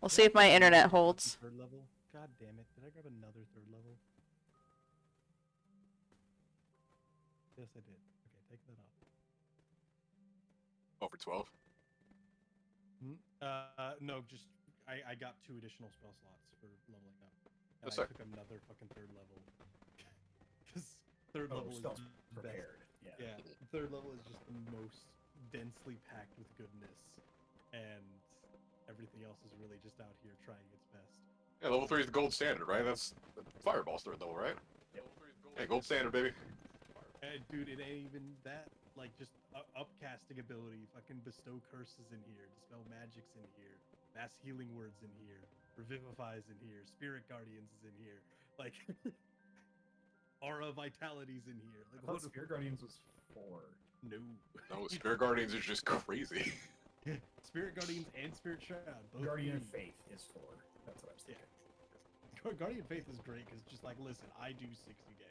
We'll see if my internet holds. Third level? God damn it. Did I grab another third level? Yes, I did. Okay, take that off. Over 12. No, just I got 2 additional spell slots for leveling up. And Yes, I sir. took another fucking third level. Because third level is spells the prepared. best. Yeah, third level is just the most densely packed with goodness. And everything else is really just out here trying its best. Yeah, level 3 is the gold standard, right? That's Fireball's third level, right? Yeah, gold standard, baby. And dude, it ain't even that. Like, just upcasting ability, fucking bestow curses in here, dispel magics in here, mass healing words in here, revivifies in here, spirit guardians is in here, like aura vitality's in here. Like, I thought Spirit Guardians was 4. No. No, Spirit Guardians is just crazy. Spirit guardians and spirit shroud. Both Guardian of 3. Faith is 4. That's what I was thinking. Guardian Faith is great because just like, listen, I do 60 damage.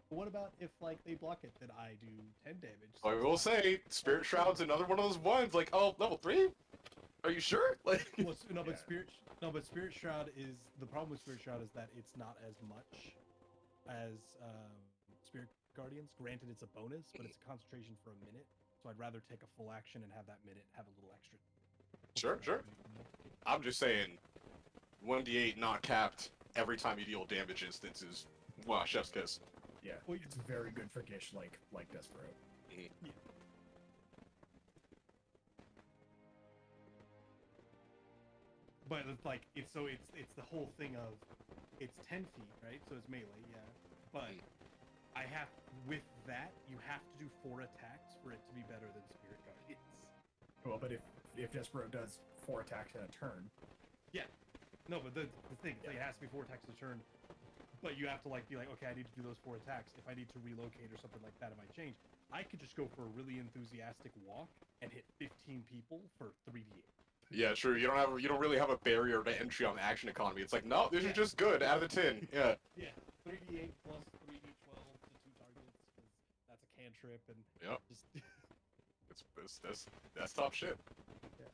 But what about if like they block it, then I do 10 damage? I will say, Spirit Shroud's another one of those ones. Like, oh, level 3? Are you sure? Like, Well, no, but Spirit Shroud is the problem with Spirit Shroud is that it's not as much as Spirit Guardians. Granted, it's a bonus, but it's a concentration for a minute. So I'd rather take a full action and have that minute have a little extra. Sure. I'm just saying, 1d8 not capped every time you deal damage instances. Wow, chef's kiss. Yeah, Well, it's very good for Gish, like Desperate. Yeah. But it's like it's the whole thing of it's 10 feet, right? So it's melee, yeah. But I have with that you have to do 4 attacks for it to be better than Spirit Guardians. Well, but if Desperate does 4 attacks in a turn, Yeah. No, but the thing is, like, it has to be 4 attacks a turn. But you have to like be like, okay, I need to do those 4 attacks. If I need to relocate or something like that, it might change. I could just go for a really enthusiastic walk and hit 15 people for 3d8. Yeah, sure. You don't really have a barrier to entry on the action economy. It's like, no, this is just good out of the tin. Yeah. Yeah, 3d8 plus 3d12 to 2 targets because that's a cantrip and Yep. just That's top shit. yeah.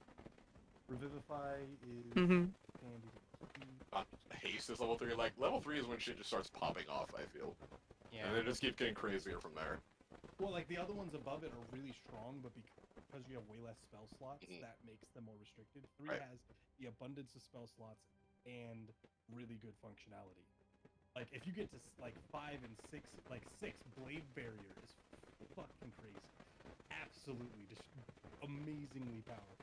Revivify is Mm-hmm. handy. Haste is level 3. Like, level 3 is when shit just starts popping off, I feel. Yeah. And it just keeps getting crazier from there. Well, like the other ones above it are really strong, but because you have way less spell slots, that makes them more restricted. 3 Right. has the abundance of spell slots and really good functionality. Like if you get to like 5 and 6, like 6 blade barrier is fucking crazy. Absolutely, just amazingly powerful.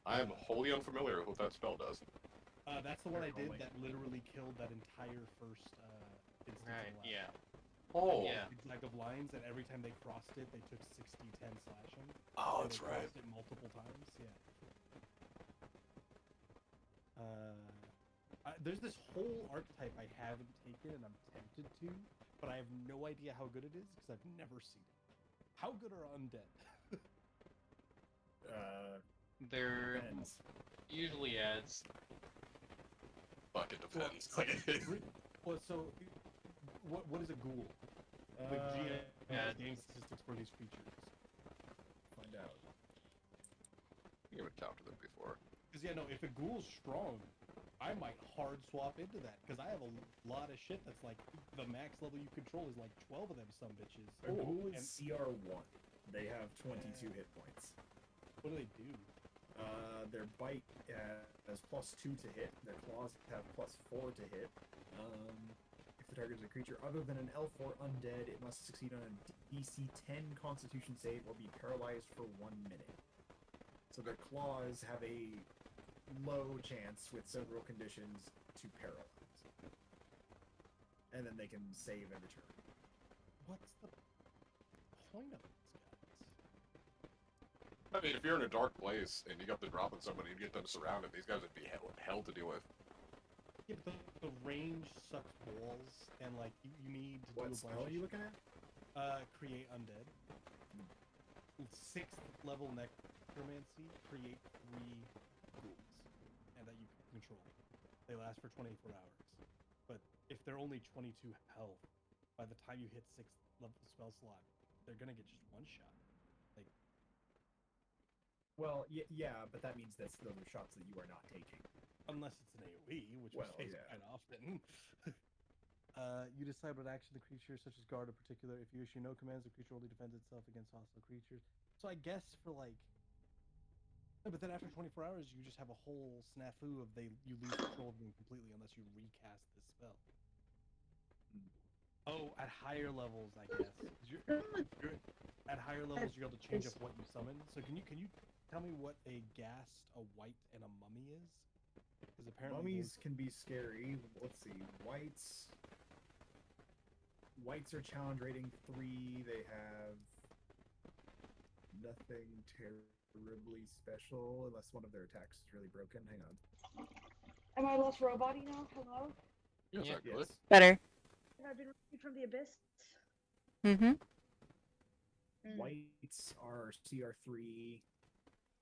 I am wholly unfamiliar with what that spell does. That's the one I did Holy. that literally killed that entire first instance. Right. of Yeah. Oh. Yeah. Zigzag of lines, and every time they crossed it, they took 60-10 slashing. Oh, And that's they right. crossed it multiple times. Yeah. There's this whole archetype I haven't taken, and I'm tempted to, but I have no idea how good it is because I've never seen it. How good are undead? There depends. usually adds. Fuck, it depends. Well, so what is a ghoul? Like GM yeah. game statistics for these creatures. Find out. You haven't encountered them before. Because yeah, no, if a ghoul's strong, I might hard swap into that because I have a lot of shit that's like the max level you control is like 12 of them some bitches. A ghoul and is CR1. They have 22 hit points. what do they do? Their bite has +2 to hit. Their claws have +4 to hit. If the target is a creature other than an elf or undead, it must succeed on a DC 10 Constitution save or be paralyzed for 1 minute. So their claws have a low chance with several conditions to paralyze. And then they can save every turn. What's the point of these guys? I mean, if you're in a dark place and you got the drop on somebody and get them surrounded, these guys would be hell to deal with. Yeah, but the range sucks balls, and like you need to What do a spell bunch are you looking at? create undead. 6th level necromancy, create 3 ghouls, and that you can control. They last for 24 hours. But if they're only 22 health, by the time you hit 6th level spell slot, they're gonna get just one shot. Like, Well, yeah, but that means those are shots that you are not taking. Unless it's an AoE, which Well, we face yeah. quite often. You decide what action the creature, such as guard in particular. If you issue no commands, the creature only defends itself against hostile creatures. So I guess for like, no, but then after 24 hours, you just have a whole snafu of you lose control of them completely unless you recast this spell. Oh, at higher levels, I guess. 'Cause you're at higher levels, you're able to change up what you summon. So can you tell me what a ghast, a white, and a mummy is? Because apparently Mummies can be scary. Let's see. Whites are challenge rating 3. They have nothing terribly special unless one of their attacks is really broken. Hang on. Am I less robot-y now? Hello? Yes, Yeah. actually. Yes. Better. I've been rescued from the abyss. Mm-hmm. Whites are CR3.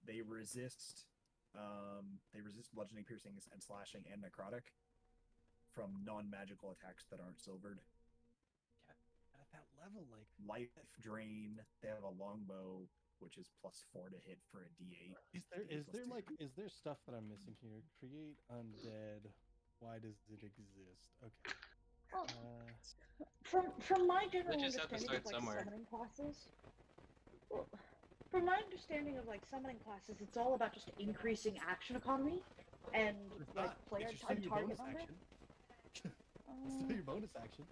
They resist bludgeoning, piercing, and slashing, and necrotic from non-magical attacks that aren't silvered. at that level, like Life drain. They have a longbow, which is +4 to hit for a D8. is there stuff that I'm missing here? Create undead. Why does it exist? Okay. Well, from my general just have to understanding of start somewhere. summoning classes, well, from my understanding of summoning classes, it's all about just increasing action economy and It's like not. player It's still your target bonus number. action. It's still your bonus action.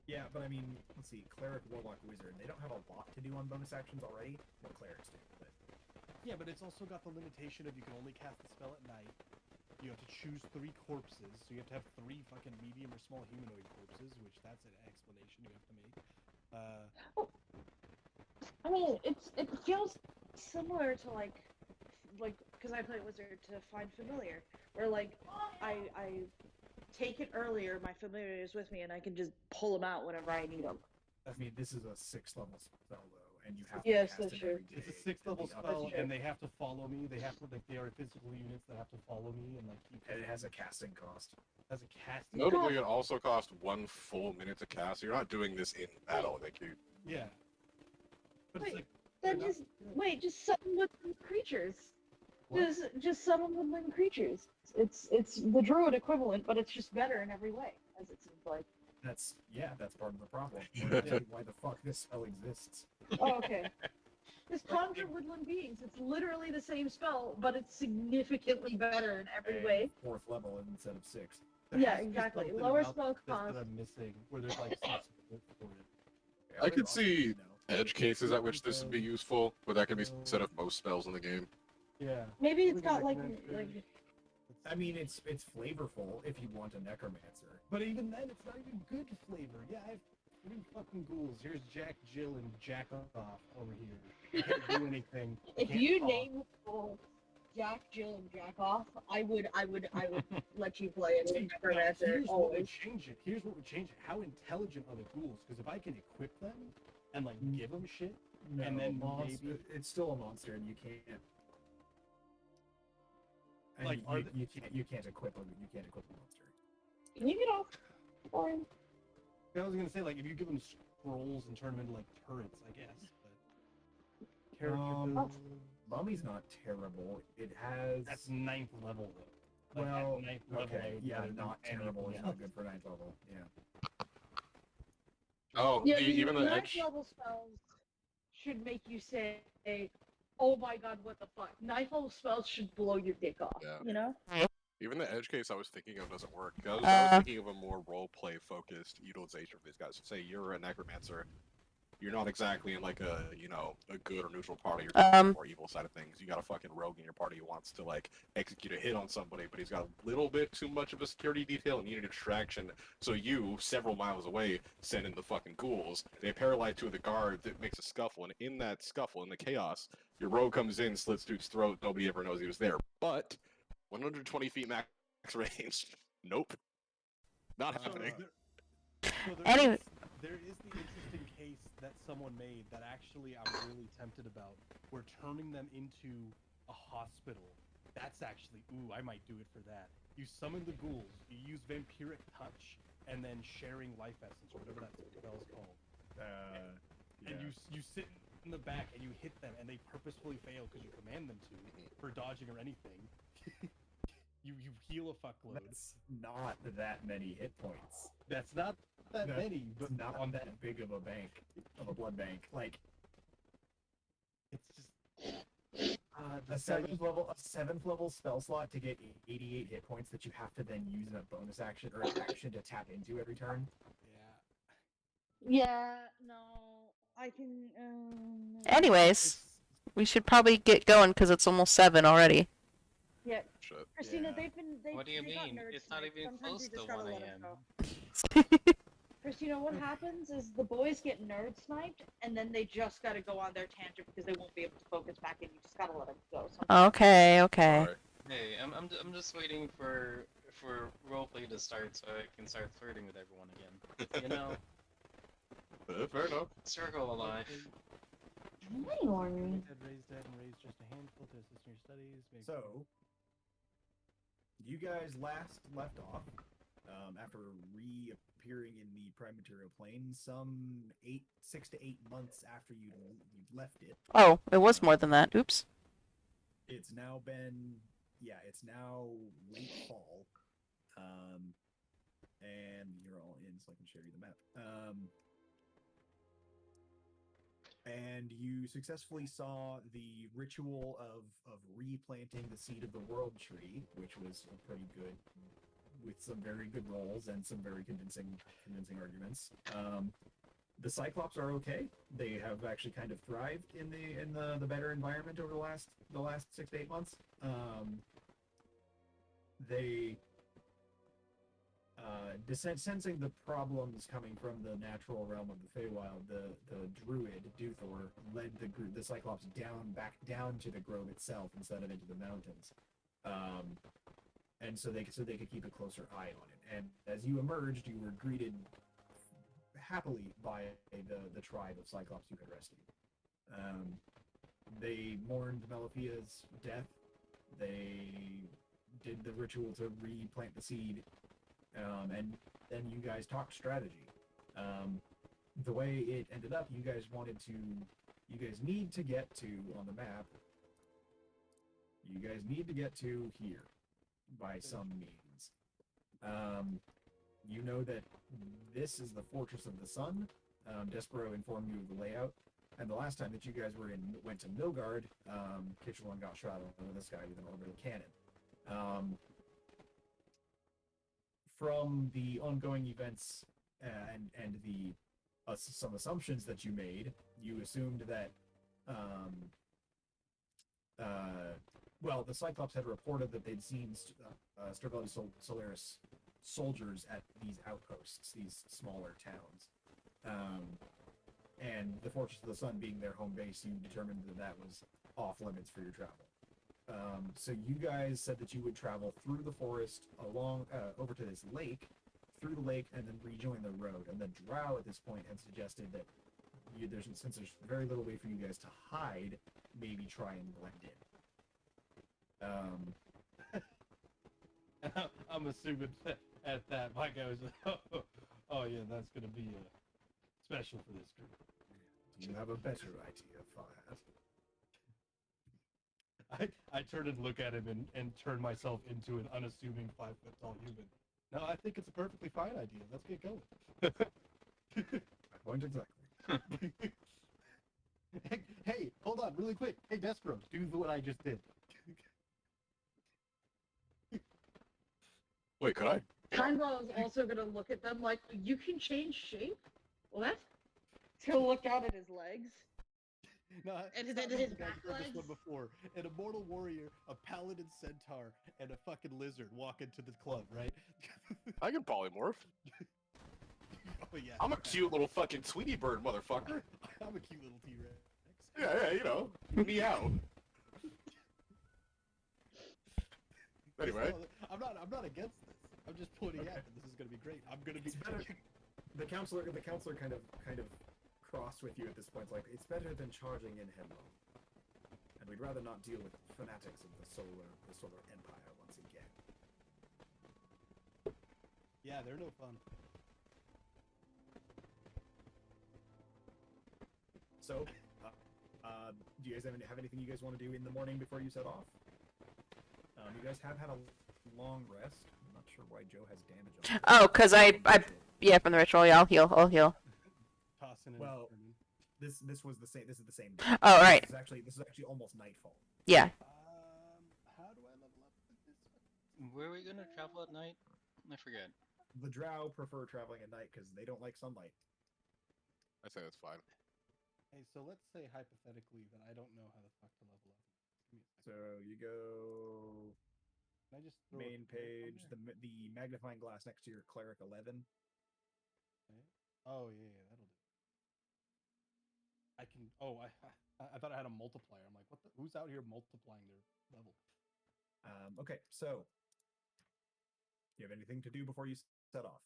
Yeah, but I mean, let's see. Cleric, Warlock, Wizard. They don't have a lot to do on bonus actions already. Well, clerics do. But Yeah, but it's also got the limitation of you can only cast the spell at night. You have to choose 3 corpses, so you have to have 3 fucking medium or small humanoid corpses, which that's an explanation you have to make. I mean, it feels similar to like because I play Wizard to find familiar, where like I take it earlier, my familiar is with me, and I can just pull them out whenever I need them. I mean, this is a 6th level spell though, and you have Yes, to cast that's it true. every day. It's a 6th to level be up spell, to and date. they have to follow me. They have to they are physical units that have to follow me and like keep. And it has a casting cost. As a casting. Notably, it also costs 1 full minute to cast. So you're not doing this in battle, thank you. Yeah. But it's Wait, like Then just summon with creatures. What? Just summon with living creatures. It's the druid equivalent, but it's just better in every way, as it seems like. That's part of the problem. We're gonna see why the fuck this spell exists. Oh, okay. Just conjure woodland beings. It's literally the same spell, but it's significantly better in every And way. 4th level instead of 6th. there Yeah, has to be exactly. something Lower about spell this cost. that I'm missing, where there's like some support for it. Yeah, I there's could lots of see things now. edge cases at which this would be useful, but that can be said of most spells in the game. Yeah. Maybe it's We can got like recommend like I mean, it's flavorful if you want a necromancer. But even then, it's not even good flavor. Yeah, I have 3 fucking ghouls. Here's Jack, Jill, and Jack off over here. I can't do anything. I if can't you talk. name Jack, Jill, and Jack off, I would let you play it in Necromancer Here's what would always. change it. Here's what would change it. How intelligent are the ghouls? Because if I can equip them and like give them shit, and then maybe it's still a monster, and you can't. And Like, are you can't equip a monster. Can you get off? Or I was gonna say like if you give them scrolls and turn them into like turrets, I guess. But character build, Mummy's not terrible. It has. that's 9th level though. Like, well, at 9th level, I okay, would yeah, rather do not terrible. It's anything not else. good for 9th level. Yeah. Oh, yeah, even the ninth edge. level spells should make you say, "Oh my god, what the fuck!" Ninth level spells should blow your dick off. Yeah. You know? Even the edge case I was thinking of doesn't work. I was thinking of a more role-play focused utilization of these guys. Say you're a necromancer, you're not exactly in like a a good or neutral party. You're on the more evil side of things. You got a fucking rogue in your party who wants to like execute a hit on somebody, but he's got a little bit too much of a security detail and you need a distraction. So you, several miles away, send in the fucking ghouls. They paralyze 2 of the guards. It makes a scuffle, and in that scuffle, in the chaos, your rogue comes in, slits dude's throat. Nobody ever knows he was there. But 120 feet max range. Nope. Not happening. Anyway. There is the interesting case that someone made that actually I'm really tempted about. We're turning them into a hospital. That's actually, ooh, I might do it for that. You summon the ghouls, you use vampiric touch, and then sharing life essence, or whatever that spell's called. And you sit in the back and you hit them and they purposefully fail because you command them to for dodging or anything, you heal a fuckload. That's not that many hit points. That's not that That's many, but not on that big of a bank, of a blood bank. Like it's just a seventh level spell slot to get 88 hit points that you have to then use in a bonus action or an action to tap into every turn. yeah. Yeah, no, I can. Anyways, It's we should probably get going because it's almost 7 already. Yeah, Shit. Christina, Yeah. What do you they got mean? nerds It's not tonight. even Sometimes close you to just gotta 1 let 'em a.m. go. Christina, what happens is the boys get nerd sniped, and then they just gotta go on their tangent because they won't be able to focus back, and you just gotta let them go. Sometimes. Okay, okay. Alright. Hey, I'm just waiting for roleplay to start so I can start flirting with everyone again. You know, Fair enough. circle of life. Hi, Lauren. raised dead and raised just a handful to assist in your studies. So, you guys last left off after reappearing in the Prime Material Plane some 6 to 8 months after you left it. Oh, it was more than that. Oops. It's now been, it's now late fall, and you're all in, so I can share you the map. And you successfully saw the ritual of replanting the seed of the world tree, which was a pretty good, with some very good rolls and some very convincing arguments. The Cyclops are okay. They have actually kind of thrived in the better environment over the last 6 to 8 months. They sensing the problems coming from the natural realm of the Feywild, the druid Duthor led the Cyclops back down to the grove itself instead of into the mountains, and so they could keep a closer eye on it. And as you emerged, you were greeted happily by the tribe of Cyclops you had rescued. They mourned Melifia's death. They did the ritual to replant the seed. And then you guys talked strategy. The way it ended up, you guys need to get to, on the map, you guys need to get to here by some means. You know that this is the Fortress of the Sun. Despero informed you of the layout. And the last time that you guys went to Milgard, Kitchelon got shot out of the sky with an orbital cannon. From the ongoing events and the some assumptions that you made, you assumed that the Cyclops had reported that they'd seen Stravelli Solaris soldiers at these outposts, these smaller towns, and the Fortress of the Sun being their home base, you determined that was off limits for your travel. So you guys said that you would travel through the forest, along over to this lake, through the lake, and then rejoin the road. And the Drow at this point had suggested that since there's very little way for you guys to hide, maybe try and blend in. I'm assuming that at that my guy was oh yeah, that's gonna be special for this group. Do you have a better idea, Farhad? I turn and look at him and turn myself into an unassuming 5-foot-tall human. No, I think it's a perfectly fine idea. Let's get going. Point exactly. Hey, hold on, really quick. Hey, Despero, do what I just did. Wait, could I? Kindball is also gonna look at them like, you can change shape? What? He'll look out at his legs. No, And stop then me, his you guys back heard this one legs? before. An immortal warrior, a paladin centaur, and a fucking lizard walk into the club, right? I can polymorph. Oh yeah. I'm a cute little fucking Tweety bird, motherfucker. I'm a cute little T-Rex. Yeah, you know, meow. Anyway, I'm not against this. I'm just pointing out that this is gonna be great. I'm gonna be. It's better. The counselor kind of crossed with you at this point. Like, it's better than charging in headlong. And we'd rather not deal with fanatics of the solar empire once again. Yeah, they're no fun. So, Do you guys have anything you guys want to do in the morning before you set off? You guys have had a long rest. I'm not sure why Joe has damage on. Oh, 'cause yeah, from the ritual. Yeah, I'll heal. I'll heal. Tossing and Well, turning. This was the same. This is the same. Day. Oh, right. This is actually almost nightfall. Yeah. How do I level up with this one? Were we gonna travel at night? I forget. The Drow prefer traveling at night because they don't like sunlight. I say that's fine. Hey, so let's say hypothetically that I don't know how the fuck to level up. Give me a second. So you go Can I just throw a main crit on page, there? the magnifying glass next to your cleric 11. Okay. Oh yeah, that'll do. I can. Oh, I thought I had a multiplier. I'm like, what the? Who's out here multiplying their level? Okay, so you have anything to do before you set off?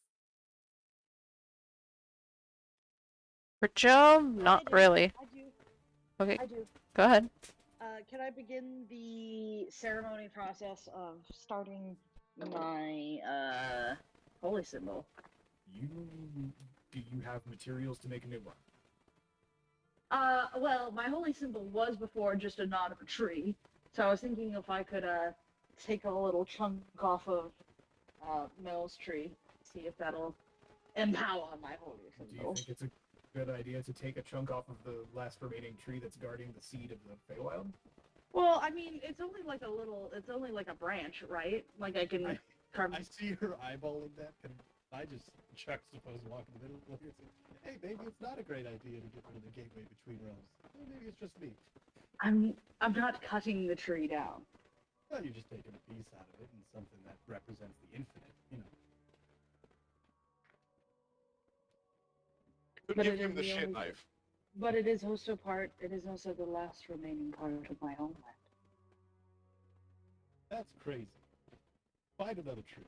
For Joe, I not do, really. I do. Okay, I do. go ahead. Can I begin the ceremony process of starting my holy symbol? Do you have materials to make a new one? Well, my holy symbol was before just a knot of a tree, so I was thinking if I could take a little chunk off of Mel's tree, see if that'll empower my holy Do you symbol. think it's a good idea to take a chunk off of the last remaining tree that's guarding the seed of the Feywild? Well, I mean, it's only like a branch, right? Like I can carve. I see her eyeballing that, and I just juxtapose walk in the middle of it and say, hey, maybe it's not a great idea to get rid of the gateway between realms. Well, maybe it's just me. I'm not cutting the tree down. Well, you're just taking a piece out of it and something that represents the infinite, you know. Could But give it him is the the shit only- knife. But it is also the last remaining part of my homeland. That's crazy. Find another tree.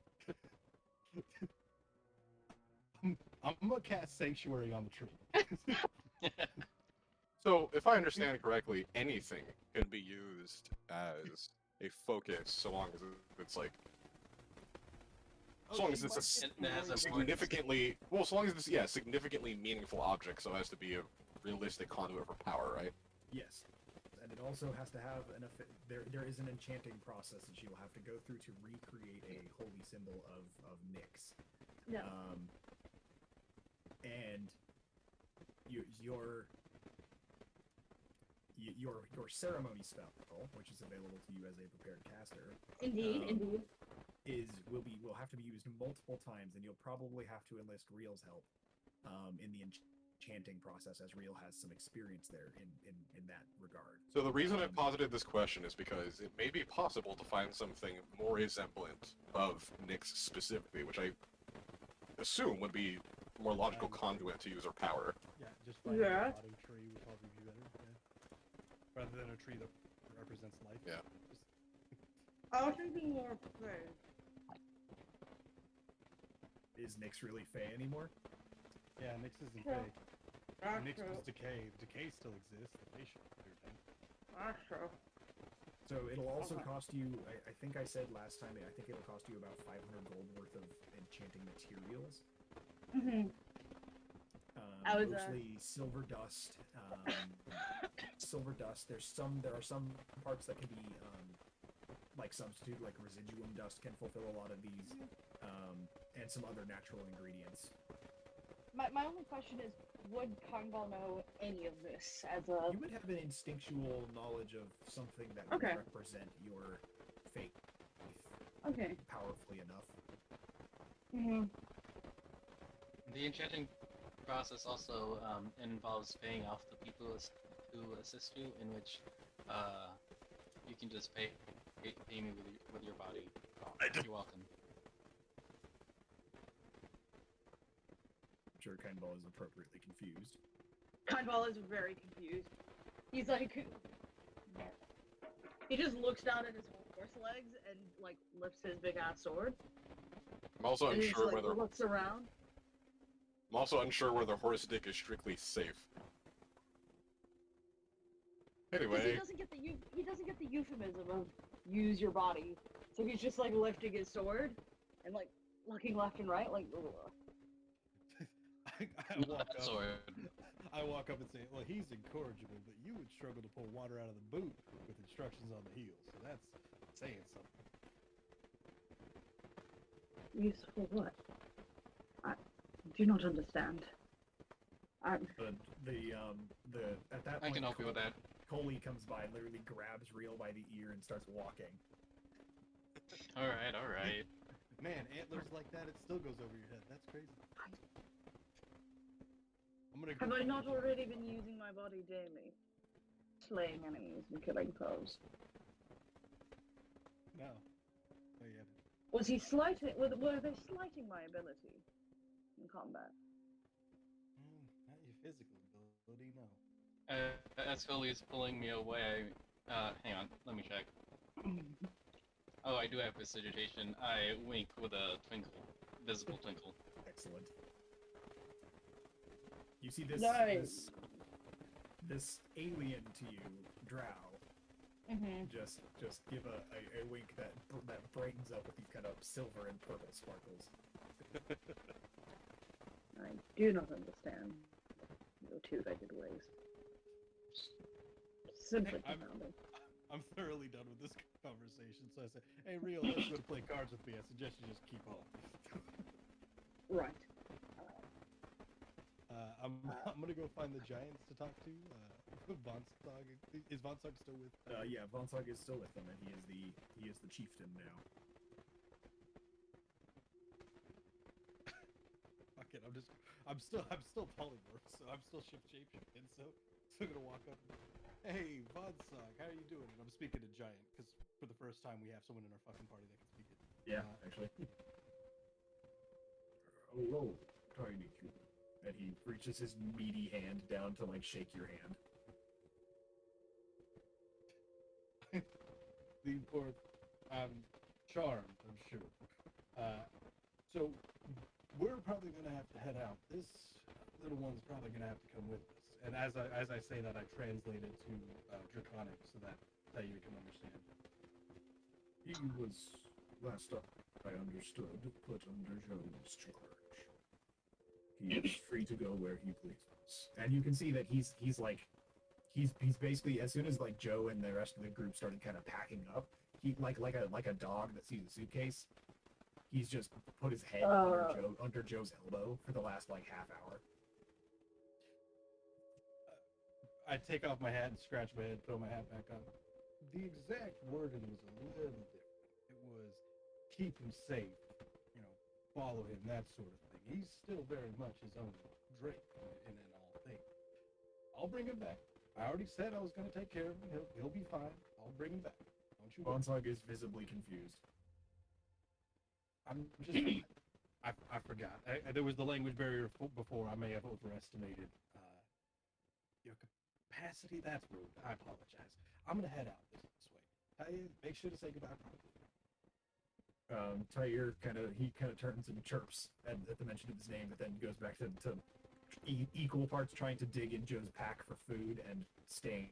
I'm gonna cast Sanctuary on the tree. So, if I understand correctly, anything can be used as a focus so long as it's like. So long as it's a It has a significantly well, so long as it's significantly meaningful object, so it has to be a realistic conduit for power, right? Yes. And it also has to have there is an enchanting process that you'll have to go through to recreate a holy symbol of Nyx. Yeah. And your ceremony spell, which is available to you as a prepared caster, Indeed. will have to be used multiple times, and you'll probably have to enlist Real's help in the enchanting process, as Real has some experience there in that regard. So the reason I posited this question is because it may be possible to find something more resemblant of Nyx specifically, which I assume would be a more logical conduit to use her power. Yeah, just finding Yeah. a rotting tree would probably be better. Yeah. Rather than a tree that represents life. Yeah. I was thinking more prepared. Is Nyx really Fey anymore? Yeah, Nyx isn't Yeah. fake. That's Nyx true. was decay. Decay still exists. The Fey should clear them. That's true. So it'll also Okay. cost you. I think I said last time. I think it'll cost you about 500 gold worth of enchanting materials. Mm-hmm. I was, Mostly silver dust. Silver dust. There are some parts that can be like substitute, like residuum dust can fulfill a lot of these, and some other natural ingredients. My only question is, would Kangbal know any of this as a? You would have an instinctual knowledge of something that would Okay. represent your faith Okay. powerfully enough. Mm-hmm. The enchanting process also involves paying off the people who assist you, in which you can just pay me with your body. You're welcome. I'm sure Kenball is appropriately confused. Kangbal is very confused. He's like, he just looks down at his horse legs and like lifts his big ass sword. I'm also And he's unsure like whether looks around. horse dick is strictly safe. 'Cause Anyway, he doesn't get the euphemism of use your body. So he's just like lifting his sword and like looking left and right, like. Ugh. I Not walk that up. sword. I walk up and say, well, he's incorrigible, but you would struggle to pull water out of the boot with instructions on the heel, so that's saying something. Useful what? I do not understand. The at that I point, can help you with that. Coley comes by and literally grabs Real by the ear and starts walking. All right. Man, antlers like that, it still goes over your head. That's crazy. I'm gonna go Have I find not the already been using my body daily? Slaying enemies and killing foes. No. Oh, yeah. Was he slighting? Were they slighting my ability in combat? Not your physical ability, no. As Philly is pulling me away, hang on, let me check. Oh, I do have prestidigitation. I wink with a twinkle, visible twinkle. Excellent. You see this Nice. this alien to you, Drow, Mm-hmm. just give a wink that brightens up with these kind of silver and purple sparkles. I do not understand your two-legged ways. Simply confounding. I'm thoroughly done with this conversation, so I say, hey, Rio, let's go play cards with me. I suggest you just keep on. Right. I'm gonna go find the giants to talk to. Vonsog, is Vonsog still with? Yeah, Vonsog is still with them, and he is the chieftain now. Fuck it, I'm still polymorph, so I'm still shapeshifting. So I'm gonna walk up. Hey, Vonsog, how are you doing? And I'm speaking to giant because for the first time we have someone in our fucking party that can speak it. Yeah, actually. Hello, tiny human. And he reaches his meaty hand down to like shake your hand. Lean forward. I'm charmed, I'm sure. So we're probably gonna have to head out. This little one's probably gonna have to come with us. And as I say that, I translate it to Draconic so that you can understand. He was, last I understood, put under Joe's charge. He is free to go where he pleases. And you can see that he's basically, as soon as like Joe and the rest of the group started kind of packing up, he like a dog that sees a suitcase. He's just put his head under Joe's elbow for the last like half hour. I take off my hat and scratch my head, throw my hat back on. The exact wording was a little different. It was keep him safe, follow him, that sort of thing. He's still very much his own Drake in all things. I'll bring him back. I already said I was going to take care of him. He'll be fine. I'll bring him back. Don't you worry. Vonsog is visibly confused. I'm just... I forgot. There was the language barrier before. I may have overestimated your capacity. That's rude. I apologize. I'm going to head out this way. Make sure to say goodbye properly. Tyre kind of turns and chirps at the mention of his name, but then goes back to equal parts trying to dig in Joe's pack for food and staying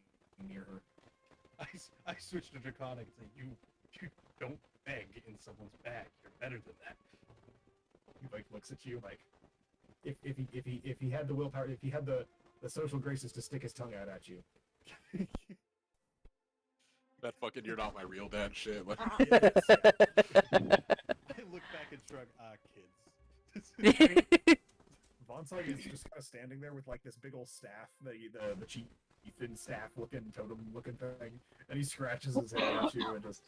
near her. I switch to Draconic and say, you don't beg in someone's bag. You're better than that. He like looks at you like, if he had the willpower, if he had the social graces to stick his tongue out at you. That fucking you're not my real dad shit. Like, I look back and shrug. Kids. Vonsog is just kind of standing there with like this big old staff, the chieftain staff looking totem looking thing, and he scratches his head at you and just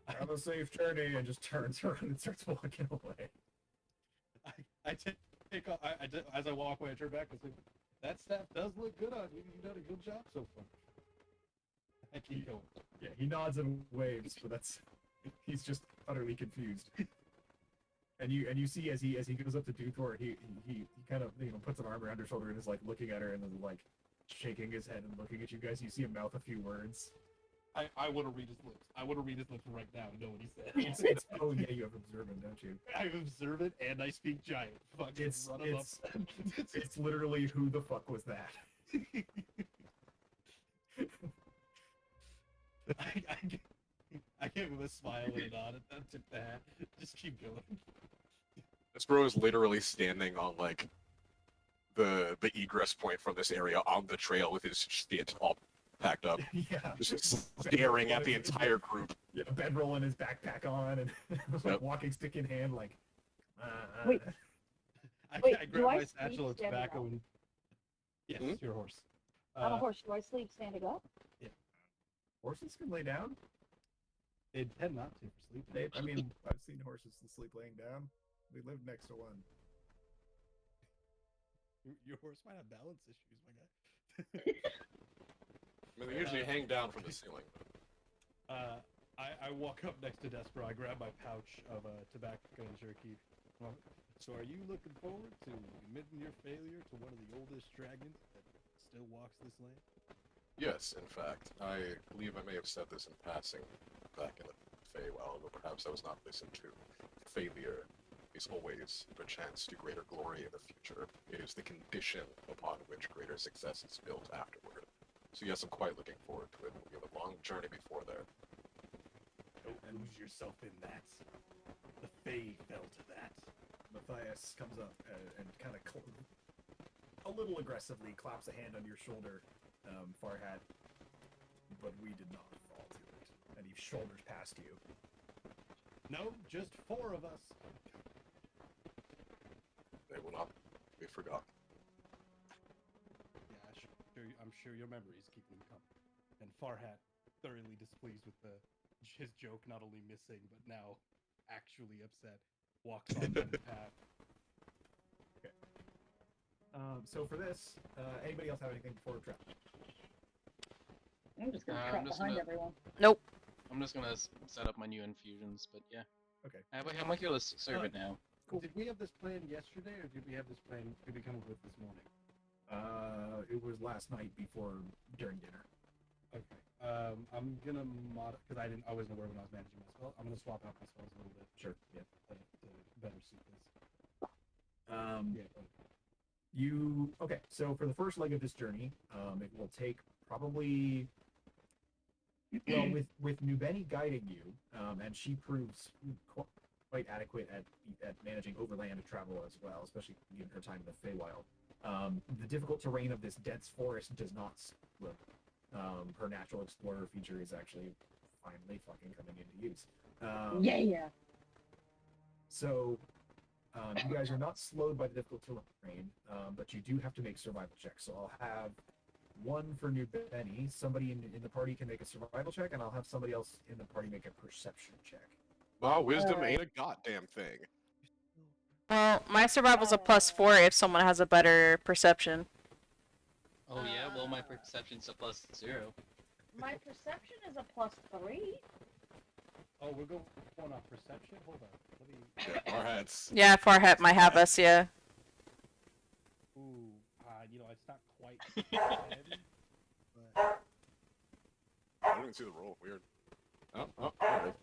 have a safe journey and just turns around and starts walking away. I take off. As I walk away, I turn back and say, "That staff does look good on you. You've done a good job so far." I keep going. Yeah, he nods and waves, but he's just utterly confused. And you see as he goes up to Duthor, he kind of puts an arm around her shoulder and is like looking at her and then like shaking his head and looking at you guys. You see him mouth a few words. I want to read his lips. I want to read his lips right now and know what he said. Oh yeah, you have observant, don't you? I observe it and I speak giant. Fuck, It's run him up. it's literally who the fuck was that? I give him a smile and a nod. That took that. Just keep going. this bro is literally standing on like the egress point from this area on the trail with his shit all packed up, Yeah. just staring at the entire group. Yeah, bedroll and his backpack on, and like Yep. walking stick in hand, like. Wait. I Wait, grab do I my sleep satchel of standing tobacco up? and yes, Hmm? your horse. I'm a horse. Do I sleep standing up? Horses can lay down. They tend not to for sleeping. I mean, I've seen horses sleep laying down. We lived next to one. Your horse might have balance issues, my guy. I mean, they usually hang down from the ceiling. I walk up next to Despero. I grab my pouch of tobacco and jerky. Well, so, are you looking forward to admitting your failure to one of the oldest dragons that still walks this land? Yes, in fact, I believe I may have said this in passing back in the Feywild, but perhaps I was not listened to. Failure is always the chance to greater glory in the future. It is the condition upon which greater success is built afterward. So yes, I'm quite looking forward to it. We have a long journey before there. Don't lose yourself in that. The Fae fell to that. Matthias comes up and kind of a little aggressively claps a hand on your shoulder, Farhat. But we did not fall to it. And he shoulders past you. No, just 4 of us. They will not be forgotten. Yeah, I'm sure your memories keep them coming. And Farhat, thoroughly displeased with his joke not only missing but now actually upset, walks on down the path. So for this, anybody else have anything before trap? I'm just gonna I'm trap just behind gonna- everyone. I'm just gonna set up my new infusions, but yeah. Okay. I have a homunculus servant now. Did we have this plan yesterday, or did we have this plan? Did we come up with this morning? It was last night during dinner. Okay. I'm gonna mod because I wasn't aware when I was managing my spell. I'm gonna swap out my spells a little bit Sure. Yeah. to better suit this. Yeah. Okay, so for the first leg of this journey, it will take probably, well, with Nubeni guiding you, and she proves quite adequate at managing overland travel as well, especially given her time in the Feywild. The difficult terrain of this dense forest does not slip. Her natural explorer feature is actually finally fucking coming into use. Yeah. So, you guys are not slowed by the difficult terrain, but you do have to make survival checks. So I'll have one for New Benny. Somebody in the party can make a survival check, and I'll have somebody else in the party make a perception check. Well, wisdom Alright. ain't a goddamn thing. Well, my survival's a +4 if someone has a better perception. Oh yeah, well my perception's a +0. My perception is a +3. Oh, we're going off perception. Hold on. Let me. Yeah, our heads. Yeah, Farhat might have us, yeah. Ooh, it's not quite 10, but I didn't even see the roll. Weird. Oh, alright.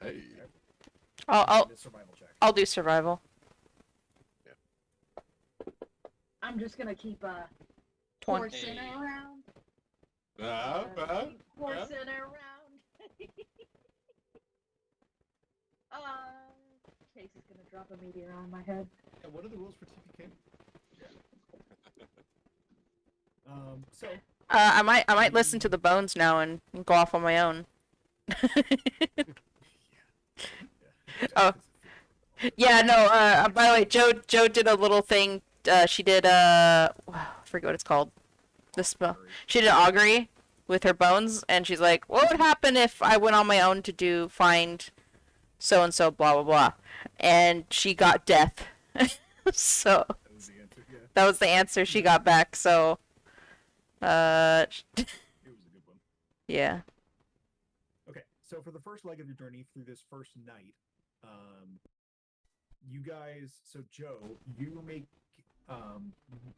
Hey. I'll Make a survival check. I'll do survival. I'm just gonna keep 20. horsing Hey. around. Keep horsing around. Casey's gonna drop a meteor on my head. yeah, what are the rules for TPK? So I might listen to the bones now and go off on my own. Oh. Yeah, no, by the way, Joe did a little thing. She did I forget what it's called. The spell. She did augury with her bones, and she's like, "What would happen if I went on my own to find so and so, blah blah blah?" And she got death. So that was the answer. Yeah, that was the answer she got back. So, it was a good one. yeah. Okay, so for the first leg of your journey through this first night, you guys, so Joe, you make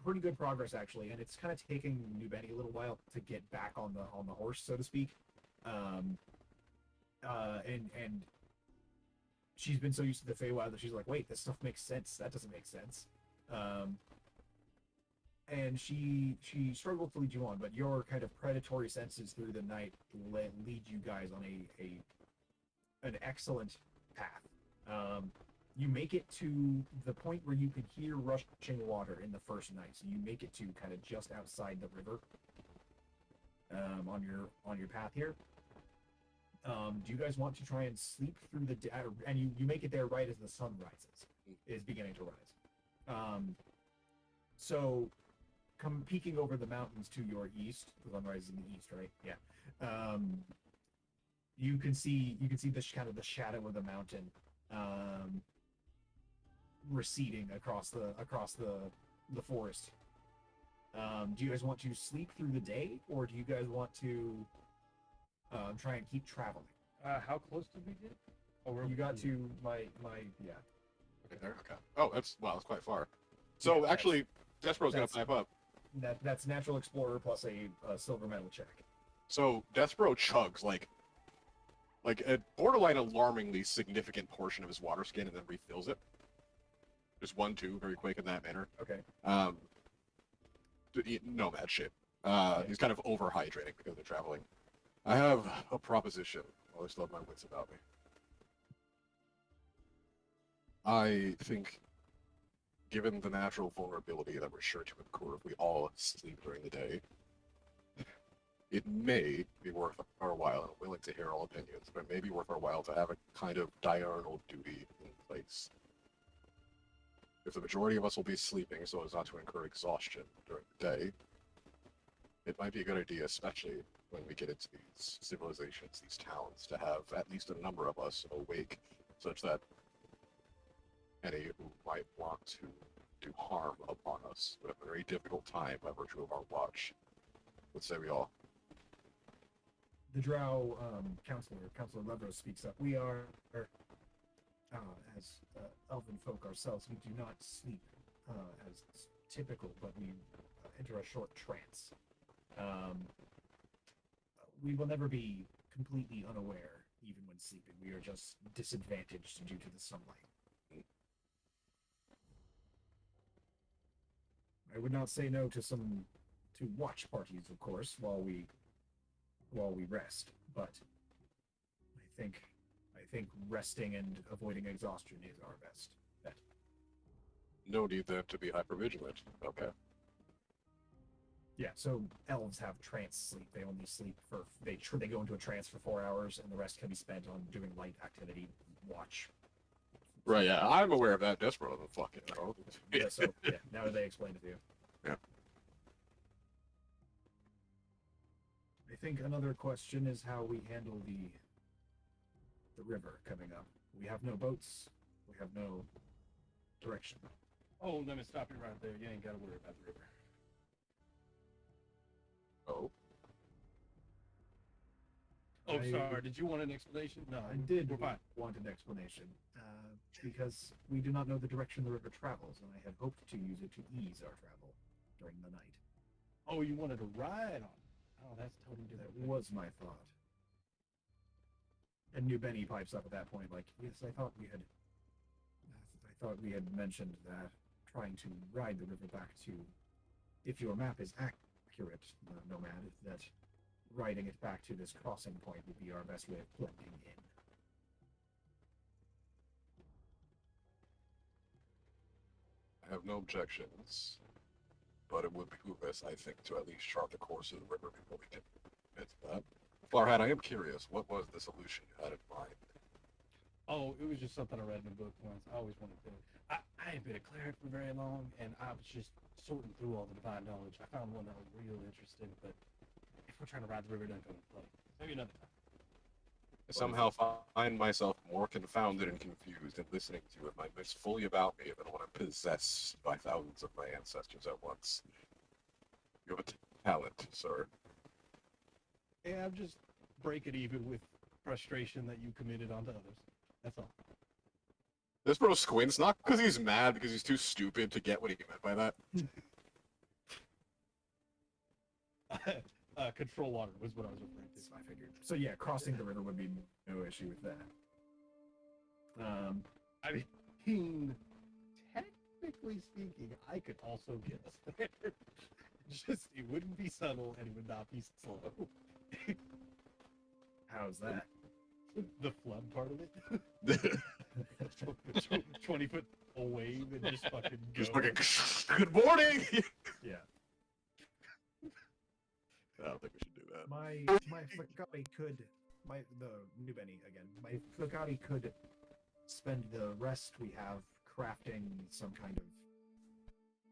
pretty good progress actually, and it's kind of taking New Benny a little while to get back on the horse, so to speak. And she's been so used to the Feywild that she's like, wait, this stuff makes sense. That doesn't make sense. And she struggles to lead you on, but your kind of predatory senses through the night lead you guys on an excellent path. You make it to the point where you could hear rushing water in the first night. So you make it to kind of just outside the river. On your path here. Do you guys want to try and sleep through the day? And you make it there right as the sun rises, is beginning to rise. So come peeking over the mountains to your east. The sun rises in the east, right? Yeah. You can see the kind of the shadow of the mountain receding across the forest. Do you guys want to sleep through the day, or do you guys want to try and keep traveling? How close did we get? Oh, You got to my yeah. Okay, there. Okay. Oh, that's quite far. So Yeah, actually, Despero's gonna that's- pipe up. That's natural explorer plus a silver medal check. So Despero chugs like a borderline alarmingly significant portion of his water skin and then refills it. Just 1-2 very quick in that manner. Okay. Nomad shit. He's kind of overhydrating because they're traveling. I have a proposition. I always love my wits about me. I think, given the natural vulnerability that we're sure to incur if we all sleep during the day, it may be worth our while, and I'm willing to hear all opinions, but it may be worth our while to have a kind of diurnal duty in place. If the majority of us will be sleeping so as not to incur exhaustion during the day, it might be a good idea, especially when we get into these civilizations, these towns, to have at least a number of us awake, such that any who might want to do harm upon us would have a very difficult time by virtue of our watch. Let's say we all. The Drow Counselor Levros speaks up. We are, as elven folk ourselves, we do not sleep as typical, but we enter a short trance. We will never be completely unaware, even when sleeping. We are just disadvantaged due to the sunlight. I would not say no to watch parties, of course, while we rest, but I think resting and avoiding exhaustion is our best bet. No need then to be hypervigilant. Okay. Yeah, so elves have trance sleep. They only sleep for they go into a trance for 4 hours, and the rest can be spent on doing light activity, watch. Right, yeah, I'm aware of that. Despero doesn't fucking know. Yeah, so yeah, now that they explained it to you. Yeah. I think another question is how we handle the river coming up. We have no boats. We have no direction. Oh, let me stop you right there. You ain't got to worry about the river. Oh. Oh, I- sorry. Did you want an explanation? No, I did We're fine. want an explanation, because we do not know the direction the river travels, and I had hoped to use it to ease our travel during the night. Oh, you wanted to ride on it. Oh, that's totally That different. was my thought. And New Benny pipes up at that point, like, yes, I thought we had mentioned that trying to ride the river back to, if your map is accurate, Nomad, that riding it back to this crossing point would be our best way of blending in. I have no objections, but it would behoove us, I think, to at least chart the course of the river before we can commit to that. Farhad, I am curious, what was the solution you had in mind? Oh, it was just something I read in a book once. I always wanted to. I ain't been a cleric for very long, and I was just sorting through all the divine knowledge. I found one that was real interesting, but if we're trying to ride the river, it doesn't come into play. Maybe another time. I somehow find myself more confounded and confused in listening to it. My myths fully about me than when I'm possessed by thousands of my ancestors at once. You have a talent, sir. Yeah, I'm just breaking even with frustration that you committed onto others. That's all. This bro squints, not because he's mad, because he's too stupid to get what he meant by that. Control water was what I was referring to. So I figured. So yeah, crossing the river would be no issue with that. I mean, technically speaking, I could also get us there. Just, it wouldn't be subtle and it would not be slow. How's that? The flood part of it. 20 foot away and just fucking go. Just fucking good morning. Yeah. I don't think we should do that. My Flicati could the new Benny again. My Flicati could spend the rest we have crafting some kind of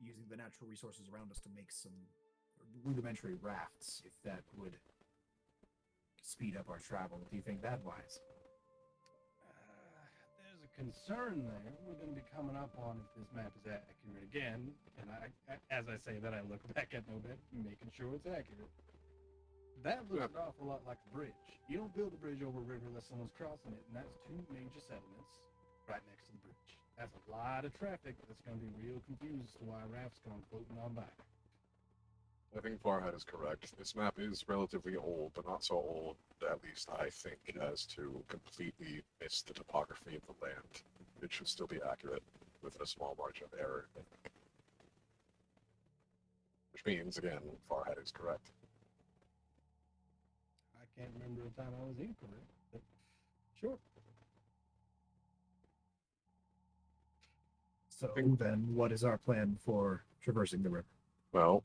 using the natural resources around us to make some rudimentary rafts, if that would speed up our travel. Do you think that wise? There's a concern there. We're going to be coming up on if this map is accurate again. And as I say that, I look back at Nobet, making sure it's accurate. That looks an awful lot like a bridge. You don't build a bridge over a river unless someone's crossing it, and that's 2 major settlements right next to the bridge. That's a lot of traffic that's going to be real confused as to why rafts come floating on by. I think Farhad is correct. This map is relatively old, but not so old, at least I think, as to completely miss the topography of the land. It should still be accurate, within a small margin of error. Which means, again, Farhad is correct. I can't remember a time I was incorrect, but sure. So then, what is our plan for traversing the river? Well,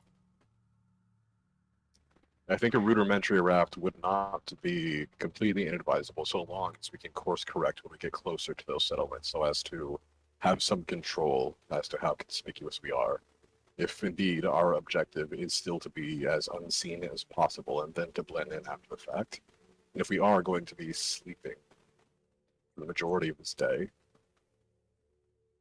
I think a rudimentary raft would not be completely inadvisable so long as we can course correct when we get closer to those settlements so as to have some control as to how conspicuous we are. If indeed our objective is still to be as unseen as possible and then to blend in after the fact, and if we are going to be sleeping for the majority of this day,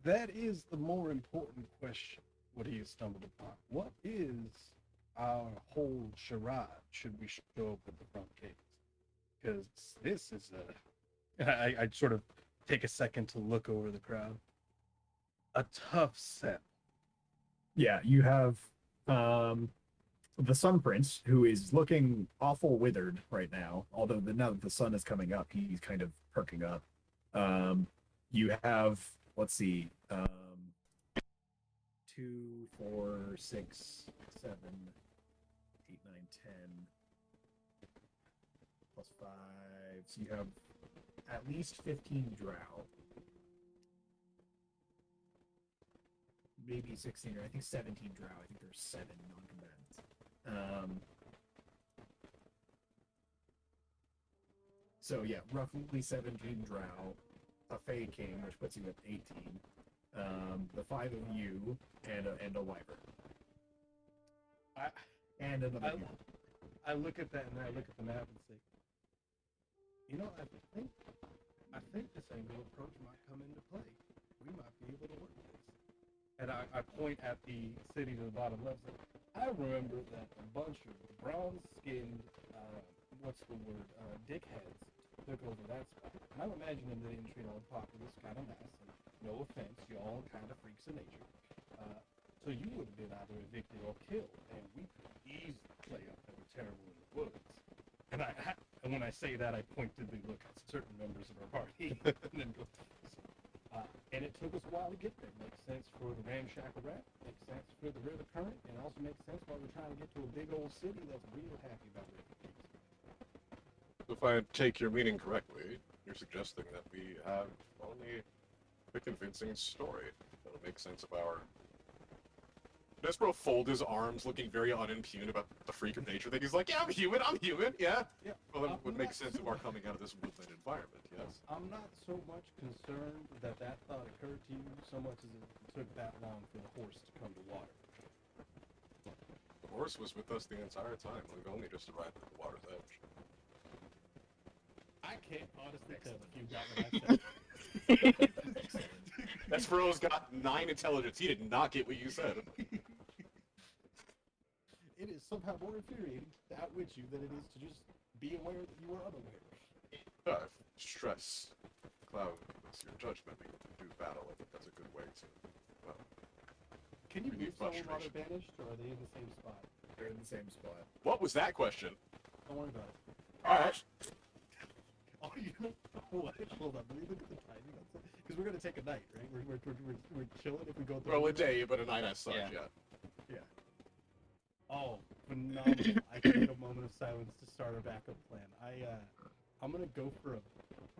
That is the more important question, what he has stumbled upon. What is our whole charade should we show up at the front gates? Because this is I sort of take a second to look over the crowd. A tough set. Yeah, you have the Sun Prince, who is looking awful withered right now. Although now that the sun is coming up, he's kind of perking up. You have, let's see, 2, 4, 6, 7, 8, 9, 10, plus 5. So you have at least 15 drow. Maybe 16, or I think 17 drow. I think there's 7 non-combatants. So yeah, roughly 17 drow, a Fey King, which puts you at 18, the 5 of you, and a wyvern. And another you. I look at that and I look at the map and say, you know, I think this angle approach might come into play. We might be able to work with this. And I point at the city to the bottom left. I remember that a bunch of bronze-skinned, dickheads took over that spot. And I'm imagining they didn't treat all the populace kind of nice. And no offense, you all kind of freaks of nature. So you would have been either evicted or killed, and we could easily play up that we're terrible in the woods. And when I say that, I pointedly look at certain members of our party, and then go. And it took us a while to get there. Makes sense for the ramshackle raft, makes sense for the river current, and also makes sense while we're trying to get to a big old city that's real happy about refugees. if I take your meaning correctly, you're suggesting that we have only a convincing story that'll make sense of our... Despero fold his arms, looking very unimpugned about the freak of nature thing. He's like, yeah, I'm human, yeah. Yeah. Well, that would make sense of our coming out of this woodland environment, yes. I'm not so much concerned that thought occurred to you so much as it took that long for the horse to come to water. The horse was with us the entire time. We've only just arrived at the water's edge. I can't honestly tell if you got what I said. Despero's got 9 intelligence. He did not get what you said. It is somehow more infuriating to outwit you than it is to just be aware that you are unaware. Stress clouds your judgment when you do battle. I think that's a good way to... Well, Can you relieve move someone while frustration. they're banished, or are they in the same spot? They're in the same spot. what was that question? Don't worry about it. Alright. Oh, you know what? Hold on, let me look at the timing on something. Because we're gonna take a night, right? We're chilling if we go through. Well, a day, but a night as such, Yeah. yeah. Oh, phenomenal! I take a moment of silence to start our backup plan. I'm gonna go for a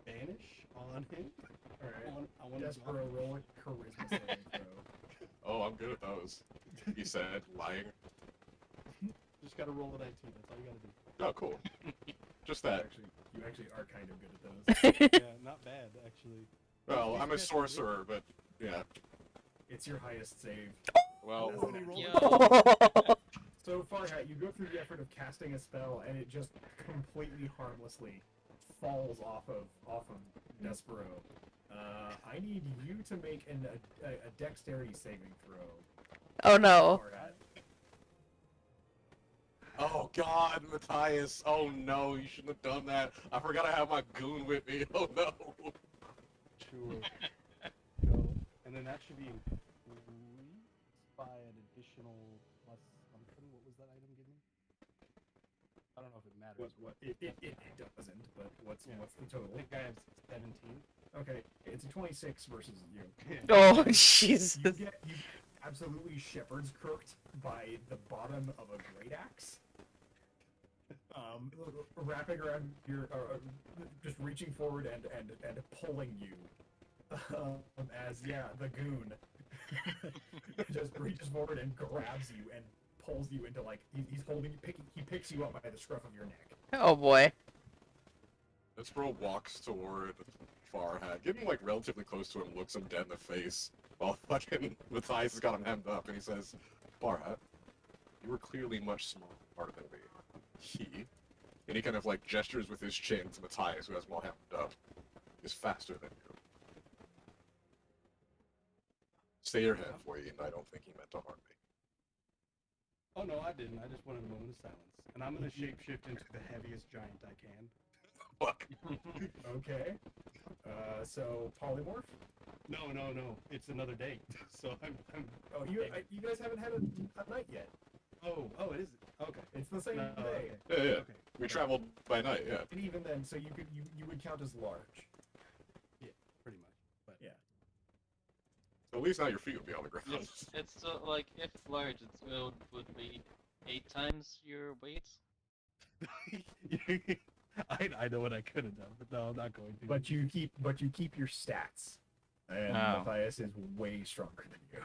banish on him. Alright. I want to Despero, roll a charisma saving throw. Oh, I'm good at those. He said, lying. Just gotta roll a 19. That's all you gotta do. Oh, cool. Just that. You actually are kind of good at those. Yeah, not bad actually. Well, I'm a sorcerer, but yeah. It's your highest save. Well, That's when he rolled Yo. So Farhat, you go through the effort of casting a spell, and it just completely harmlessly falls off of Despero. I need you to make a dexterity saving throw. Oh no. Farhat. oh God, Matthias. Oh no, you shouldn't have done that. I forgot I have my goon with me. Oh no. Sure. Go. And then that should be increased by an additional plus something. What was that item give me? I don't know if it matters. It doesn't, but what's Yeah. the total? I think I have 17. Okay, it's a 26 versus you. Oh You Jesus. you absolutely shepherd's crooked by the bottom of a great axe. Wrapping around your, just reaching forward and pulling you. As the goon just reaches forward and grabs you and pulls you into like he's holding you, he picks you up by the scruff of your neck. Oh boy. This bro walks toward Farhat, getting like relatively close to him, looks him dead in the face, while fucking Matthias has got him hemmed up, and he says, Farhat, you were clearly much smarter than me. And he kind of like gestures with his chin to Matthias, who has him all hemmed up, is faster than you. Stay your head, Wayne. I don't think he meant to harm me. Oh no, I didn't. I just wanted a moment of silence. And I'm gonna shapeshift into the heaviest giant I can. Fuck. Okay. So polymorph. No. It's another date. So I'm Oh, you guys haven't had a night yet. oh, it is. Okay. It's the same No, day. Yeah, yeah. Okay. We traveled by night, yeah. And even then, so you would count as large. Pretty much. But Yeah. So at least now your feet would be on the ground. It's like if it's large, it would be 8 times your weight. I know what I could have done, but no, I'm not going to. But you keep your stats. And Oh. Matthias is way stronger than you.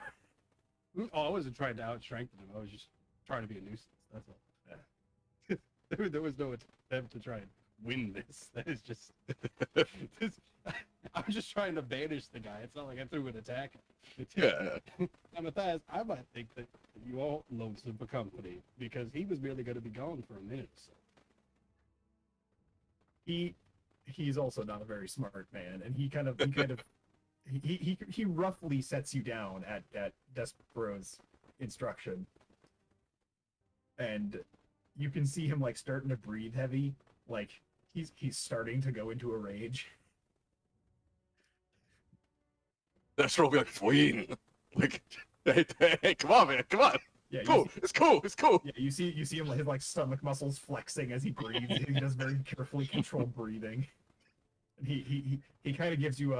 Oh, I wasn't trying to out-strengthen him. I was just trying to be a nuisance. That's all. Yeah. there was no attempt to try and win this. That is just. I'm just trying to banish the guy. It's not like I threw an attack. Yeah. And Matthias, I might think that you all lonesome for company because he was merely going to be gone for a minute. So. He's also not a very smart man, and he roughly sets you down at Despero's instruction, and you can see him like starting to breathe heavy, like he's starting to go into a rage. That's where we'll be like, Wayne. Like, hey, come on, man, come on. Yeah, Cool. It's cool. It's cool. Yeah, you see him, his like stomach muscles flexing as he breathes. He does very carefully controlled breathing. And he kind of gives you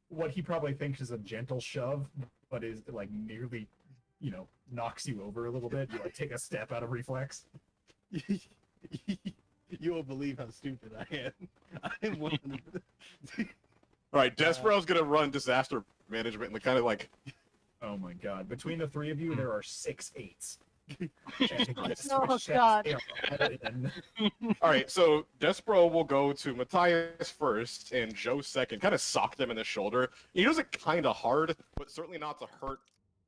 what he probably thinks is a gentle shove, but is like nearly, knocks you over a little bit. You like take a step out of reflex. You won't believe how stupid I am. I am one of the... All right, Despero's gonna run disaster management and kind of like. Oh my god! Between the three of you, there are 6 8s. Oh, God. All right, so Despero will go to Matthias first and Joe second. Kind of sock them in the shoulder. He does it kind of hard, but certainly not to hurt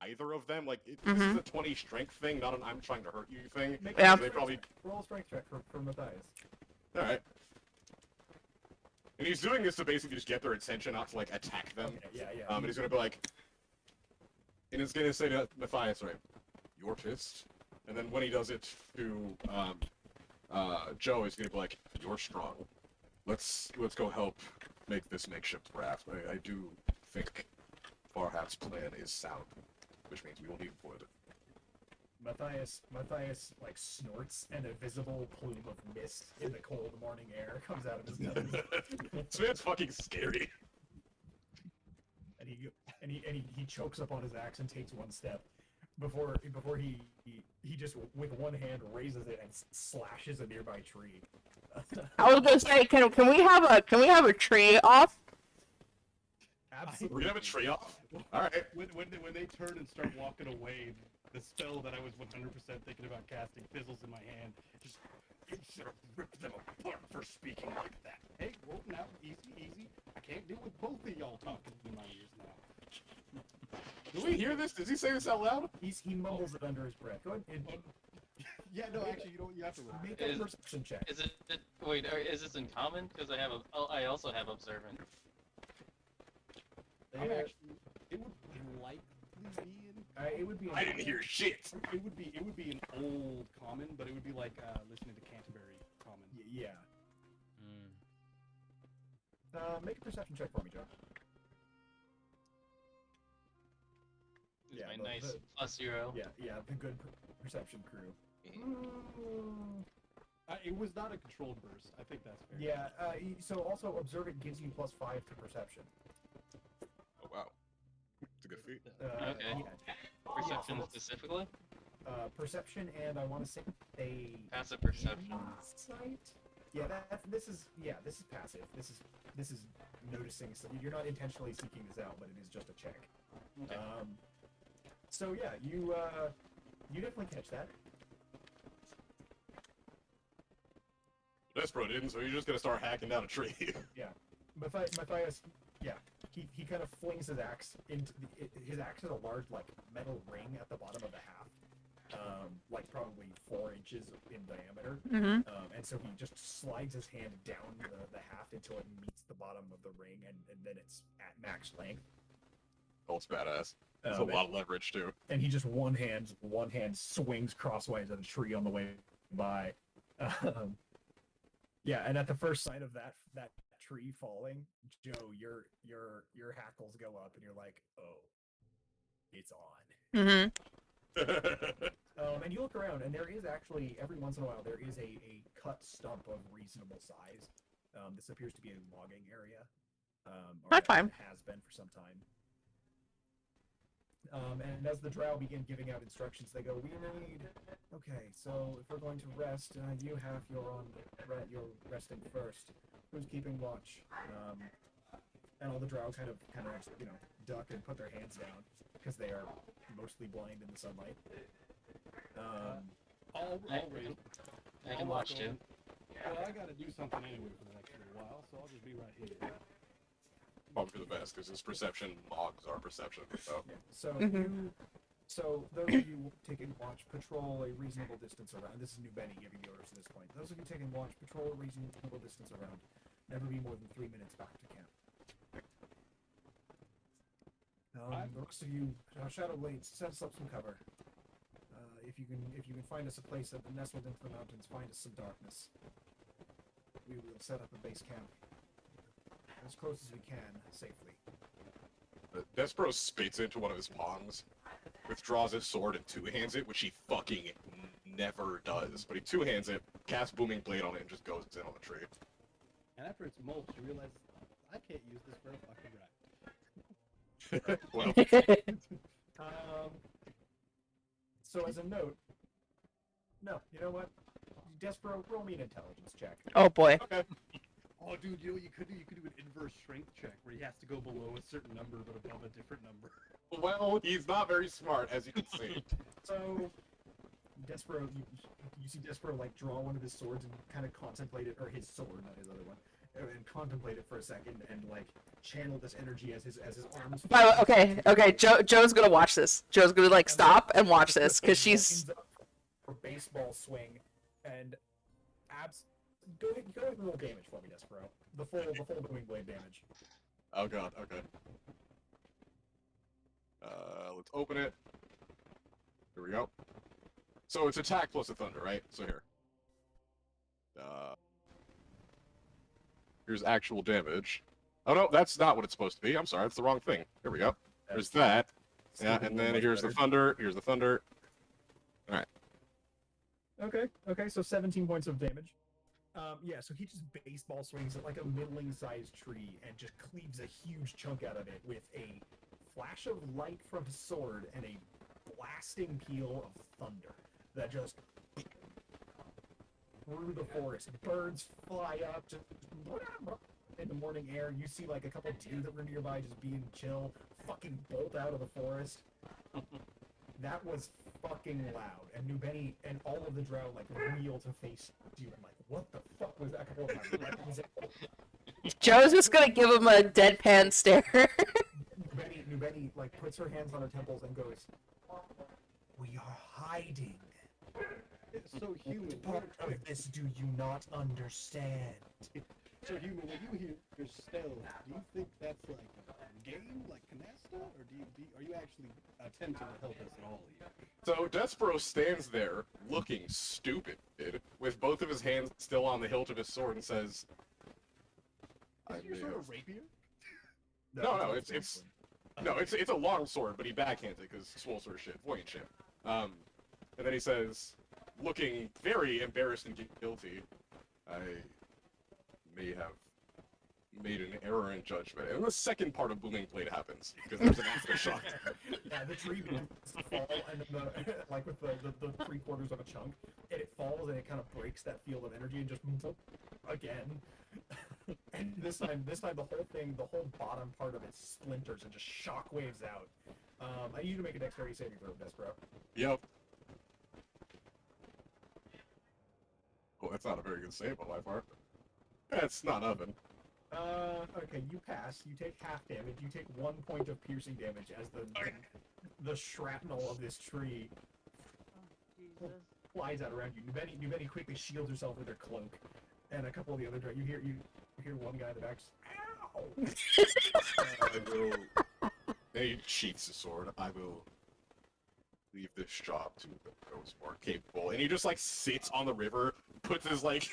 either of them. Like this is a 20 strength thing, not an I'm trying to hurt you thing. Yeah. They probably. Roll a strength check for Matthias. All right. And he's doing this to basically just get their attention, not to like attack them. Okay, yeah. And he's gonna be like, and he's gonna say to Matthias, right, you're pissed. And then when he does it to Joe, he's gonna be like, you're strong. Let's go help make this makeshift raft. I do think Farhat's plan is sound, which means we will need wood. Matthias like snorts, and a visible plume of mist in the cold morning air comes out of his nose. This man's fucking scary. And he chokes up on his axe and takes one step before he just with one hand raises it and slashes a nearby tree. I was gonna say, can we have a tree off? Absolutely. We're gonna have a tree off. All right. When they turn and start walking away, the spell that I was 100% thinking about casting fizzles in my hand. Just you should have ripped them apart for speaking like that. Hey, well, now easy. I can't deal with both of y'all talking in my ears now. Do we hear this? Does he say this out loud? He mumbles it under his breath. Go ahead and Yeah, no, actually, you have to roll. make a perception check. Is it wait? Is this in common? Because I also have observant. I'm actually, it would likely be in. It would be. I didn't hear shit. It would be an old common, but it would be like listening to Canterbury common. Yeah. Hmm. Make a perception check for me, Joe. Is Yeah, my the- nice the- +0. Yeah, the good perception crew. It was not a controlled burst. I think that's fair. Yeah. So also observant gives you +5 to perception. Oh wow. It's a good feat. Okay. Perception Yeah, specifically. perception, and I want to say a Passive perception. insight. Yeah, this is passive. This is noticing. So you're not intentionally seeking this out, but it is just a check. Okay. So yeah, you definitely catch that. Despero didn't, so you're just gonna start hacking down a tree. Matthias, yeah, he kind of flings his axe into his axe is a large like metal ring at the bottom of the haft, like probably 4 inches in diameter. Mm-hmm. And so he just slides his hand down the haft until it meets the bottom of the ring, and then it's at max length. Oh, it's badass. There's a lot of leverage too. And he just one hand swings crosswise at a tree on the way by. Yeah, and at the first sight of that tree falling, Joe, your hackles go up, and you're like, oh, it's on. Mm-hmm. And you look around, and there is actually every once in a while there is a cut stump of reasonable size. This appears to be a logging area. Or That's fine. it has been for some time. And as the drow begin giving out instructions, they go, "We need. Okay, so if we're going to rest, you have you're resting first. Who's keeping watch?" And all the drow kind of duck and put their hands down because they are mostly blind in the sunlight. I'll raise. I can watch too. Well, I gotta do something anyway for the next little while, so I'll just be right here. Probably for the best, because his perception logs our perception. So. Yeah. So Mhm. so those of you taking watch, patrol a reasonable distance around. This is New Benny giving the orders at this point. Those of you taking watch, patrol a reasonable distance around. Never be more than 3 minutes back to camp. The rest of you, Shadow Blades, set us up some cover. If you can find us a place that nestled into the mountains, find us some darkness. We will set up a base camp as close as we can, safely. Despero spits into one of his palms, withdraws his sword and two-hands it, which he fucking never does. But he two-hands it, casts Booming Blade on it, and just goes in on the tree. And after it's mulch, you realize I can't use this for a fucking rack. Well, So as a note, no, you know what? Despero, roll me an intelligence check. Oh boy. okay. Oh, dude, you know what you could do? You could do an inverse strength check where he has to go below a certain number but above a different number. Well, he's not very smart, as you can see. So, Despero, you see Despero like draw one of his swords and kind of contemplate it, or his sword, not his other one, and contemplate it for a second and like channel this energy as his arms. By the way, okay. Joe's gonna watch this. Joe's gonna like stop and watch this because she's. Lines up for baseball swing and Go ahead and roll damage for me, Despero. The full Booming Blade damage. Oh god, okay. Let's open it. Here we go. So it's attack plus a thunder, right? So here. Here's actual damage. Oh no, that's not what it's supposed to be. I'm sorry, it's the wrong thing. Here we go. There's that. Yeah, and then here's the thunder. Here's the thunder. Alright. Okay, so 17 points of damage. Yeah, so he just baseball swings at like a middling-sized tree and just cleaves a huge chunk out of it with a flash of light from his sword and a blasting peal of thunder that just through the forest. Birds fly up just in the morning air. You see like a couple deer that were nearby just being chill, fucking bolt out of the forest. That was fucking loud. And Nubeni and all of the drow like wheel to face you. I'm like, what the fuck was that? A couple of my weapons. Joe's just gonna give him a deadpan stare. Nubeni like puts her hands on her temples and goes, "We are hiding. It's so human. What part of this do you not understand?" So human, when you hear your stealth, do you think that's like a game, like Canasta, or are you actually attempting to help us at all here? So Despero stands there, looking stupid, with both of his hands still on the hilt of his sword, and says, Is your sword a rapier? No, it's a long sword, but he backhands it because swole sort of shit, voyant shit. And then he says, looking very embarrassed and guilty, I may have made an error in judgment. And the second part of Booming Blade happens, because there's an aftershock. Yeah, the tree begins to fall, and then like with the 3/4 of a chunk, and it falls and it kind of breaks that field of energy and just again. And this time the whole bottom part of it splinters and just shockwaves out. I need you to make a dexterity saving throw, Despero. Yep. Well, that's not a very good save on my part. That's not nothing. Okay, you pass. You take half damage. You take 1 point of piercing damage as the shrapnel of this tree Jesus. flies out around you. Nubeni quickly shields herself with her cloak, and a couple of the other you hear one guy in the back just, ow! I will. And he sheaths his sword. I will leave this job to those more capable. And he just like sits on the river, puts his like.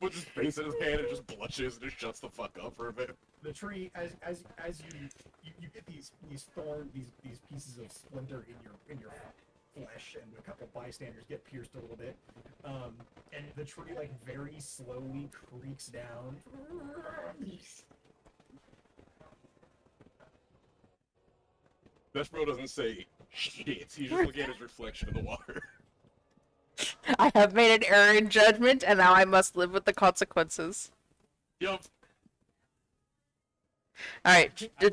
Puts his face in his hand and just blushes and just shuts the fuck up for a bit. The tree, as you get these pieces of splinter in your flesh, and a couple bystanders get pierced a little bit, and the tree like very slowly creaks down. Despero doesn't say shit. He's just looking at his reflection in the water. I have made an error in judgment, and now I must live with the consequences. Yup. All right. I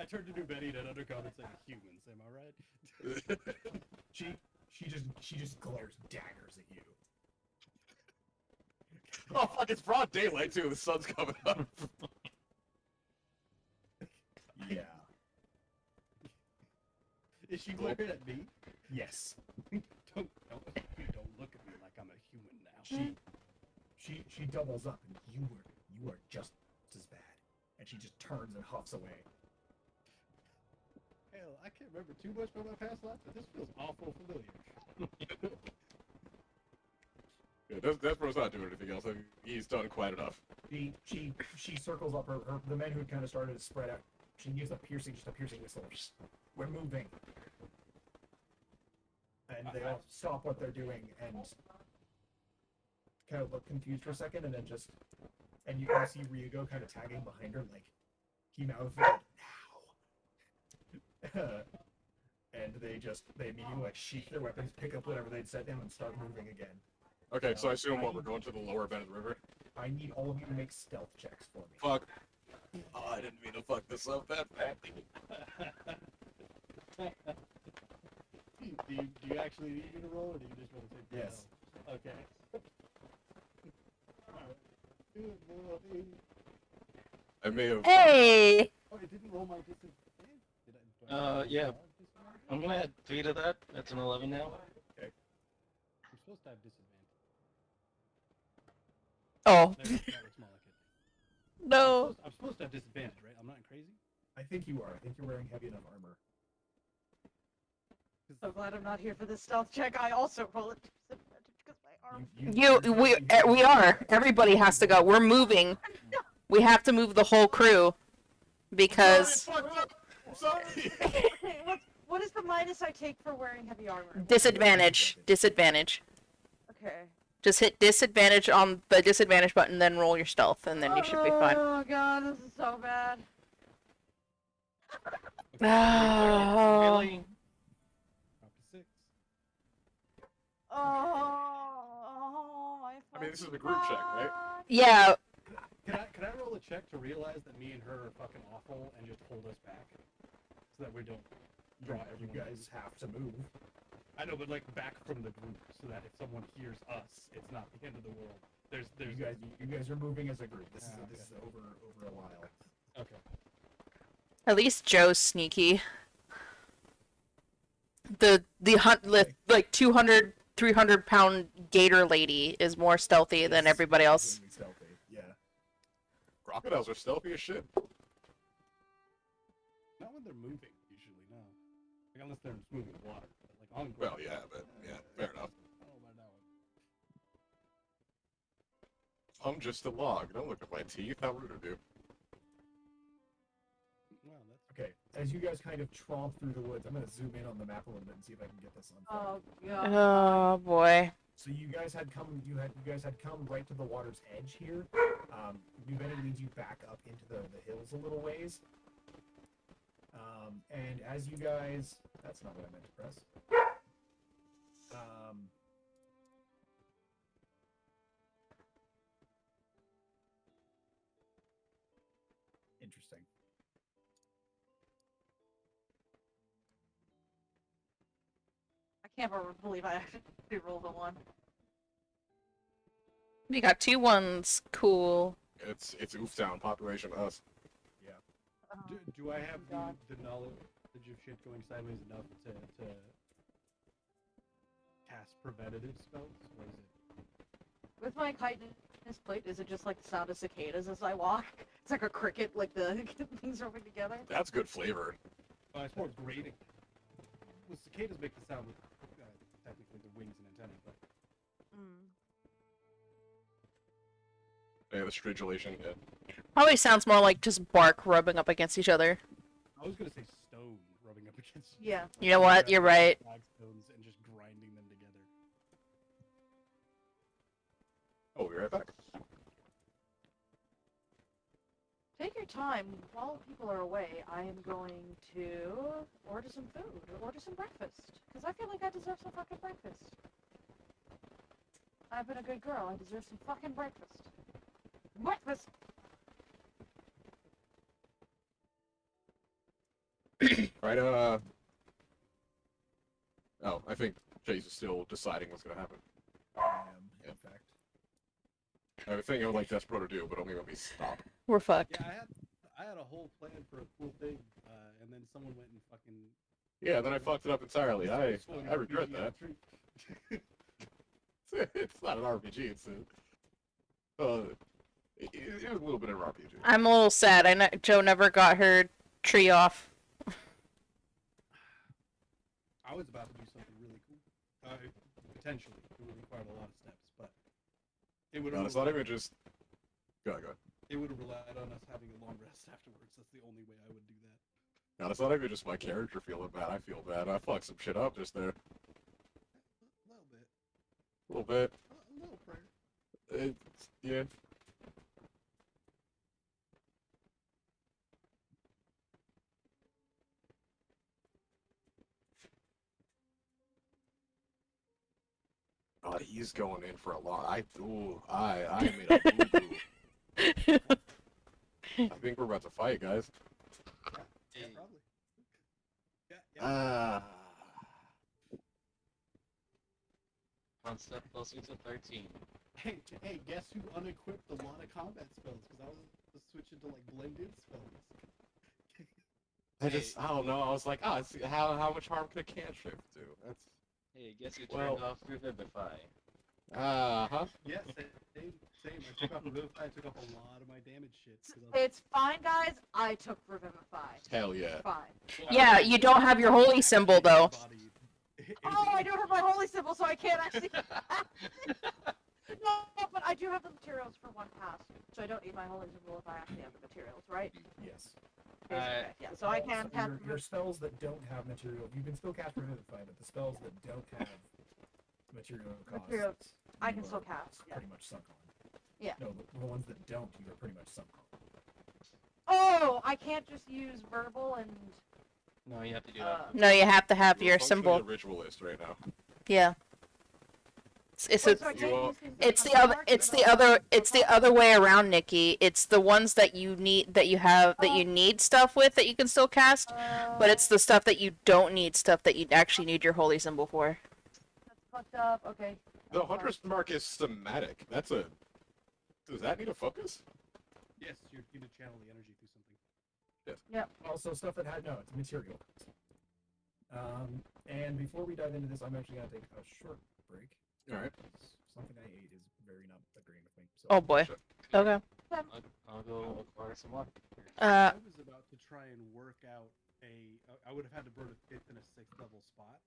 turned to Nubeni and undercom and said, "Humans, am I right?" She just glares daggers at you. Oh fuck! It's broad daylight too. The sun's coming up. Yeah. Is she glaring at me? Yes. Don't look at me like I'm a human now. She doubles up, and you are just as bad. And she just turns and huffs away. Hell, I can't remember too much about my past life, but this feels awful familiar. Yeah, Despero's not doing anything else. I mean, he's done quite enough. She circles up the men who kind of started to spread out. She gives just a piercing whistle. We're moving. And they all stop what they're doing and kind of look confused for a second, and then and you can see Ryugo kind of tagging behind her, like, he mouths it now. And they immediately like sheath their weapons, pick up whatever they'd set down, and start moving again. Okay, so I assume we're going to the lower bed of the river. I need all of you to make stealth checks for me. Fuck. Oh, I didn't mean to fuck this up that badly. Do you actually need me to roll, or do you just want to take the Yes. L? Okay. Alright. Do it, boy. I may have. Hey! Oh, it didn't roll my disadvantage? Do Yeah. I have disadvantage? I'm gonna add 3 to that. That's an 11 now. I'm supposed to have disadvantage. Oh, That was small, okay. no. I'm supposed to have disadvantage, right? I'm not crazy? I think you are. I think you're wearing heavy enough armor. So glad I'm not here for this stealth check. I also roll it disadvantage because my arm. We are. Everybody has to go. We're moving. We have to move the whole crew because Sorry. What is the minus I take for wearing heavy armor? disadvantage. Okay. Just hit disadvantage on the disadvantage button, then roll your stealth, and then you should be fine. Oh god, this is so bad. Oh. Really? Up to 6. Oh, mean, this is a group check, right? Yeah. Can I roll a check to realize that me and her are fucking awful and just hold us back, so that we don't draw You everyone? guys have to move. I know, but like back from the group, so that if someone hears us, it's not the end of the world. There's You guys are moving as a group. This Ah, is okay. over a while. Okay. At least Joe's sneaky. The like 200, 300-pound gator lady is more stealthy than Yes, everybody else. extremely stealthy. Yeah. Crocodiles are stealthy as shit. Not when they're moving, usually, no. Like, unless they're moving water. But, like, on Well, ground. yeah, but yeah, fair enough. I don't know about that one. I'm just a log. Don't look at my teeth. How rude of you. Well, that's Okay. As you guys kind of tromp through the woods, I'm gonna zoom in on the map a little bit and see if I can get this on. Oh god. Oh boy. So you guys had come right to the water's edge here. New Bennett leads you back up into the hills a little ways. And as you guys, that's not what I meant to press. Interesting. I can't believe I actually rolled a 1. We got 2 1s. Cool. It's Ooftown population us. Do I have God. the knowledge of shit going sideways enough to cast preventative spells? Or is it? With my chitinous plate, is it just like the sound of cicadas as I walk? It's like a cricket, like the things rubbing together. That's good flavor. It's more grating. Well, cicadas make the sound with technically the wings and antennae, but Yeah, the stridulation. Yeah. Probably sounds more like just bark rubbing up against each other. I was gonna say stone rubbing up against. Yeah. You know what? You're right. Flagstones and just grinding them together. Oh, we'll be right back. Take your time. While people are away, I am going to order some food or order some breakfast. Because I feel like I deserve some fucking breakfast. I've been a good girl. I deserve some fucking breakfast. Breakfast! Right, Oh, I think Chase is still deciding what's gonna happen. I am, in fact. I have a thing I would like Despero to do, but only when we stop. We're fucked. Yeah, I had a whole plan for a cool thing, and then someone went and fucking. Yeah, then I fucked it up entirely. I swung I regret RPG on that. a tree. It's not an RPG. It's it was a little bit of an RPG. I'm a little sad. I know Joe never got her tree off. I was about to do something really cool. Potentially, it would require a lot of steps, but it would. No, it's not even just. Go ahead. It would have relied on us having a long rest afterwards. That's the only way I would do that. No, it's not even just my character feeling bad. I feel bad. I fucked some shit up just there. A little bit. A little bit. A little prayer. Yeah. Oh, he's going in for a lot. I made a boo-boo. I think we're about to fight, guys. Yeah, probably. Yeah. Ah. One step closer to 13. Hey, guess who unequipped a lot of combat spells? Because I was switching to like blended spells. I don't know. I was like, how much harm could a cantrip do? That's. Hey, guess who Well- turned off Revivify? Huh? Yes, same. I took off Revivify. I took off a lot of my damage shit. 'cause I was- It's fine, guys. I took Revivify. Hell yeah. Fine. Yeah, you don't have your holy symbol though. Oh, I don't have my holy symbol, so I can't actually. No, but I do have the materials for one pass, so I don't need my holy symbol if I actually have the materials, right? Yes. Okay, yeah, so I can So cast. your spells that don't have material, you can still cast Revivify, but the spells that don't have material costs, Materials, I you can are still cast, yeah. Pretty much sunk on. Yeah. No, the ones that don't, you are pretty much sunk on. Oh, I can't just use verbal and. No, you have to do that. No, you have to have We're your functionally symbol. a ritualist right now. Yeah. it's Wait, a, so I can't You, use these it's on the other market it's at the all? other it's the other way around, Nikki. It's the ones that you need that you have that you need stuff with that you can still cast, but it's the stuff that you don't need stuff that you actually need your holy symbol for. That's fucked up. Okay. the I'm sorry. Hunter's Mark is somatic. That's a. Does that need a focus? Yes, you're going to channel the energy through something. Also, stuff that had no, it's material. And before we dive into this, I'm actually gonna take a short break. All right. Something I ate is very not agreeing with me. So Oh boy. Sure. Okay. I'll go acquire some water. I was about to try and work out I would have had to burn a 5th and a 6th level spot,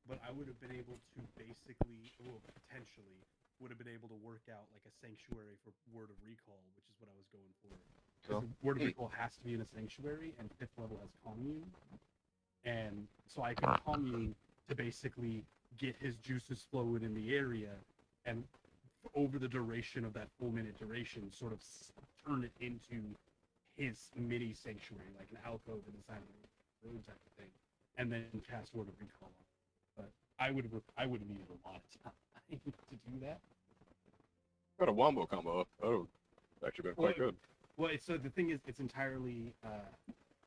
but I would have been able to basically, potentially, would have been able to work out like a sanctuary for Word of Recall, which is what I was going for. Because Word of Recall has to be in a sanctuary, and 5th level has commune. And so I could commune to basically get his juices flowing in the area, and over the duration of that full minute duration, sort of turn it into his mini sanctuary, like an alcove in the side of the road type of thing, and then cast Word of Recall on it. But I would have needed a lot of time to do that. Got a wombo combo. Oh, actually been quite good. Well, so the thing is, it's entirely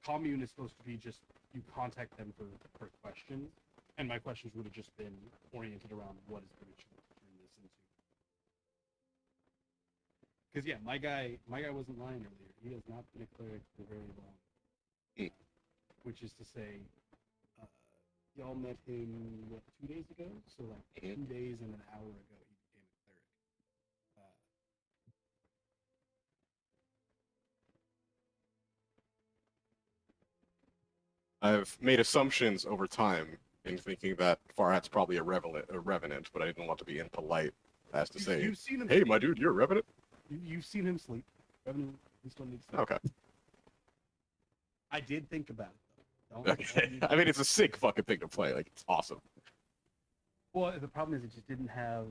commune is supposed to be just you contact them for questions, and my questions would have just been oriented around what is the ritual to turn this into. Because yeah, my guy wasn't lying earlier. He has not been a cleric for very long. Mm. Which is to say, y'all met him what 2 days ago? So like 2 days and an hour ago, he became a cleric. I've made assumptions over time in thinking that Farhat's probably a revenant, but I didn't want to be impolite as to say, You've seen him. "Hey, my dude, you're a revenant." You've seen him sleep. Revenue, he still needs sleep. Okay. I did think about it though. Okay. I mean, it's a sick fucking thing to play. Like, it's awesome. Well, the problem is it just didn't have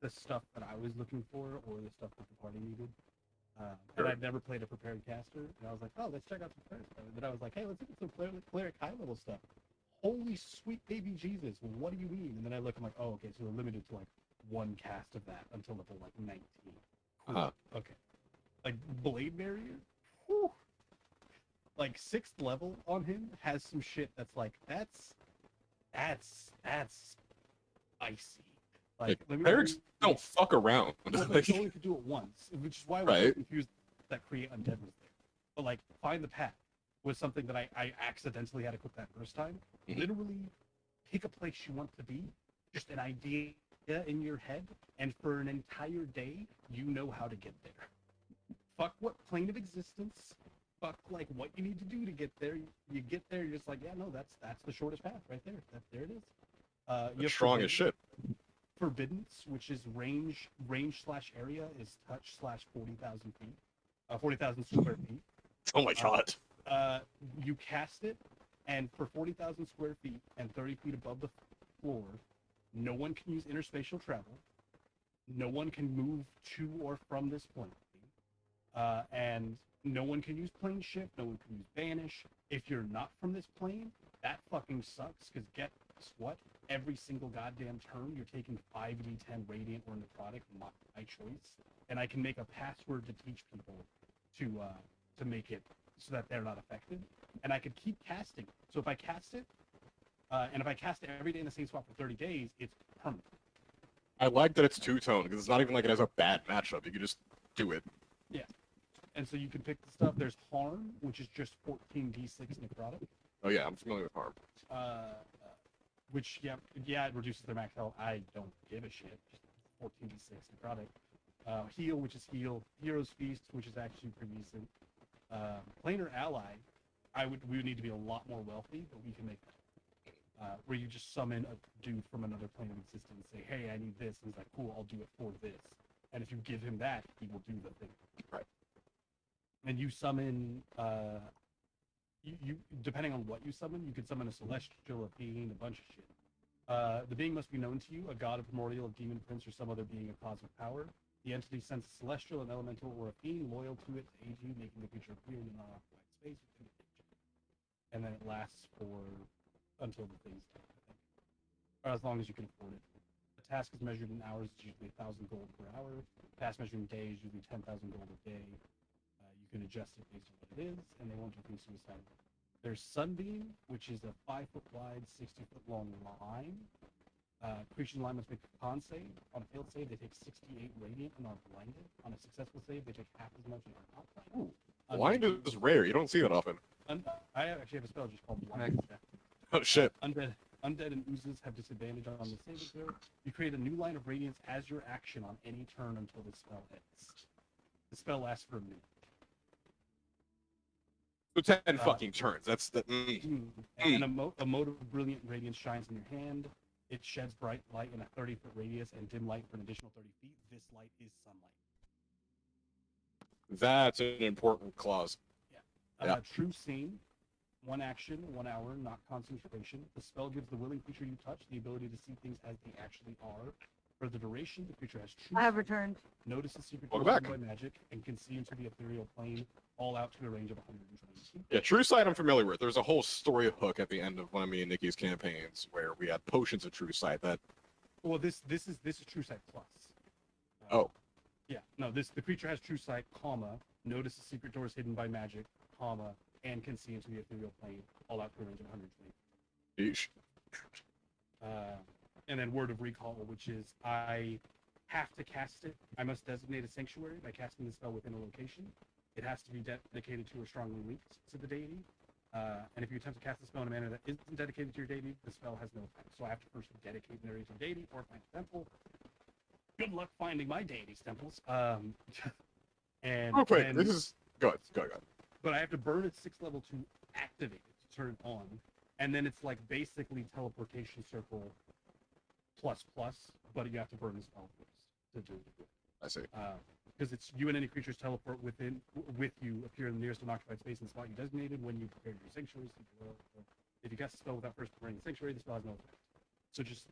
the stuff that I was looking for or the stuff that the party needed. And I'd never played a prepared caster, and I was like, oh, let's check out some prepared stuff. And then I was like, hey, let's look at some cleric high level stuff. Holy sweet baby Jesus, what do you mean? And then I look, I'm like, oh, okay, so we're limited to like one cast of that until level like 19. Cool. Uh-huh. Okay. Like Blade Barrier, whew. Like 6th level on him has some shit that's like that's icy. Like let me Clerics don't fuck around. well, but you only could do it once, which is why I was so confused that Create Undead was there. But like Find the Path was something that I accidentally had to click that first time. Mhm. Literally pick a place you want to be, just an idea in your head, and for an entire day you know how to get there. Fuck what plane of existence, fuck like what you need to do to get there. You get there, you're just like, yeah, no, that's the shortest path right there. There it is. You have Strong as shit. Forbiddance, which is range / area is touch / 40,000 feet, 40,000 square feet. Oh my god. You cast it, and for 40,000 square feet and 30 feet above the floor, no one can use interspatial travel. No one can move to or from this plane. And no one can use plane shift. No one can use banish. If you're not from this plane, that fucking sucks. Because guess what? Every single goddamn turn, you're taking 5d10 radiant or necrotic, my choice, and I can make a password to teach people to make it so that they're not affected, and I could keep casting. So if I cast it, and if I cast it every day in the same spot for 30 days, it's permanent. I like that it's two-tone, because it's not even like it has a bad matchup. You can just do it. And so you can pick the stuff. There's Harm, which is just 14d6 necrotic. Oh yeah, I'm familiar with Harm. Which it reduces their max health. I don't give a shit. Just 14d6 necrotic. Heal, which is heal. Hero's Feast, which is actually pretty decent. Planar Ally, we would need to be a lot more wealthy, but we can make that. Where you just summon a dude from another plane of existence, say, hey, I need this, and he's like, cool, I'll do it for this. And if you give him that, he will do the thing. Right. And you summon, you depending on what you summon, you could summon a celestial, a fiend, a bunch of shit. The being must be known to you, a god, a primordial, a demon prince, or some other being of cosmic power. The entity sends a celestial, an elemental, or a fiend loyal to it to aid you, making the creature appear in an unoccupied space within the picture. And then it lasts for until the thing's done, I think. Or as long as you can afford it. task is measured in hours, it's usually 1,000 gold per hour. Task measured in days, usually 10,000 gold a day. You can adjust it based on what it is, and they won't do things suicide. There's Sunbeam, which is a 5-foot wide, 60-foot long line. Creatures in line must make a con save. On a failed save, they take 68 radiant and are blinded. On a successful save, they take half as much and are not blinded. Blind is rare. You don't see that often. I actually have a spell just called Blind. Oh shit. Undead and oozes have disadvantage on the saving throw. You create a new line of radiance as your action on any turn until the spell ends. The spell lasts for a minute. So 10 fucking turns. That's the. And a mote of brilliant radiance shines in your hand. It sheds bright light in a 30-foot radius and dim light for an additional 30 feet. This light is sunlight. That's an important clause. Yeah. True Scene. 1 action, 1 hour, not concentration. The spell gives the willing creature you touch the ability to see things as they actually are. For the duration, the creature has true. I have returned. Notices secret Welcome doors back. by magic and can see into the ethereal plane, all out to a range of 120 feet. Yeah, True Sight I'm familiar with. There's a whole story hook at the end of one of me and Nikki's campaigns where we had potions of True Sight that. Well, this is True Sight Plus. Oh. Yeah. No, the creature has True Sight, comma, notices secret doors hidden by magic, comma, and can see into the ethereal plane, all out to a range of 120. Eesh. And then Word of Recall, which is I have to cast it. I must designate a sanctuary by casting the spell within a location. It has to be dedicated to or strongly linked to the deity. And if you attempt to cast the spell in a manner that isn't dedicated to your deity, the spell has no effect. So I have to first dedicate an area to a deity or find a temple. Good luck finding my deity's temples. And Real quick, and- this is. Go ahead. but I have to burn at 6th level to activate it, to turn it on. And then it's like basically teleportation circle plus, but you have to burn the spell first to do it. I see. Because it's you and any creatures teleport with you, appear in the nearest unoccupied space in the spot you designated when you prepare your sanctuary. If you cast the spell without first preparing the sanctuary, the spell has no effect. So just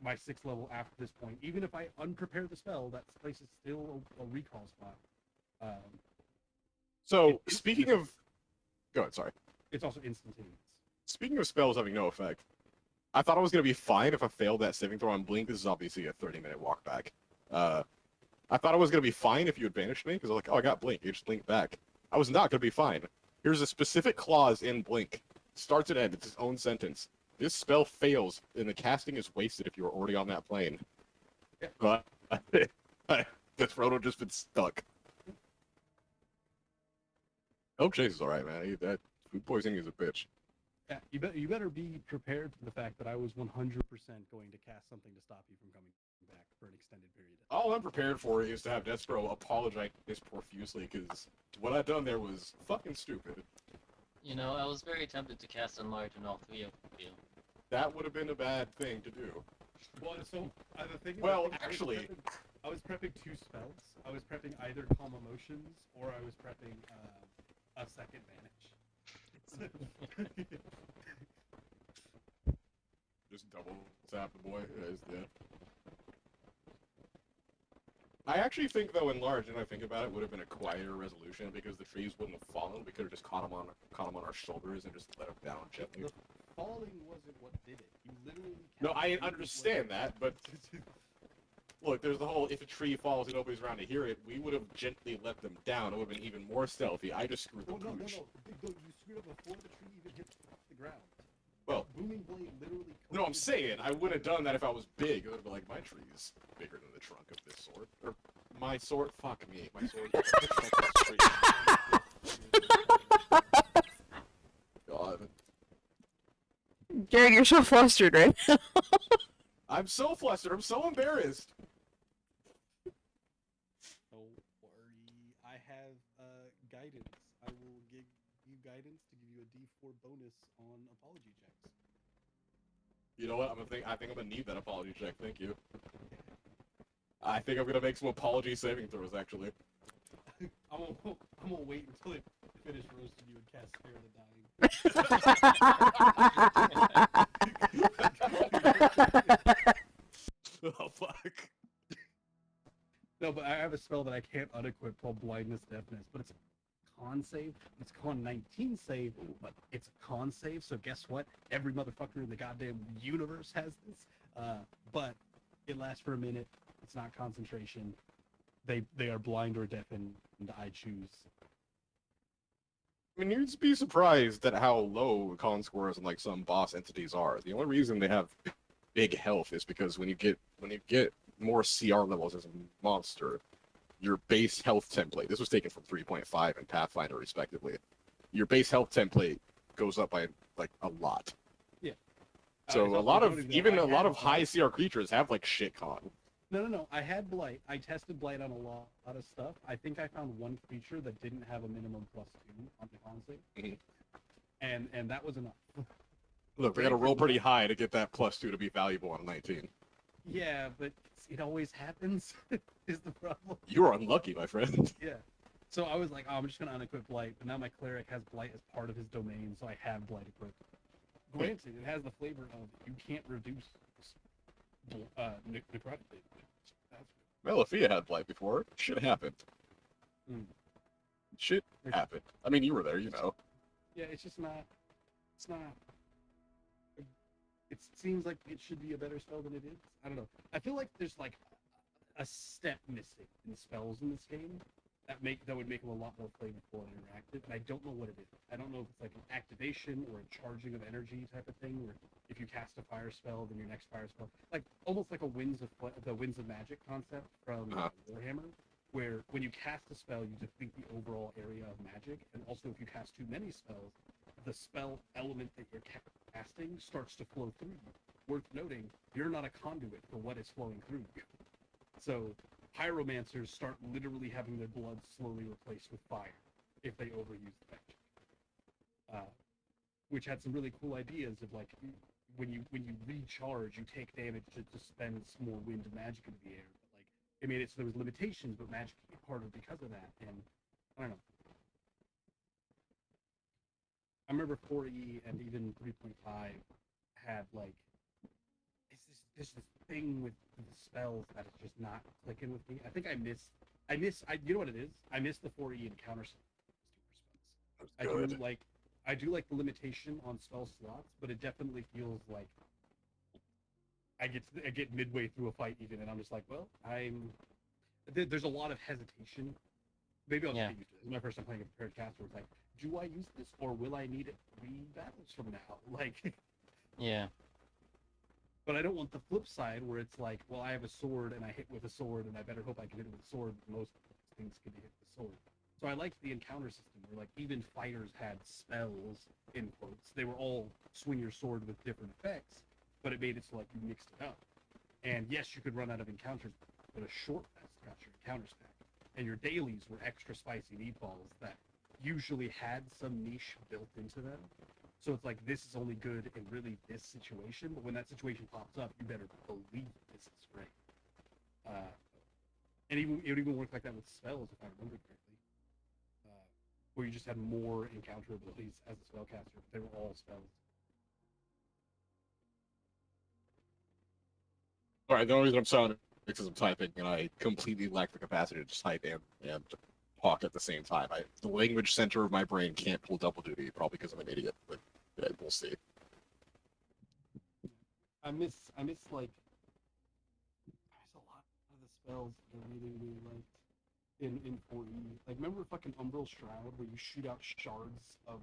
my 6th level after this point, even if I unprepare the spell, that place is still a recall spot. So, speaking of. Go ahead, sorry. It's also instantaneous. Speaking of spells having no effect, I thought it was going to be fine if I failed that saving throw on Blink. This is obviously a 30-minute walk back. I thought it was going to be fine if you had banished me, because I was like, oh, I got Blink. You just Blink back. I was not going to be fine. Here's a specific clause in Blink. Starts and ends. It's its own sentence. This spell fails, and the casting is wasted if you are already on that plane. Yeah. But this Frodo just been stuck. Oh, Chase is alright, man. That food poisoning is a bitch. Yeah, you better be prepared for the fact that I was 100% going to cast something to stop you from coming back for an extended period. All I'm prepared for is to have Despero apologize profusely, because what I've done there was fucking stupid. You know, I was very tempted to cast Enlarge on all 3 of you. That would have been a bad thing to do. Well, so the thing is, Well, I actually- was prepping 2 spells. I was prepping either Calm Emotions or I was prepping a second Vanish. Just double tap the boy. Yeah, he's dead. I actually think, though, enlarged, and I think about it, would have been a quieter resolution because the trees wouldn't have fallen. We could have just caught them on our shoulders and just let them down gently. The falling wasn't what did it. You literally. No, I cast it understand that, but look, there's the whole if a tree falls and nobody's around to hear it, we would have gently let them down. It would have been even more stealthy. I just screwed the No, pooch. You screwed up before the tree even hit the ground. Well, Booming Blade literally. no, I'm coated- saying I wouldn't have done that if I was big. It would have been like, my tree is bigger than the trunk of this sword. Or my sword, fuck me, my sword. God. Jared, you're so flustered, right? I'm so flustered. I'm so embarrassed. Don't worry. I have guidance. I will give you guidance to give you a D4 bonus on apology checks. You know what? I think I'm gonna need that apology check. Thank you. I think I'm gonna make some apology saving throws. Actually. I'm gonna wait until it finish roasting you and cast Spare the Dying. Oh fuck. No, but I have a spell that I can't unequip called Blindness Deafness, but it's a con save. It's a con 19 save, but it's a con save, so guess what? Every motherfucker in the goddamn universe has this. But It lasts for a minute. It's not concentration. They are blind or deafened. I choose. I mean, you'd be surprised at how low con scores and like some boss entities are. The only reason they have big health is because when you get more CR levels as a monster, your base health template. This was taken from 3.5 and Pathfinder respectively. Your base health template goes up by like a lot. Yeah. So It's a also lot of noted that even I a lot had of high CR creatures have like shit con. No. I had Blight. I tested Blight on a lot of stuff. I think I found one creature that didn't have a minimum +2 on the con save. Mhm. And that was enough. Look, we got to roll pretty high to get that +2 to be valuable on a 19. Yeah, but it always happens. Is the problem? You are unlucky, my friend. Yeah. So I was like, oh, I'm just gonna unequip Blight, but now my cleric has Blight as part of his domain, so I have Blight equipped. Granted, it has the flavor of you can't reduce necrotic damage. That's Malafia had blight before. Shit happened. Mm. Shit happened. I mean, you were there, you know. yeah, it's just not. It's not. It seems like it should be a better spell than it is. I don't know. I feel like there's like a step missing in spells in this game that would make them a lot more flavorful and interactive. And I don't know what it is. I don't know if it's like an activation or a charging of energy type of thing, where if you cast a fire spell, then your next fire spell, like almost like the Winds of Magic concept from Warhammer, where when you cast a spell, you deplete the overall area of magic, and also if you cast too many spells, the spell element that you're casting starts to flow through you. Worth noting, you're not a conduit for what is flowing through you. So pyromancers start literally having their blood slowly replaced with fire if they overuse the magic. Which had some really cool ideas of like when you recharge, you take damage to dispense more wind and magic into the air. But like it made it so there was limitations, but magic became harder because of that. And I don't know. I remember 4E and even 3.5 had like this thing with the spells that is just not clicking with me. I think I you know what it is? I miss the 4E encounter spells. I do like the limitation on spell slots, but it definitely feels like I get midway through a fight even, and I'm just like, well, there's a lot of hesitation. Maybe I'll just get used to it. This is my first time playing a prepared caster. It's like, do I use this or will I need it 3 battles from now? Like, Yeah. But I don't want the flip side where it's like, well, I have a sword and I hit with a sword and I better hope I can hit it with a sword. Most things can be hit with a sword. So I liked the encounter system where like even fighters had spells in quotes. They were all swing your sword with different effects, but it made it so like you mixed it up. And yes, you could run out of encounters, but a short rest got your encounter stack. And your dailies were extra spicy meatballs that usually had some niche built into them. So it's like, this is only good in really this situation, but when that situation pops up, you better believe this is great. And it would even work like that with spells, if I remember correctly. Where you just had more encounter abilities as a spellcaster, but they were all spells. Alright, the only reason I'm sounding because I'm typing and I completely lack the capacity to just type and talk at the same time. The language center of my brain can't pull double duty, probably because I'm an idiot, but yeah, we'll see. I miss a lot of the spells that I really liked in 4E. Like, remember fucking Umbral Shroud, where you shoot out shards of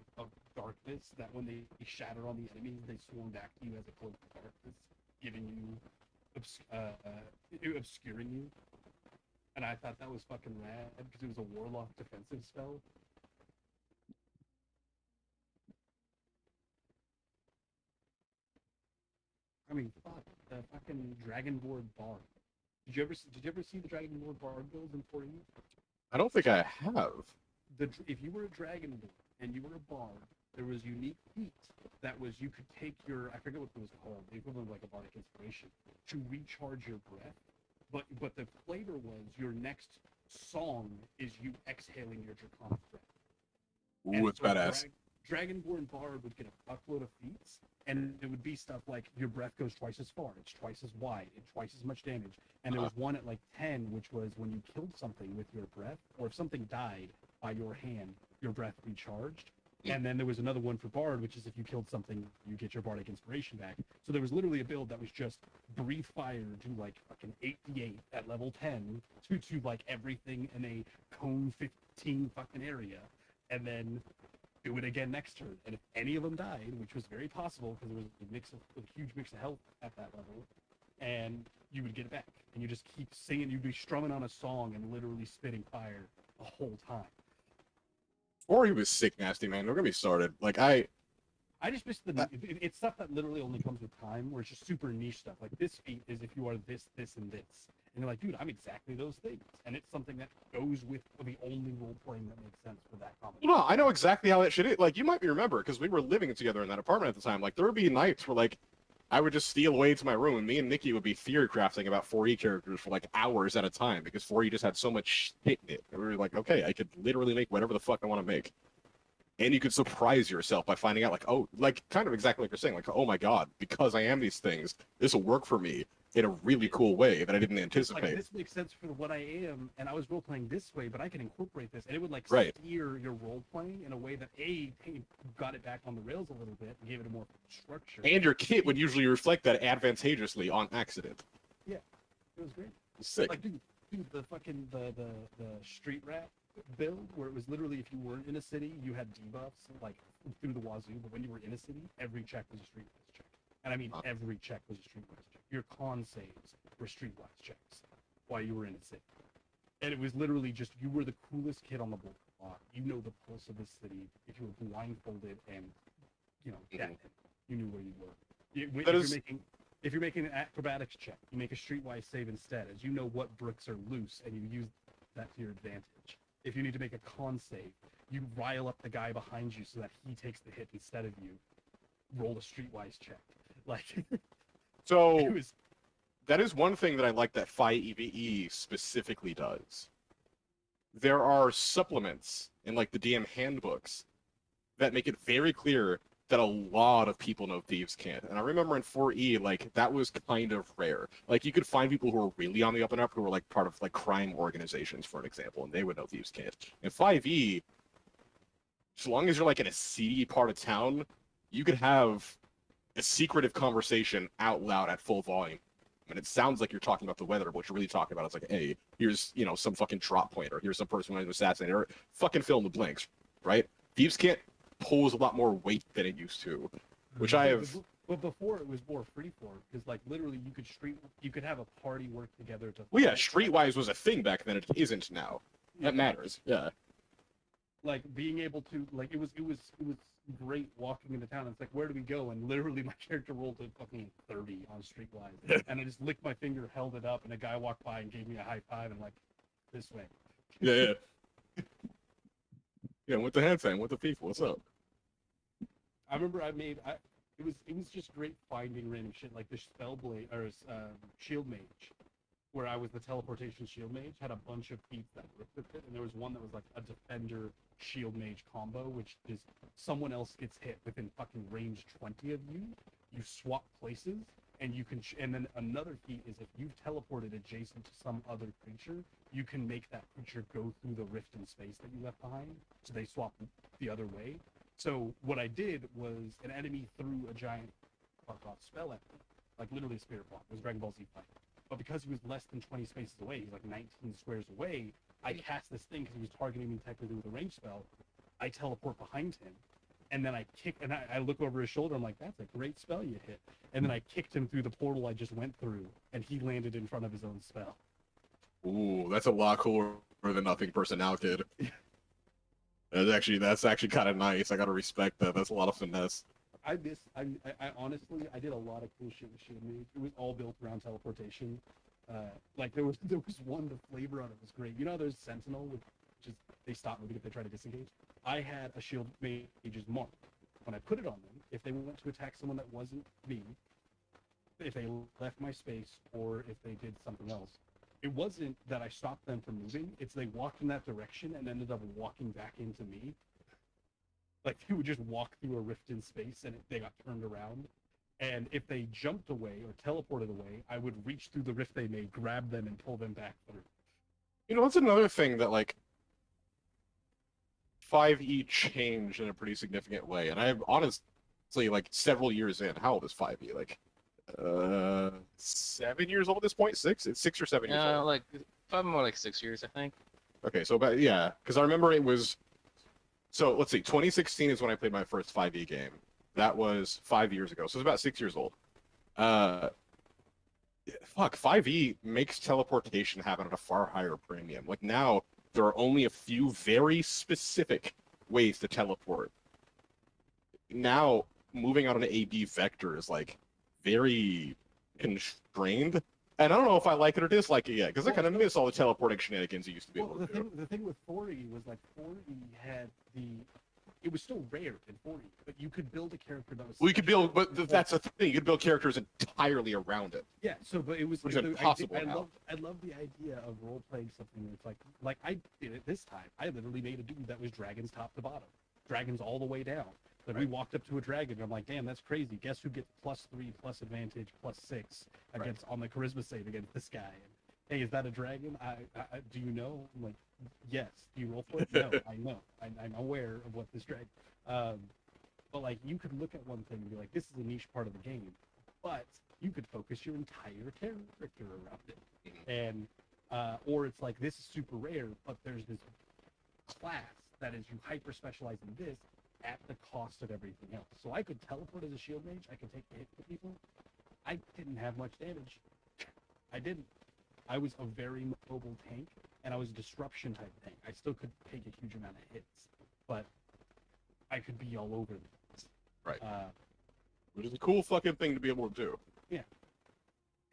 darkness that when they shatter on the enemies, they swarm back to you as a cloak of darkness, giving you obscuring you. And I thought that was fucking rad because it was a warlock defensive spell. I mean, fuck, the fucking Dragonborn Bard. Did you ever see the Dragonborn Bard builds in 4E? I don't think I have. If you were a Dragonborn and you were a Bard, there was unique feat that was you could take your, I forget what it was called, the equivalent of like a bardic inspiration, to recharge your breath. But the flavor was your next song is you exhaling your draconic breath. Ooh, it's badass. Dragonborn Bard would get a fuckload of feats, and it would be stuff like your breath goes twice as far, it's twice as wide, it's twice as much damage. And there was one at like 10, which was when you killed something with your breath, or if something died by your hand, your breath recharged. And then there was another one for Bard, which is if you killed something, you get your Bardic Inspiration back. So there was literally a build that was just breathe fire to like fucking 8d8 at level 10 to like everything in a cone 15 fucking area, and then do it again next turn. And if any of them died, which was very possible because there was a huge mix of health at that level, and you would get it back. And you just keep singing, you'd be strumming on a song and literally spitting fire the whole time. Or he was sick nasty, man. Don't get me started. Like I just miss it's stuff that literally only comes with time, where it's just super niche stuff. Like this feat is if you are this, this, and this. And you're like, dude, I'm exactly those things. And it's something that goes with the only role playing that makes sense for that combination. No, I know exactly how that shit is. Like, you might remember, because we were living together in that apartment at the time. Like, there would be nights where, like, I would just steal away to my room, and me and Nikki would be theory crafting about 4E characters for, like, hours at a time, because 4E just had so much shit in it. And we were like, okay, I could literally make whatever the fuck I want to make. And you could surprise yourself by finding out, like, oh, like, kind of exactly like you're saying, like, oh my god, because I am these things, this will work for me in a really cool way that I didn't anticipate. Like, this makes sense for what I am, and I was role playing this way, but I can incorporate this, and it would like Right. steer your role playing in a way that got it back on the rails a little bit and gave it a more structure. And your kit would usually reflect that advantageously on accident. It was great. Sick. Like, dude, the fucking the street rat build, where it was literally if you weren't in a city, you had debuffs like through the wazoo, but when you were in a city, every check was a streetwise check. And I mean, every check was a streetwise check. Your con saves were streetwise checks while you were in a city. And it was literally just, you were the coolest kid on the block. You know the pulse of the city. If you were blindfolded and, you know, you knew where you were. If you're making an acrobatics check, you make a streetwise save instead, as you know what bricks are loose, and you use that to your advantage. If you need to make a con save, you rile up the guy behind you so that he takes the hit instead of you. Roll a streetwise check. Like, So it was that is one thing that I like that Phi EVE specifically does. There are supplements in like the DM handbooks that make it very clear that a lot of people know Thieves' Cant. And I remember in 4E, like, that was kind of rare. Like, you could find people who were really on the up and up, who were like part of like crime organizations, for an example, and they would know Thieves' Cant. In 5E, as long as you're like in a seedy part of town, you could have a secretive conversation out loud at full volume. And it sounds like you're talking about the weather, but what you're really talking about is like, hey, here's, you know, some fucking drop point, or here's some person who was assassinated, or fucking fill in the blanks, right? Thieves' Cant pulls a lot more weight than it used to, which I have. But before it was more freeform, because like literally you could have a party work together to. Well, yeah, Streetwise was a thing back then. It isn't now. That matters. Yeah. Like being able to like it was great walking into town. It's like, where do we go? And literally my character rolled a fucking 30 on Streetwise, and I just licked my finger, held it up, and a guy walked by and gave me a high five and like, this way. Yeah. Yeah, with the hand sign, with the people. What's up? I remember it was just great finding random shit like the Spellblade or Shield Mage, where I was the teleportation Shield Mage, had a bunch of feats that worked with it, and there was one that was like a Defender Shield Mage combo, which is someone else gets hit within fucking range 20 of you, you swap places, and you can and then another feat is if you've teleported adjacent to some other creature, you can make that creature go through the rift in space that you left behind, so they swap the other way. So what I did was an enemy threw a giant Karkov spell at me, like literally a spirit block. It was Dragon Ball Z fight. But because he was less than 20 spaces away, he's like 19 squares away, I cast this thing because he was targeting me technically with a range spell. I teleport behind him, and then I kick, and I look over his shoulder, I'm like, that's a great spell you hit. And then I kicked him through the portal I just went through, and he landed in front of his own spell. Ooh, that's a lot cooler than Nothing Person Now Kid. That's actually kind of nice. I gotta respect that. That's a lot of finesse. I honestly, I did a lot of cool shit with Shield Mage. It was all built around teleportation. Like there was one, the flavor on it was great. You know, there's Sentinel, which is they stop moving if they try to disengage. I had a Shield Mage's mark. When I put it on them, if they went to attack someone that wasn't me, if they left my space, or if they did something else, it wasn't that I stopped them from moving. It's they walked in that direction and ended up walking back into me. Like, they would just walk through a rift in space, and they got turned around. And if they jumped away or teleported away, I would reach through the rift they made, grab them, and pull them back through. You know, that's another thing that, like, 5e changed in a pretty significant way, and I'm honestly like several years in. How old is 5e? Like 7 years old at this point? Six? It's 6 or 7 years old. Like probably more like 6 years, I think. Okay, so about yeah, because I remember it was. So let's see, 2016 is when I played my first 5e game. That was 5 years ago, so it's about 6 years old. Fuck, 5e makes teleportation happen at a far higher premium. Like now, there are only a few very specific ways to teleport. Now, moving on an AB vector is like very constrained. And I don't know if I like it or dislike it yet, because I kind of miss all the teleporting shenanigans you used to be able to do. The thing with 4E was like 4E had it was still rare in 4E, but you could build a character that was. Well, you could build, but that's the thing. You could build characters entirely around it. Yeah, so but it was Which is impossible now. I love the idea of role playing something that's like I did it this time. I literally made a dude that was dragons top to bottom, dragons all the way down. Like we walked up to a dragon, and I'm like, damn, that's crazy. Guess who gets +3, plus advantage, +6 against on the charisma save against this guy? And, hey, is that a dragon? I do you know? I'm like, yes. Do you roll for it? No, I know. I'm aware of what this dragon. But like, you could look at one thing and be like, this is a niche part of the game, but you could focus your entire character around it, and or it's like, this is super rare, but there's this class that is you hyper specialize in this at the cost of everything else. So I could teleport as a shield mage. I could take a hit for people. I didn't have much damage. I didn't. I was a very mobile tank, and I was a disruption type tank. I still could take a huge amount of hits, but I could be all over this. Right. Which is a cool fucking thing to be able to do. Yeah.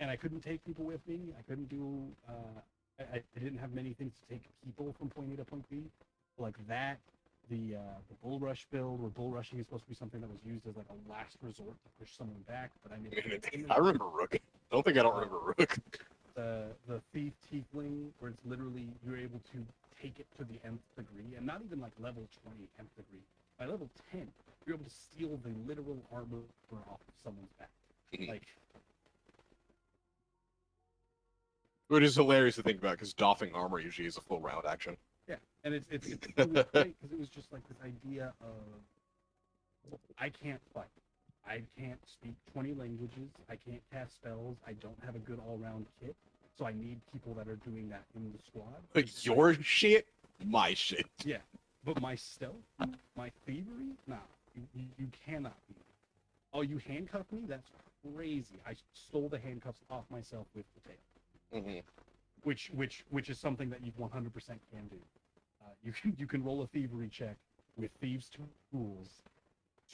And I couldn't take people with me. I couldn't do. I didn't have many things to take people from point A to point B, like that. The bull rush build, where bull rushing is supposed to be something that was used as like a last resort to push someone back, but I mean, I remember Rook. I don't think I don't remember Rook. The thief tiefling, where it's literally you're able to take it to the nth degree, and not even like level 20 nth degree. By level 10, you're able to steal the literal armor off of someone's back. Like, which is hilarious to think about, because doffing armor usually is a full round action. yeah, and it was great because it was just like this idea of I can't fight. I can't speak 20 languages. I can't cast spells. I don't have a good all-round kit. So I need people that are doing that in the squad. But your shit, my shit. Yeah, but my stealth, my thievery, nah, you cannot be. Oh, you handcuff me? That's crazy. I stole the handcuffs off myself with the tail. Mm-hmm. Which is something that you 100% can do. You can roll a thievery check with thieves' tools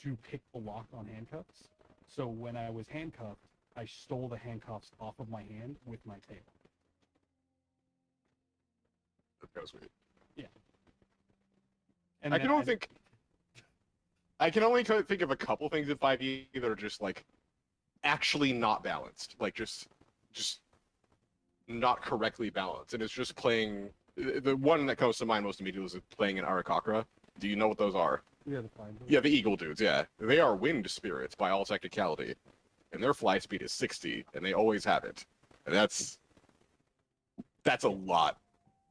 to pick the lock on handcuffs. So when I was handcuffed, I stole the handcuffs off of my hand with my tail. That was weird. Yeah. I can only think of a couple things in 5e that are just like actually not balanced, like just not correctly balanced, and it's just playing. The one that comes to mind most immediately is playing in Arakakra. Do you know what those are? Yeah, the fine. Yeah, the eagle dudes. Yeah, they are wind spirits by all technicality, and their fly speed is 60, and they always have it. And that's a lot.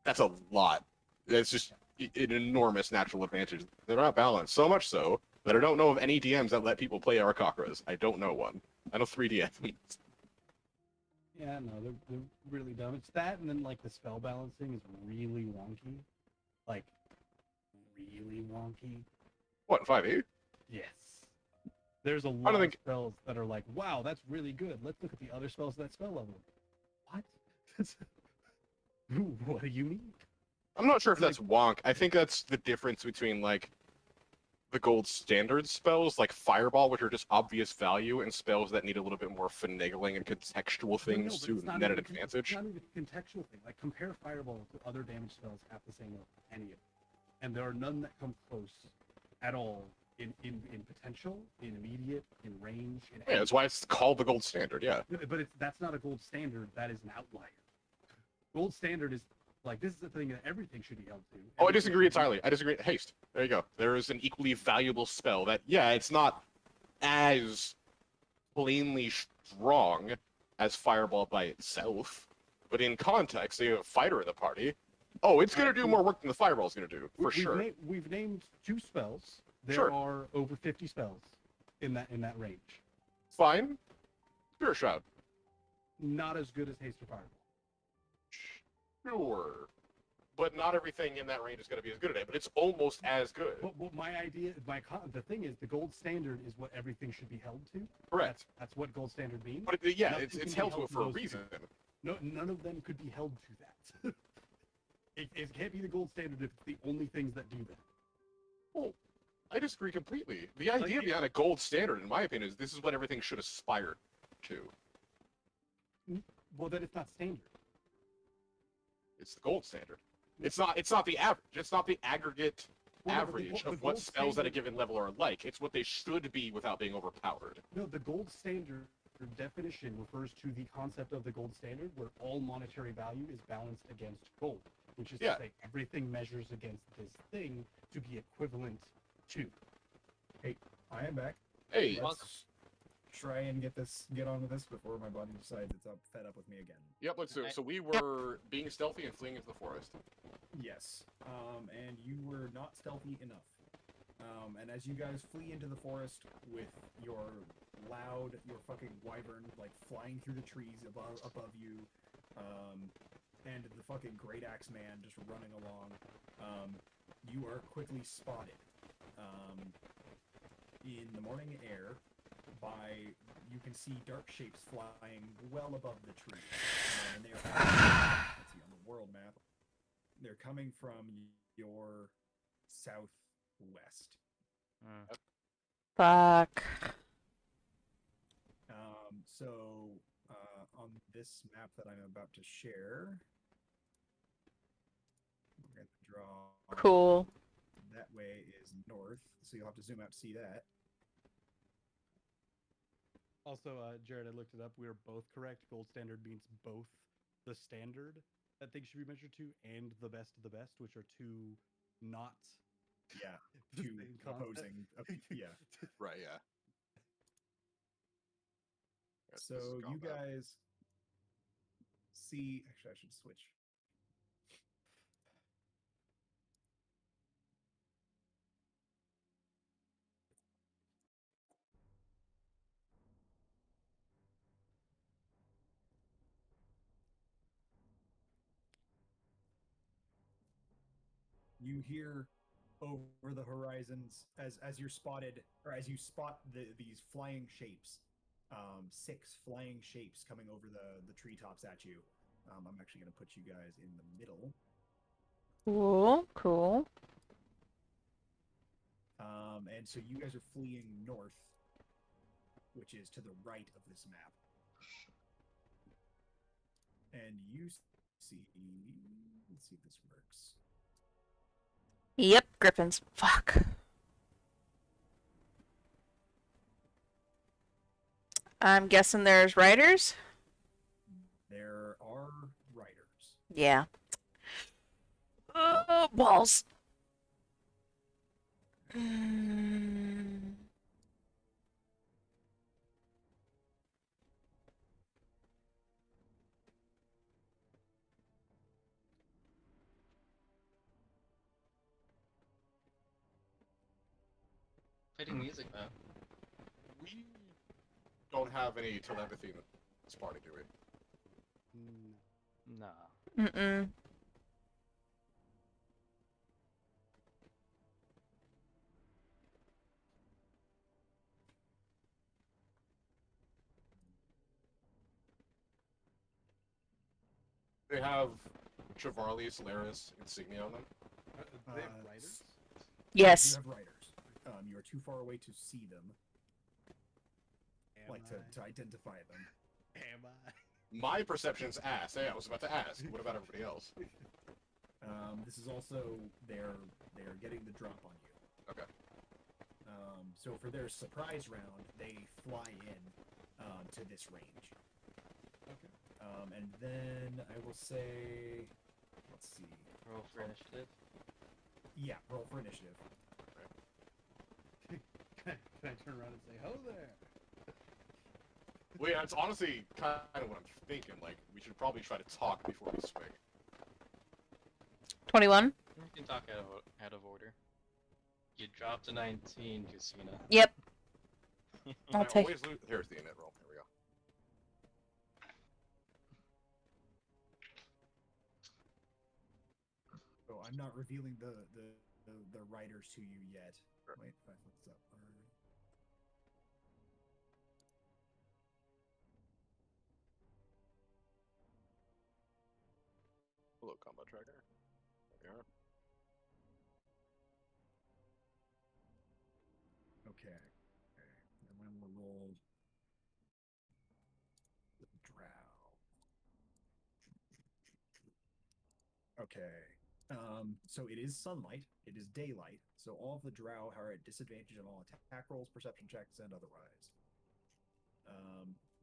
That's a lot. That's just an enormous natural advantage. They're not balanced, so much so that I don't know of any DMs that let people play Arakakras. I don't know one. I know 3 DMs. Yeah, no, they're really dumb. It's that, and then like the spell balancing is really wonky, like really wonky. What, 5e? Yes. There's a lot of spells that are like, wow, that's really good. Let's look at the other spells at that spell level. What? What do you mean? I'm not sure if that's wonk. I think that's the difference between like the gold standard spells, like Fireball, which are just obvious value, and spells that need a little bit more finagling and contextual things to net an advantage. It's not even a contextual thing. Like, compare Fireball to other damage spells at the same level, any of them. And there are none that come close at all in potential, in immediate, in range. Yeah, that's why it's called the gold standard, yeah. But that's not a gold standard, that is an outlier. Gold standard is, like, this is the thing that everything should be held to. Oh, I disagree entirely. I disagree. Haste. There you go. There is an equally valuable spell that, yeah, it's not as plainly strong as Fireball by itself, but in context, you have a fighter in the party. Oh, it's gonna Alright, do cool. more work than the fireball's gonna do, for We've sure. We've named 2 spells. There Sure. are over 50 spells in that range. Fine. Spirit Shroud. Not as good as Haste or Fireball. Sure. But not everything in that range is going to be as good at it, but it's almost as good. But my idea, the thing is, the gold standard is what everything should be held to. Correct. That's what gold standard means. But yeah, Nothing it's can be held to held it to for a those two. reason. No, none of them could be held to that. It can't be the gold standard if it's the only things that do that. Well, I disagree completely. The idea Like, behind a gold standard, in my opinion, is this is what everything should aspire to. Well, then it's not standard. It's the gold standard. It's not the average. It's not the aggregate Well, no, but the average go- the of what gold spells at a standard- given level are like. It's what they should be without being overpowered. No, the gold standard definition refers to the concept of the gold standard, where all monetary value is balanced against gold, which is Yeah. to say everything measures against this thing to be equivalent to. I am back. Hey, Let's try and get on with this before my body decides it's fed up with me again. yep, let's do it. So we were being stealthy and fleeing into the forest. Yes. And you were not stealthy enough. And as you guys flee into the forest with your fucking wyvern like flying through the trees above you, and the fucking great axe man just running along, you are quickly spotted. In the morning air, you can see dark shapes flying well above the trees, and they are let's see on the world map. They're coming from your southwest. Fuck. So on this map that I'm about to share, we're going to draw. Cool. That way is north, so you'll have to zoom out to see that. Also, Jared, I looked it up. We are both correct. Gold standard means both the standard that things should be measured to and the best of the best, which are two not Yeah, the two same concept. opposing. Yeah. Right, yeah. Yes, this So is you combat. guys see. Actually, I should switch. You hear over the horizons as you're spotted, or as you spot these flying shapes, 6 flying shapes coming over the treetops at you. I'm actually going to put you guys in the middle. Cool. Cool. And so you guys are fleeing north, which is to the right of this map. And you see, let's see if this works. Yep, griffins. Fuck. I'm guessing there's riders? There are riders. Yeah. Balls. Mm. Fitting music though. We don't have any telepathy in this party, do we? No. Nah. Mm-mm. They have Chivarly, Solaris, insignia on them. They have Uh, riders? Yes. You have riders. You are too far away to see them, Am to identify them. Am I? My perception's ass. Hey, I was about to ask. What about everybody else? This is also they're getting the drop on you. Okay. So for their surprise round, they fly in to this range. Okay. And then I will say, let's see. Roll for initiative. Yeah, roll for initiative. Can I turn around and say, "Ho there"? Well, yeah, it's honestly kind of what I'm thinking. Like, we should probably try to talk before we swing. 21. We can talk out of order. You dropped a 19, Christina. Yep. I I'll take. always lose. Here's the innate roll. Here we go. So I'm not revealing the writers to you yet. Wait, if I flip this up. Hello, combat tracker. There we are. Okay. And then we'll roll the drow. Okay. So it is sunlight. It is daylight. So all of the drow are at disadvantage on all attack rolls, perception checks, and otherwise.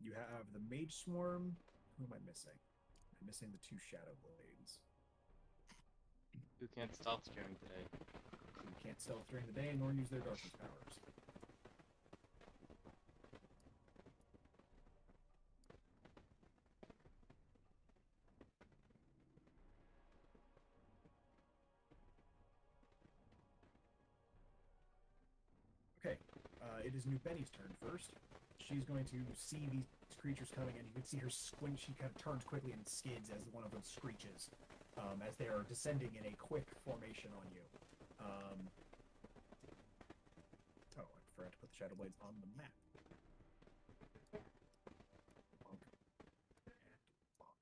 You have the mage swarm. Who am I missing? I'm missing the 2 shadow blades. Who can't stealth during the day? Who can't stealth during the day nor use their darkness powers. Okay, it is New Benny's turn first. She's going to see these creatures coming, and you can see her squint. She kind of turns quickly and skids as one of them screeches, as they are descending in a quick formation on you. Oh, I forgot to put the Shadow Blades on the map. Bonk. And bonk.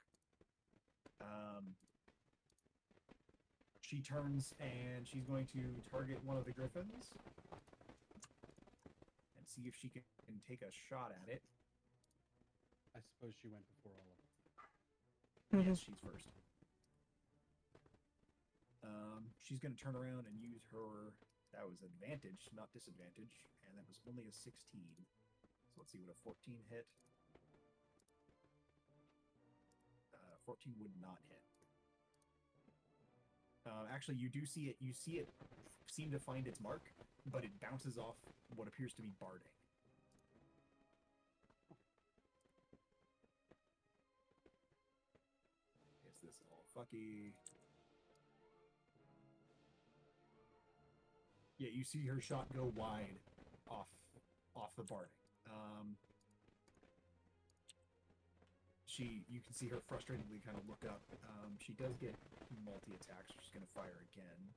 She turns and she's going to target one of the griffins and see if she can take a shot at it. I suppose she went before all of us. Yes, she's first. She's going to turn around and use her. That was advantage, not disadvantage, and that was only a 16. So let's see, would a 14 hit? 14 would not hit. Actually, you do see it. You see it seem to find its mark, but it bounces off what appears to be barding. Is this all fucky? Yeah, you see her shot go wide off the barding. You can see her frustratedly kind of look up. She does get multi-attacks. She's going to fire again.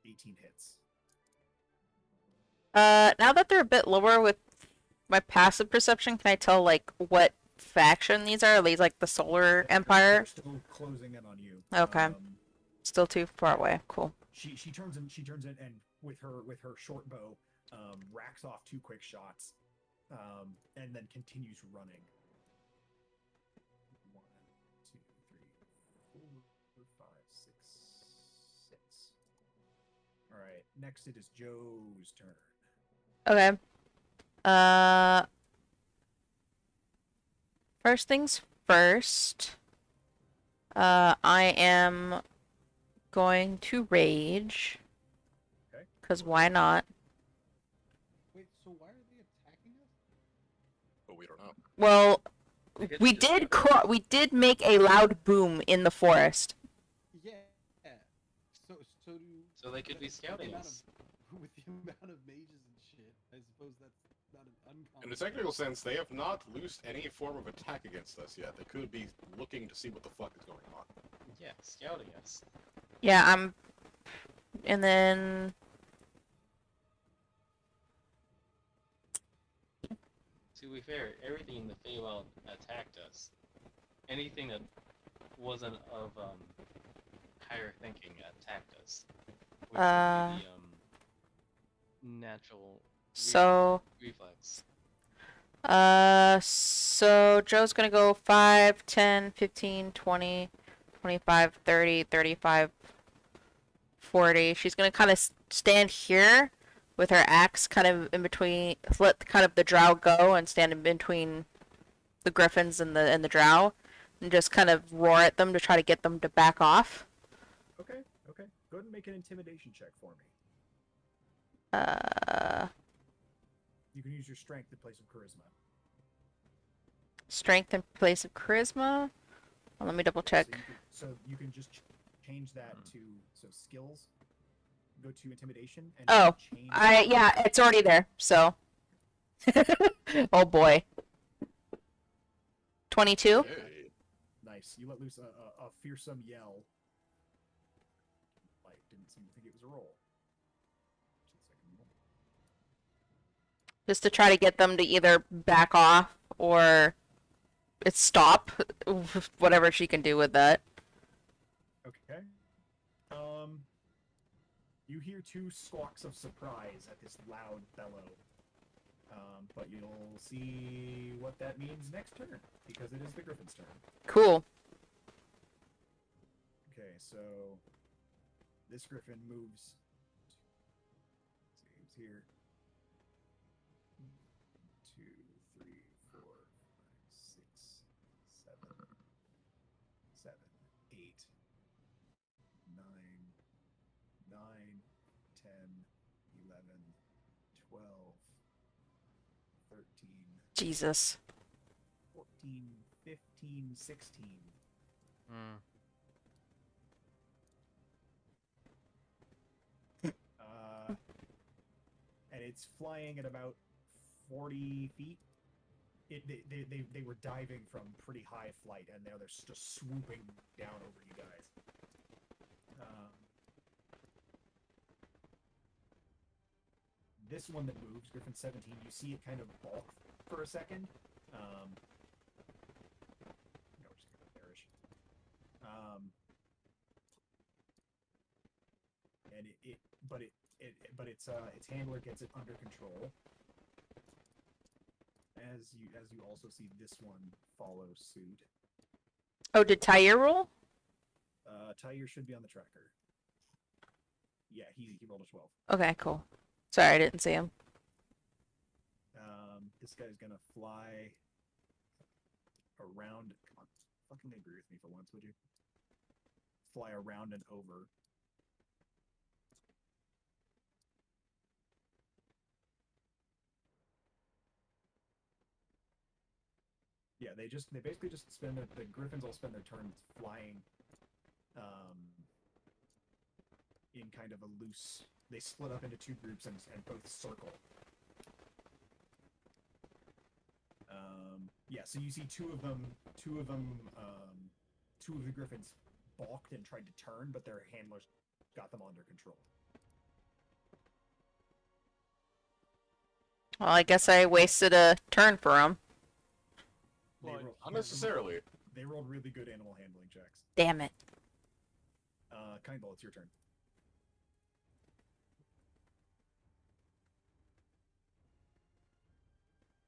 18 hits. Now that they're a bit lower with my passive perception, can I tell like what faction these are? Are these like the Solar Empire? They're still closing in on you. Okay. Still too far away. Cool. She turns in and with her short bow, racks off 2 quick shots, and then continues running. 1, 2, 3, 4, 5, 6, 6. All right. Next, it is Joe's turn. Okay. First things first. I am going to rage. Okay. Cause why not? Wait, so why are they attacking us? But we don't know. Well, Because we it's did we did make a loud boom in the forest. Yeah. So do. So they could be with the scouting amount us. With the amount of mages and shit, I suppose that's not an uncommon. In a technical sense, they have not loosed any form of attack against us yet. They could be looking to see what the fuck is going on. Yeah, scouting us. Yeah, and then To be fair, everything in the Feywild attacked us. Anything that wasn't of higher thinking attacked us. Which would be the natural so reflex. so Joe's gonna go 5, 10, 15, 20, 25, 30, 35, 40. She's gonna kind of stand here with her axe kind of in between, let kind of the drow go and stand in between the griffins and the drow, and just kind of roar at them to try to get them to back off. Okay. Okay. Go ahead and make an intimidation check for me. Uh, You can use your strength to play some charisma. Strength in place of charisma. Well, let me double check. So you can just change that to skills. Go to intimidation and Oh, change. yeah, it's already there. So. Oh boy. 22. Hey. Nice. You let loose a fearsome yell. Like, didn't seem to think it was a roll. Just a second. Just to try to get them to either back off or stop. Whatever she can do with that. Okay. You hear two squawks of surprise at this loud bellow. But you'll see what that means next turn, because it is the Griffin's turn. Cool. Okay, so this Griffin moves. Let's see, here. 2, 3, 4, 5, 6, 7, 7, 8, 9, 9, 10, 11, 12, 13, Jesus. 14, 15, 16. And it's flying at about 40 feet. They were diving from pretty high flight, and now they're just swooping down over you guys. This one that moves, Griffin 17, you see it kind of balk for a second. No, just kind of bearish. And its handler gets it under control. As you also see this one follow suit. Oh, did Tyre roll? Tyre should be on the tracker. Yeah, he rolled a 12. Okay, cool. Sorry, I didn't see him. This guy's gonna fly around. Come on, fucking agree with me for once, would you? Fly around and over. Yeah, they basically just spend the Griffins all spend their turns flying, in kind of a loose. They split up into two groups and both circle. Yeah, so you see two of the Griffins balked and tried to turn, but their handlers got them under control. Well, I guess I wasted a turn for him. Well, unnecessarily. They rolled really good animal handling checks. Damn it. Kindball, it's your turn.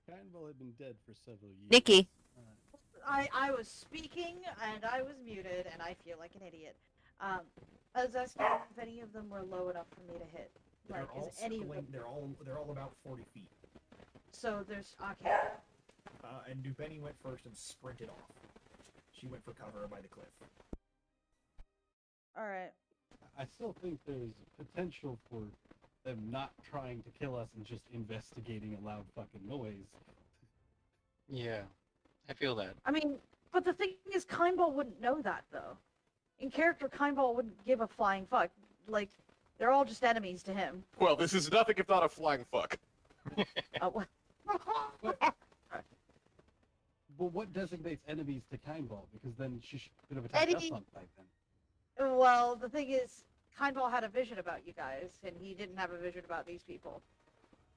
Kindle had been dead for several years. Nikki. I was speaking and I was muted and I feel like an idiot. I was asking if any of them were low enough for me to hit. They're Like, all is any of circling. them? They're all about 40 feet. So there's okay. And Dubeni went first and sprinted off. She went for cover by the cliff. All right. I still think there's potential for them not trying to kill us and just investigating a loud fucking noise. Yeah, I feel that. I mean, but the thing is, Kindball wouldn't know that though. In character, Kindball wouldn't give a flying fuck. Like, they're all just enemies to him. Well, this is nothing if not a flying fuck. What? But what designates enemies to Kindball? Because then she could have attacked us Eddie- on sight then. Well, the thing is, Kindball had a vision about you guys, and he didn't have a vision about these people.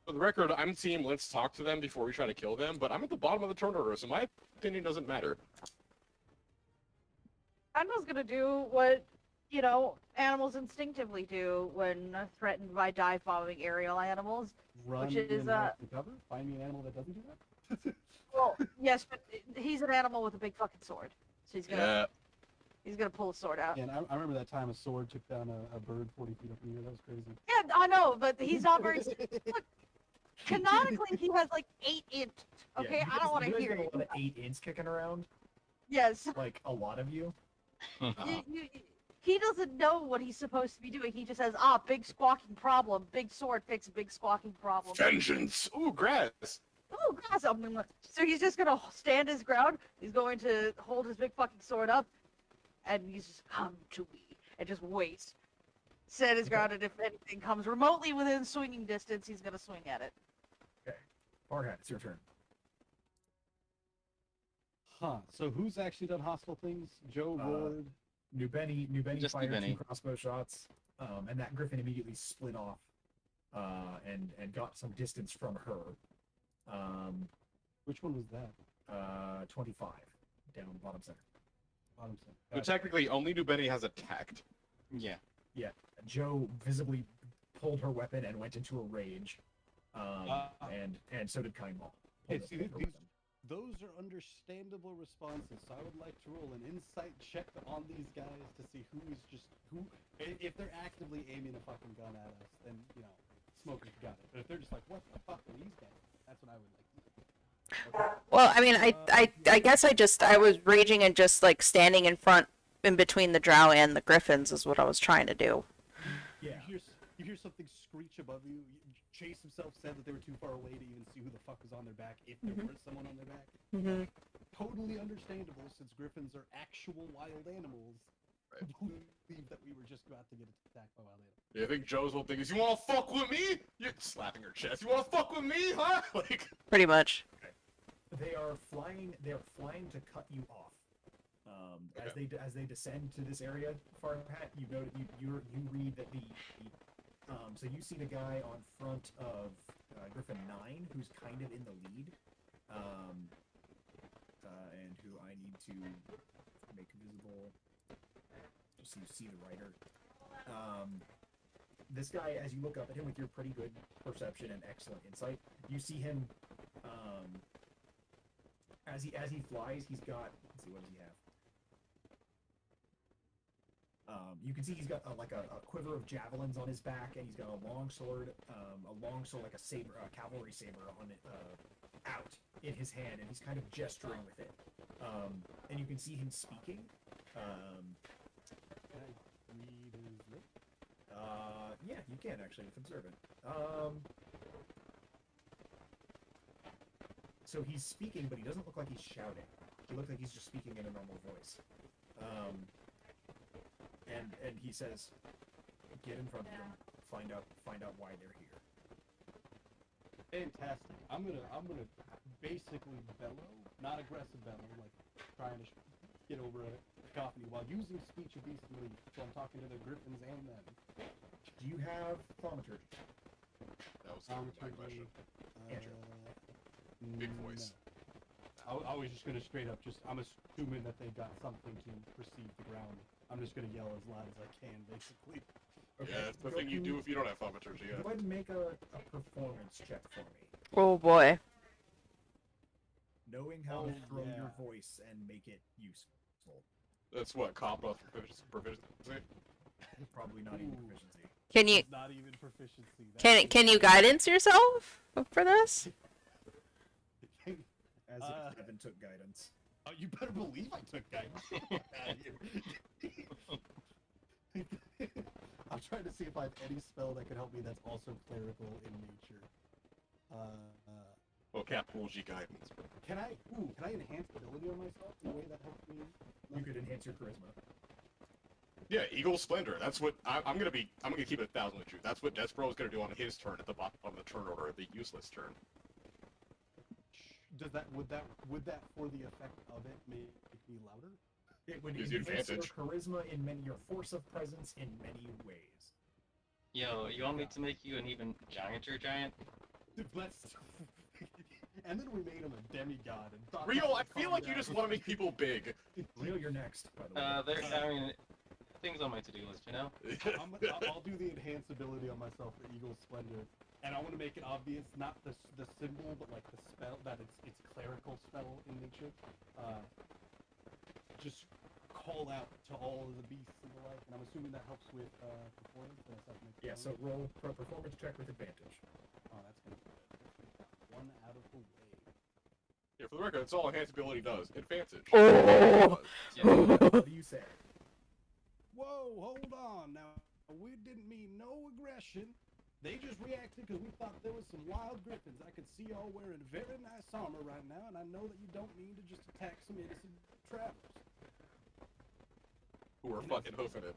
For the record, I'm team let's talk to them before we try to kill them, but I'm at the bottom of the turn order, so my opinion doesn't matter. Kindball's gonna do what, you know, animals instinctively do when threatened by dive bombing aerial animals. Run Which is, and hide to cover? Find me an animal that doesn't do that? Well, yes, but he's an animal with a big fucking sword, so he's gonna pull a sword out. Yeah, and I remember that time a sword took down a bird 40 feet up in the air. That was crazy. Yeah, I know, but he's not very. Look, canonically, he has like 8 inch. Okay, I don't want to hear a it. lot of 8 inch kicking around, Yes, like a lot of you. he doesn't know what he's supposed to be doing. He just says, big squawking problem. Big sword fix big squawking problem. Vengeance! Ooh, grass! Ooh, awesome. So he's just gonna stand his ground. He's going to hold his big fucking sword up, and he's just come to me and just wait. Set his ground, and if anything comes remotely within swinging distance, he's gonna swing at it. Farhat, it's your turn. Huh. So who's actually done hostile things? Joe Ward. Nubeni Just fired Nubeni. 2 crossbow shots, and that griffin immediately split off, and got some distance from her. Which one was that? 25 down bottom center. Bottom center. But technically, only Nubeni has attacked. Yeah. Joe visibly pulled her weapon and went into a rage, and so did Kainmal. Hey, see, those are understandable responses. So I would like to roll an insight check on these guys to see who is just who. If they're actively aiming a fucking gun at us, then you know, Smoker's got it. But if they're just like, what the fuck are these guys? That's what I would like. Well, I mean, I guess I was raging and just like standing in between the drow and the griffins is what I was trying to do. Yeah. You hear something screech above you. Chase himself said that they were too far away to even see who the fuck was on their back, if there was someone on their back. Mm-hmm. Totally understandable, since griffins are actual wild animals. Right. Who believe that we were just about to get attacked by wild animals. Yeah, I think Joe's whole thing is, you wanna fuck with me? You're slapping her chest. You wanna fuck with me, huh? Like, Pretty much. They are flying to cut you off. As they descend to this area, Farhat, you read that so you see the guy on front of Griffin 9, who's kind of in the lead, and who I need to make visible, just so you see the writer. This guy, as you look up at him with your pretty good perception and excellent insight, you see him. As he flies, he's got. Let's see, what does he have? You can see he's got like a quiver of javelins on his back, and he's got a long sword like a saber, a cavalry saber on it, out in his hand, and he's kind of gesturing with it. And you can see him speaking. Can I read his lips? Yeah, you can actually with observant. So he's speaking, but he doesn't look like he's shouting. He looks like he's just speaking in a normal voice. And he says, "Get in front of them. Find out why they're here." Fantastic. I'm gonna basically bellow, not aggressive bellow, like trying to get over a cacophony while using speech of beast and leaf. So I'm talking to the griffins and them. Do you have thaumaturgy? that was my question. Big voice. No. I was just gonna straight up I'm assuming that they got something to perceive the ground. I'm just gonna yell as loud as I can, basically. Okay. Yeah, that's the go thing you to- do if you don't have thaumaturgy Go yet. ahead and make a performance check for me. Oh boy. Knowing how to Oh, throw yeah. your voice and make it useful. That's what, comp plus proficiency? Probably not even Ooh. proficiency. Can you It's not even proficiency. That's can you guidance yourself for this? As if Evan took guidance. Oh, you better believe I took guidance. Get outta here. I'm trying to see if I have any spell that can help me that's also clerical in nature. Well, Capulji guidance. Can I enhance ability on myself in a way that helps me? You could enhance your charisma. Yeah, Eagle Splendor. That's what I'm gonna keep it 1,000 with you. That's what Despero is gonna do on his turn at the bottom of the turn order, the useless turn. Would that for the effect of it make me louder? It would Gives you enhance your advantage. charisma in your force of presence in many ways. Yo, you want me to make you an even gianter giant? Let's. And then we made him a demigod and thought. Rio, I feel like you just want to make people big. Leo, you're next, by the way. I mean, things on my to-do list, you know? I'll do the enhanced ability on myself for Eagle Splendor, and I want to make it obvious, not the symbol, but like the spell, that it's clerical spell in nature. Just call out to all of the beasts and the like, and I'm assuming that helps with performance. Yeah, so roll for a performance check with advantage. Oh, that's gonna be one out of the way. Yeah, for the record, that's all enhanced ability does. Advantage. Oh. What do you say? Whoa, hold on now. We didn't mean no aggression. They just reacted because we thought there was some wild griffins. I could see y'all wearing very nice armor right now, and I know that you don't mean to just attack some innocent travelers. Who are And fucking it's- hoofing it.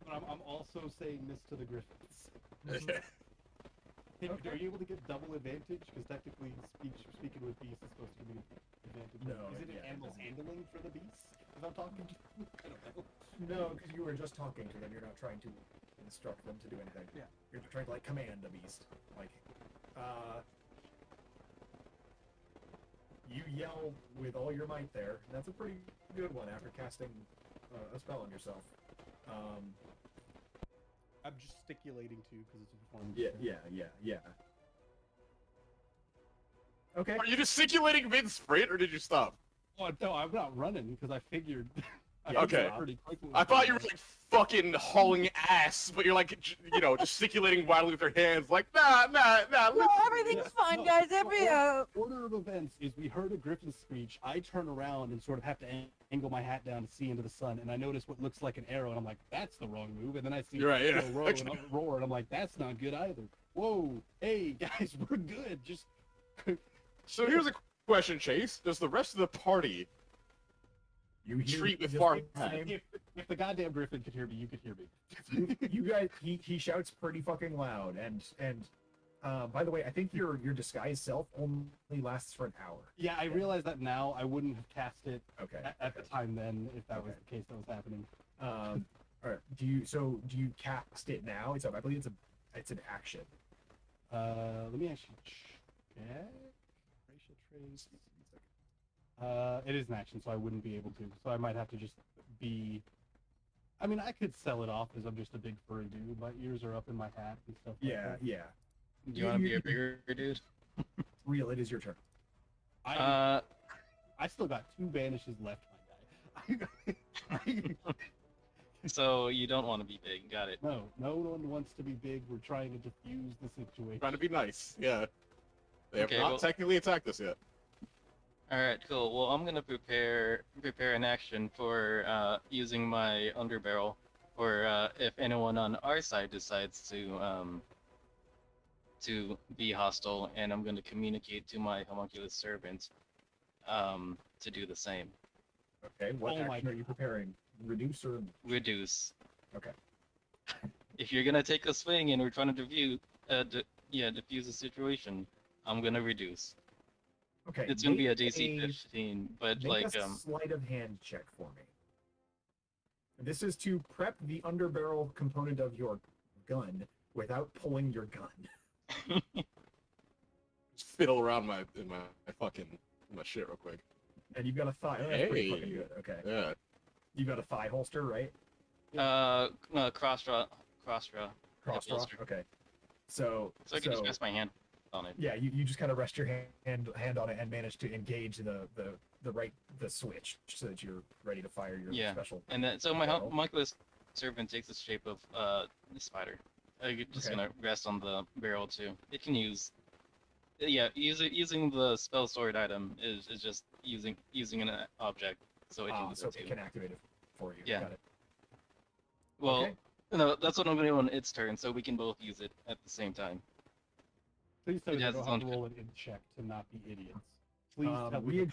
But I'm also saying this to the griffins. Okay. Hey, are you able to get double advantage? Because technically, speaking with beasts is supposed to give me advantage. No, Is it yeah, it animal doesn't. handling for the beasts? If I'm talking to I don't know. No, because you were just talking to them. You're not trying to instruct them to do anything. Yeah. You're trying to like command the beast. Like, you yell with all your might there. That's a pretty good one after casting a spell on yourself. I'm gesticulating too because it's a performance. Yeah. Okay. Are you gesticulating mid sprint or did you stop? Oh no, I'm not running because I figured. Yeah, okay. figured pretty quickly. I thought you were like fucking hauling ass, but you're like, gesticulating wildly with your hands, like, nah. No, everything's fine, guys. Order of events is we heard a griffin screech. I turn around and sort of have to angle my hat down to see into the sun, and I notice what looks like an arrow, and I'm like, that's the wrong move. And then I see You're right, yeah. roar, and I'm like, that's not good either. Whoa, hey guys, we're good. Just So here's a question, Chase. Does the rest of the party You hear treat with just far the same- if the goddamn griffin could hear me, you could hear me. you guys, he shouts pretty fucking loud, and by the way, I think your disguise self only lasts for an hour. Yeah, I realize that now. I wouldn't have cast it Okay. at the time then if that was Okay. the case that was happening. All right. Do you cast it now? I believe it's an action. Let me actually check. Racial traits. It is an action, so I wouldn't be able to. So I might have to just be. I mean, I could sell it off as I'm just a big furry dude. My ears are up in my hat and stuff. Like Yeah, that. yeah. Do you want to be a bigger dude? Real, it is your turn. I still got 2 banishes left, my guy. So you don't want to be big. Got it. No one wants to be big. We're trying to diffuse the situation. trying to be nice? Yeah. They have Okay, not well- technically attacked us yet. All right, cool. Well, I'm gonna prepare an action for using my underbarrel, or if anyone on our side decides to be hostile, and I'm gonna communicate to my homunculus servant to do the same. Okay. What Oh my action are you preparing? Reduce or Reduce. Okay. If you're gonna take a swing and we're trying to diffuse the situation, I'm gonna reduce. okay? It's gonna be a make DC 15, but Make like a sleight of hand check for me. This is to prep the underbarrel component of your gun without pulling your gun. Just fiddle around in my shit real quick. And you've got a thigh. Oh, that's pretty fucking Hey. good. Okay. Yeah. You've got a thigh holster, right? no, cross draw. Cross draw. holster. Okay. So So I can just rest my hand on it. yeah, you just kind of rest your hand on it and manage to engage the switch so that you're ready to fire your Yeah. special. And then, so my barrel. homunculus servant takes the shape of the spider. I'm just Okay. gonna rest on the barrel too. It can use. Yeah, using the spell sword item is just using an object, so it can use So it it too. can activate it for you. Yeah. Got it. Well, Okay. no, that's what I'm gonna do on its turn, so we can both use it at the same time. Please tell It me has I its don't have to own- roll an int check to not be idiots. Please tell me.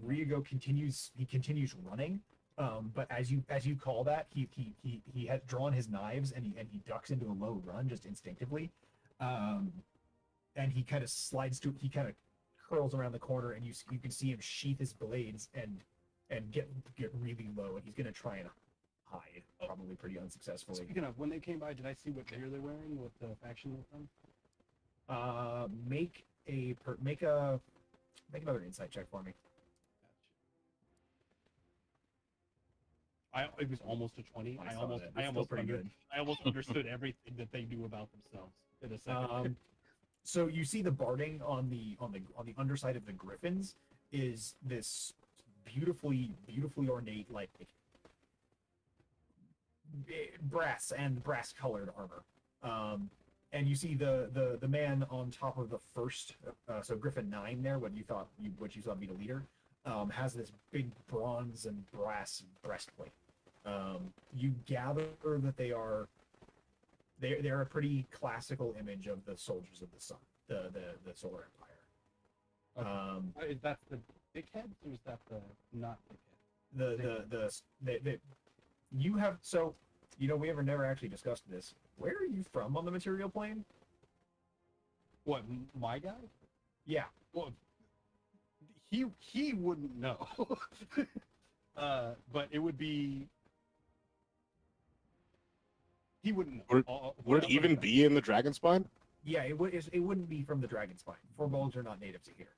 Ryugo continues running. But as you call that, he has drawn his knives and he ducks into a low run just instinctively. And he kind of he kind of curls around the corner, and you can see him sheath his blades and get really low, and he's gonna try and hide, probably pretty unsuccessfully. Speaking of, when they came by, did I see what gear they're wearing? What the faction they're from? Make another insight check for me. It was almost a 20. I saw that. It's still pretty good. I almost understood everything that they knew about themselves in a second. So you see the barding on the underside of the griffins is this beautifully ornate, like brass colored armor. And you see the man on top of the first, so Griffin 9 there, what you thought be the leader, has this big bronze and brass breastplate. You gather that they are they're a pretty classical image of the soldiers of the sun, the Solar Empire. Okay. Is that the dickheads or is that the not dickheads? You have so we never actually discussed this. Where are you from on the material plane? What, my guy? Yeah. Well, he wouldn't know. But it would be. He wouldn't know. Would it even be in the Dragon Spine? Yeah, it wouldn't be from the Dragon Spine. Forbolgs are not native to here.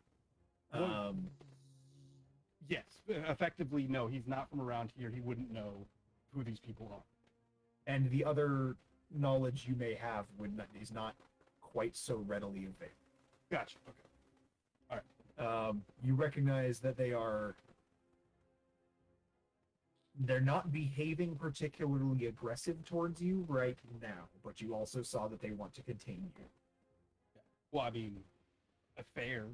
Well, yes, effectively, no. He's not from around here. He wouldn't know who these people are. And the other knowledge you may have is not quite so readily available. Gotcha. Okay. You recognize that they're not behaving particularly aggressive towards you right now, but you also saw that they want to contain you. Well, I mean, fair.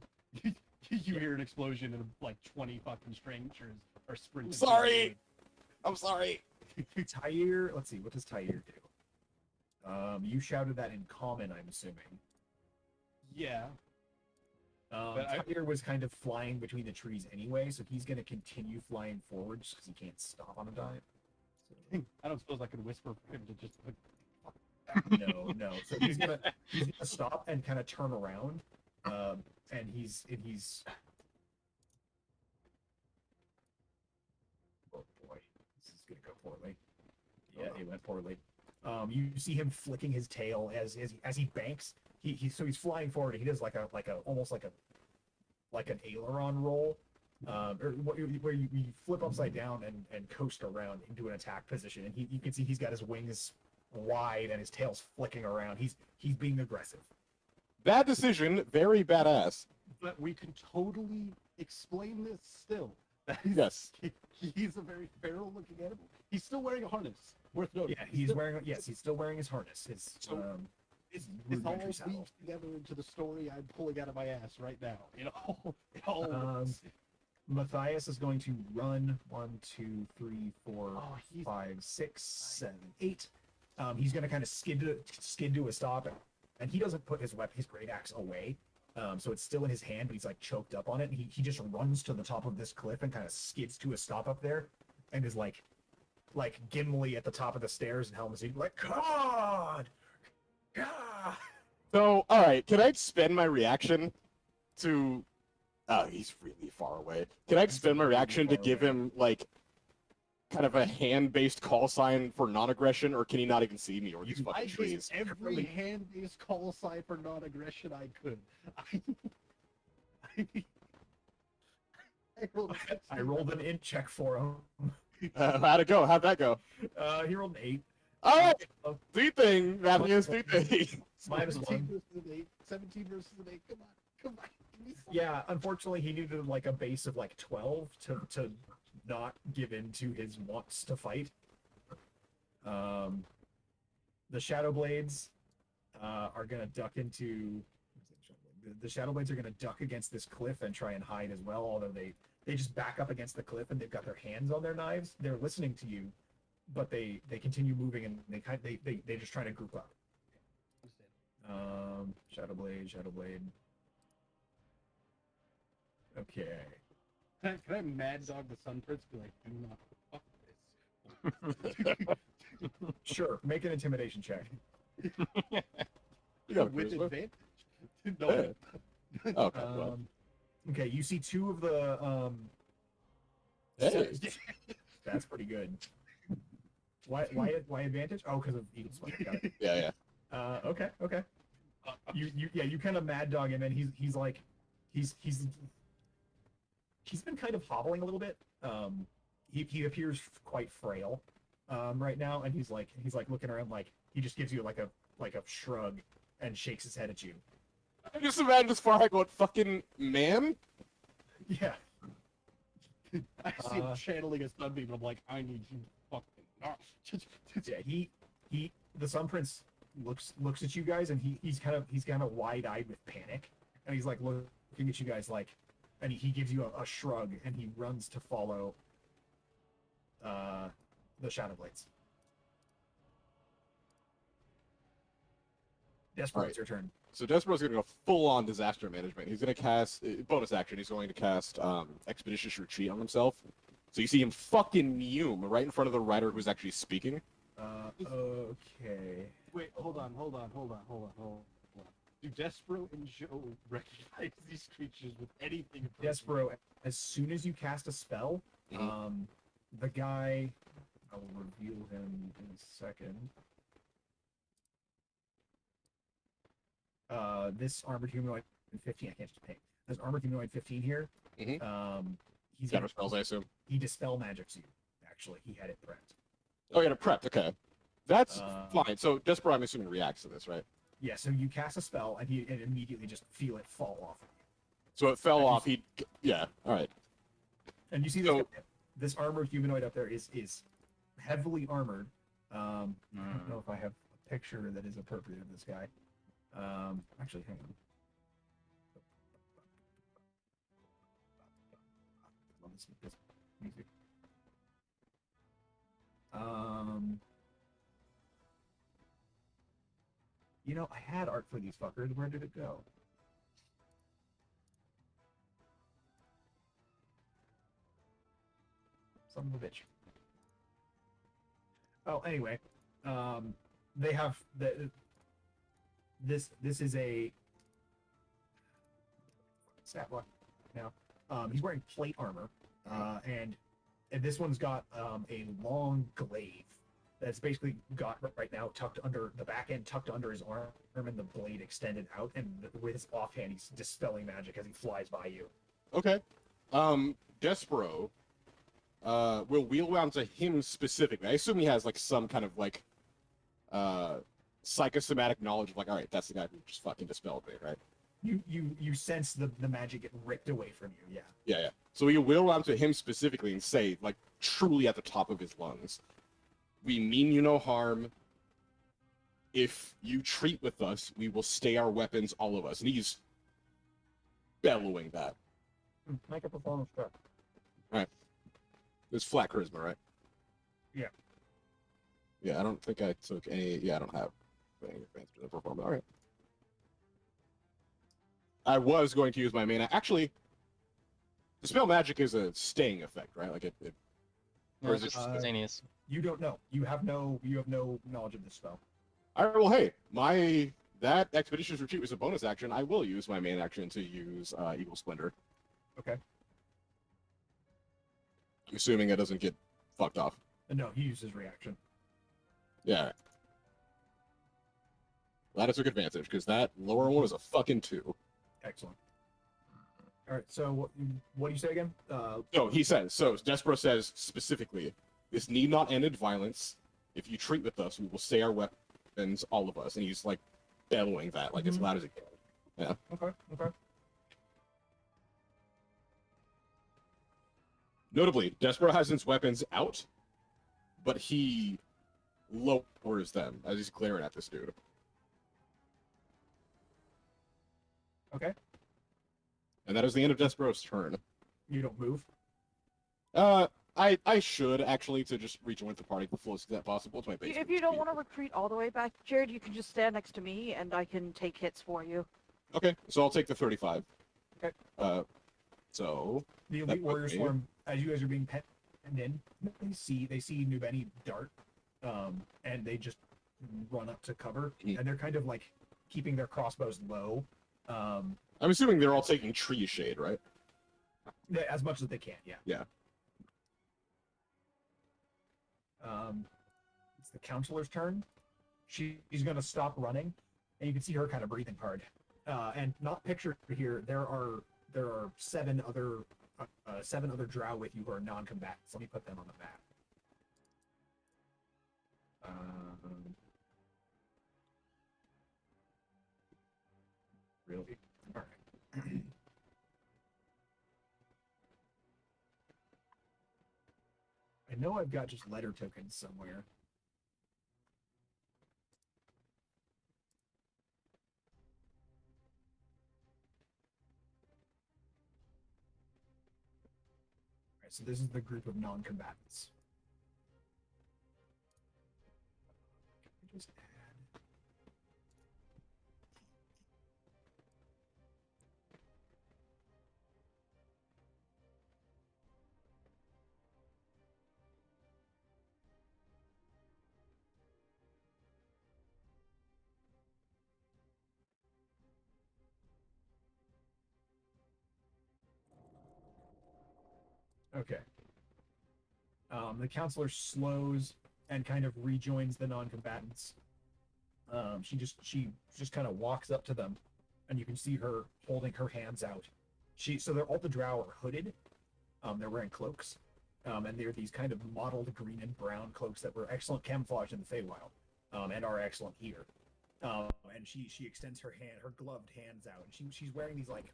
You hear an explosion and like 20 fucking strangers are sprinting. Sorry! I'm sorry. Tyre, let's see, what does Tyre do? You shouted that in common, I'm assuming. Yeah. But Tyre was kind of flying between the trees anyway, so he's going to continue flying forward just because he can't stop on a dime. So, I don't suppose I could whisper for him to just. Like, no. So he's gonna stop and kind of turn around, and he's. Oh boy, this is gonna go poorly. Yeah, it went poorly. You see him flicking his tail as he banks. He's flying forward. And he does almost like an aileron roll, where you flip upside down and coast around into an attack position. And you can see he's got his wings wide and his tail's flicking around. He's being aggressive. Bad decision, very badass. but we can totally explain this still. Yes. He's a very feral looking animal. He's still wearing a harness. Worth noting. Yeah, he's still wearing his harness. His It's all rudimentary saddle. weaves together into the story I'm pulling out of my ass right now. It all works. Matthias is going to run 1, 2, 3, 4, Oh, he's 5, 6, 7, 8. He's going to kind of skid to a stop, and he doesn't put his great axe away. So it's still in his hand, but he's like choked up on it. And he just runs to the top of this cliff and kind of skids to a stop up there, and is like Gimli at the top of the stairs and Helm's like, God. So, all right, can I expend my reaction to? Oh, he's really far away. Can I expend my reaction to give him like kind of a hand-based call sign for non-aggression, or can he not even see me or these I fucking gave trees? every hand-based call sign for non-aggression I could. I rolled an int check for him. How'd it go? How'd that go? He rolled an 8. All right, three thing, Matthews, three thing. Minus 17 1. versus an 8. 17 versus an 8. Come on. Give me some. Yeah, unfortunately, he needed like a base of like 12 to not give in to his wants to fight. The Shadow Blades are gonna duck into. The Shadow Blades are gonna duck against this cliff and try and hide as well. Although they just back up against the cliff and they've got their hands on their knives. They're listening to you, but they continue moving and they just try to group up. Shadow Blade. Okay. Can I Mad Dog the Sun Prince be like, do not fuck this? Sure, make an intimidation check. You got a With charisma? advantage? No. Okay, well. Okay, you see two of the Hey. That's pretty good. Why advantage? Oh, because of Eagle Spike. Got it. Yeah. Okay. You kind of mad dog him, and he's been kind of hobbling a little bit. He appears quite frail right now, and he's like looking around, like he just gives you like a shrug and shakes his head at you. I just imagine this far going, fucking man. Yeah. I see him channeling a sunbeam, and I'm like, I need you to fucking. Yeah, the Sun Prince looks at you guys, and he's kind of wide-eyed with panic, and he's like looking at you guys like, and he gives you a shrug, and he runs to follow the Shadow Blades. Despero, Alright. it's your turn. So Despero's gonna go full on disaster management. He's gonna cast bonus action. He's going to cast Expeditious Retreat on himself. So you see him fucking Hume right in front of the writer who's actually speaking. Okay. Wait, hold on. Do Despero and Joe recognize these creatures with anything? Despero, as soon as you cast a spell, Mhm. the guy, I will reveal him in a second. This armored humanoid 15, I can't just ping. This armored humanoid 15 here, Mhm. he's Counter spells, I assume. he dispel magics you. Actually, he had it prepped. Oh, yeah, prepped. Okay, that's Uh, fine. So Despero, I'm assuming, reacts to this, right? Yeah, so you cast a spell and and immediately just feel it fall off. So it fell Have you off. Yeah. All right. And you see this armored humanoid up there is heavily armored. I don't know if I have a picture that is appropriate of this guy. Actually, hang on. Love this music. You know, I had art for these fuckers. Where did it go? Son of a bitch. Oh, anyway, they have this is a stat block now. He's wearing plate armor, and this one's got a long glaive that's basically got right now tucked under the back end, tucked under his arm, and the blade extended out. And with his offhand, he's dispelling magic as he flies by you. Okay. Despero will wheel around to him specifically. I assume he has like some kind of like psychosomatic knowledge of like, all right, that's the guy who just fucking dispelled me, right? You sense the magic get ripped away from you. Yeah. Yeah. So you wheel around to him specifically and say, like, truly at the top of his lungs, we mean you no harm. If you treat with us, we will stay our weapons, all of us. And he's bellowing that. Make a performance check. It's flat charisma, right? Yeah. Yeah, I don't think I took any. Yeah, I don't have any advantage in the performance. All right. I was going to use my mana. Actually, dispel magic is a staying effect, right? Like it No, Or it's is it just instantaneous. You don't know. You have no knowledge of this spell. all right. Well, hey, that Expeditious Retreat was a bonus action. I will use my main action to use Eagle Splendor. Okay. Assuming it doesn't get fucked off. No, he uses reaction. Yeah. all right. Glad I took advantage because that lower one is a fucking 2. Excellent. All right. So what do you say again? No, he says. So Despero says specifically, this need not end in violence. If you treat with us, we will stay our weapons, all of us. And he's like bellowing that like as Mhm. loud as he can. Yeah. Okay. Notably, Despero has his weapons out, but he lowers them as he's glaring at this dude. Okay. And that is the end of Despero's turn. You don't move. I should actually to just rejoin the party the closest that possible to my base. If you don't want to retreat all the way back, Jared, you can just stand next to me and I can take hits for you. Okay, so I'll take the 35. Okay. So The That elite warrior puts me- swarm, as you guys are being penned in, they see Nubeni dart, and they just run up to cover, Mhm. and they're kind of like keeping their crossbows low, I'm assuming they're all taking tree shade, right? as much as they can. Yeah. Yeah. It's the counselor's turn. She's gonna stop running, and you can see her kind of breathing hard. And not pictured here, there are 7 other drow with you who are non-combatants. Let me put them on the map. Really? All right. I know I've got just letter tokens somewhere. Alright, so this is the group of non-combatants. Can I just add... Okay. The counselor slows and kind of rejoins the non-combatants. She just kind of walks up to them, and you can see her holding her hands out. All the drow are hooded. They're wearing cloaks, and they're these kind of mottled green and brown cloaks that were excellent camouflage in the Feywild, and are excellent here. And she extends her hand, her gloved hands out, and she's wearing these like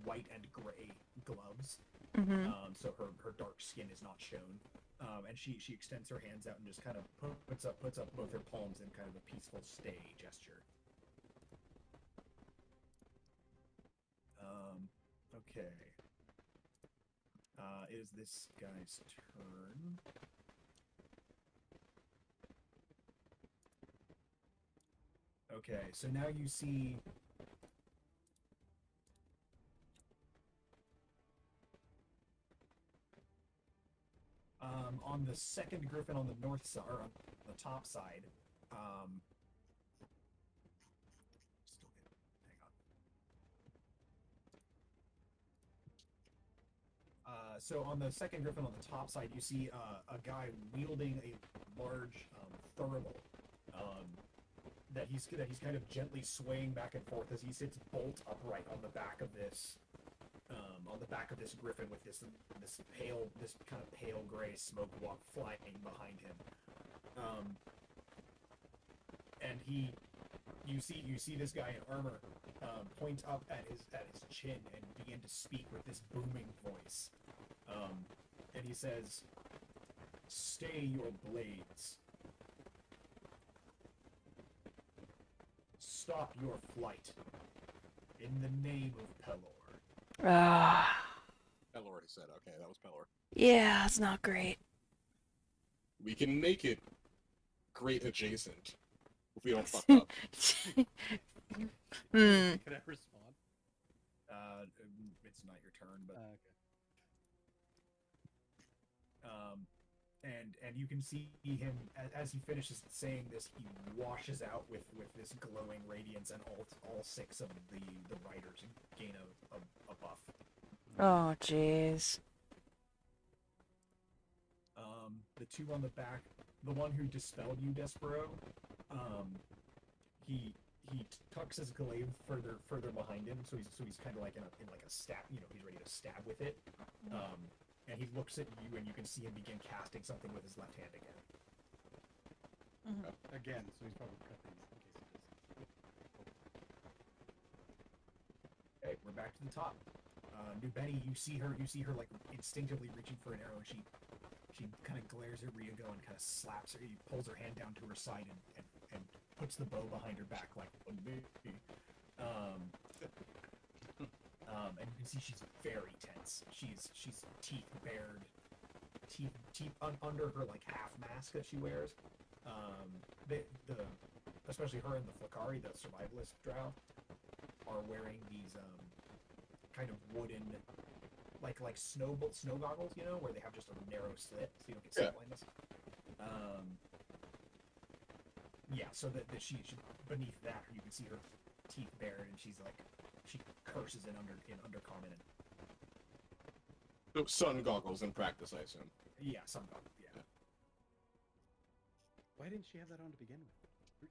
white and gray gloves. Mm-hmm. So her dark skin is not shown. And she extends her hands out and just kind of puts up both her palms in kind of a peaceful stay gesture. Okay. Is this guy's turn? Okay, so now you see on the second griffin on the north side, or on the top side, so on the second griffin on the top side, you see a guy wielding a large thermal that he's kind of gently swaying back and forth as he sits bolt upright on the back of this griffin with this kind of pale gray smoke walk flying behind him. And you see this guy in armor point up at his chin and begin to speak with this booming voice. And he says, "Stay your blades. Stop your flight. In the name of Pelor." Pelor already said, okay, that was Pelor. Yeah, it's not great. We can make it great adjacent if we don't fuck up. Hmm. Can I respond? It's not your turn, but Okay. and you can see him as he finishes saying this, he washes out with this glowing radiance, and all six of the riders gain a buff. Oh, jeez. The two on the back, the one who dispelled you, Despero, he tucks his glaive further behind him, so he's kind of like in like a stab, he's ready to stab with it. And he looks at you, and you can see him begin casting something with his left hand again. Again, so he's probably cut these in case he does. Okay, we're back to the top. New Benny, you see her like instinctively reaching for an arrow, and she kind of glares at Ryogo and kind of slaps her. He pulls her hand down to her side and puts the bow behind her back like a baby. And you can see she's very tense. She's teeth bared, teeth under her like half mask that she wears. Especially her and the Flakari, the survivalist drow, are wearing these kind of wooden like snow goggles, where they have just a narrow slit so you don't get sun blindness. So that she beneath that you can see her teeth bared, and she curses in undercommon. So sun goggles in practice, I assume. Yeah, sun goggles. Yeah. Why didn't she have that on to begin with?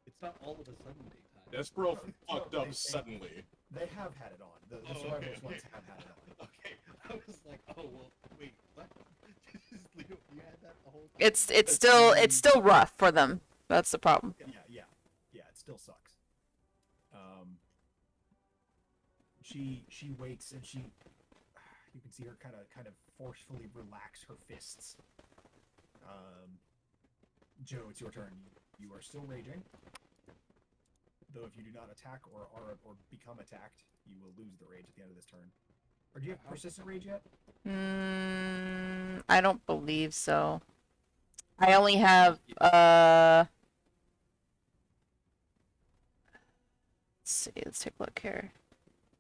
It's not all of a sudden daytime. Despero No, fucked up they- suddenly. They have had it on. The survivors ones have had it on. Okay, I was like, oh well, wait, what? You had that the whole time? It's still rough for them. That's the problem. Yeah. It still sucks. She waits, and you can see her kind of forcefully relax her fists. Joe, it's your turn. You are still raging. Though if you do not attack or become attacked, you will lose the rage at the end of this turn. Or do you have persistent rage yet? I don't believe so. I only have let's see, let's take a look here.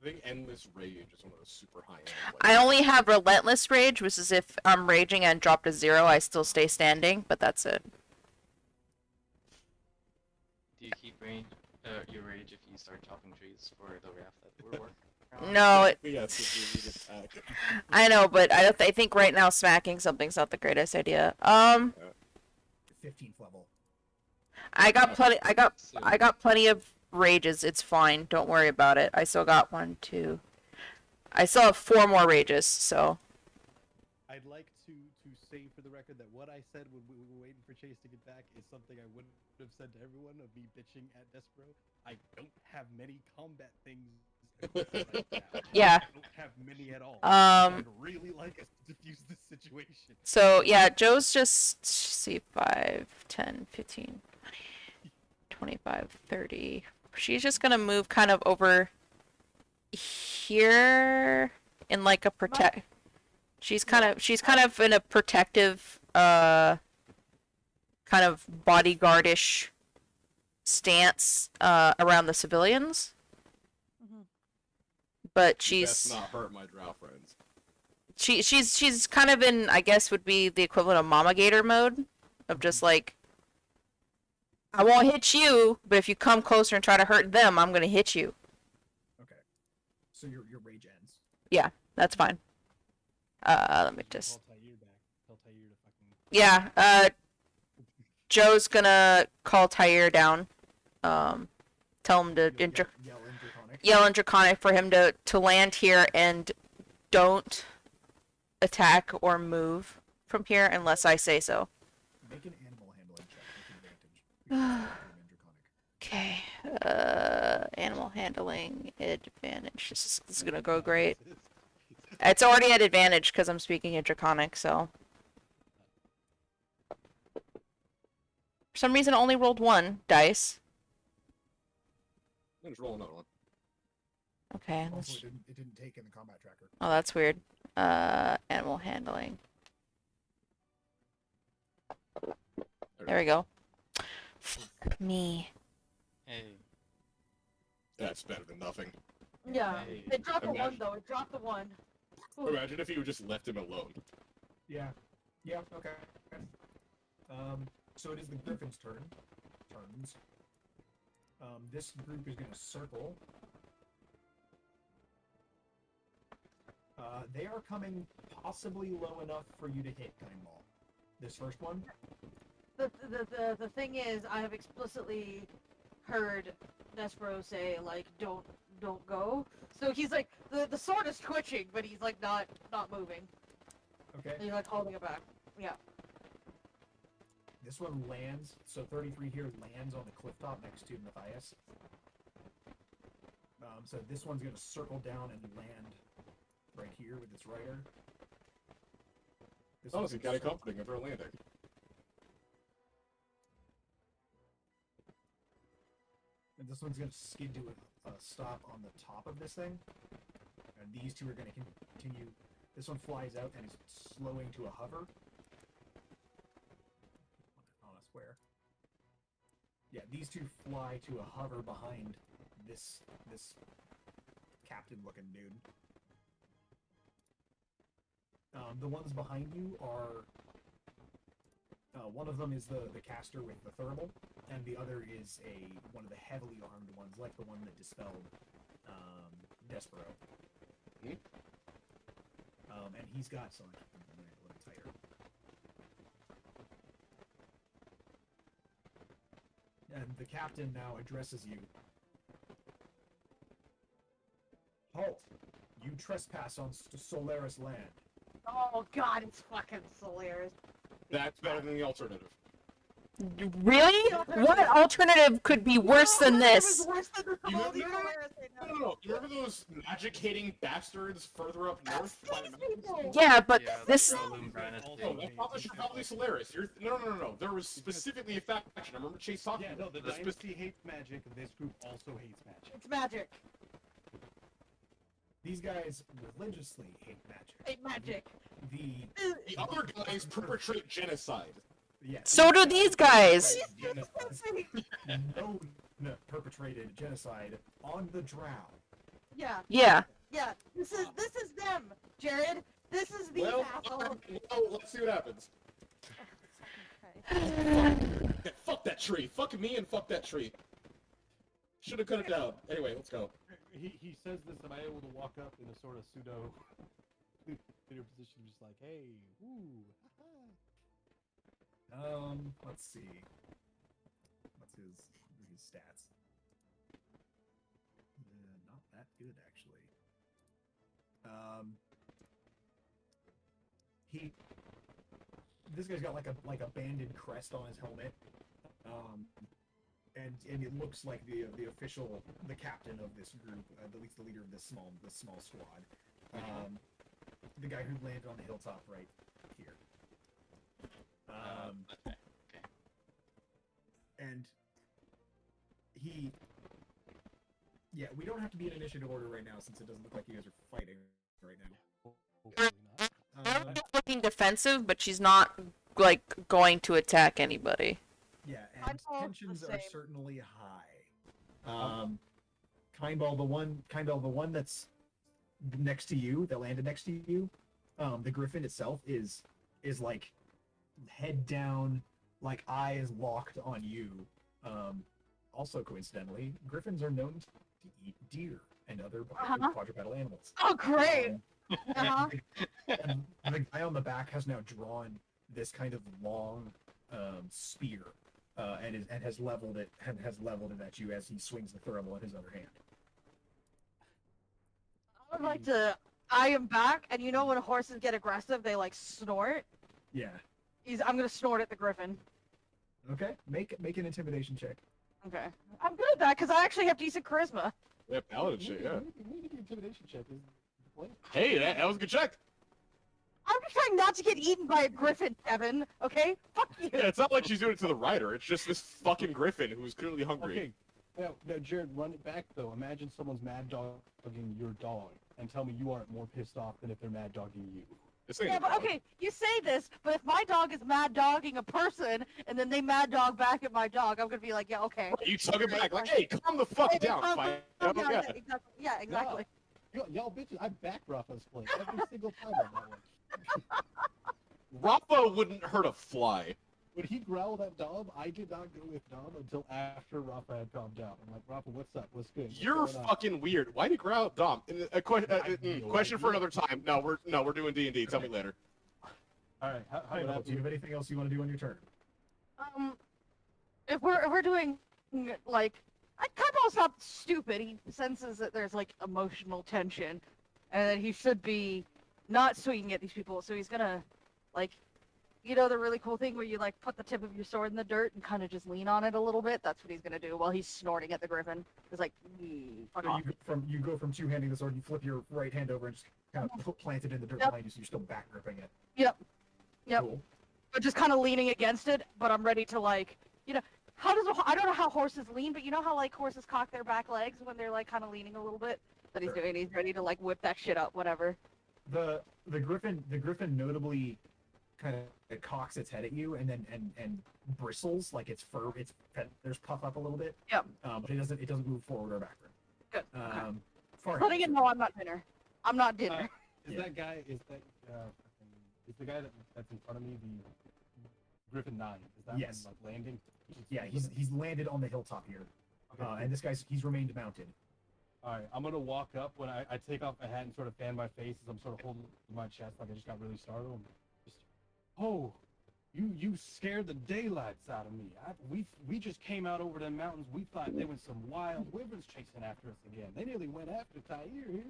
I think Endless Rage is one of those super high end. I only have Relentless Rage, which is if I'm raging and drop to 0, I still stay standing, but that's it. Do you keep your rage if you start chopping trees for the raft that we're working? No, it, Yes, it's really attack. I know, but I don't. I think right now smacking something's not the greatest idea. 15th level. I got plenty. So, I got plenty of rages. It's fine. Don't worry about it. I still got 1, 2. I still have 4 more rages. So I'd like to say for the record that what I said when we were waiting for Chase to get back is something I wouldn't have said to everyone of me bitching at Despero. I don't have many combat things right now. yeah. I don't have many at all. Um, I'd really like us to defuse this situation. So yeah, Joe's just see 5, 10, 15, 20, 25, 30. She's just gonna move kind of over here in like a protect. She's kind of in a protective kind of bodyguardish stance around the civilians. But You she's best not hurt my drow friends. she's kind of in, I guess would be the equivalent of Mama Gator mode, of just like, I won't hit you, but if you come closer and try to hurt them, I'm gonna hit you. Okay. So your rage ends. Yeah, that's fine. Let me just. Call Tyre back. Tell Tyre to fucking. Yeah. Joe's gonna call Tyre down. Tell him to yell in Draconic for him to land here and don't attack or move from here unless I say so. Make an animal handling check with advantage. Okay. Animal handling advantage. This is gonna go great. It's already at advantage because I'm speaking in Draconic, so. For some reason, I only rolled 1 dice. Just roll another one. Okay. Also, it didn't take in the combat tracker. Oh, that's weird. Animal handling. There we go. Fuck me. hey, That's better than nothing. Yeah. Hey, It dropped the 1 imagine- though. It dropped the 1. Ooh. Imagine if you just left him alone. Yeah. Yeah. Okay. So it is the Griffin's turns. This group is going to circle. They are coming possibly low enough for you to hit Kindball. This first one. The thing is, I have explicitly heard Despero say like, don't go. So he's like, the sword is twitching, but he's like not moving. Okay. He's like holding it back. Yeah. This one lands. So 33 here lands on the cliff top next to Matthias. So this one's gonna circle down and land right here with its rider. This Oh, one's it's gonna kind of comforting if they're landing. And this one's gonna skid to a stop on the top of this thing. And these two are gonna continue. This one flies out and is slowing to a hover. On a square. Yeah, these two fly to a hover behind this captain looking dude. The ones behind you are one of them is the caster with the thermal, and the other is one of the heavily armed ones, like the one that dispelled Despero. Hmm? And he's got some a little tighter. And the captain now addresses you. Halt! You trespass on Solaris land. Oh god, it's fucking Solaris. That's better than the alternative. Really? What alternative could be worse than this? It was worse than the You Holy no, Solaris right now. No. You remember those magic-hating bastards further up north? By the mountains? Yeah, but yeah, this. the Rowloom Dynasty. No, that's probably Solaris. No. There was specifically a faction. I remember Chase talking Yeah, about no, the this. Dynasty hates magic. This group also hates magic. It's magic. These guys religiously hate magic. Ain't magic. The other guys perpetrate genocide. Yeah, So do these guys. No, perpetrated genocide on the Drow. Yeah, Yeah. yeah. This is them, Jared. This is these Well, assholes. let's see what happens. Yeah, fuck that tree. Fuck me and fuck that tree. Should have cut it down. Anyway, let's go. he says this, am I able to walk up in a sort of pseudo leader position, just like, hey, woo, Let's see. What's his stats? Not that good, actually. This guy's got like a banded crest on his helmet. And it looks like the captain of this group, at least the leader of this small squad. The guy who landed on the hilltop right here. Okay. And we don't have to be in initiative order right now since it doesn't look like you guys are fighting right now. hopefully not. She's looking defensive, but she's not like going to attack anybody. Yeah, I'm and all the tensions are same. certainly high. Kindball, the one that's next to you, that landed next to you, the griffin itself is like head down, like eyes locked on you. Also coincidentally, griffins are known to eat deer and other quadrupedal animals. Oh, great! And the guy on the back has now drawn this kind of long spear, and has leveled it at you as he swings the thermal in his other hand. I would like to eye him back, and you know when horses get aggressive, they like snort. Yeah. I'm gonna snort at the griffin. Okay. Make an intimidation check. Okay. I'm good at that because I actually have decent charisma. Yeah, paladin shit, yeah. Make an intimidation check. Is the play? Hey, that was a good check. I'm just trying not to get eaten by a griffin, Evan. Okay? Fuck you. Yeah, it's not like she's doing it to the rider. It's just this fucking griffin who's clearly hungry. Okay. Now, Jared, run it back though. Imagine someone's mad dogging your dog, and tell me you aren't more pissed off than if they're mad dogging you. This ain't Yeah, a but dog. okay, you say this, but if my dog is mad dogging a person, and then they mad dog back at my dog, I'm gonna be like, yeah, okay. You tug it back like, hey, calm the fuck Hey, down, calm fight. down, Oh, yeah. yeah, exactly. Y'all bitches, I back Rafa's play every single time on that one. Rafa wouldn't hurt a fly. When he growled at Dom, I did not go with Dom until after Rafa had calmed down. I'm like, Rafa, what's up? What's good? What's You're going on?" fucking weird. Why did you growl at Dom? A no question for idea. another time. No, we're doing D&D. Tell me later. All right, how Hey, about do you have anything else you want to do on your turn? If we're doing like, Kaibal's not stupid. He senses that there's like emotional tension, and that he should be not swinging at these people. So he's gonna, like, you know, the really cool thing where you like put the tip of your sword in the dirt and kind of just lean on it a little bit. That's what he's gonna do while he's snorting at the griffin. He's like, fuck So off. you go from two-handing the sword, you flip your right hand over and just kind of plant it in the dirt Yep. behind you, so you're still back gripping it. Yep. Cool. But just kind of leaning against it. But I'm ready to like, you know, I don't know how horses lean, but you know how like horses cock their back legs when they're like kind of leaning a little bit. That he's Sure. doing. He's ready to like whip that shit up, whatever. The griffin notably kind of cocks its head at you and then and bristles, like its feathers puff up a little bit. Yep. But it doesn't move forward or backward. Good. Okay. Farhan. Letting it know I'm not dinner. I'm not dinner. Is Yeah. that guy? Is the guy that's in front of me the Griffin 9? Is that Yes. one, like landing? Yeah, he's landed on the hilltop here, Okay. and he's remained mounted. All right, I'm gonna walk up when I take off my hat and sort of fan my face as I'm sort of holding my chest like I just got really startled. And just, oh, you scared the daylights out of me. We just came out over the mountains. We thought there was some wild wyverns chasing after us again. They nearly went after Tyre here.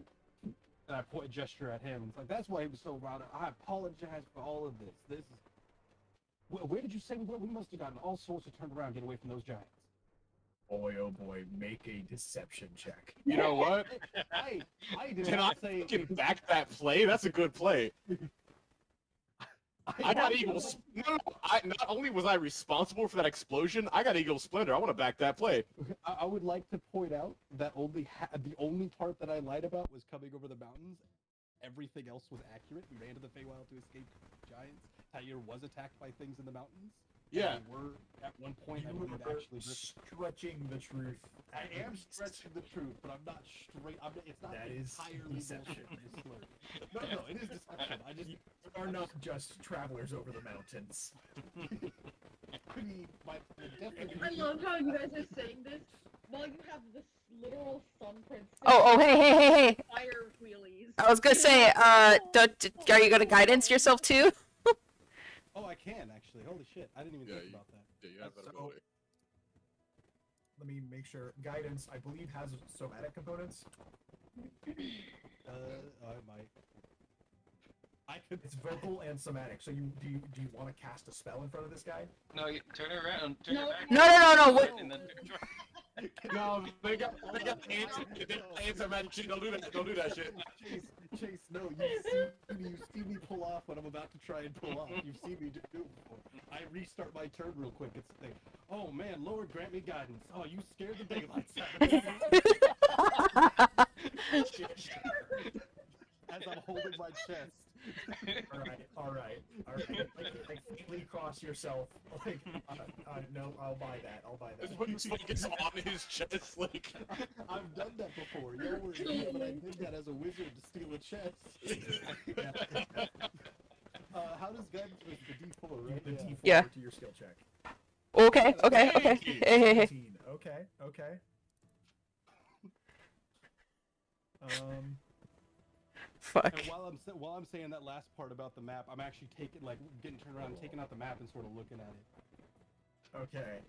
And I point a gesture at him. It's like that's why he was so riled up. I apologize for all of this. This is. Where did you say we were? We must have gotten all sorts of turned around, get away from those giants. Boy, oh boy, make a deception check. You know what? I did Can I not say. fucking back that play? That's a good play. I got Eagle. No, not only was I responsible for that explosion, I got Eagle Splendor. I want to back that play. I would like to point out that the only part that I lied about was coming over the mountains. Everything else was accurate. We ran to the Feywild to escape giants. Tyre was attacked by things in the mountains. Yeah. And they were at one point. I You believe are actually. stretching the truth. I am stretching the truth, but I'm not straight. It's not That is entirely deception. bullshit. No, it is deception. I just You are not just travelers over the mountains. I mean, I love how you guys are saying this while you have this literal thumbprint. Oh, hey. Fire wheelies. I was gonna say, are you gonna guidance yourself too? Oh, I can actually. Holy shit! I didn't even Yeah, think about that. Yeah, you have that So- ability. Let me make sure. Guidance, I believe, has somatic components. I might. I could. It's vocal and somatic. So do you want to cast a spell in front of this guy? No, you turn it around. Turn No, it back. No, what- And then turn it No, they got answer magic shit. Don't do that. Don't do that shit. Chase, no, you've seen me pull off what I'm about to try and pull off. You've seen me do it before. I restart my turn real quick. It's the thing. Oh man, Lord, grant me guidance. Oh, you scared the daylights out of me. As I'm holding my chest. All right. Like faintly cross yourself. Like, no, I'll buy that. Just put his focus on his chest, like. I've done that before. You were here, but I did that as a wizard to steal a chest. How does guidance work? The D4, right? The D4 Yeah. to your skill check. Okay. Hey. 17. Okay. Fuck. And while I'm saying that last part about the map, I'm actually getting turned around and taking out the map and sort of looking at it. Okay.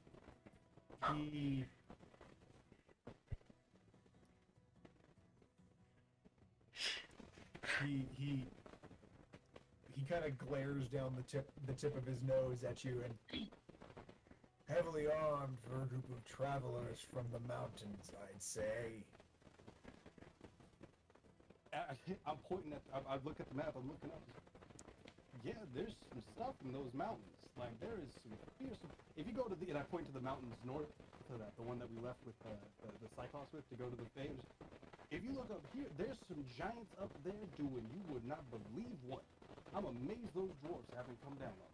He kind of glares down the tip of his nose at you and heavily armed for a group of travelers from the mountains, I'd say. I'm pointing at. I look at the map. I'm looking up. Yeah, there's some stuff in those mountains. Like there is some fearsome. If you go to and I point to the mountains north to that, the one that we left with the Cyclops with to go to the Fames. If you look up here, there's some giants up there doing you would not believe what. I'm amazed those dwarves haven't come down on.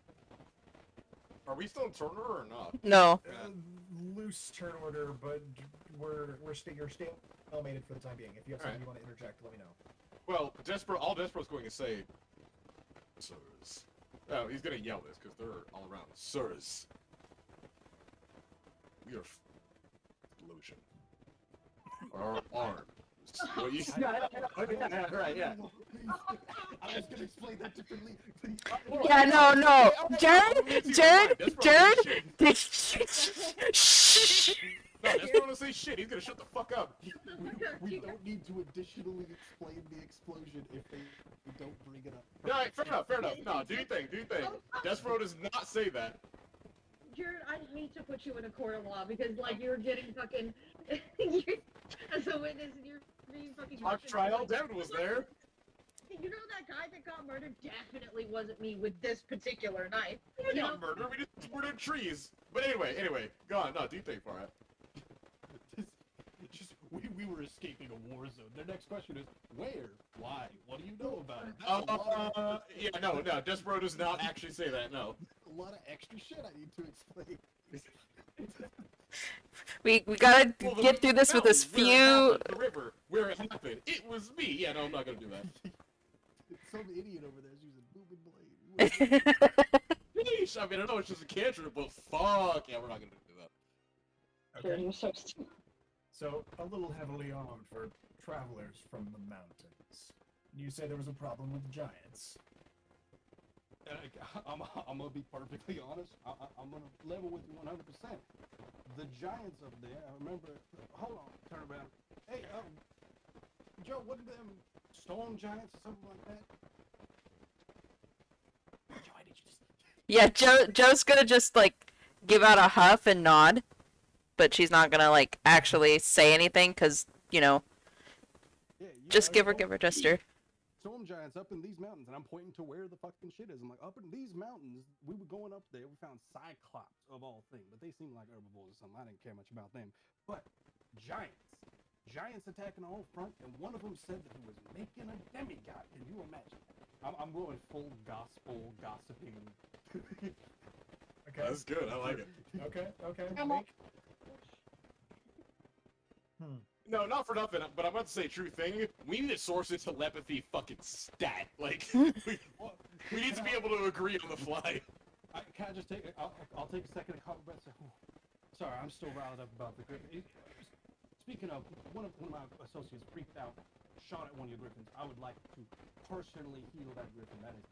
Are we still in turn order or not? No. Loose turn order, but you're stalemated for the time being. If you have something you want to interject, let me know. Well, all Despero's going to say, sirs. Oh, he's going to yell this because they're all around. Sirs. We are Lucian. Our arms. What you right, yeah. I was gonna explain that differently. Yeah, no. Jared. Shh. No, Despero gonna say shit. He's gonna shut the fuck up. We don't need to additionally explain the explosion if they don't bring it up. Alright, fair enough. No, do you think? Despero does not say that. Jared, I'd hate to put you in a court of law because, like, you're getting fucking. As a witness, and you're being fucking. Mock trial, Devin was there. You know that guy that got murdered definitely wasn't me with this particular knife. We got murder. We just murdered trees. But anyway, go on. No, do you think, Farhat? We were escaping a war zone. The next question is, where? Why? What do you know about it? Yeah, no, Despero does not actually say that, no. A lot of extra shit I need to explain. We gotta Well, get through this with as mountain where it few. happened, the river, where it happened. It was me. Yeah, no, I'm not gonna do that. Some idiot over there is using booming blade. Yeesh, I mean, I know it's just a cantrip, but fuck, yeah, we're not gonna do that. Jared, you're so stupid. So, a little heavily armed for travelers from the mountains. You said there was a problem with giants. I'm gonna be perfectly honest. I'm gonna level with you 100%. The giants up there. I remember. Hold on. Turn around. Hey, Joe, wasn't them storm giants or something like that? Joe, did you just? Yeah, Joe's gonna just like give out a huff and nod, but she's not gonna like actually say anything because Yeah, just give her gesture. Storm giants up in these mountains, and I'm pointing to where the fucking shit is. I'm like, up in these mountains, we were going up there, we found Cyclops of all things, but they seemed like herbivores or something. I didn't care much about them. But giants attacking the whole front, and one of them said that he was making a demigod. Can you imagine? I'm going full gospel gossiping. Okay. That's good. I like it. Okay. Come on. No, not for nothing, but I'm about to say a true thing. We need a source of telepathy fucking stat. Like, we need to be able to agree on the fly. Can I just take? I'll take a second to calm my breath. Say, sorry, I'm still riled up about the grip. speaking of, one of my associates freaked out, shot at one of your griffins. I would like to personally heal that griffin. That is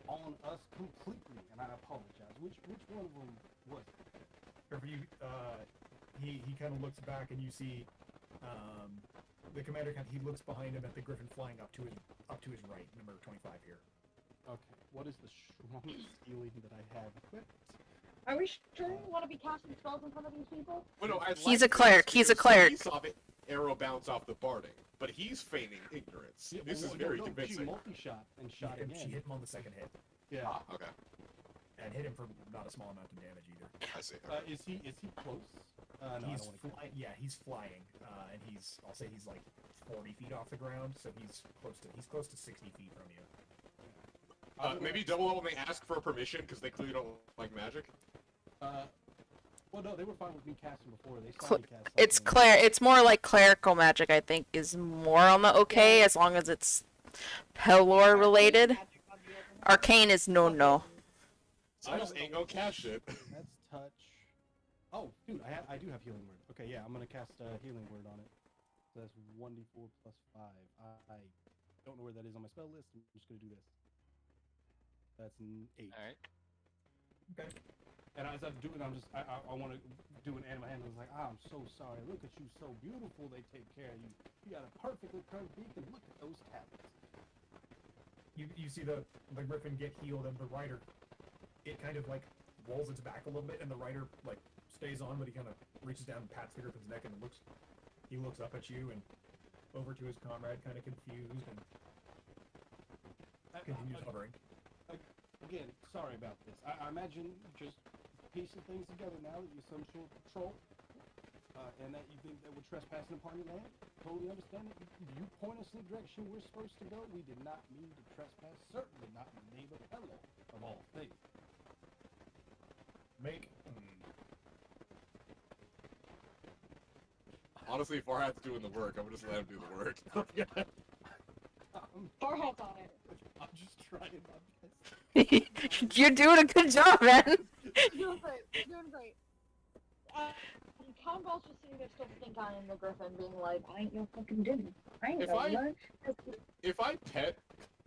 on us completely, and I apologize. Which one of them was it? Wherever you, he kind of looks back and you see, the commander he looks behind him at the griffin flying up to his right, number 25 here. Okay, what is the strongest healing that I have equipped? Are we sure we want to be casting spells in front of these people? Well, no, I'd He's like a cleric, this he's a because cleric. He saw the arrow bounce off the barding, but he's feigning ignorance. Yeah, This well, is very She convincing. multi-shot and shot She again. hit him on the second hit, Yeah. Ah, okay. and hit him for not a small amount of damage either. I see. Is he close? No, I He's don't want to. flying. Yeah, he's flying, and I'll say he's like 40 feet off the ground, so he's close to 60 feet from you. Maybe double up when they ask for permission because they clearly don't like magic. Well, no, they were fine with me casting before. They saw Cl- me cast. It's something. It's more like clerical magic. I think is more on the okay as long as it's Pelor related. Arcane is no. So I just ain't gonna cast it. That's touch. Oh, dude, I do have healing word. Okay, yeah, I'm gonna cast healing word on it. So that's 1d4 plus 5. I don't know where that is on my spell list. I'm just gonna do this. That's an 8. All right. Okay. And as I'm doing, I want to do an animal handling. It's like, I'm so sorry. Look at you, so beautiful. They take care of you. You got a perfectly curved beak, and look at those talons. You see the griffin get healed, and the rider, it kind of like rolls its back a little bit, and the rider like stays on, but he kind of reaches down and pats the griffin's neck and he looks up at you and over to his comrade, kind of confused, and continues hovering. Again, sorry about this. I imagine just piecing things together now that you're some sort of patrol, and that you think that we're trespassing upon your land. Totally understand it. You point us in the direction we're supposed to go. We did not mean to trespass. Certainly not in the name of Hello, of all things. Make Honestly, Farhat's doing the work. I'm gonna just let him do the work. Farhat's on it. I'm just trying my best. You're doing a good job, man. You're doing great. You're doing great. Conval's just sitting there still stink eyeing the griffin, being like, I ain't your fucking dinner. I ain't If no I- lunch. If I pet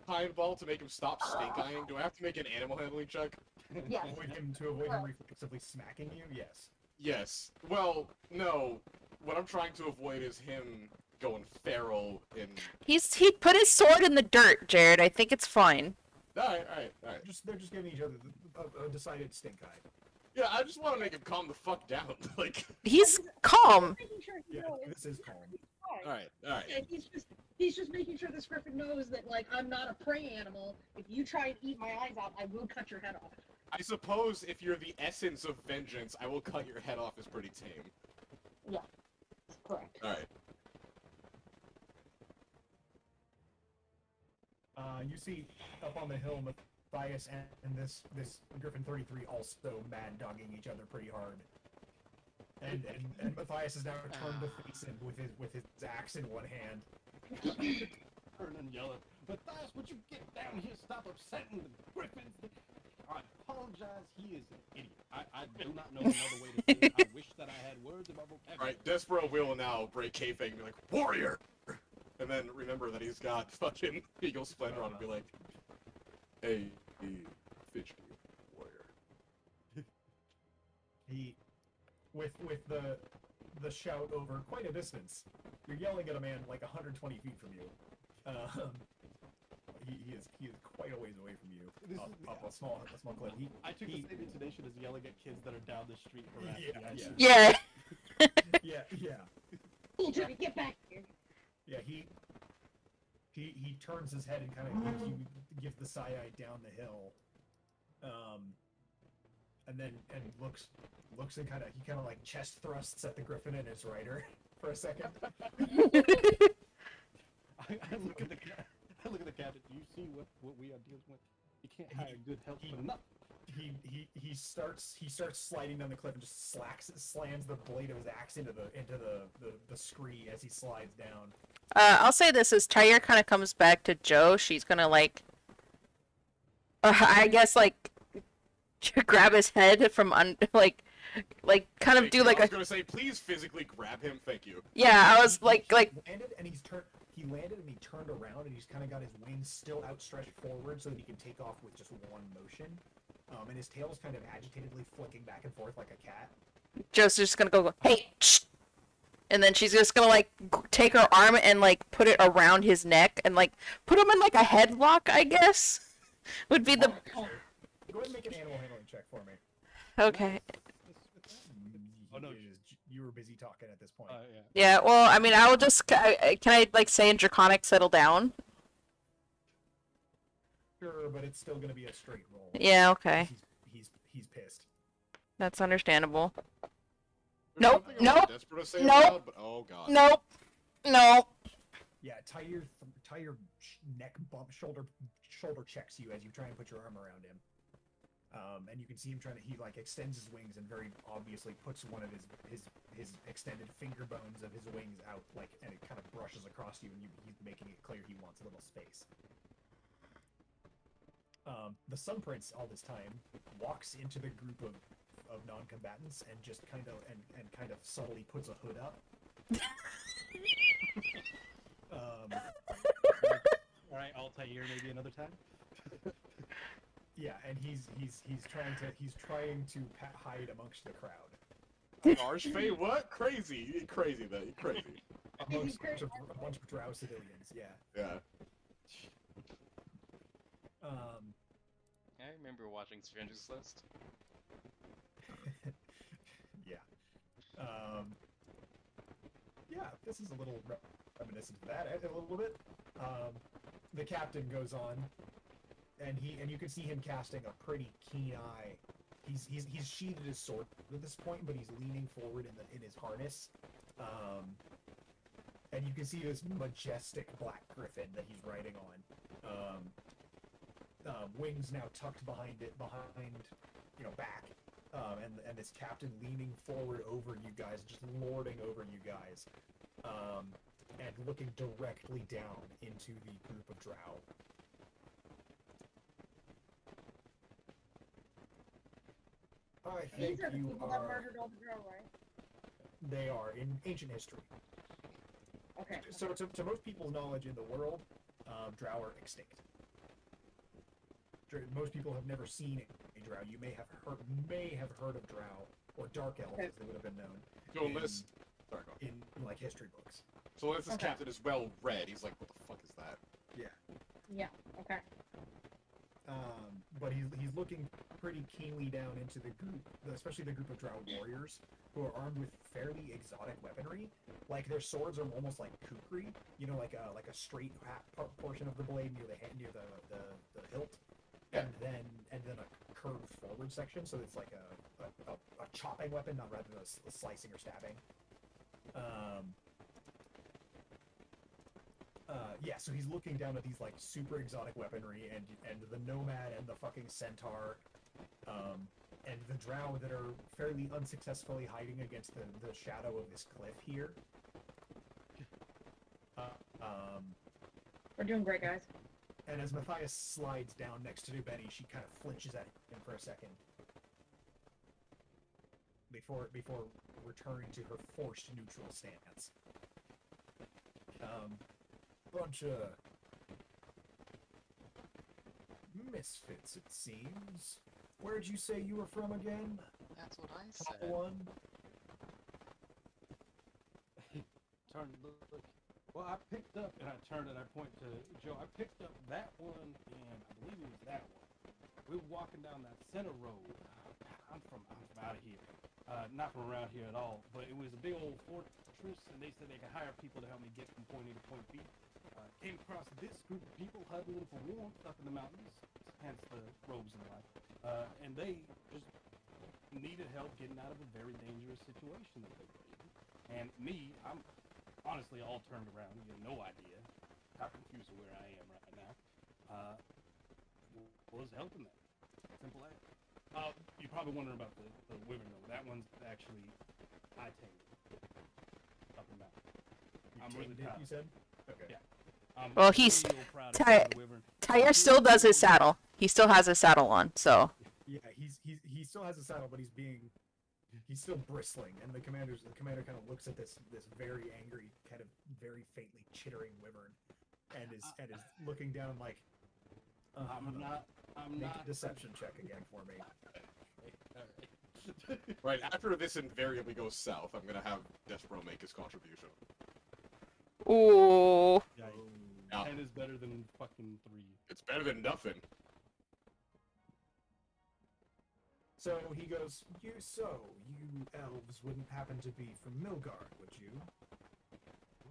Pineball to make him stop stink eyeing, do I have to make an animal handling check? Yes. avoid him reflexively smacking you. Yes. Yes. Well, no. What I'm trying to avoid is him going feral and. He put his sword in the dirt, Jared. I think it's fine. Alright. They're just giving each other a decided stink eye. Yeah, I just want to make him calm the fuck down. Like. He's calm. Making sure he Yeah, knows. this is calm. Alright. Yeah, he's just making sure this griffin knows that, like, I'm not a prey animal. If you try and eat my eyes out, I will cut your head off. I suppose if you're the essence of vengeance, I will cut your head off is pretty tame. Correct. Alright. You see up on the hill Matthias and this Griffin 33 also mad dogging each other pretty hard. And Matthias is now turned to face him with his axe in one hand. Turn and yell at Matthias, would you get down here? Stop upsetting the griffins. I apologize. He is an idiot. I do not know another way to say it. I wish that I had words in my vocabulary. Alright, Despero will now break kayfabe and be like, Warrior! And then remember that he's got fucking Eagle Splendor on and be like, Hey, fidgety warrior. He with the shout over quite a distance. You're yelling at a man like 120 feet from you. He is quite a ways away from you. This Up is- a small cliff. I took the same intonation as yelling at kids that are down the street harassing Yeah, the Yeah. Yeah. Little Jimmy, get back here. Yeah, he turns his head and kind of gives the side down the hill, and then looks and he kind of like chest thrusts at the griffin and his rider for a second. I look at the captain. Do you see what we are dealing with? You can't hire good help for nothing. He starts sliding down the cliff and just slams the blade of his axe into the scree as he slides down. I'll say this as Tyre kind of comes back to Joe. She's gonna like, I guess like, grab his head from like like kind of Thank do you. like I was a gonna say, please physically grab him. Thank you. yeah. I was He like landed and he landed and he turned around and he's kind of got his wings still outstretched forward so that he can take off with just one motion. And his tail's kind of agitatedly flicking back and forth like a cat. Joe's just gonna go hey, shh. And then she's just gonna like take her arm and like put it around his neck and like put him in like a headlock, I guess. Would be the Go ahead and make an animal handling check for me. okay. Oh, no. You were busy talking at this point. Yeah. Yeah, well, I mean, I will just can I like say in Draconic settle down? Sure, but it's still gonna be a straight roll. Yeah, okay. He's pissed. That's understandable. There's Nope, something I'm nope, desperate to say nope. aloud, but oh god. Nope. No. Yeah, tie your neck bump shoulder checks you as you try and put your arm around him. And you can see him he like extends his wings and very obviously puts one of his extended finger bones of his wings out like, and it kind of brushes across you, and he's making it clear he wants a little space. The Sun Prince all this time walks into the group of non-combatants and just kind of subtly puts a hood up. All right, Altair, maybe another time. Yeah, and he's trying to hide amongst the crowd. Archfey, what? Crazy, crazy, crazy. Amongst a bunch of drow civilians. Yeah. Yeah. I remember watching Stranger's List. Yeah. Yeah, this is a little reminiscent of that, a little bit. The captain goes on, and you can see him casting a pretty keen eye. He's sheathed his sword at this point, but he's leaning forward in his harness. And you can see this majestic black griffin that he's riding on. Wings now tucked behind, back. And this captain leaning forward over you guys, just lording over you guys, and looking directly down into the group of drow. I think These are the you people that are. murdered all the drow, right? They are in ancient history. Okay. So to most people's knowledge in the world, drow are extinct. Most people have never seen a drow. You may have heard of drow or dark elves, Okay. as they would have been known. So in, unless, sorry, go on. in like history books. So unless this Okay. captain is well read, he's like, what the fuck is that? Yeah. Okay. But he's looking pretty keenly down into the group, especially the group of drow warriors who are armed with fairly exotic weaponry. Like their swords are almost like kukri, like a straight portion of the blade near the hand, near the hilt, Yeah. and then a curved forward section, so it's like a chopping weapon, not rather than a slicing or stabbing. Yeah, so he's looking down at these like super exotic weaponry and the nomad and the fucking centaur, and the drow that are fairly unsuccessfully hiding against the shadow of this cliff here. We're doing great, guys. And as Matthias slides down next to Benny, she kind of flinches at him for a second before returning to her forced neutral stance. Bunch of misfits, it seems. Where'd you say you were from again? That's what I Top said. one? Turn to look. Well, I picked up, and I turned and I point to Joe. I picked up that one, and I believe it was that one. We were walking down that center road. I'm from out of here. Not from around here at all, but it was a big old fortress, and they said they could hire people to help me get from point A to point B. Came across this group of people huddling for warmth up in the mountains, hence the robes and the like. And they just needed help getting out of a very dangerous situation that they were in. And me, I'm honestly all turned around. You have no idea how confused of where I am right now. Was helping them. Simple as. You're probably wondering about the wyvern though. That one's actually I tamed up and down. I'm really Tamed it, proud. you said? Okay. Yeah. I'm Well, he's real proud of Ty- the wyvern. Tyre still does his saddle. He still has his saddle on, so Yeah, he still has a saddle, but he's being he's still bristling, and the commander kind of looks at this very angry, kind of very faintly chittering wyvern, and is looking down like, I'm not. make a deception check again for me. Right, after this invariably goes south, I'm gonna have Despero make his contribution. Ooh. Yikes. Yeah. 10 is better than fucking 3. It's better than nothing. So he goes, you elves wouldn't happen to be from Milgard, would you?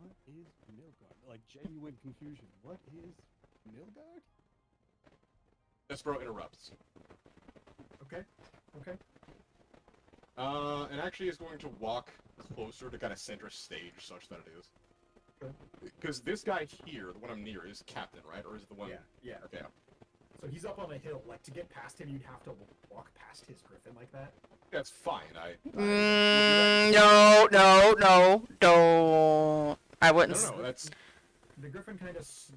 What is Milgard? Like, genuine confusion. What is Milgard? Despero interrupts. Okay. And actually is going to walk closer to kind of center stage such that it is. Okay. Because this guy here, the one I'm near, is captain, right? Or is it the one? Yeah. Okay. So he's up on a hill. Like, to get past him, you'd have to walk past his griffin like that. That's fine. No, don't. I wouldn't. No, that's The griffin it's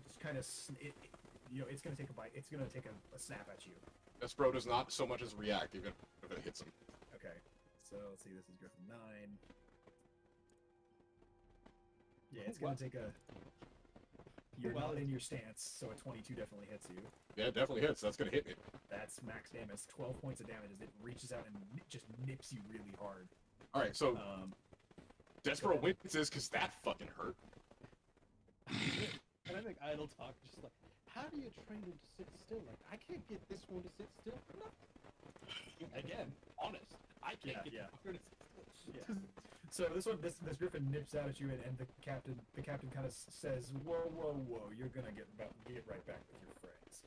gonna take a bite. It's gonna take a snap at you. Despero does not so much as react even if it hits him. Okay. So let's see. This is griffin 9. Yeah, it's gonna take a. You're Well, not in your stance, so a 22 definitely hits you. Yeah, it definitely hits. That's gonna hit me. That's max damage. 12 points of damage as it reaches out and just nips you really hard. All right, so Despero go ahead. wins because that fucking hurt. And I think idle talk is just like, how do you train him to sit still? Like, I can't get this one to sit still for nothing. Again, honest. I can't Yeah, get yeah. the fucker to sit still. Yeah. So this griffin nips out at you, and the captain kind of says, "Whoa, you're gonna get right back with your friends."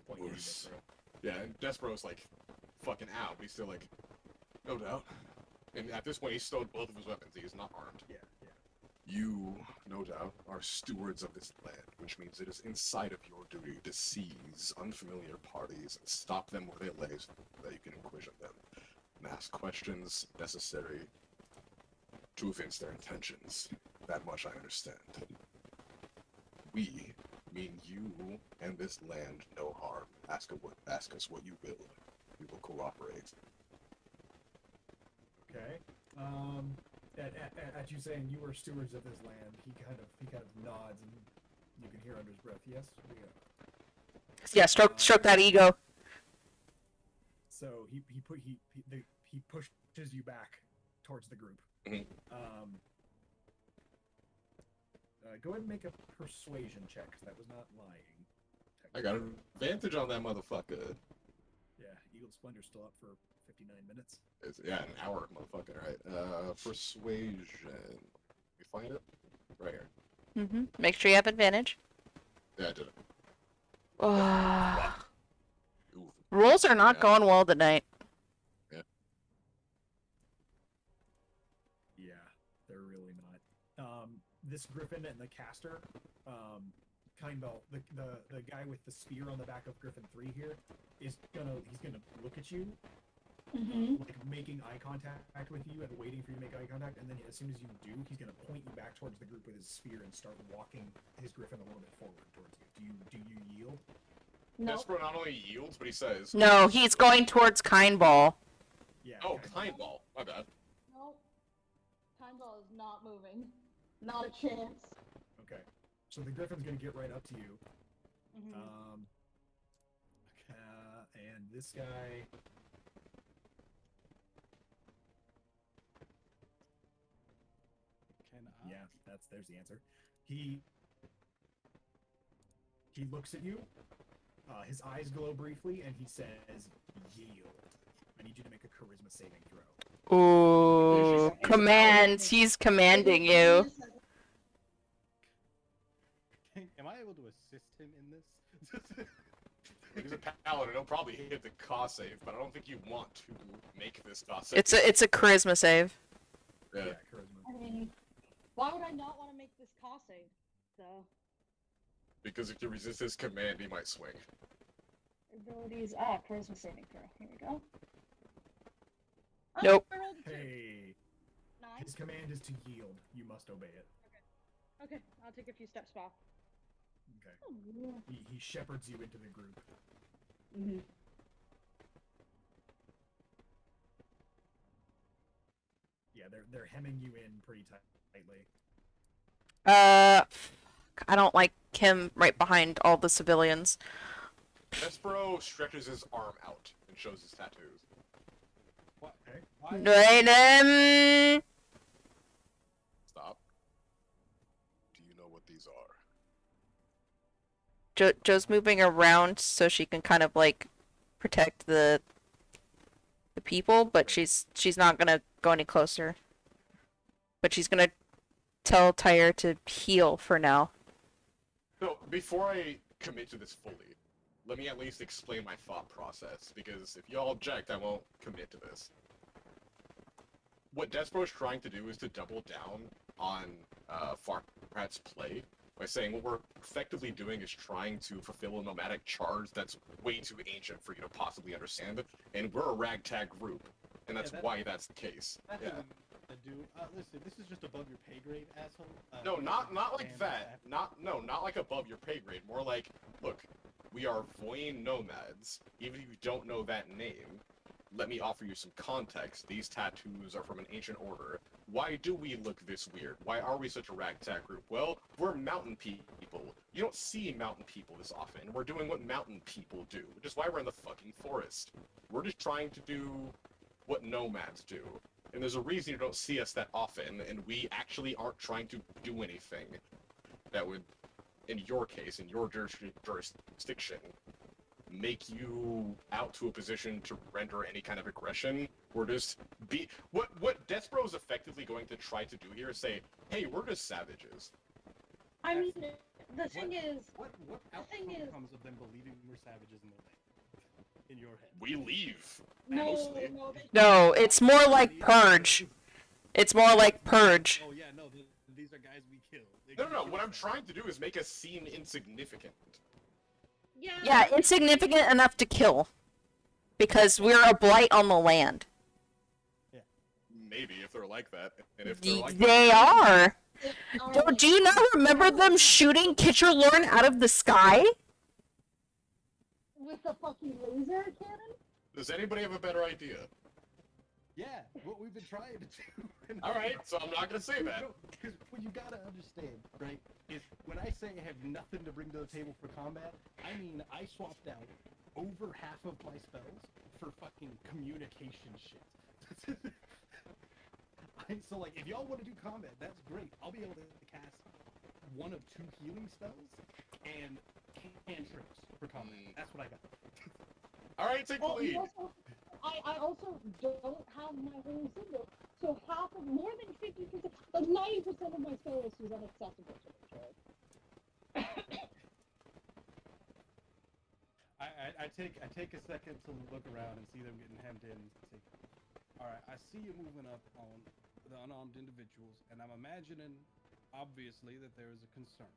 Pointing at you, Whoosh. Despero. Yeah, and Despero's like fucking out, but he's still like, no doubt. And at this point, he's stowed both of his weapons. He is not armed. Yeah. You, no doubt, are stewards of this land, which means it is inside of your duty to seize unfamiliar parties and stop them where they lay so that you can inquisition them and ask questions necessary to evince their intentions. That much I understand. We, mean you and this land, no harm. Ask us what you will. We will cooperate. Okay. At you saying you were stewards of this land, he kind of nods, and you can hear under his breath, "Yes, we are." Yeah, stroke that ego. So he pushes you back towards the group. Mhm. Go ahead and make a persuasion check, 'cause that was not lying. I got an advantage on that motherfucker. Yeah, Eagle Splendor's still up for 59 minutes. Yeah, an hour, motherfucker. Right. Persuasion. You find it? Right here. Make sure you have advantage. Yeah, I did it. Oh. Ooh. Rolls are not Yeah. going well tonight. Yeah, they're really not. This Griffin and the caster, kind of the guy with the spear on the back of Griffin 3 here he's gonna look at you, like making eye contact with you and waiting for you to make eye contact, and then as soon as you do, he's gonna point you back towards the group with his spear and start walking his Griffin a little bit forward towards you. Do you yield? No. Despero not only yields, but he says, No, he's going towards Kind Ball. Yeah. "Oh, okay. kind ball. My bad." No. Time ball is not moving. Not a chance. Okay. So the Griffin's gonna get right up to you. Mm-hmm. And this guy. Can I? Yeah, there's the answer. He looks at you. His eyes glow briefly, and he says, "Yield." I need you to make a charisma saving throw. Ooh, commands. He's commanding you. Am I able to assist him in this? He's a paladin. He'll probably hit the cost save, but I don't think you want to make this cost save. It's a charisma save. Yeah. Yeah, charisma. I mean, why would I not want to make this cost save? So, Because if you resist his command, he might swing. abilities. Charisma saving throw. Here we go. Oh, Nope. I rolled a 2. Hey, 9. his command is to yield. You must obey it. Okay, I'll take a few steps back. Okay. Oh, yeah. He shepherds you into the group. Mm-hmm. they're hemming you in pretty tightly. I don't like him right behind all the civilians. Despero stretches his arm out and shows his tattoos. What? Okay. Why? Right, Stop. Do you know what these are? Joe's moving around so she can kind of like protect the people, but she's not gonna go any closer. But she's gonna tell Tyre to heal for now. So, before I commit to this fully, let me at least explain my thought process, because if y'all object, I won't commit to this. What Despero's trying to do is to double down on Farhat's play by saying what we're effectively doing is trying to fulfill a nomadic charge that's way too ancient for you to possibly understand, and we're a ragtag group, and that's Yeah, why that's the case. That's Yeah. what we do. Listen, this is just above your pay grade, asshole. No, not like and, that. Not like above your pay grade. More like, look, we are Voyne nomads. Even if you don't know that name, let me offer you some context. These tattoos are from an ancient order. Why do we look this weird? Why are we such a ragtag group? Well, we're mountain people. You don't see mountain people this often. We're doing what mountain people do, which is why we're in the fucking forest. We're just trying to do what nomads do. And there's a reason you don't see us that often, and we actually aren't trying to do anything that would, in your case, in your jurisdiction, make you out to a position to render any kind of aggression. We're just what Despero's effectively going to try to do here is say, hey, we're just savages. I mean, the thing is, What The thing outcome is- comes of them believing we're savages in their land? In your head. We leave. no, Mostly. no, they, No, it's more like Purge. It's more like Purge. Oh yeah, no, these are guys we kill. They No, kill what I'm us. trying to do is make us seem insignificant. Yeah, insignificant enough to kill. Because we're a blight on the land. Maybe, if they're like that. And if they're Y- like they that, are. Do you not remember them shooting Kitcher Lorne out of the sky? with the fucking laser cannon? does anybody have a better idea? Yeah, what we've been trying to do. Alright, so I'm not gonna say that. Because what you gotta understand, right, is when I say I have nothing to bring to the table for combat, I mean I swapped out over half of my spells for fucking communication shit. So like, if y'all want to do combat, that's great. I'll be able to cast one of 2 healing spells and cantrips for combat. That's what I got. Alright, take the Well, lead. I also don't have my holy symbol, so more than 50%, like 90% of my spell list is inaccessible to me. I take a second to look around and see them getting hemmed in. Alright, I see you moving up on the unarmed individuals, and I'm imagining, obviously, that there is a concern.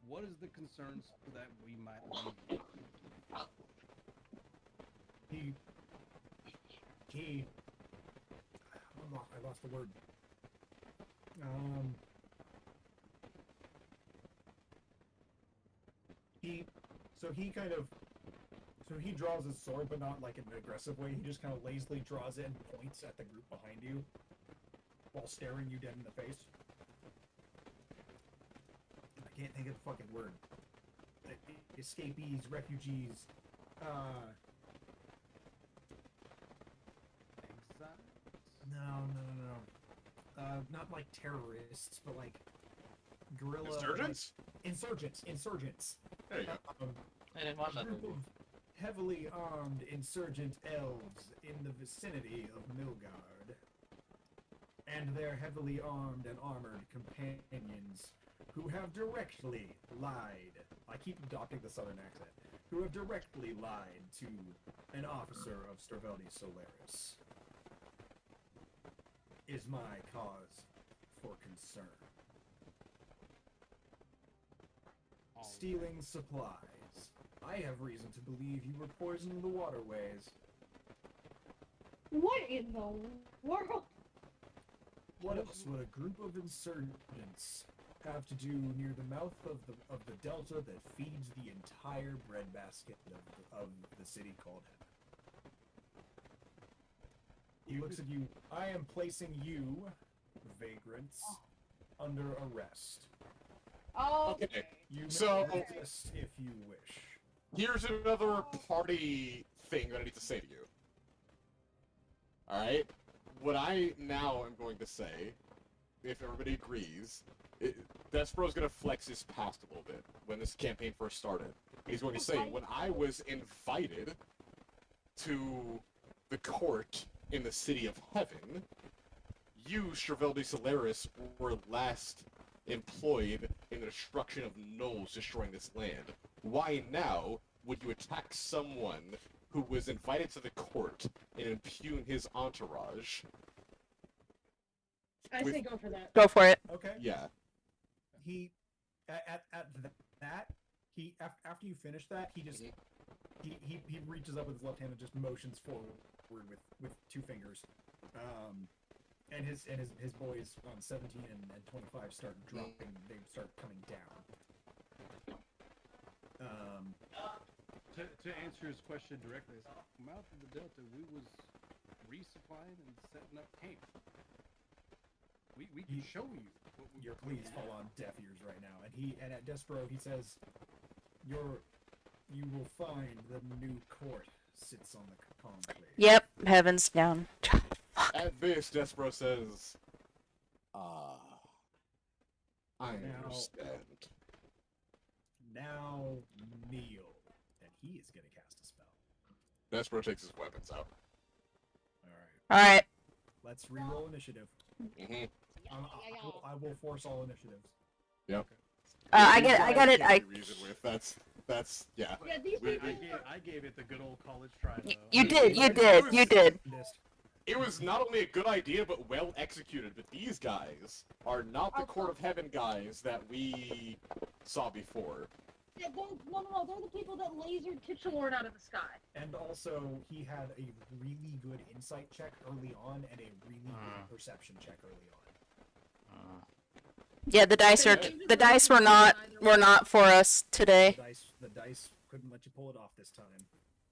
What is the concern so that we might leave? I lost the word. He draws his sword, but not like in an aggressive way. He just kind of lazily draws it and points at the group behind you, while staring you dead in the face. I can't think of the fucking word. Escapees, refugees, no. Not like terrorists, but like guerrilla. Insurgents? Insurgents. There you go. I didn't watch A that group movie. of heavily armed insurgent elves in the vicinity of Milgard, and their heavily armed and armored companions, who have directly lied. I keep adopting the southern accent. Who have directly lied to an officer of Starveldi Solaris. Is my cause for concern. Stealing supplies. I have reason to believe you were poisoning the waterways. What in the world? What else would a group of insurgents have to do near the mouth of the delta that feeds the entire breadbasket of the city called He looks at you. I am placing you, vagrants, under arrest. Oh, Okay. You may So- resist if you wish. Here's another party thing that I need to say to you. Alright? What I now am going to say, if everybody agrees, Despero's gonna flex his past a little bit when this campaign first started. He's going to say, when I was invited to the court in the city of heaven, you, Chevelle de Solaris, were last employed in the destruction of gnolls destroying this land. Why now would you attack someone who was invited to the court and impugn his entourage? I with- say go for that. Go for it. Okay. Yeah. He at that he after you finish that he just he reaches up with his left hand and just motions forward with two fingers, and his boys on 17 and 25 start dropping. They start coming down. To answer his question directly, I said, mouth of the Delta, we was resupplying and setting up camp. We can show you what we Your we pleas have. fall on deaf ears right now, and at Despero he says, you will find the new court sits on the conclave. Yep, heaven's down. At this, Despero says, I Now- understand. Now kneel, and he is gonna cast a spell. Despero takes his weapons out. All right, All right. let's reroll initiative. Mm-hmm. I will force all initiatives. Yep. I got it. Reason with. That's yeah. Yeah, these We- people. I gave it the good old college try, though. You did. Missed. It was not only a good idea, but well executed. But these guys are not the Court of Heaven guys that we saw before. Yeah, no, they're the people that lasered Kitchelord out of the sky. And also, he had a really good insight check early on and a really good perception check early on. Yeah, the dice were not for us today. The dice couldn't let you pull it off this time.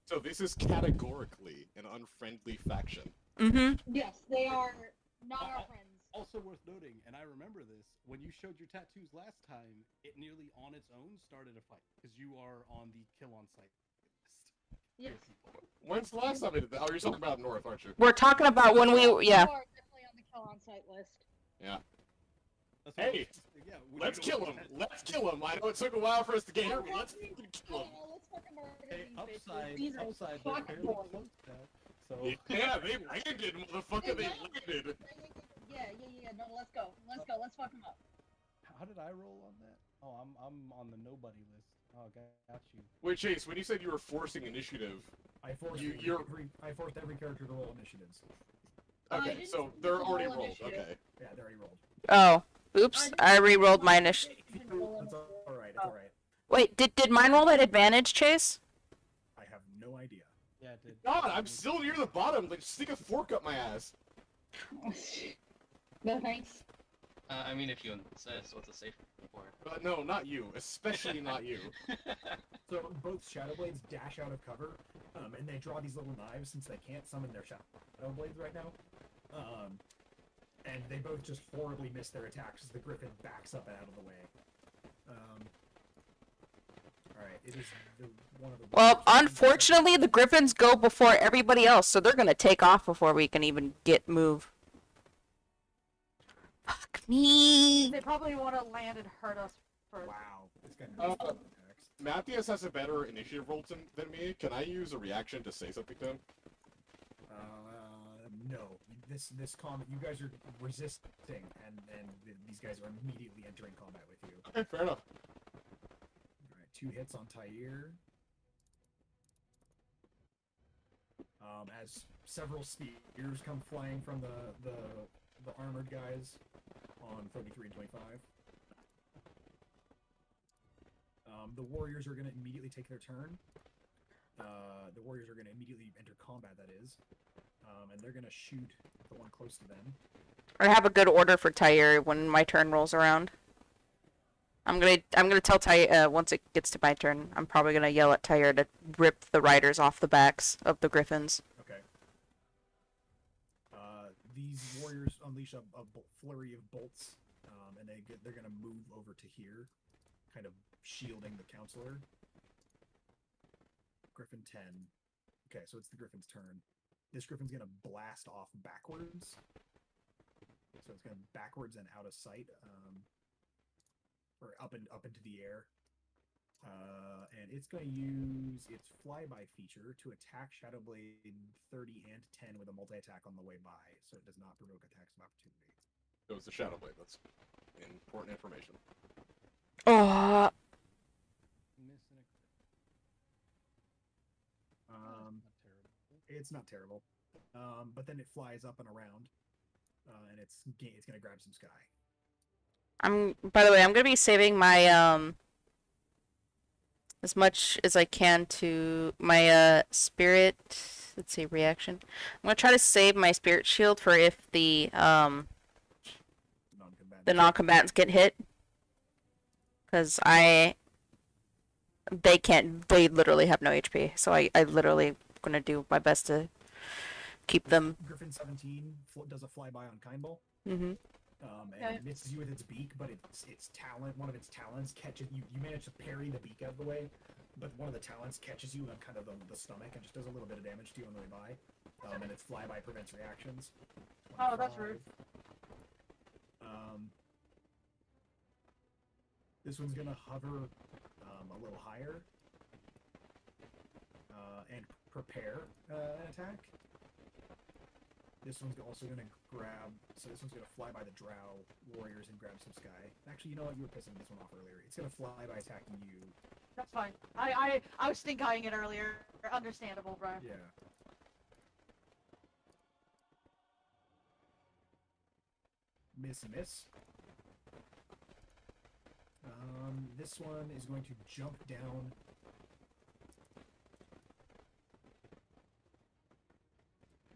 So this is categorically an unfriendly faction. Mm-hmm. Yes, they are not our friends. Also worth noting, and I remember this, when you showed your tattoos last time, it nearly on its own started a fight, because you are on the kill on sight list. Yes. When's the last time I did that? Oh, you're talking about North, aren't you? We're talking about when we You yeah. are definitely on the kill on site list. Yeah. That's what Hey, yeah, we let's don't kill want him. that. Let's kill him. I know it took a while for us to get here, but let's fucking kill him. Let's fucking murder Hey, these bitches. upside, These are upside, they're fuck fairly boys. Oh. close now. So, Yeah, they landed, motherfucker. They landed. Yeah. No, let's go. Let's fuck them up. how did I roll on that? Oh, I'm on the nobody list. Oh, got you. Wait, Chase, when you said you were forcing initiative, I forced you're- every character to roll initiatives. I okay, didn't so see they're the already roll rolled. initiative. Okay. Yeah, they already rolled. Oh, oops! I re-rolled my initiative. It's alright, it's alright. Wait, did mine roll at advantage, Chase? I have no idea. Yeah, it did. God, I'm still near the bottom. Like, stick a fork up my ass. No thanks. I mean, if you insist, what's a safe for? No, not you. Especially not you. So both Shadowblades dash out of cover, and they draw these little knives since they can't summon their Shadowblades right now. And they both just horribly miss their attacks as the Griffin backs up and out of the way. Alright, it is one of the Well, unfortunately, the Griffins go before everybody else, so they're gonna take off before we can even move. Fuck me. They probably want to land and hurt us first. Wow, this guy Uh, knows attacks. Matthias has a better initiative roll than me. Can I use a reaction to say something to him? No. This combat, you guys are resisting, and these guys are immediately entering combat with you. Okay, fair enough. Alright, 2 hits on Tyre. As several spears come flying from the armored guys on 33 and 25. The warriors are going to immediately take their turn. The warriors are going to immediately enter combat, that is. And they're going to shoot the one close to them. Or have a good order for Tyre when my turn rolls around. I'm gonna tell Tyre once it gets to my turn. I'm probably gonna yell at Tyre to rip the riders off the backs of the Griffins. Okay. these warriors unleash a flurry of bolts, and they're gonna move over to here, kind of shielding the counselor. Griffin 10. Okay, so it's the Griffin's turn. This Griffin's gonna blast off backwards. So it's going backwards and out of sight, or up into the air. And it's going to use its flyby feature to attack Shadowblade 30 and 10 with a multi-attack on the way by, so it does not provoke attacks of opportunity. It was the Shadow Blade. That's important information. Oh, Missing a crit. Um, Not terrible. It's not terrible. But then it flies up and around, and it's going to grab some sky. by the way, I'm gonna be saving my as much as I can to my spirit. Let's see, reaction. I'm gonna try to save my spirit shield for if the non-combatants get hit, because they literally have no HP. So I literally gonna do my best to keep them. Griffin 17 does a flyby on Kindball. Mm-hmm. And it misses you with its beak, but its talent, one of its talents catches you. You manage to parry the beak out of the way, but one of the talents catches you on kind of the stomach and just does a little bit of damage to you on the way by. And its flyby prevents reactions. Oh, that's rude. This one's gonna hover a little higher and prepare an attack. This one's also gonna grab. So this one's gonna fly by the Drow warriors and grab some sky. Actually, you know what? You were pissing this one off earlier. It's gonna fly by attacking you. That's fine. I was stink eyeing it earlier. Understandable, bro. Yeah. Miss. This one is going to jump down.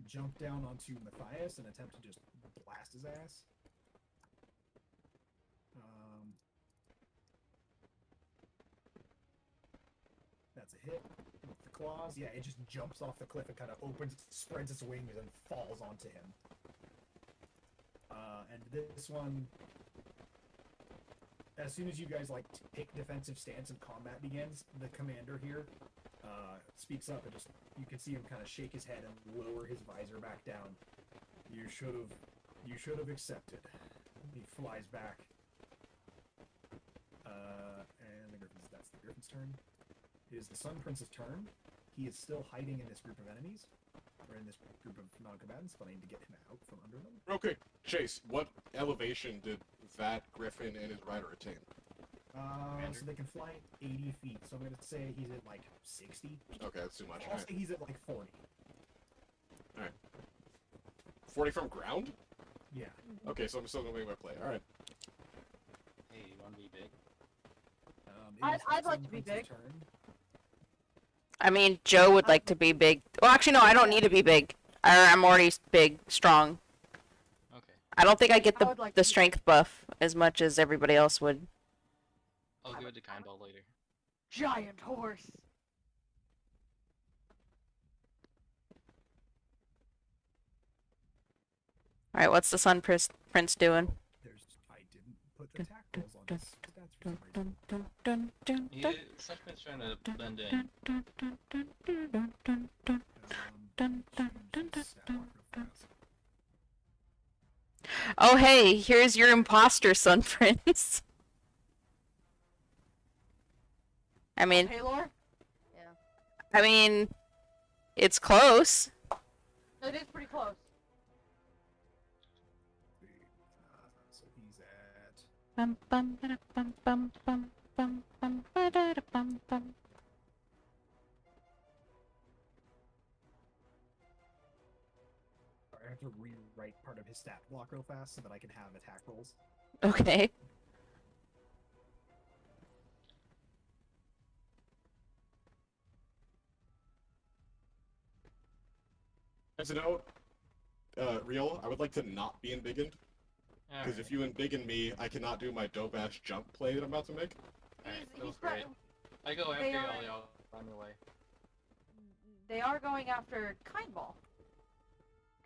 Jump down onto Matthias and attempt to just blast his ass. That's a hit. With the claws, yeah, it just jumps off the cliff and kind of spreads its wings and falls onto him. And this one, as soon as you guys like take defensive stance and combat begins, the commander here speaks up and you can see him kind of shake his head and lower his visor back down. You should have accepted. He flies back. And that's the Griffin's turn. It is the Sun Prince's turn. He is still hiding in this group of enemies, or in this group of non-combatants, but I need to get him out from under them. Okay, Chase, what elevation did that Griffin and his rider attain? So they can fly 80 feet, so I'm going to say he's at like 60. Okay, that's too much. I'll say he's at like 40. Alright. 40 from ground? Yeah. Okay, so I'm still gonna make my play. Alright. Hey, you wanna be big? I'd like to be big. Turn. I mean, Joe would like to be big. Well, actually, no, I don't need to be big. I'm already big, strong. Okay. I don't think I get I would like the to be strength buff as much as everybody else would. I'll give it to Kindball later. Giant horse. All right, what's the Sun Prince doing? I didn't put the tack rolls on his stats for some reason. Suchman's trying to blend in. Change his stat block real fast. Oh, hey, here's your imposter, Sun Prince. I mean, Paylor? Yeah. I mean, it's close. It is pretty close. So he's at Bum bum ba bum bum bum bum bum ba da bum bum. I have to rewrite part of his stat block real fast so that I can have attack rolls. Okay. As a note, Real, I would like to not be embiggened, because if you embiggen me, I cannot do my dope-ass jump play that I'm about to make. Alright, He's go for it. I go after They y'all, are- y'all run away. They are going after Kindball.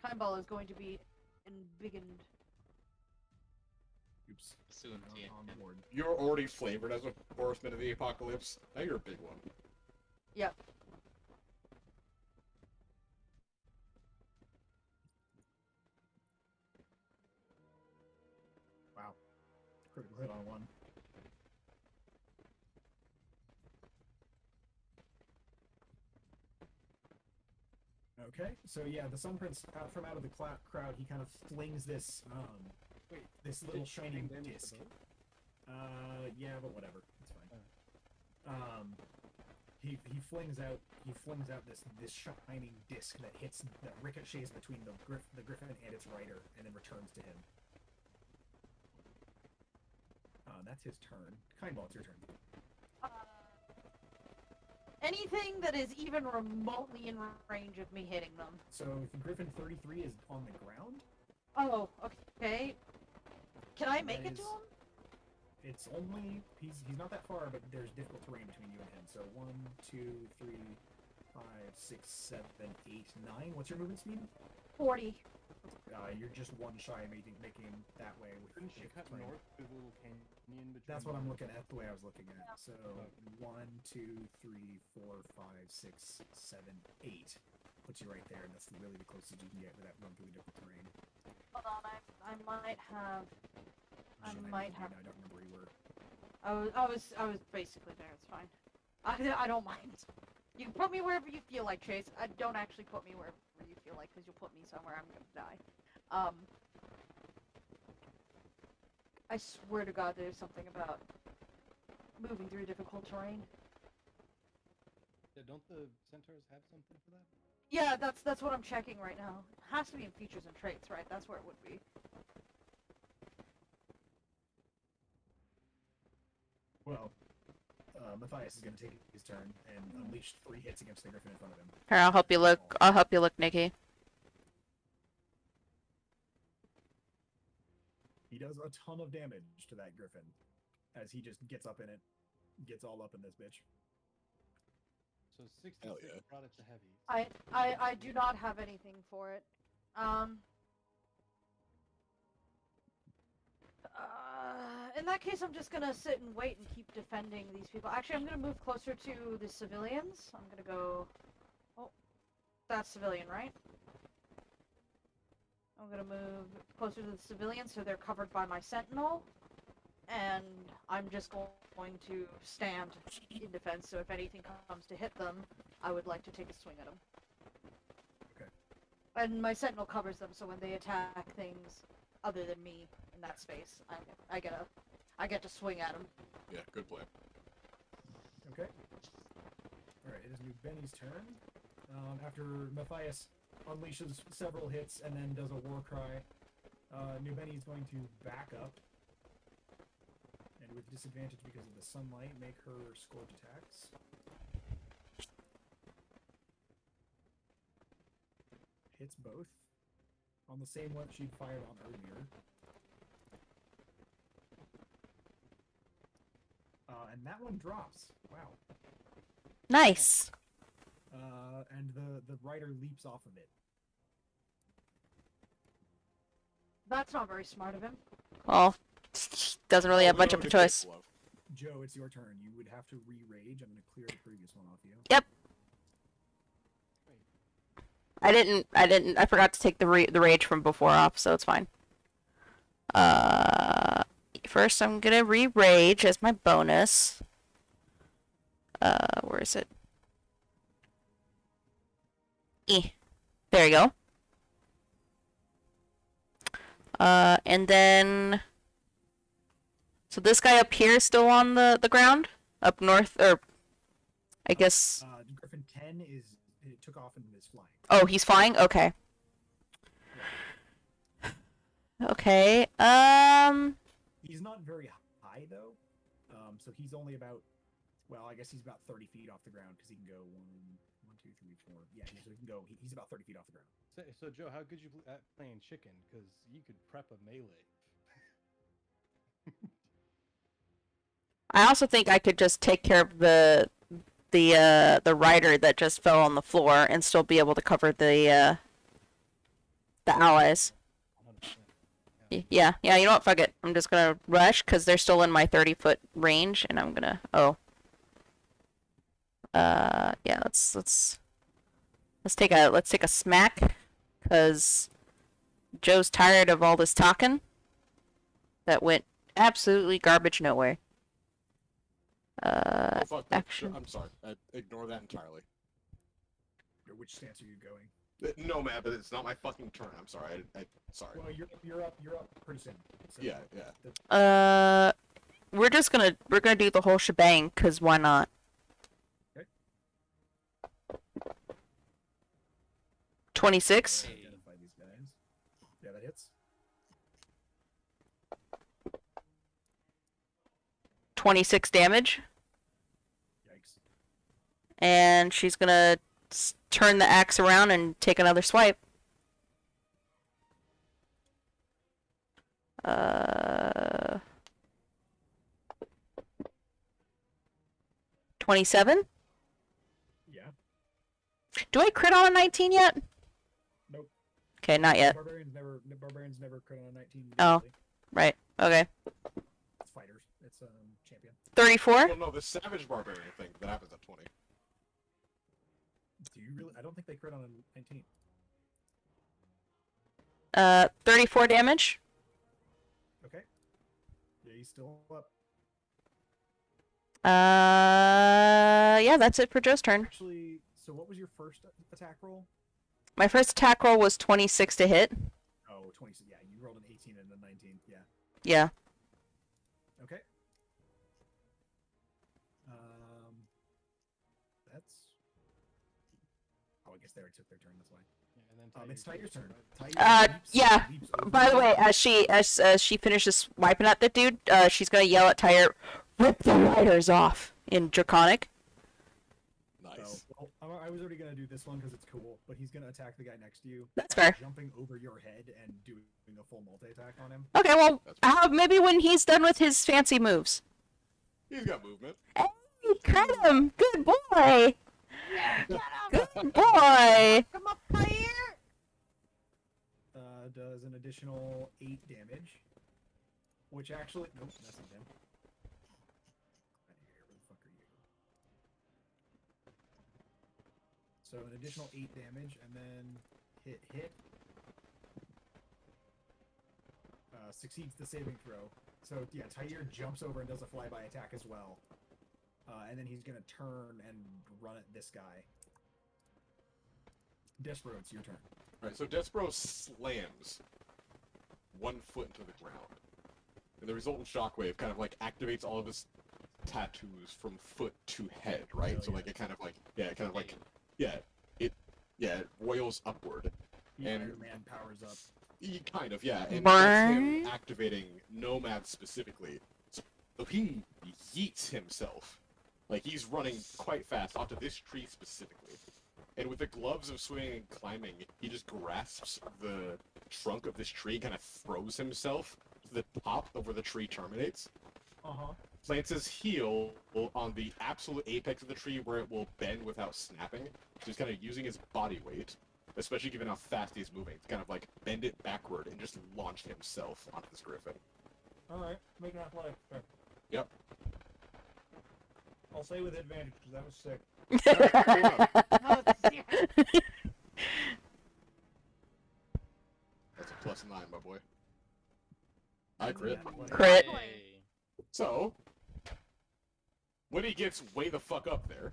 Kindball is going to be biggened. Oops. Soon, On, TN. on board. You're already flavored as a horseman of the apocalypse. Now you're a big one. Yep. Wow. Critical hit on one. Okay, so yeah, the Sun Prince from out of the crowd, he kind of flings this Wait, this did little shooting shining damage the disc. boat? Yeah, but whatever, it's fine. He flings out this shining disc that ricochets between the griffin and its rider, and then returns to him. That's his turn. Kindball, it's your turn. Anything that is even remotely in range of me hitting them. So if Griffin 33 is on the ground, Oh, okay. Can I make That it to is- him? it's only he's not that far, but there's difficult terrain between you and him. So 1, 2, 3, 5, 6, 7, 8, 9. What's your movement speed? 40. You're just one shy of making that way with Couldn't she difficult cut terrain. north through the little canyon between? That's what I'm looking at. The way I was looking at. So Okay. 1, 2, 3, 4, 5, 6, 7, 8 puts you right there, and that's really the closest you can get without going through the difficult terrain. Hold on, I might have. I Shit, might moved have. you, now I don't remember where you were. I was basically there. It's fine. I don't mind. You can put me wherever you feel like, Chase. Don't actually put me wherever you feel like, because you'll put me somewhere I'm gonna die. I swear to God, there's something about moving through difficult terrain. Yeah, don't the centaurs have something for that? Yeah, that's what I'm checking right now. It has to be in features and traits, right? That's where it would be. Well, Matthias is going to take his turn and unleash 3 hits against the griffin in front of him. Here, I'll help you look. I'll help you look, Nikki. He does a ton of damage to that griffin as he just gets up in it, gets all up in this bitch. So 66 Hell yeah. brought it to heavy. I do not have anything for it. In that case, I'm just gonna sit and wait and keep defending these people. Actually, I'm gonna move closer to the civilians. I'm gonna go. Oh, that's civilian, right? I'm gonna move closer to the civilians so they're covered by my sentinel, and I'm just going to stand in defense. So if anything comes to hit them, I would like to take a swing at them. Okay. And my sentinel covers them, so when they attack things other than me in that space, I get to swing at them. Yeah, good play. Okay. Alright, it is New Benny's turn. After Matthias unleashes several hits and then does a war cry, New Benny is going to back up. And with disadvantage because of the sunlight, make her scorch attacks. Hits both. On the same one she'd fired on earlier. And that one drops. Wow. Nice. And the rider leaps off of it. That's That's not very smart of him. Well, doesn't really have much of a Although it choice. did love. Joe, it's your turn. You would have to re-rage. I'm going to clear the previous one off you. Yep. I forgot to take the rage from before off, so it's fine. First I'm gonna re-rage as my bonus. Where is it? There you go. And then, so this guy up here is still on the ground? Up north, or, I guess, Griffin 10 it took off and is flying. oh, he's flying? Okay. Okay, He's not very high, though. So he's only about, well, I guess he's about 30 feet off the ground, because he can go 1, 2, 3, 4. Yeah, so he can go, he's about 30 feet off the ground. So Joe, how good you at playing chicken? Because you could prep a melee. I also think I could just take care of the rider that just fell on the floor and still be able to cover the allies. Yeah, yeah, you know what? Fuck it. I'm just gonna rush because they're still in my 30-foot range, and I'm gonna. Oh. Yeah. Let's take a smack, because Joe's tired of all this talking. That went absolutely garbage nowhere. Oh, fuck that. Action. I'm sorry. Ignore that entirely. Which stance are you going? No, man, but it's not my fucking turn. I'm sorry. Sorry. Well, you're up pretty soon. So Yeah. Yeah. We're gonna do the whole shebang, cause why not? Okay. 26. Identify these guys. Yeah, that hits. 26 damage, Yikes. and she's gonna turn the axe around and take another swipe. 27. Yeah. Do I crit on a 19 yet? Nope. Okay, not yet. Barbarians never crit on a 19. Oh. usually. Right. Okay. It's fighters. It's champion. 34. Well, no, the savage barbarian thing that happens at 20. Do you really? I don't think they crit on a 19. 34 damage. Okay. Yeah, he's still up. Yeah, that's it for Joe's turn. Actually, so what was your first attack roll? My first attack roll was 26 to hit. Oh, 20. Yeah, you rolled an 18 and a 19. Yeah. Yeah. Okay. That's. Oh, I guess they already took their turn. That's why. Yeah, and then It's Tiger's turn. Yeah. Leaps over By the you. way, as she finishes wiping at the dude, she's gonna yell at Tyre, "Rip the riders off!" in Draconic. Nice. So, well, I was already gonna do this one because it's cool, but he's gonna attack the guy next to you. That's by fair. Jumping over your head and doing a full multi-attack on him. Okay, well, That's maybe when he's done with his fancy moves. He's got movement. Hey, cut him! Good boy! Good boy! Come up here. Does an additional 8 damage, which actually nope, that's not him. Where the fuck are you? So an additional 8 damage, and then hit. Succeeds the saving throw. So yeah, Tyre jumps over and does a flyby attack as well, and then he's gonna turn and run at this guy. Despero, it's your turn. Alright, so Despero slams 1 foot into the ground. And the resultant shockwave kind of like activates all of his tattoos from foot to head, right? Hell So yeah. like it roils upward. And- Iron Man powers up. Kind of, yeah. And that's him Burn. activating Nomad specifically. So he yeets himself. Like he's running quite fast onto this tree specifically. And with the gloves of swimming and climbing, he just grasps the trunk of this tree and kind of throws himself to the top of where the tree terminates. Plants his heel on the absolute apex of the tree where it will bend without snapping. So he's kind of using his body weight, especially given how fast he's moving, to kind of like bend it backward and just launch himself onto this griffin. Alright, make an athletic. Fair. Yep. I'll say with advantage because that was sick. Oh, it's- That's a +9, my boy. I crit. Crit. Yay. So, when he gets way the fuck up there,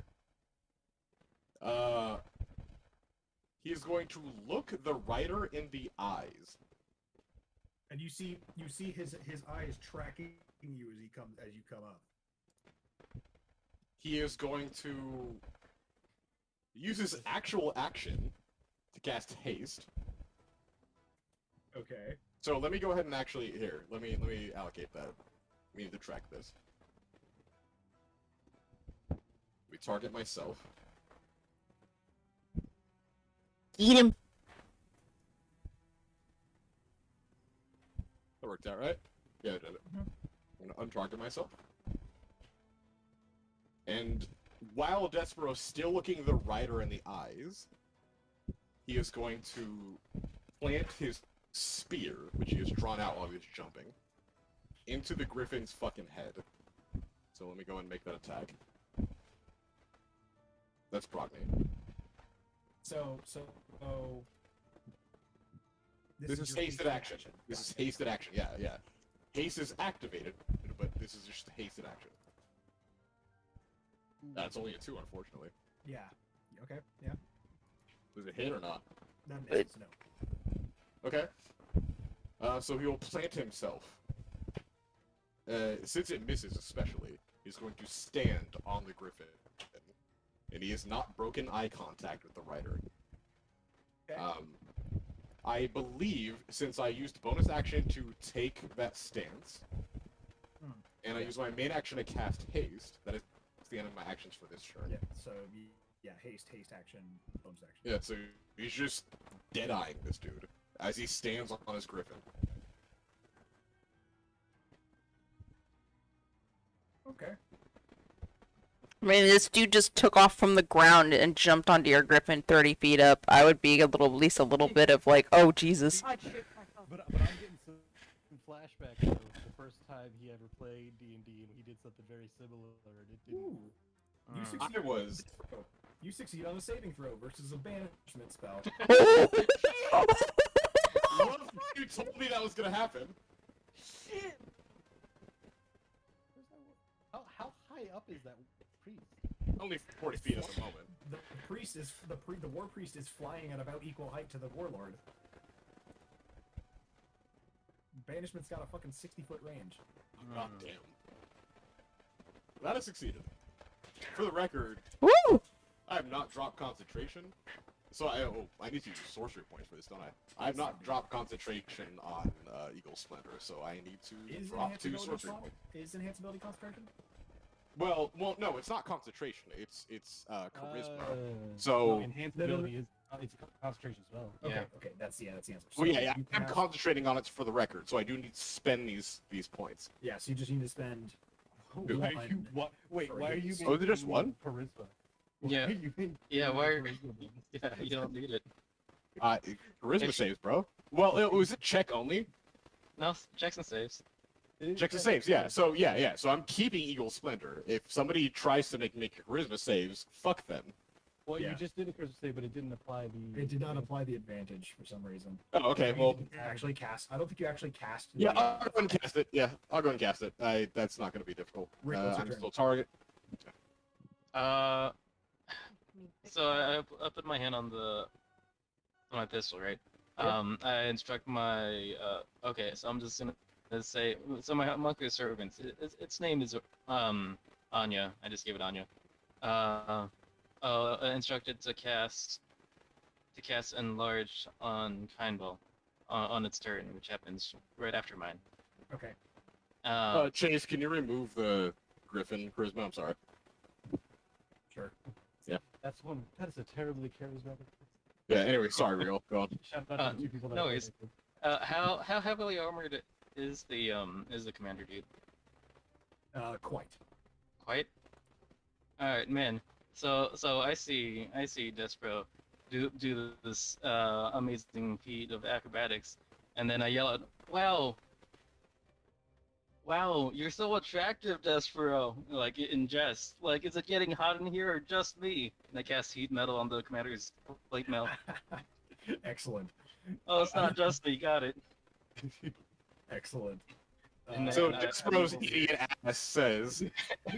he is going to look the rider in the eyes. And you see his eyes tracking you as you come up. He is going to use his actual action to cast haste. Okay. So let me go ahead and actually here. Let me allocate that. We need to track this. We target myself. Eat him. That worked out, right? Yeah, I did it. I'm gonna untarget myself. And while Despero's still looking the rider in the eyes, he is going to plant his spear, which he has drawn out while he was jumping, into the griffin's fucking head. So let me go and make that attack. That's Brogny. So. This is just hasted action. This is hasted action. Yeah, yeah. Haste is activated, but this is just hasted action. That's only a 2, unfortunately. Yeah. Okay. Yeah. Does it hit or not? None misses, no. Okay. So he will plant himself. Since it misses especially, he's going to stand on the griffin. And he has not broken eye contact with the rider. Okay. I believe, since I used bonus action to take that stance, and I use my main action to cast haste, that is the end of my actions for this turn. Yeah. So haste action, bonus action. Yeah, so he's just dead-eyeing this dude as he stands on his griffin. Okay. I mean, this dude just took off from the ground and jumped onto your griffin 30 feet up. I would be at least a little bit of like, oh Jesus. I'd shoot myself. But I'm getting some flashbacks of the first time he ever played D&D, and he did something very similar, and it didn't. Ooh. You Mm. succeed I was... You succeed on a saving throw versus a banishment spell. What if you told me that was gonna happen? Shit. How high up is that priest? Only 40 feet at the moment. The priest is the war priest is flying at about equal height to the warlord. Banishment's got a fucking 60-foot range. God damn. That has succeeded. For the record, Woo! I have not dropped concentration. So I need to use sorcery points for this, don't I? I have not dropped concentration on Eagle Splendor, so I need to Is drop 2 enhanceability sorcery points. Is enhanceability concentration? Well, no, it's not concentration. It's charisma. So So, enhanced No, no, no. ability is it's concentration as well. Okay, Yeah. okay, that's the answer. well, yeah, you I'm have- concentrating on it for the record, so I do need to spend these points. Yeah, so you just need to spend. Why are you, One what, wait, for why are you hits. Oh, is it just one? charisma? Yeah. Why are you making Yeah, why are- charisma bonus? Yeah, you don't need it. Charisma If- saves, bro. Well, it was a check only. No, checks and saves. Checks and saves, yeah. So yeah. So I'm keeping Eagle Splendor. If somebody tries to make charisma saves, fuck them. Well, Yeah. you just did a charisma save, but it didn't apply the. It did not apply the advantage for some reason. Oh, okay. You Well, didn't actually cast. I don't think you actually cast. yeah, the, I'll go and cast it. Yeah, I'll go and cast it. That's not going to be difficult. Rick, what's your I'm turn? still target. So I put my hand on my pistol, right? Yeah. I instruct my okay, so I'm just gonna say, so my monkey servant, its name is Anya. I just gave it Anya. Instructed to cast enlarge on Kindball on its turn, which happens right after mine. Okay. Chase, can you remove the Griffin charisma? I'm sorry. Sure. That is a terribly charismatic. Yeah. Anyway, sorry, real. Go on. Shout out to the 2 people that no played worries. it. How heavily armored is the commander dude? Quite. Quite. All right, man. So I see Despero do this amazing feat of acrobatics, and then I yell out, "Wow, you're so attractive, Despero!" Like in jest. Like, is it getting hot in here or just me? And I cast heat metal on the commander's plate mail. Excellent. Oh, it's not just me. Got it. Excellent. And then- So I- Despero's idiot ass says,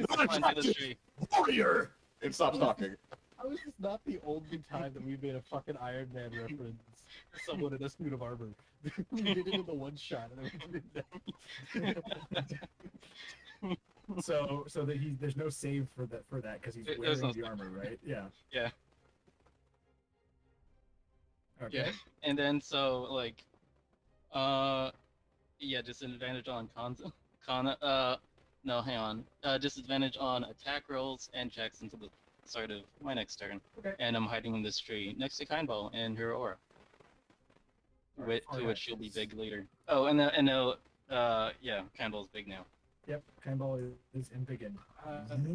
Climb to the tree. "Warrior," and stops talking. How is this not the only time that we made a fucking Iron Man reference to someone in a suit of armor? We did it in the one shot, and then we did that. So that there's no save for that because he's There's wearing no the armor, right? Yeah. Yeah. Okay. Yeah, and then so like, yeah, disadvantage on no, hang on, disadvantage on attack rolls and checks until the start of my next turn. Okay. And I'm hiding in this tree next to Kindball and her aura, Alright, to which she'll be actions. big later. Oh, and yeah, Kindball's big now. Yep. Kindball is embiggened.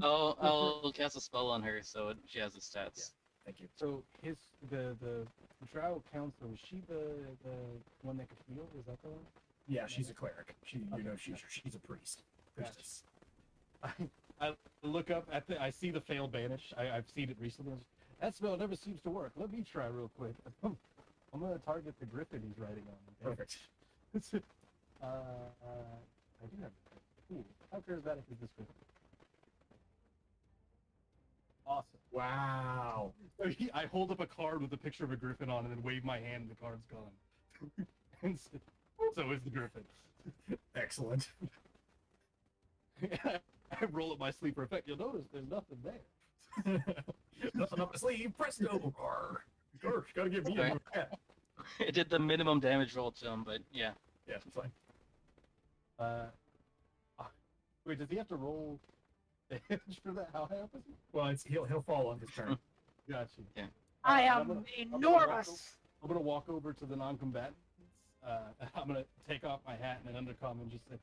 I'll cast a spell on her so she has the stats. Thank you. So the Drow council, is she the one that could heal? Is that the one? Yeah, she's a cleric. She, Okay, she's a priest. Gotcha. Priestess. I look up at I see the fail banish. I've seen it recently. That spell never seems to work. Let me try real quick. I'm gonna target the griffin he's riding on. Perfect. I do have. Cool. How charismatic is this griffin? Awesome. Wow. So I hold up a card with a picture of a griffin on, and then wave my hand, and the card's gone. And so is the griffin. Excellent. I roll up my sleeve for effect. You'll notice there's nothing there. Nothing up my sleeve. Presto. Garf, gotta give me Okay. a It did the minimum damage roll to him, but yeah. Yeah, it's fine. Wait, does he have to roll damage for that? How high up is he? Well, he'll fall on his turn. Gotcha. Yeah. I I'm am gonna- enormous. I'm gonna walk over to the non-combatants. I'm gonna take off my hat and an undercom and just say,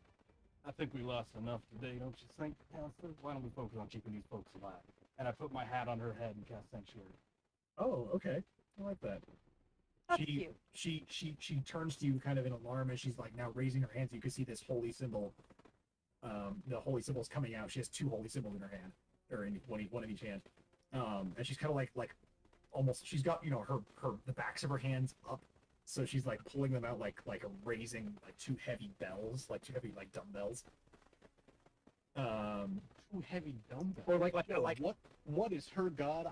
"I think we lost enough today, don't you think, Counselor? Why don't we focus on keeping these folks alive?" And I put my hat on her head and cast Sanctuary. Oh, okay. I like that. That's she, cute. she turns to you kind of in alarm as she's like now raising her hands. You can see this holy symbol. The holy symbol is coming out. She has two holy symbols in her hand, or in one in each hand. And she's kind of like almost. She's got the backs of her hands up, so she's like pulling them out like raising like two heavy bells, like two heavy like dumbbells. Too heavy dumbbell. Or like What is her god?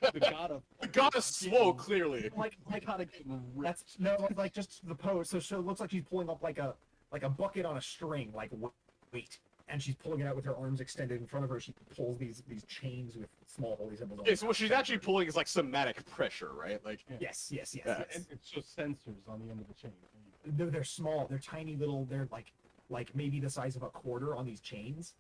The god of The god of smoke, clearly. like gotta get ripped. that's no like just the pose. So it looks like she's pulling up like a bucket on a string, like weight, and she's pulling it out with her arms extended in front of her. She pulls these chains with small holy symbols on Okay, them so out what she's the actually center. pulling is like somatic pressure, right? Like, Yes. Yeah. And it's just sensors on the end of the chain. They're small. They're tiny little. They're like maybe the size of a quarter on these chains.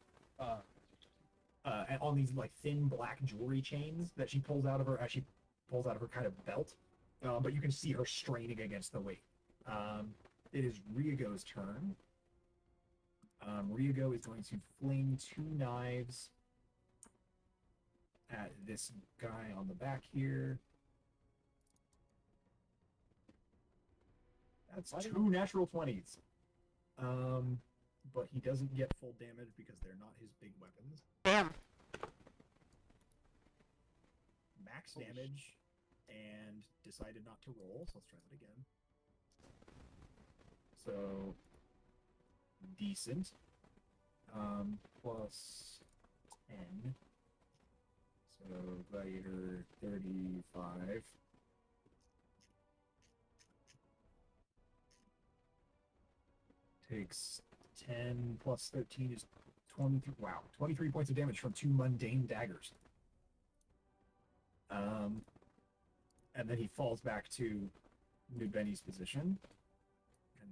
And on these like thin black jewelry chains that she pulls out of her as she pulls out of her kind of belt. But you can see her straining against the weight. It is Ryago's turn. Ryago is going to fling two knives at this guy on the back here. That's Why did- two natural 20s. But he doesn't get full damage because they're not his big weapons. Damn. Max damage and decided not to roll, so let's try that again. So decent. Plus 10. So Gladiator 35. Takes 10 plus 13 is 23. Wow, 23 points of damage from two mundane daggers. And then he falls back to Nudbeni's position. And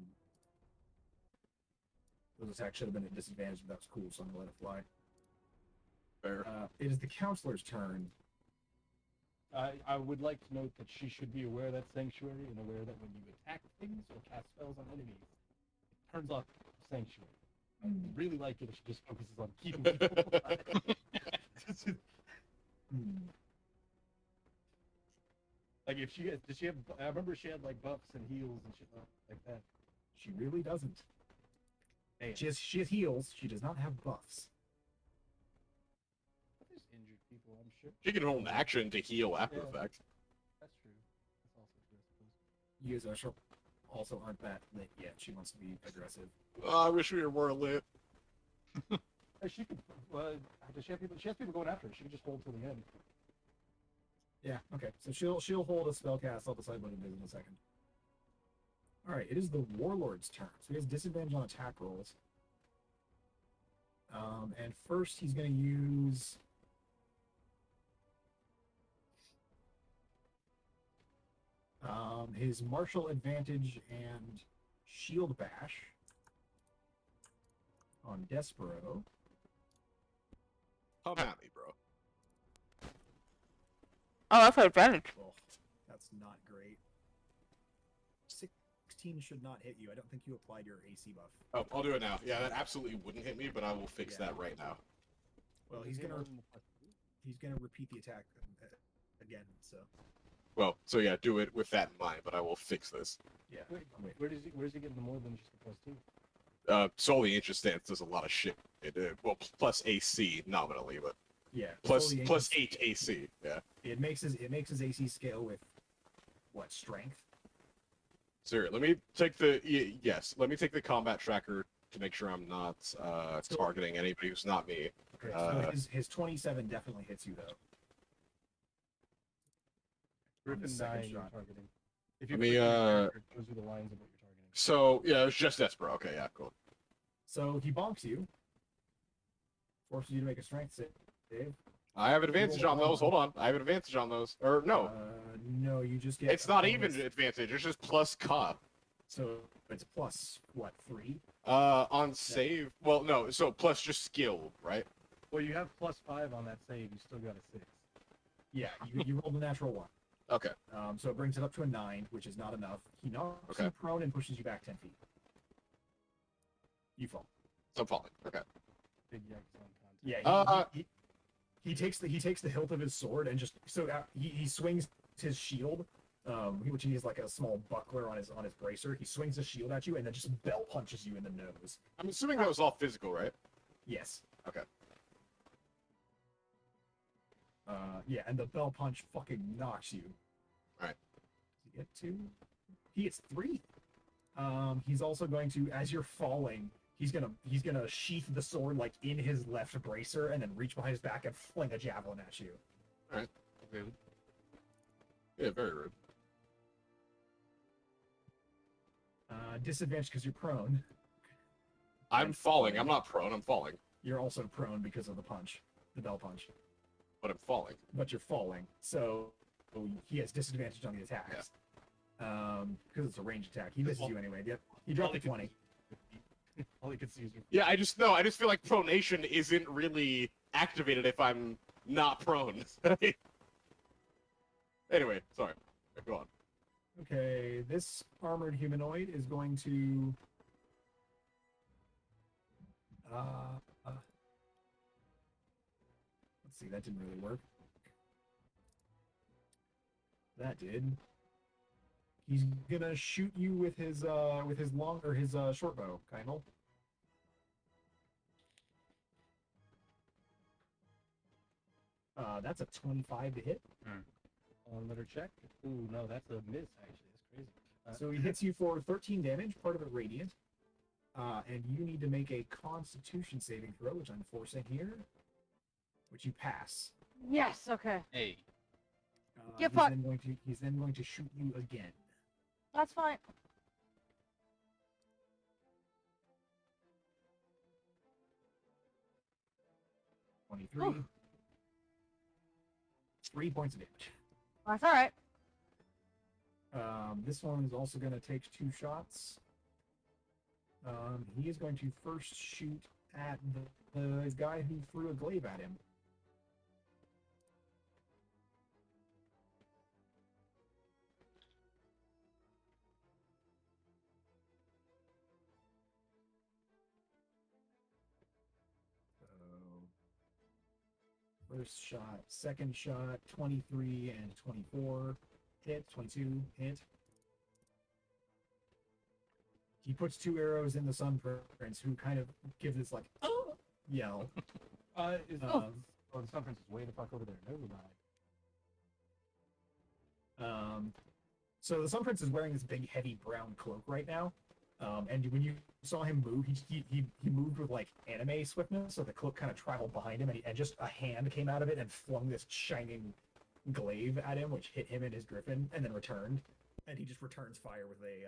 those attacks should have been at disadvantage, but that was cool, so I'm gonna let it fly. fair. It is the counselor's turn. I would like to note that she should be aware of that sanctuary and aware that when you attack things or cast spells on enemies, it turns off sanctuary. I really like it if she just focuses on keeping people alive. Like if she does she have? I remember she had like buffs and heals and shit like that. She really doesn't. Damn. She has heals. She does not have buffs. There's injured people, I'm sure. She can hold an action to heal after Yeah. effect. That's true. That's also true, I suppose. You guys also aren't that lit yet. She wants to be aggressive. Oh, I wish we were more lit. Hey, she could. Does she have people? She has people going after her. She could just hold till the end. Yeah, okay. So she'll hold a spell cast. I'll decide what it is in a second. Alright, it is the Warlord's turn. So he has disadvantage on attack rolls. And first he's gonna use his martial advantage and shield bash on Despero. Come at me, bro. Oh, that's an advantage. Oh, that's not great. 16 should not hit you. I don't think you applied your AC buff. Oh, I'll do it now. Yeah, that absolutely wouldn't hit me, but I will fix Yeah. that right now. Well, he's gonna repeat the attack again. So Well, so yeah, do it with that in mind. But I will fix this. yeah. Wait, Wait. where's he getting the more than just the +2? Solely ancient stance does a lot of shit. Well, plus AC nominally, but Yeah. plus Slowly plus increase- 8 AC. Yeah. It makes his AC scale with what strength? So here, let me take the yes. Let me take the combat tracker to make sure I'm not targeting anybody who's not me. Okay, so his 27 definitely hits you though. On the Griffin second 9 you're shot. targeting. If you Let me, click on your character, it shows you the lines of what you're targeting. So yeah, it was just Esper. Okay, yeah, cool. So he bonks you, forces you to make a strength save. I have advantage on those. Hold on, I have an advantage on those. Or no, No, you just get. it's a not bonus. even advantage. It's just plus Ka. So it's plus what 3? On save. Well, no. So plus just skill, right? Well, you have +5 on that save. You still got a 6. Yeah, you rolled a natural 1. Okay. So it brings it up to a 9, which is not enough. He knocks Okay. you prone and pushes you back 10 feet. You fall. So I'm falling. Okay. Big yikes on contact. Yeah. He takes the hilt of his sword and just he swings his shield, which he has like a small buckler on his bracer. He swings his shield at you and then just bell punches you in the nose. I'm assuming that was all physical, right? Yes. Okay. Yeah, and the bell punch fucking knocks you. Alright. Does he get 2? He gets 3. He's also going to, as you're falling, he's gonna sheath the sword like in his left bracer and then reach behind his back and fling a javelin at you. Rude. Yeah, very rude. Disadvantage because you're prone. I'm falling. I'm not prone. I'm falling, You're also prone because of the punch, the bell punch. but I'm falling. But you're falling, so he has disadvantage on the attacks. Because it's a ranged attack. He misses you anyway. Yep. He dropped a 20. All he could see is your Yeah, I just feel like pronation isn't really activated if I'm not prone. Anyway, sorry. Go on. Okay, this armored humanoid is going to. Let's see, that didn't really work. That did. He's gonna shoot you with his long or his short bow, Kynal. That's a 25 to hit. let her check. Ooh, no, that's a miss, actually. That's crazy. So he hits you for 13 damage, part of it radiant. And you need to make a Constitution saving throw, which I'm forcing here, which you pass. Yes. Okay. Hey, Get He's fucked. then going to shoot you again. That's fine. Oof. 3 points of damage. That's all right. This one is also going to take 2 shots. He is going to first shoot at the guy who threw a glaive at him. First shot, second shot, 23 and 24 hit, 22 hit. He puts 2 arrows in the Sun Prince, who kind of gives this like oh yell. Is Oh. the Sun Prince is way the fuck over there. Never mind. So the Sun Prince is wearing this big, heavy brown cloak right now. And when you saw him move, he moved with like anime swiftness, so the cloak kind of traveled behind him, and just a hand came out of it and flung this shining glaive at him, which hit him and his griffin, and then returned. And he just returns fire with a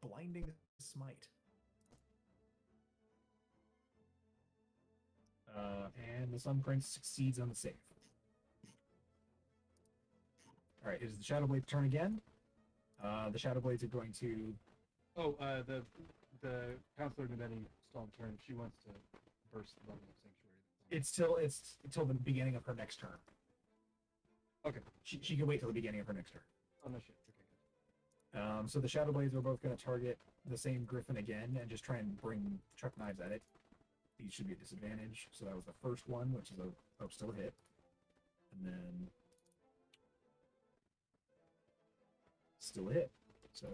blinding smite. And the Sun Prince succeeds on the save. All right, it is the Shadow Blade's turn again. The Shadow Blades are going to. Oh, the counselor Nubeni stalled turn. She wants to burst the bubble of sanctuary. It's till the beginning of her next turn. Okay. She can wait till the beginning of her next turn. Oh no shit. Okay. So the Shadow Blades are both going to target the same Griffin again and just try and bring chuck knives at it. These should be a disadvantage. So that was the first one, which is still a hit. And then still a hit. So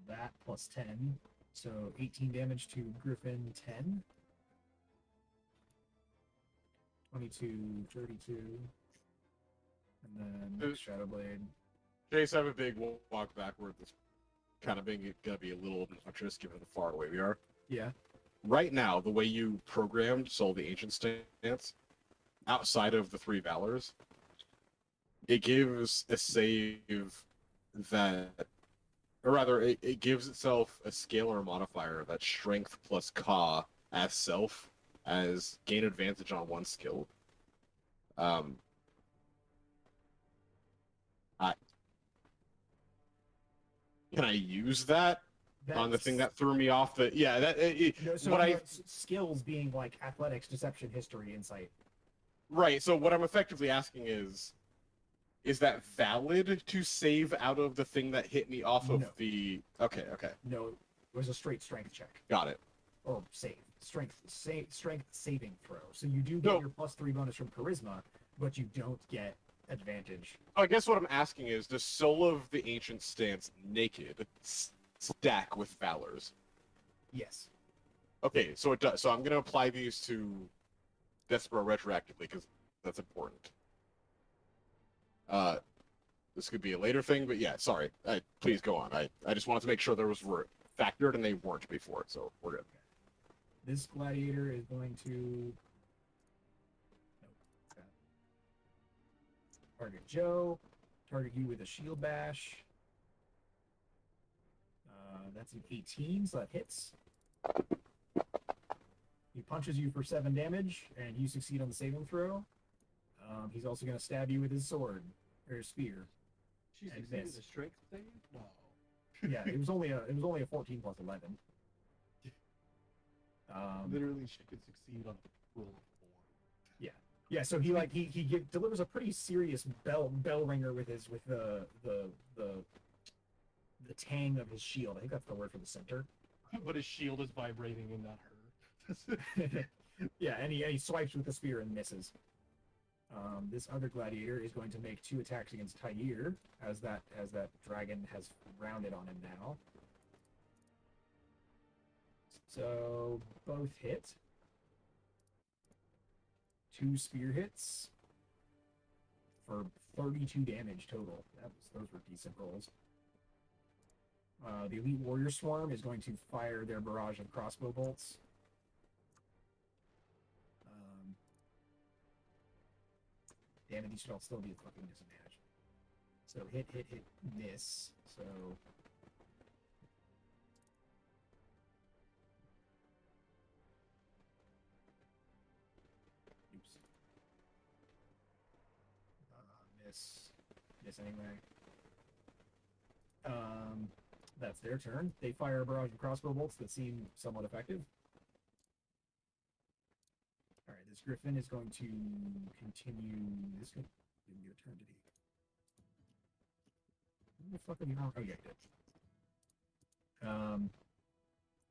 that plus 10. So 18 damage to Griffin, 10. 22, 32. And then Shadow Blade. Chase, I have a big walk backward. That's kind of gonna be a little obnoxious given how far away we are. Yeah. Right now, the way you programmed Soul the Ancient Stance, outside of the 3 Valors, it gives a save that, or rather, it gives itself a scalar modifier that's Strength plus Ka as self, as gain advantage on one skill. Can I use that on the thing that threw me off? Skills being like athletics, deception, history, insight. Right. So what I'm effectively asking is that valid to save out of the thing that hit me off of No. the? Okay. No, it was a straight strength check Got it. or save. Strength saving throw. So you do get No. your +3 bonus from charisma, but you don't get advantage. I guess what I'm asking is, does Soul of the Ancient Stance naked stack with Valors? Yes. Okay, so it does. So I'm going to apply these to Despero retroactively because that's important. This could be a later thing, but yeah, sorry. Please go on. I just wanted to make sure there was were factored and they weren't before, so we're good. This gladiator is going to target Joe. Target you with a shield bash. That's an 18, so that hits. He punches you for 7 damage, and you succeed on the saving throw. He's also going to stab you with his sword or his spear. She And succeeded miss. a strength save? Wow. Yeah, it was only a 14 plus 11. Literally, she could succeed on a roll of 4. Yeah, so he delivers a pretty serious bell ringer with the tang of his shield. I think that's the word for the center. But his shield is vibrating and not her. Yeah, and he swipes with the spear and misses. This other gladiator is going to make 2 attacks against Tyir, as that dragon has rounded on him now. So both hit. 2 spear hits for 32 damage total. Those were decent rolls. The Elite Warrior Swarm is going to fire their barrage of crossbow bolts. Damn it, these should all still be a fucking disadvantage. So hit, miss. So oops. Miss anyway. That's their turn. They fire a barrage of crossbow bolts that seem somewhat effective. All right, this griffin is going to continue. This didn't get a turn, did he? What the fuck are you on? Oh yeah, he did.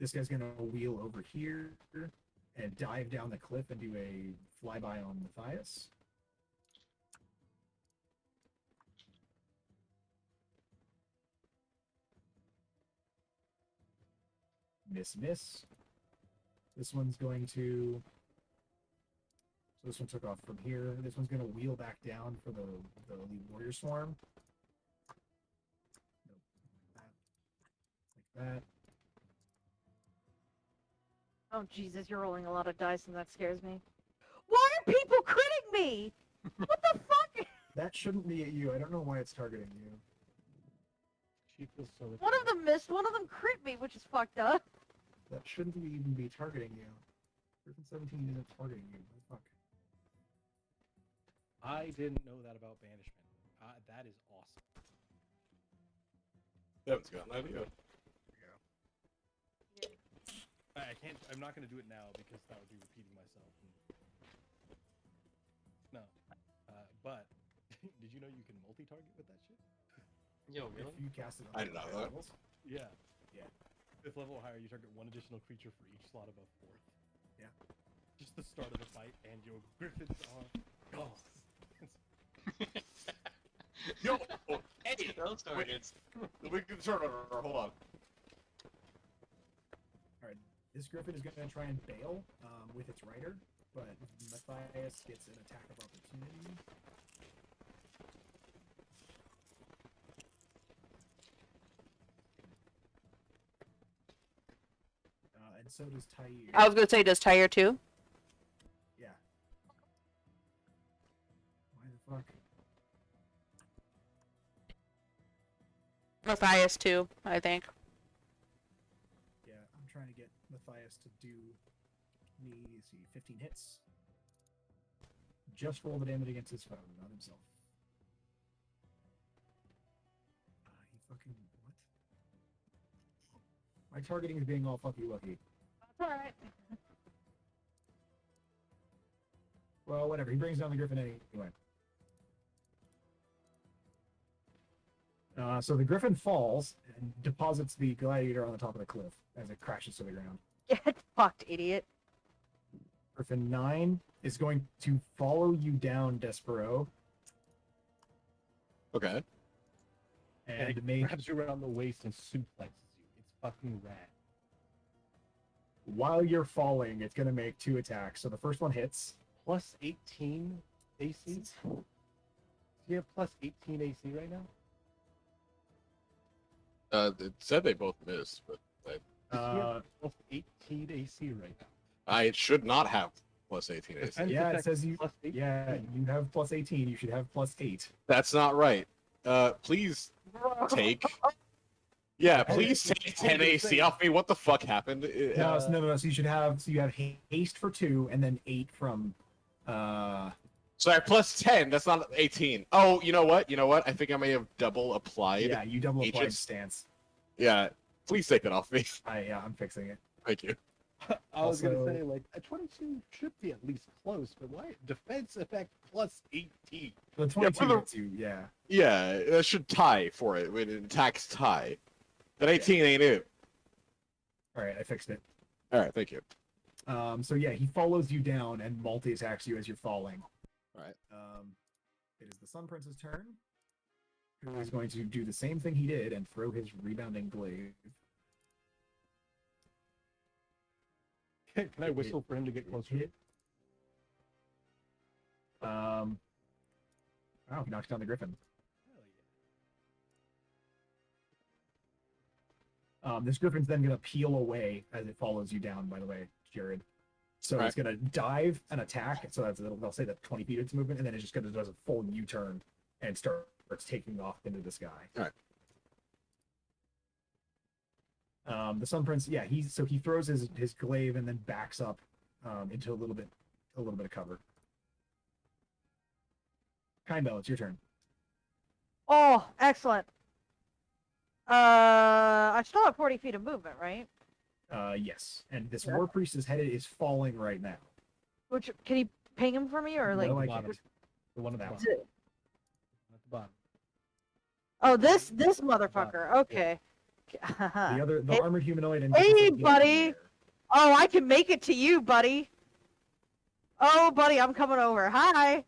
This guy's gonna wheel over here and dive down the cliff and do a flyby on Matthias. Miss. This one's going to. So this one took off from here. This one's going to wheel back down for the Elite Warrior Swarm. Nope. Like that. Oh Jesus, you're rolling a lot of dice and that scares me. Why are people critting me? What the fuck? That shouldn't be at you. I don't know why it's targeting you. She feels so. One of them missed, one of them crit me, which is fucked up. That shouldn't even be targeting you. Griffin 17 isn't targeting you. What the fuck? I didn't know that about banishment. That is awesome. Devin's got an idea. I can't. I'm not gonna do it now because that would be repeating myself. No. But did you know you can multi-target with that shit? Yo, really? If you cast it on I didn't know that. levels. Yeah. Yeah. 5th level or higher, you target 1 additional creature for each slot above 4th. Yeah. Just the start of the fight, and your griffins are gone. Yo, oh, hey, Those targets. we can turn over. Hold on. Alright, this griffin is going to try and bail with its rider, but Matthias gets an attack of opportunity. And so does Tyre. I was gonna say, does Tyre too? Yeah. Why the fuck? Matthias too, I think. Yeah, I'm trying to get Matthias to do me, see, 15 hits. Just roll the damage against his foe, not himself. He fucking, what? My targeting is being all fucky wucky. That's alright. Well, whatever, he brings down the griffin anyway. So the griffin falls and deposits the gladiator on the top of the cliff as it crashes to the ground. Get fucked, idiot. Griffin 9 is going to follow you down, Despero, Okay. And and it make grabs you around the waist and suplexes you. It's fucking rad. while you're falling, it's going to make 2 attacks. So the first one hits. Plus 18 AC? Do you have plus 18 AC right now? It said they both missed, but Plus 18 AC right now. I should not have plus 18 AC. Defense Yeah, it attack says you. plus 18. Yeah, you have plus 18. You should have plus 8. That's not right. Please take. Yeah, please take 10 AC off me. What the fuck happened? No, no. So you should have. So you have haste for 2, and then 8 from. So I have plus 10. That's not 18. Oh, you know what? I think I may have double applied. Yeah, you double applied Agents. stance. Yeah. Please take it off me. I'm fixing it. Thank you. I was gonna Also- say, like, a 22 should be at least close, but why? Defense effect plus 18. The 22 for the- hits you. Yeah. Yeah, that should tie for it when it attacks tie. That 18 ain't it. All right, I fixed it. All right, thank you. So yeah, he follows you down and multi-attacks you as you're falling. All right. It is the Sun Prince's turn, who is going to do the same thing he did and throw his rebounding glaive. Can I whistle for him to get closer? Hit. Oh, he knocks down the griffin. This griffin's then going to peel away as it follows you down, by the way, Jared. So Right. it's going to dive and attack. So they'll say that 20 feet its movement, and then it just does a full U-turn and starts taking off into the sky. All right. The Sun Prince, yeah, he throws his glaive and then backs up into a little bit of cover. Kindbell, it's your turn. Oh, excellent. I still have 40 feet of movement, right? Yes, and this Yeah. War Priest's head is falling right now. Which can you ping him for me, or like? No, I bottom. can't. The one at the That bottom. Is it- At the bottom. Oh, this motherfucker. Okay. The Hey- armored humanoid and Hey, Jessica get in buddy! there. Oh, I can make it to you, buddy. Oh, buddy, I'm coming over. Hi.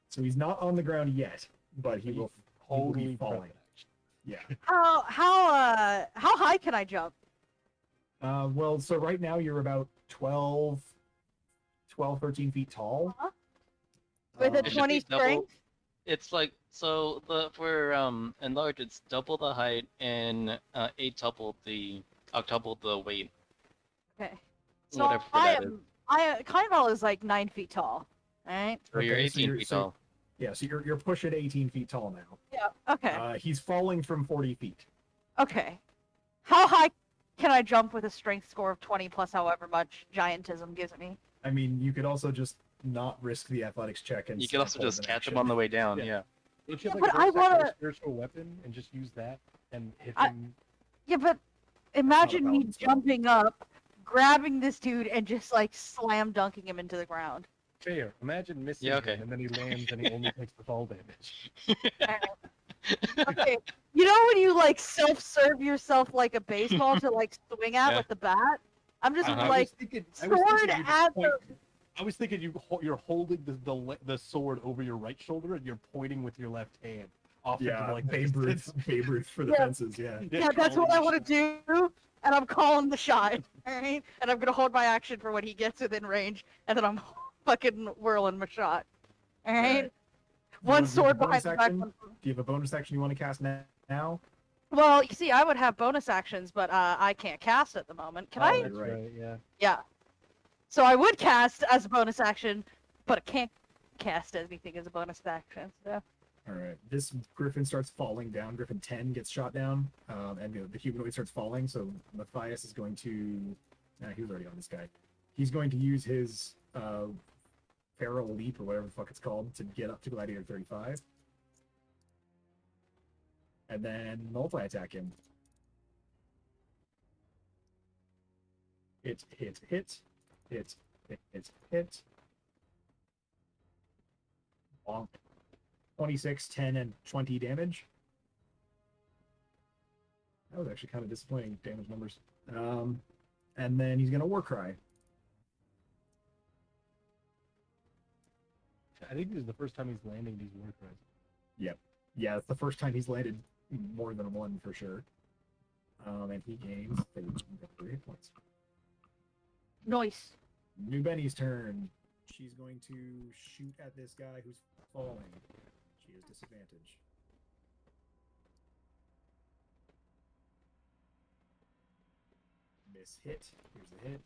So he's not on the ground yet, but he But will. Totally falling. prepped, actually. Yeah. How high can I jump? Well, so right now you're about 12, 13 feet tall. With a It should be 20 double- strength? It's like so for enlarged it's double the height and octuple the weight. Okay. So Whatever I that is. am. Kindball is like 9 feet tall. Right? Or you're Okay, so 18 feet tall. Yeah, so you're pushing 18 feet tall now. Yeah. Okay. He's falling from 40 feet. Okay. How high can I jump with a strength score of 20 plus however much giantism gives me? I mean, you could also just not risk the athletics check and. You can also still just hold an catch him action. on the way down. Yeah. Yeah. Don't you Yeah, have, but like, I a second wanna- spiritual weapon and just use that and hit I- him? Yeah, but imagine me balance well. jumping up, grabbing this dude, and just like slam dunking him into the ground. Fair. Imagine missing Yeah, okay. him and then he lands and he only takes the fall damage. Okay. You know when you like self-serve yourself like a baseball to like swing at Yeah. with the bat? I'm just Uh-huh. I like was thinking sword you just at point- the. I was thinking you're holding the sword over your right shoulder and you're pointing with your left hand. off Yeah, into like the Babe Ruth, distance. Babe Ruth for the Yeah. fences. Yeah. Yeah, that's what I calling want to do, and I'm calling the shot. Alright? And I'm gonna hold my action for when he gets within range, and then I'm fucking whirling my shot. Alright? Alright. One Do you sword have a behind bonus the back. action? Do you have a bonus action you want to cast now? Well, you see, I would have bonus actions, but I can't cast at the moment. Can Oh, I? That's Right. right. Yeah. Yeah. So I would cast as a bonus action, but I can't cast anything as a bonus action. So. All right. This griffin starts falling down. Griffin 10 gets shot down, and the humanoid starts falling. So Matthias is going to. Nah, he was already on this guy. He's going to use his feral leap or whatever the fuck it's called to get up to Gladiator 35, and then multi-attack him. Hit. Bonk. 26, 10, and 20 damage. That was actually kind of disappointing damage numbers. And then he's gonna Warcry. I think this is the first time he's landing these war cries. Yeah, it's the first time he's landed more than one for sure. And he gains 3 hit points. Nice. New Benny's turn. She's going to shoot at this guy who's falling. She has disadvantage. Miss hit. Here's the hit.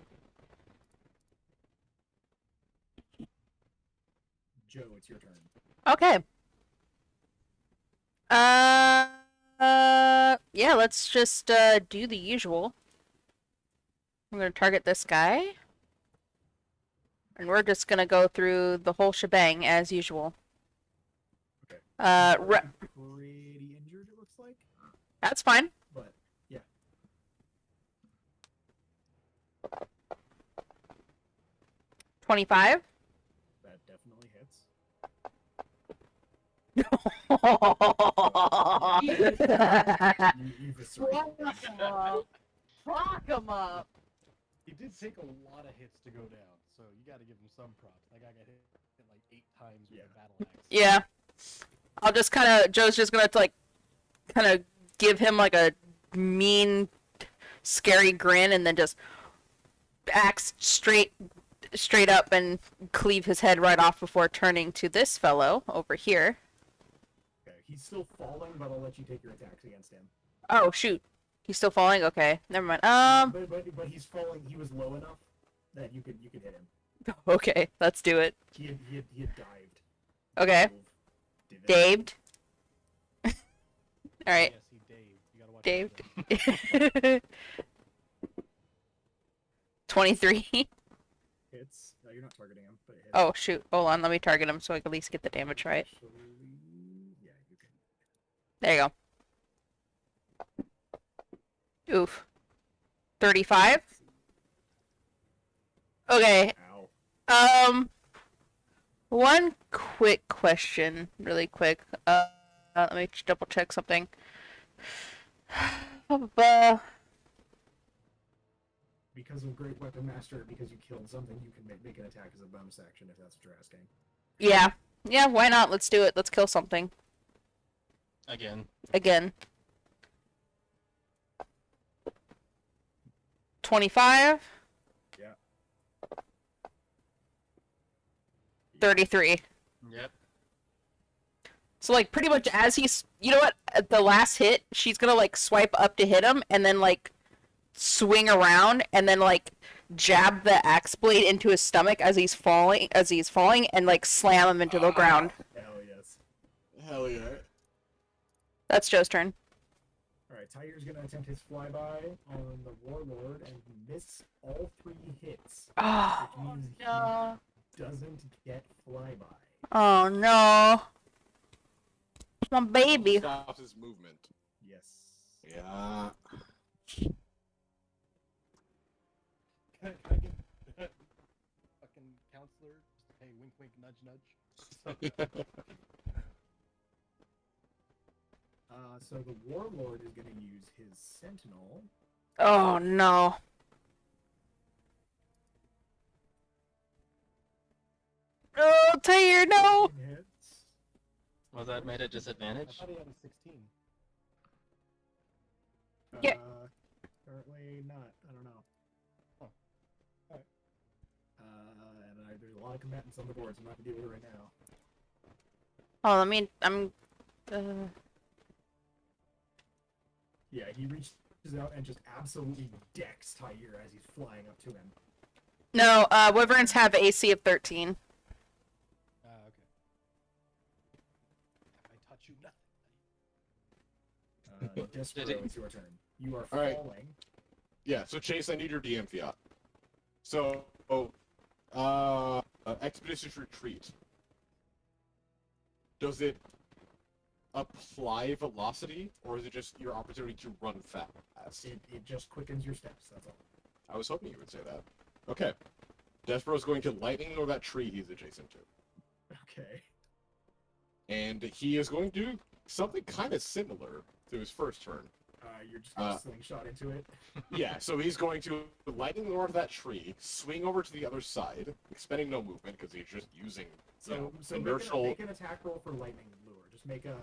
Joe, it's your turn. Okay. Yeah, let's just do the usual. I'm gonna target this guy. And we're just gonna go through the whole shebang as usual. Okay. Pretty injured, it looks like. That's fine. But yeah. 25. That definitely hits. You eviscerate him. Fuck 'em up. Fuck 'em up. He did take a lot of hits to go down, so you got to give him some props. That guy got hit like 8 times with Yeah. a battle axe. Yeah. I'll just kind of, Joe's just gonna like, kind of give him like a mean, scary grin, and then just axe straight up and cleave his head right off before turning to this fellow over here. Okay, he's still falling, but I'll let you take your attacks against him. Oh shoot, he's still falling. Okay, never mind. But he's falling. He was low enough that you could hit him. Okay, let's do it. He had dived. Okay, Did that. Daved. All right, Yes, he Dave. You gotta watch Daved. out for him. 23. Hits. No, you're not targeting him, but it hits. Oh shoot, hold on. Let me target him so I can at least get the damage right. Actually, yeah, you can. There you go. Oof. 35. Okay. Ow. One quick question, really quick. Let me double check something. Because of Great Weapon Master, because you killed something, you can make an attack as a bonus action if that's what you're asking. Yeah. Yeah, why not? Let's do it. Let's kill something. Again. Again. 25. Yeah. 33. Yep. So, like, pretty much as he's... You know what? At the last hit, she's gonna, like, swipe up to hit him, and then, like, swing around, and then, like, jab the axe blade into his stomach as he's falling, and, like, slam him into the ground. Hell yes. Hell yeah. That's Joe's turn. Alright, Tyre's gonna attempt his flyby on the Warlord and miss all 3 hits. Oh, Which means No. he doesn't get flyby. oh no. My baby. Stops his movement. Yes. Yeah. Can I get fucking counselor? Just, hey, wink, wink, nudge, nudge. So the Warlord is gonna use his Sentinel. Oh no. Oh, Tyre, no. Hits. Was that made a I disadvantage? thought he had a 16. Yeah. Currently not. I don't know. Oh. Alright. There's a lot of combatants on the board, so I'm not gonna deal with it right now. Oh, let me. I'm. Yeah, he reaches out and just absolutely decks Tyre as he's flying up to him. No, wyverns have AC of 13. Okay. If I touch you, nothing. Despero, it's your turn. You are Alright. falling. Yeah, so Chase, I need your DM fiat. So, Expeditious Retreat. Does it apply velocity, or is it just your opportunity to run fast? It just quickens your steps, that's all. I was hoping you would say that. Okay. Despero's going to lightning or that tree he's adjacent to. Okay. And he is going to do something kind of similar to his first turn. You're just gonna slingshot into it. Yeah, so he's going to lightning lure that tree, swing over to the other side, expending no movement because he's just using So inertial. make an attack roll for lightning lure. Just make a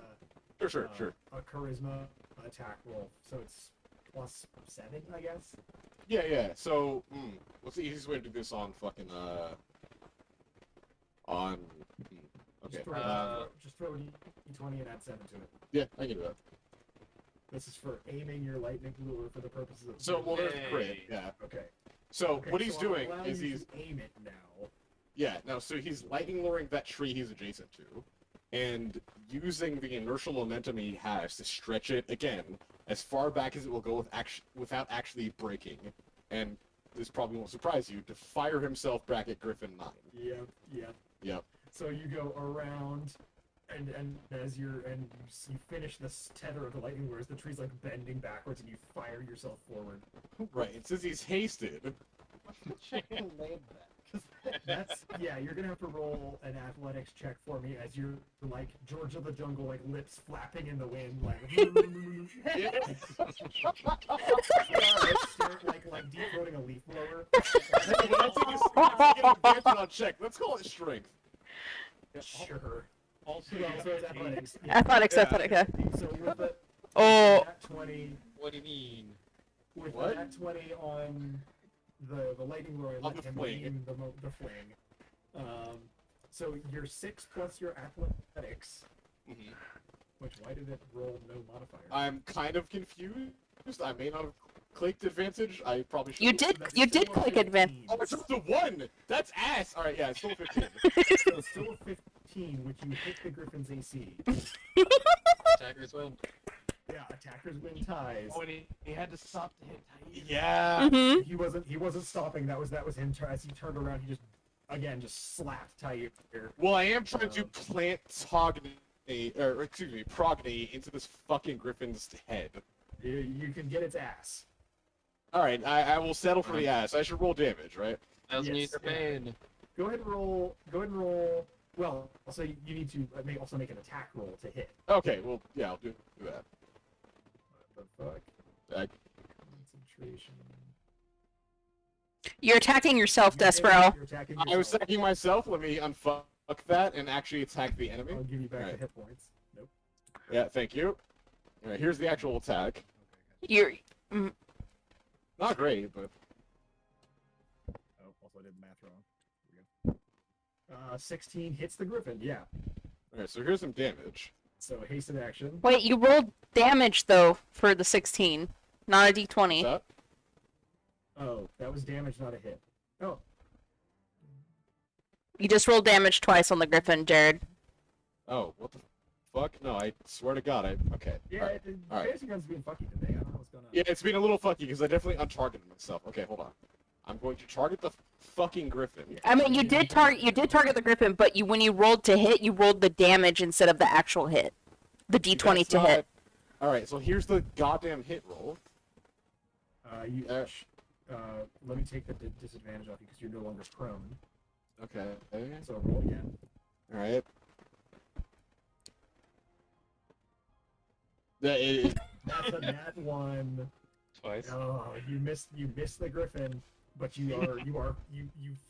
Sure. a charisma attack roll. So it's +7, I guess. Yeah. So, what's the easiest way to do this on fucking on? Okay. Just throw a d20 and add 7 to it. Yeah, I can do that. This is for aiming your lightning lure for the purposes of. So, well, there's Yay. crit. Yeah. Okay. So Okay, what he's so I'll doing allow is you he's to aim it now. so he's lightning luring that tree he's adjacent to, and using the inertial momentum he has to stretch it again as far back as it will go without actually breaking, and this probably won't surprise you, to fire himself back at Griffin 9. Yep. So you go around, and as you finish this tether of the lightning lure, as the tree's like bending backwards, and you fire yourself forward. Right, and since he's hasted, That's you're gonna have to roll an athletics check for me as you're like George of the Jungle, like lips flapping in the wind, like like deep throating a leaf blower. on check. Let's call it strength. Sure. Also, Well, so it's athletics. Athletics, Yeah. athletic. Yeah. So with the Oh. nat 20, What do you mean? with What? the nat 20 on the lightning lure, I On let the him fling. aim the fling. So your 6 plus your athletics. Mhm. Which why did it roll no modifier? I'm kind of confused. I may not have clicked advantage. I probably should. You did. You did click advance. Oh, it's just a 1! That's ass! Alright, yeah, it's still 15. So it's still a 15, which you hit the Griffin's AC. Attackers win. Yeah, attackers win ties. Oh, and he had to stop to hit Tahir. Yeah! Mhm. He wasn't stopping. That was him. As he turned around, he just slapped Tyre. Well, I am trying to plant Prognate into this fucking Griffin's head. You can get its ass. Alright, I will settle for the ass. I should roll damage, right? 1,000 Yes, years of pain. Go ahead and roll. Well, also you need to also make an attack roll to hit. Okay, well, yeah, I'll do that. What the fuck? Concentration. You're attacking yourself, Despero. You're attacking I was yourself. attacking myself. Let me unfuck that and actually attack the enemy. I'll give you back the Alright. hit points. Nope. Yeah, thank you. Alright, here's the actual attack. You're. Not great, but Oh, also I did the math wrong. Here we go. 16 hits the Griffin. Yeah. alright. So here's some damage. So hasted action. Wait, you rolled damage though for the 16, not a d20. What's that? Oh, that was damage, not a hit. Oh, You just rolled damage twice on the Griffin, Jared. Oh, what the fuck? No, I swear to God, okay. yeah. Alright. Alright. Fantasy Grounds being fucky today. I don't know what's going on. Yeah, it's been a little fucky because I definitely untargeted myself. Okay, hold on. I'm going to target the fucking Griffin. I mean, you did target the Griffin, but when you rolled to hit, you rolled the damage instead of the actual hit. The d20 That's to not- hit. Alright, so here's the goddamn hit roll. Let me take the disadvantage off you because you're no longer prone. Okay. So roll again. Alright. It, That's a nat 1. Twice. Oh, you missed the Griffin, but you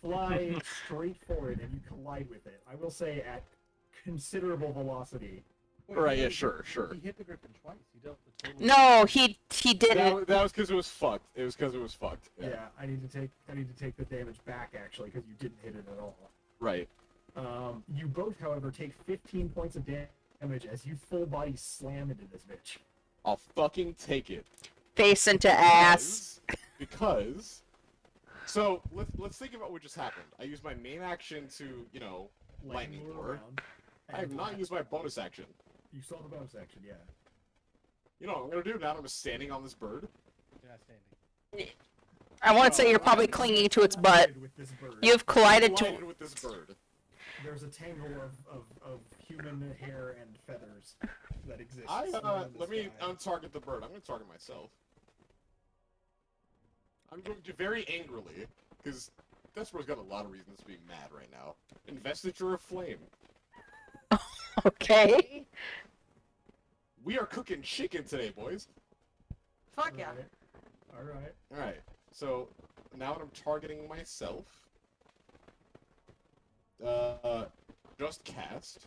fly straight forward and you collide with it. I will say at considerable velocity. Wait, Right, yeah, he- sure, sure. He hit the griffin twice. He dealt the total. No, he That, didn't. that was because it was fucked. It was because it was fucked. Yeah. I need to take the damage back actually because you didn't hit it at all. Right. You both, however, take 15 points of damage as you full body slam into this bitch. I'll fucking take it. Face into ass. Because. So let's think about what just happened. I used my main action to, lightning lure lure. around, I have and not used my bonus action. You saw the bonus action, yeah. You know what I'm gonna do now that I'm just standing on this bird? You're not standing. I want to say you're probably clinging to its butt. With this bird. You've collided to. Collided with this bird. There's a tangle of human hair and feathers that exists. I in the let me sky. untarget the bird. I'm gonna target myself. I'm going to very angrily, because Despero's got a lot of reasons to be mad right now. Investiture of Flame. Okay. We are cooking chicken today, boys. Fuck yeah. Alright. Alright, so now that I'm targeting myself, just cast.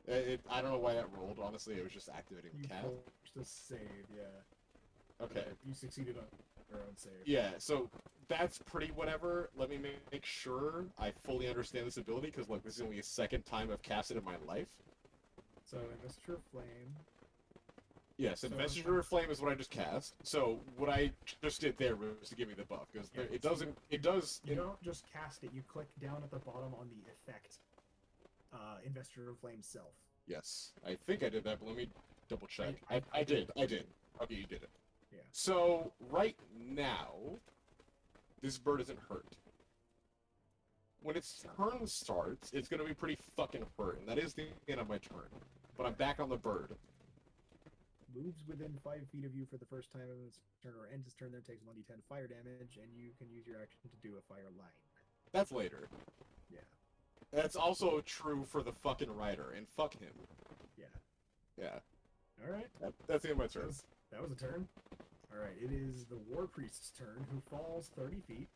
I don't know why that rolled, honestly, it was just activating You the cast. forced a save, yeah. Okay. You succeeded on your own save. Yeah, so that's pretty whatever. Let me make sure I fully understand this ability, because look, this is only the second time I've cast it in my life. So, Investiture of Flame. Yes, So- Investiture of Flame is what I just cast. So what I just did there was to give me the buff, because Yeah, it so doesn't, it does, You don't just cast it, you click down at the bottom on the effect. Investiture of Flame self. yes, I think I did that, but let me double check. I- I did. Okay, you did it. Yeah. So, right now, this bird isn't hurt. When its turn starts, it's gonna be pretty fucking hurt, and that is the end of my turn. But I'm back on the bird. Moves within 5 feet of you for the first time of its turn or ends its turn, then takes 1d10 fire damage, and you can use your action to do a fire line. That's later. Yeah. That's also true for the fucking rider, and fuck him. Yeah. Yeah, Alright. that's the end of my That turn. was a turn. Alright, it is the War Priest's turn, who falls 30 feet.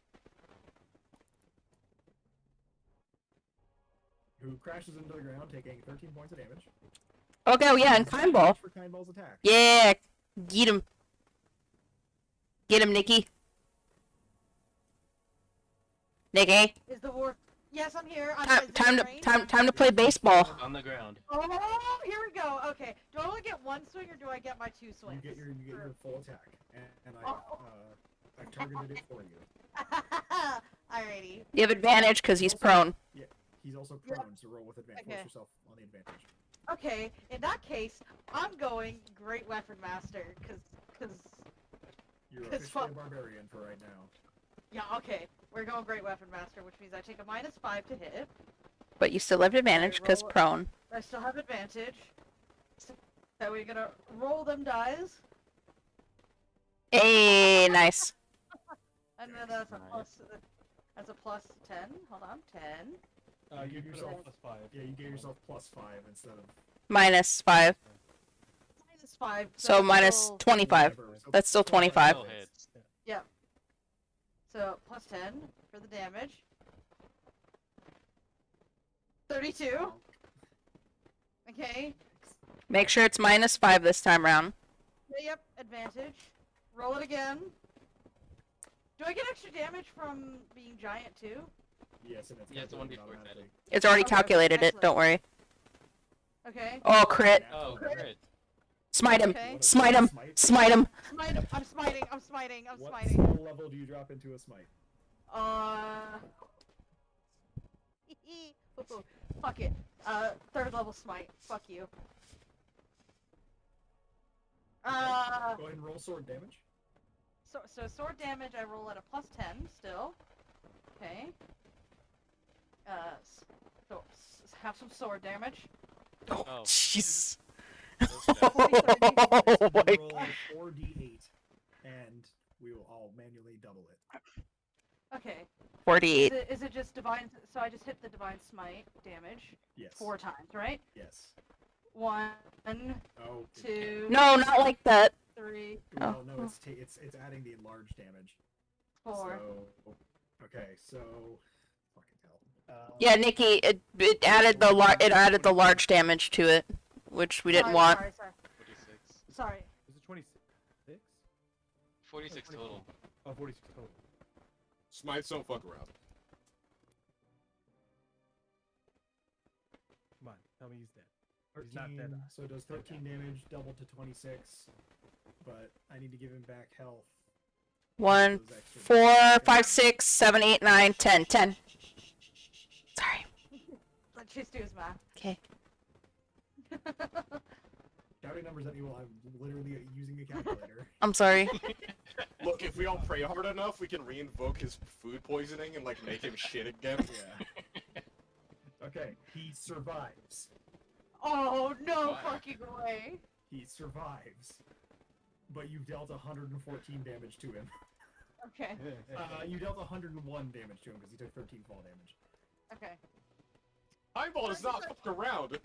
Who crashes into the ground, taking 13 points of damage. Okay, oh yeah, and Kind Ball. For Kind Ball's attack. Yeah, get him. Get him, Nikki. Nikki, Is the war? Yes, I'm here. I'm time to play baseball. On the ground. Oh, here we go. Okay. Do I only get one swing or do I get my two You swings? get your full attack, and Oh. I've targeted it for you. Alrighty. You have advantage because he's prone. He's also Yeah. prone, so roll with advantage. Okay. Force yourself on the advantage. Okay. In that case, I'm going Great Weapon Master, cause. You're It's officially a fu- barbarian for right now. Yeah. Okay. We're going Great Weapon Master, which means I take a -5 to hit. But you still have advantage because roll it. prone. I still have advantage. So we're gonna roll them dice, Hey, nice. and then that's a plus. That's a plus 10. Hold on, 10. You give put yourself- a +5. Yeah, you gave yourself +5 instead of -5. -5. So minus still- 25. whatever. So That's still 25. Still hits. So plus 10 for the damage. 32. Okay. Make sure it's -5 this time round. Yep, advantage. Roll it again. Do I get extra damage from being giant too? Yes, and it's Yeah, it's a calculated 1d4 automatically. It's already Okay, calculated it, excellent. don't worry. Okay. Oh, crit. Oh, Natural. crit. Smite him. Okay. Smite him. Smite him. Smite. I'm smiting. I'm smiting. I'm What smiting. skill level do you drop into a smite? Fuck it. Third level smite. Fuck you. Go ahead and roll sword damage. So sword damage I roll at a plus 10 still. Okay. So have some sword damage. Oh, Oh. jeez. Those guys. Oh my roll 4d8, and I'll manually double it. Okay. 48. Is it just divine? So I just hit the divine smite damage Yes. 4 times, right? Yes. 1, Oh. 2, No, not like that. 3, Well, no, Oh. it's adding the enlarged damage. 4. So, okay, so fucking hell. Yeah, Nikki, it added the large damage to it, which we didn't Sorry, want. Sorry. 46. Sorry. Is it 26? 46 total. Oh, 46 total. Smites don't fuck around. Come on, tell me he's dead. 13, He's not dead. so it does 13 damage, doubled to 26. But I need to give him back health. 1, Those extra 4, 5, 6, 7, 8, 9, 10. 10. Sorry. Let Chase do his math. Okay. Shouting numbers at me while I'm literally using a calculator. I'm sorry. Look, if we all pray hard enough, we can re-invoke his food poisoning and like make him shit again. Yeah. Okay, he survives. Oh no Wow. fucking way. He survives. But you dealt 114 damage to him. Okay. You dealt 101 damage to him because he took 13 fall damage. Okay. Eyeball does not fuck around.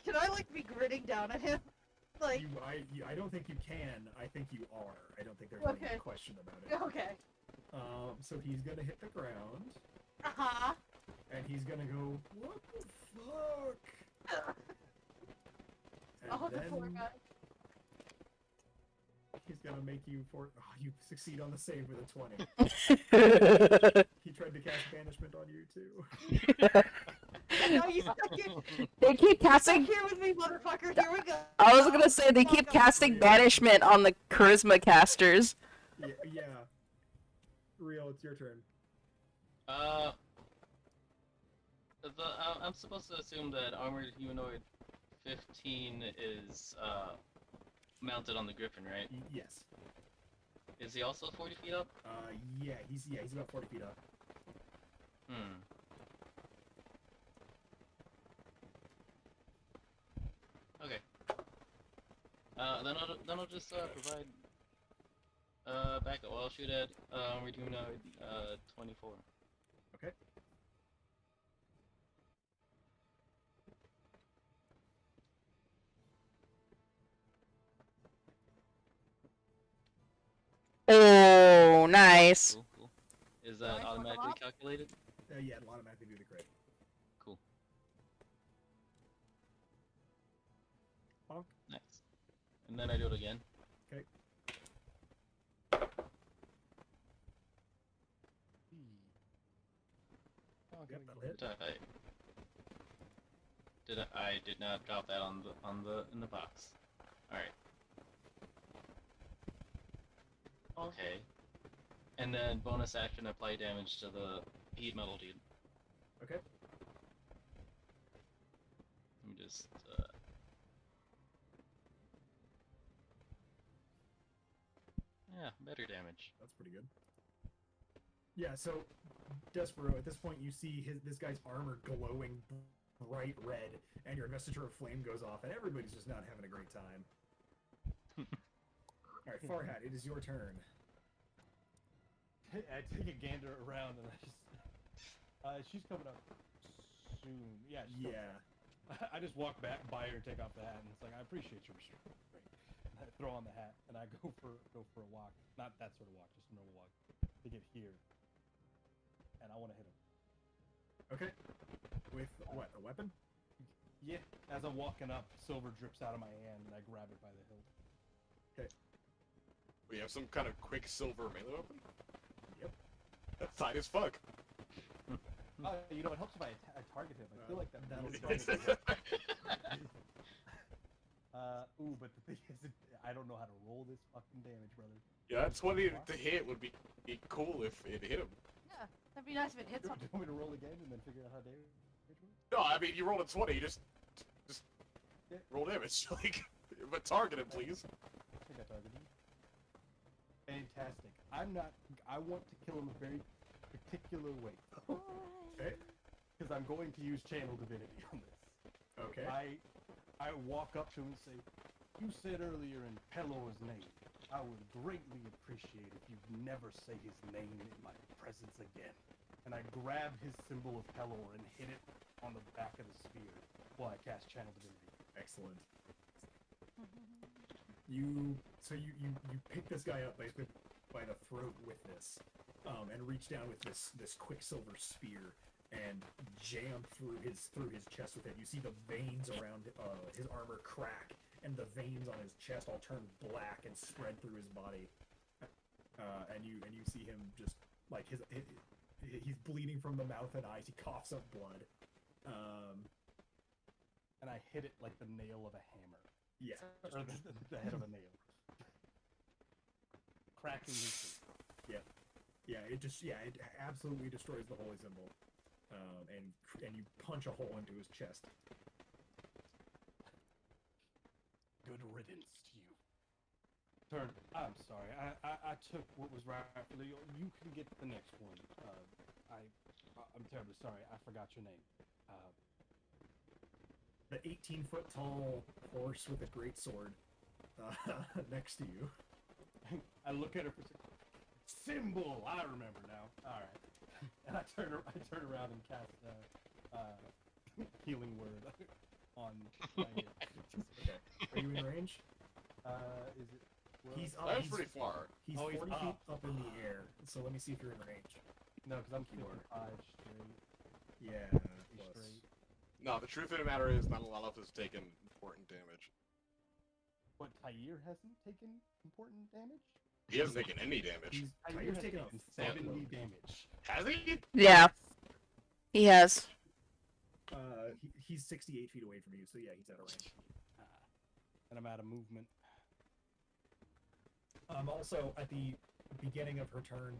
Can I like be gritting down at him? Like I don't think you can. I think you are. I don't think there's Okay. any question about it. okay. So he's gonna hit the ground, Uh-huh. and he's gonna go, what the fuck? And Oh, the poor then guy. he's gonna make you you succeed on the save with a 20. He tried to cast banishment on you too. No, you stuck here. They keep Stuck casting. here with me, motherfucker. Here we go. I was gonna say they keep casting banishment on the charisma casters. Yeah. Rio, it's your turn. I'm supposed to assume that armored humanoid 15 is mounted on the griffin, right? Yes. Is he also 40 feet up? Yeah, he's about 40 feet up. Hmm. Okay. Then I'll just provide backup. Well, I'll shoot at armored humanoid 24. Okay. Oh, nice. Cool, cool. Is that Nice, look 'em automatically up. calculated? Yeah, it'll automatically do the crit. Cool. Bonk. Nice. And then I do it again. Okay. Oh, Yep, gotta that'll get- hit. I did not drop that in the box. All right. Okay. And then bonus action, apply damage to the heat metal dude. Okay. Let me just. Yeah, better damage. That's pretty good. Yeah, so Despero, at this point you see this guy's armor glowing bright red, and your investiture of flame goes off, and everybody's just not having a great time. Alright, Farhat, it is your turn. I take a gander around and I just. She's coming up soon. Yeah. She's coming. Yeah. I just walk back by her and take off the hat, and it's like, I appreciate your restraint. And I throw on the hat and I go for a walk, not that sort of walk, just a normal walk, to get here. And I want to hit him. Okay. With what? A weapon? Yeah. As I'm walking up, silver drips out of my hand, and I grab it by the hilt. We have some kind of quicksilver melee weapon? Yep. That's tight as fuck. You know, it helps if I target him. I feel like that'll that'll. Ooh, but the thing is, I don't know how to roll this fucking damage, brother. Yeah, 20 to hit would be cool if it hit him. Yeah, that'd be nice if it hit Do something. you want me to roll again and then figure out how damage works? No, I mean, you rolled a 20, you just Yeah. roll damage. Like, but target him, please. I think I targeted him. Fantastic. I want to kill him a very particular way. Okay. Because I'm going to use Channel Divinity on this. Okay. I walk up to him and say, you said earlier in Pelor's name, I would greatly appreciate if you never say his name in my presence again. And I grab his symbol of Pelor and hit it on the back of the spear while I cast Channel Divinity. Excellent. You pick this guy up basically by the throat with this, and reach down with this quicksilver spear, and jam through his chest with it. You see the veins around his armor crack, and the veins on his chest all turn black and spread through his body. And you see him just like he's bleeding from the mouth and eyes. He coughs up blood. And I hit it like the nail of a hammer, Yeah. or the head of a nail, cracking his. Yeah, it absolutely destroys the holy symbol, and you punch a hole into his chest. Good riddance to you. Turn. I'm sorry. I took what was rightfully. You can get the next one. I'm terribly sorry. I forgot your name. The 18-foot tall horse with a great sword next to you. I look at her for a second. Symbol. I remember now. All right. And I turn around and cast healing word on my hit. Okay. Are you in range? Is it? Well, He's up. That's He's, pretty far. he's Oh, he's 40 up. feet up in the air. So let me see if you're in range. no, because I'm You are. 55 straight. Yeah. Pretty Close. straight. No, the truth of the matter is not a lot of us taken important damage. What, Tyr hasn't taken important damage? He hasn't taken any damage. Tyr's taken a 70 fuckload. damage. Has he? Yeah, he has. He's 68 feet away from you, so yeah, he's out of range. And I'm out of movement. Also, at the beginning of her turn,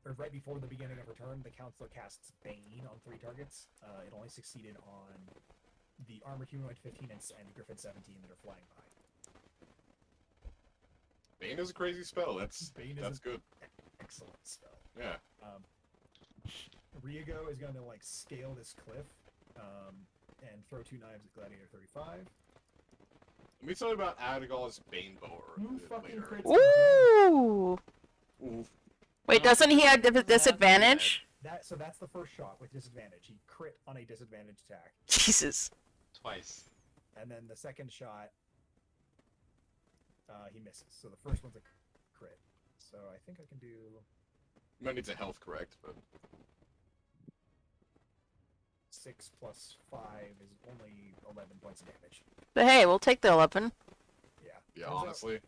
or right before the beginning of her turn, the counselor casts Bane on 3 targets. It only succeeded on the armored humanoid 15 and Griffin 17 that are flying by. Bane is a crazy spell. That's Bane is good. Excellent spell. Yeah. Ryago is going to like scale this cliff and throw 2 knives at Gladiator 35. Let me tell you about Adigal's Bane Bower Who fucking later. crits again? Ooh. Oof. Wait, doesn't he have disadvantage? So that's the first shot with disadvantage. He crit on a disadvantage attack. Jesus. Twice. And then the second shot, he misses. So the first one's a crit. So I think I can do... Might need to health correct, but 6 plus 5 is only 11 points of damage. But hey, we'll take the 11. Yeah. yeah, Turns out- honestly.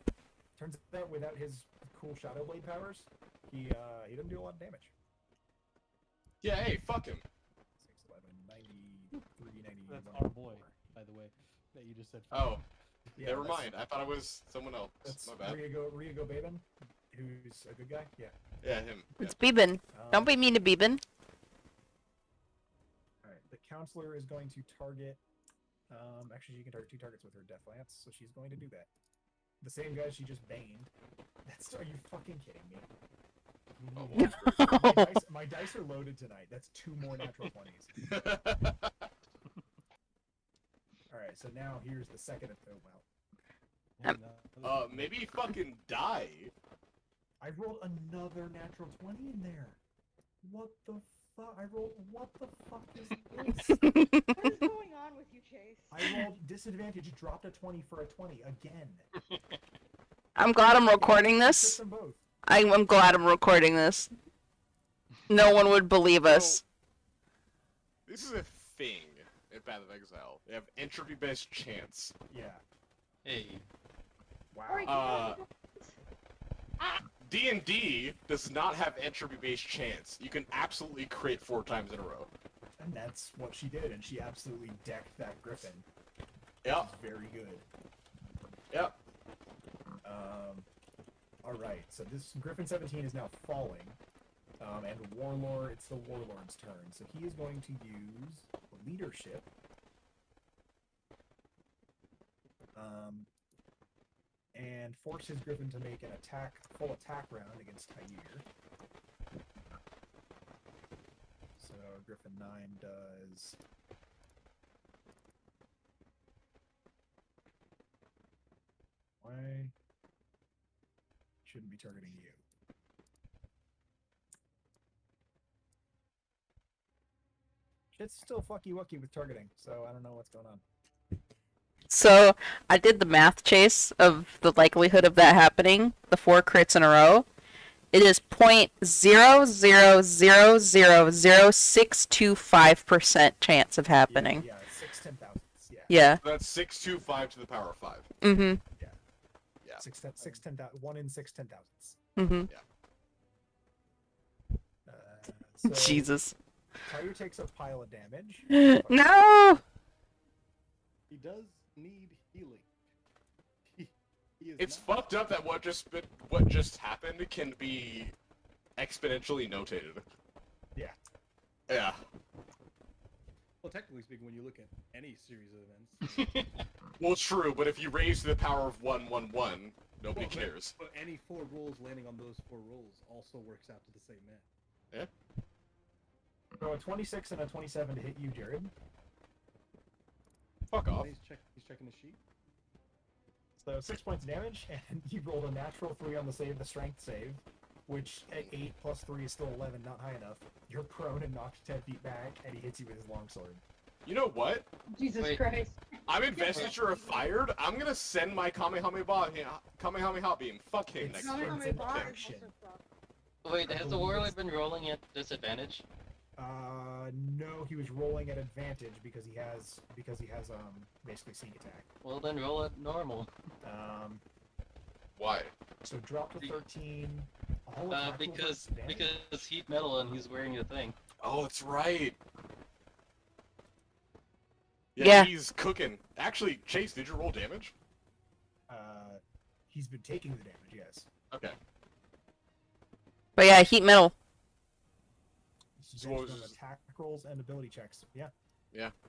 Turns out without his cool Shadow Blade powers, he doesn't do a lot of damage. Yeah, hey, fuck him. 6, 11, 93, 91. That's our boy, by the way, that you just said. Oh, Yeah, never that's- mind. I thought it was someone else. That's My bad. Ryago Babin, who's a good guy. Yeah. Yeah, him. It's Beebin. Don't be mean to Beebin. Alright, the counselor is going to target... actually, she can target 2 targets with her Death Lance, so she's going to do that. The same guy she just baned. Are you fucking kidding me? Oh, My dice are loaded tonight. That's 2 more natural 20s. Alright, so now here's the second... Oh, wow. maybe fucking die. I rolled another natural 20 in there. What the fuck? What the fuck is this? What is going on with you, Chase? I rolled disadvantage, dropped a 20 for a 20 again. I'm glad I'm recording Crit this. them both. I'm glad I'm recording this. No one would believe us. This is a thing in Path of Exile. They have entropy-based chance. Yeah. Hey. Wow. Alright, D&D does not have entropy-based chance. You can absolutely crit 4 times in a row. And that's what she did, and she absolutely decked that griffin. Yep. Which is very good. Yep. Alright, so this Griffin 17 is now falling. And Warlord, it's the Warlord's turn. So he is going to use leadership. And force his Griffin to make an full attack round against Tyr. So Griffin 9 does... Why? Shouldn't be targeting you. It's still fucky wucky with targeting, so I don't know what's going on. So I did the math chase of the likelihood of that happening. The 4 crits in a row. It is 0.0000625% chance of happening. Yeah, 6 10,000s. Yeah. Yeah. That's 625 to the power of 5. Mm-hmm. Yeah. 6 10,000. 1 in 6 10,000s. Mm-hmm. So Jesus. Tyre takes a pile of damage. No. He does need healing. He is It's not- fucked up that what just happened can be exponentially notated. Yeah. Yeah. Well, technically speaking, when you look at any series of events, Well, true, but if you raise to the power of 111, nobody Well, cares. but any 4 rolls landing on those 4 rolls also works out to the same man. So a 26 and a 27 to hit you, Jared. Fuck off. He's checking the sheet. So 6 points of damage, and you rolled a natural 3 on the save, the strength save, which at 8 plus 3 is still 11, not high enough. You're prone and knocked 10 feet back, and he hits you with his longsword. You know what? Jesus Wait. Christ. I'm investiture of fired. I'm gonna send my Kamehameha beam. Fuck him It's- next turn. Kamehameha Kamehameha bar is action. also fucked. Wait, I has the believe warlord it's- been rolling at disadvantage? No, he was rolling at advantage because he has basically sneak attack. Well, then roll at normal. Why? So drop to Be- 13. All attack rolls Because are advantage? heat metal and he's wearing the thing. Oh, that's right. Yeah. He's cooking. Actually, Chase, did you roll damage? He's been taking the damage, yes. Okay. But yeah, heat metal. So what Damage was on his- attack rolls and ability checks. Yeah.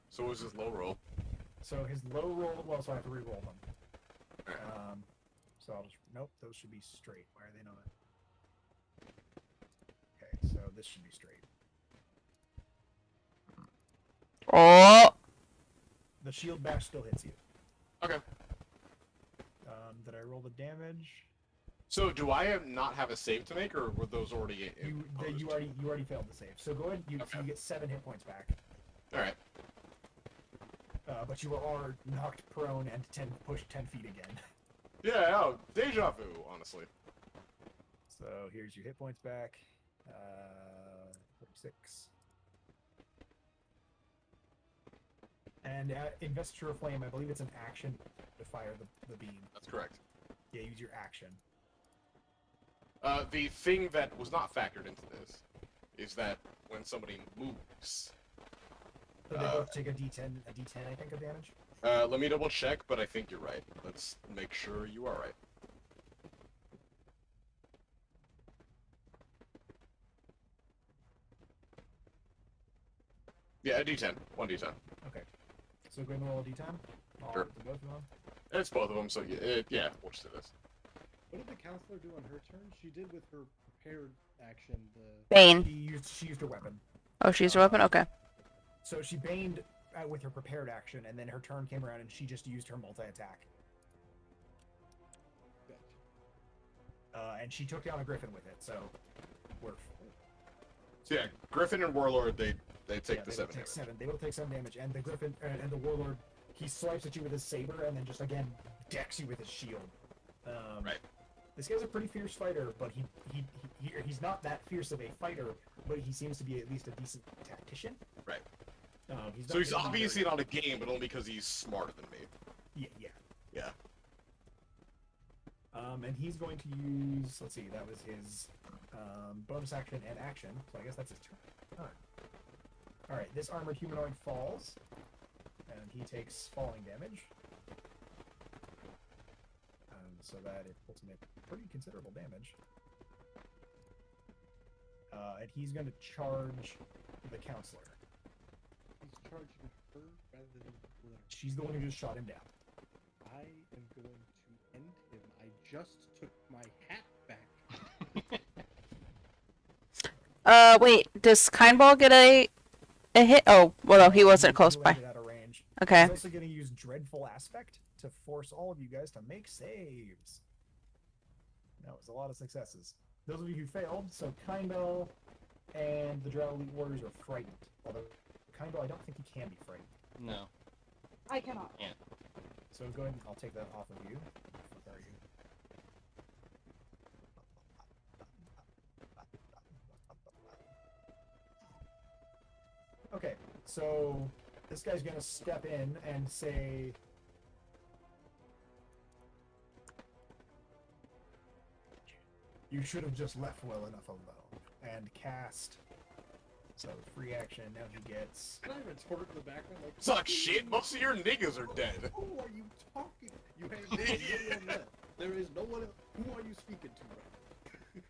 So what was his low roll? So his low roll, well, so I have to re-roll them. Alright. So I'll just, nope, those should be straight. Why are they not? Okay, so this should be straight. Oh. The shield bash still hits you. Okay. Did I roll the damage? So do I not have a save to make, or were those already? You imposed? already failed the save. So go ahead. So Okay. you get 7 hit points back. All right. But you are knocked prone and pushed 10 feet again. Yeah. Oh, deja vu. Honestly. So here's your hit points back. 46. And Investiture of Flame, I believe it's an action to fire the beam. That's correct. Yeah, use your action. The thing that was not factored into this is that when somebody moves, So they both take a D10, I think, of damage. let me double check, but I think you're right. Let's make sure you are right. Yeah, a D10. 1 D10. Okay. So go ahead and roll a D10. Sure. To both of them. It's both of them, so yeah, we'll just do this. What did the counselor do on her turn? She did with her prepared action the. Bane. She used her weapon. Oh, she's a weapon? Okay. So she baned with her prepared action, and then her turn came around, and she just used her multi-attack. And she took down a griffin with it. So we're So yeah, Griffin and Warlord, they take yeah, the they 7 will take damage. 7. They will take 7 damage, and the griffin and the warlord, he swipes at you with his saber, and then just again decks you with his shield. Right. This guy's a pretty fierce fighter, but he's not that fierce of a fighter, but he seems to be at least a decent tactician. Right. He's So not he's gonna be obviously very- not a game, but only because he's smarter than me. Yeah. Yeah. And he's going to use, let's see, that was his bonus action and action, so I guess that's his turn. Alright, this armored humanoid falls, and he takes falling damage. So that it ultimate pretty considerable damage. And he's going to charge the counselor. He's charging her rather than Blair. She's the one who just shot him down. I am going to end him. I just took my hat back. Wait, does Kindball get a hit? Oh, well, no, he wasn't close by. landed out of range. Okay. He's also going to use Dreadful Aspect to force all of you guys to make saves. That was a lot of successes. Those of you who failed, so Kindle and the Drow Elite Warriors are frightened. Although Kindle, I don't think he can be frightened. No. I cannot. So go ahead and I'll take that off of you. Where are you? Okay, so this guy's gonna step in and say, "You should have just left well enough alone," and cast. So free action. Now he gets. Can I retort in the background? Like, Suck shit. Most of your niggas are dead. who are you talking? You have no one left. There is no one else. Who are you speaking to right now?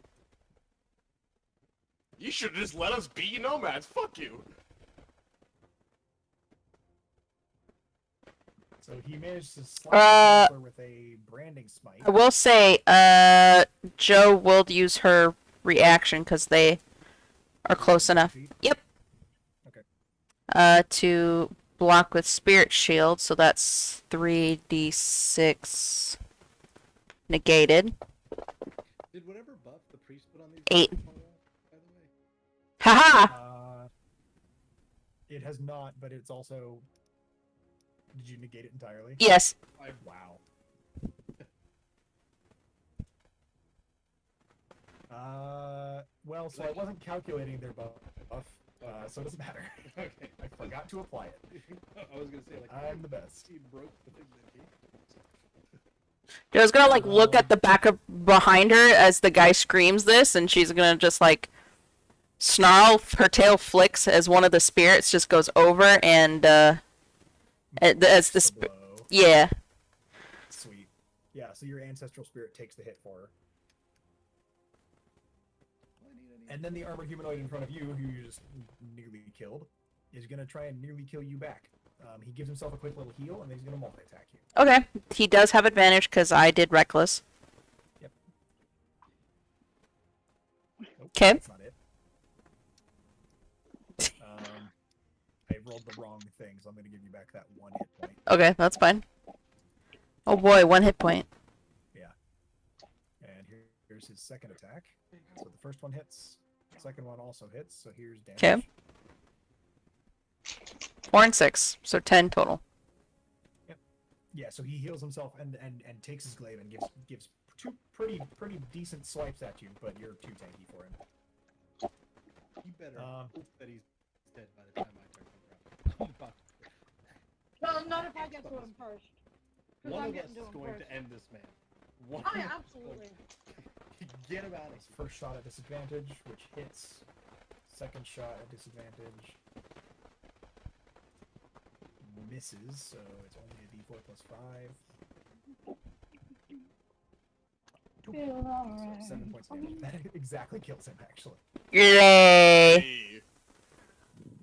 You should have just let us be nomads. Fuck you. So he managed to slap her with a branding smite. I will say, Joe will use her reaction because they are close enough. Yep. Okay. To block with Spirit Shield, so that's 3d6 negated. Did whatever buff the priest put on these 8. guys fall off, by the way? Haha! It has not, but it's also. Did you negate it entirely? Yes. Wow. Well, so I wasn't calculating their buff, so it doesn't matter. Okay. I forgot to apply it. I was gonna say like I'm the best. he broke the thing that he. Joe's gonna like look at the back of behind her as the guy screams this, and she's gonna just like snarl. Her tail flicks as one of the spirits just goes over, and as the blow. yeah. Sweet. Yeah, so your ancestral spirit takes the hit for her. And then the armored humanoid in front of you, who you just nearly killed, is going to try and nearly kill you back. He gives himself a quick little heal, and then he's going to multi-attack you. Okay, he does have advantage because I did reckless. Yep. Nope, 'Kay. That's not it. I rolled the wrong thing, so I'm going to give you back that 1 hit point. Okay, that's fine. Oh boy, 1 hit point. And here's his second attack. So the first one hits. The second one also hits, so here's damage. 'Kay. 4 and 6, so 10 total. Yeah, so he heals himself and takes his glaive and gives two pretty decent swipes at you, but you're too tanky for him. He better Um, hope that he's dead by the time my turn comes around. Well, not if I get to him first. 'Cause One I'm of us getting is to him going first. to end this man. One Oh of yeah, us is absolutely. going to get him out of His here. first shot at disadvantage, which hits. Second shot at disadvantage misses, so it's only a d4 plus 5. Feel So alright. 7 points of damage. That exactly kills him, actually. Yay! Hey.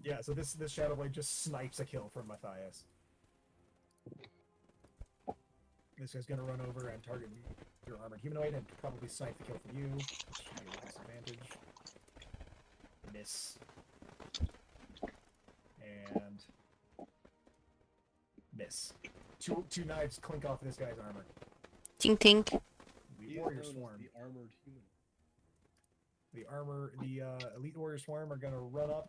Yeah, so this Shadow Blade just snipes a kill from Matthias. This guy's gonna run over and target your armored humanoid and probably snipe the kill from you. Which should be a disadvantage. Miss. And miss. Two knives clink off this guy's armor. Tink tink. The He is warrior known as swarm. the armored human. The elite warrior swarm are gonna runneth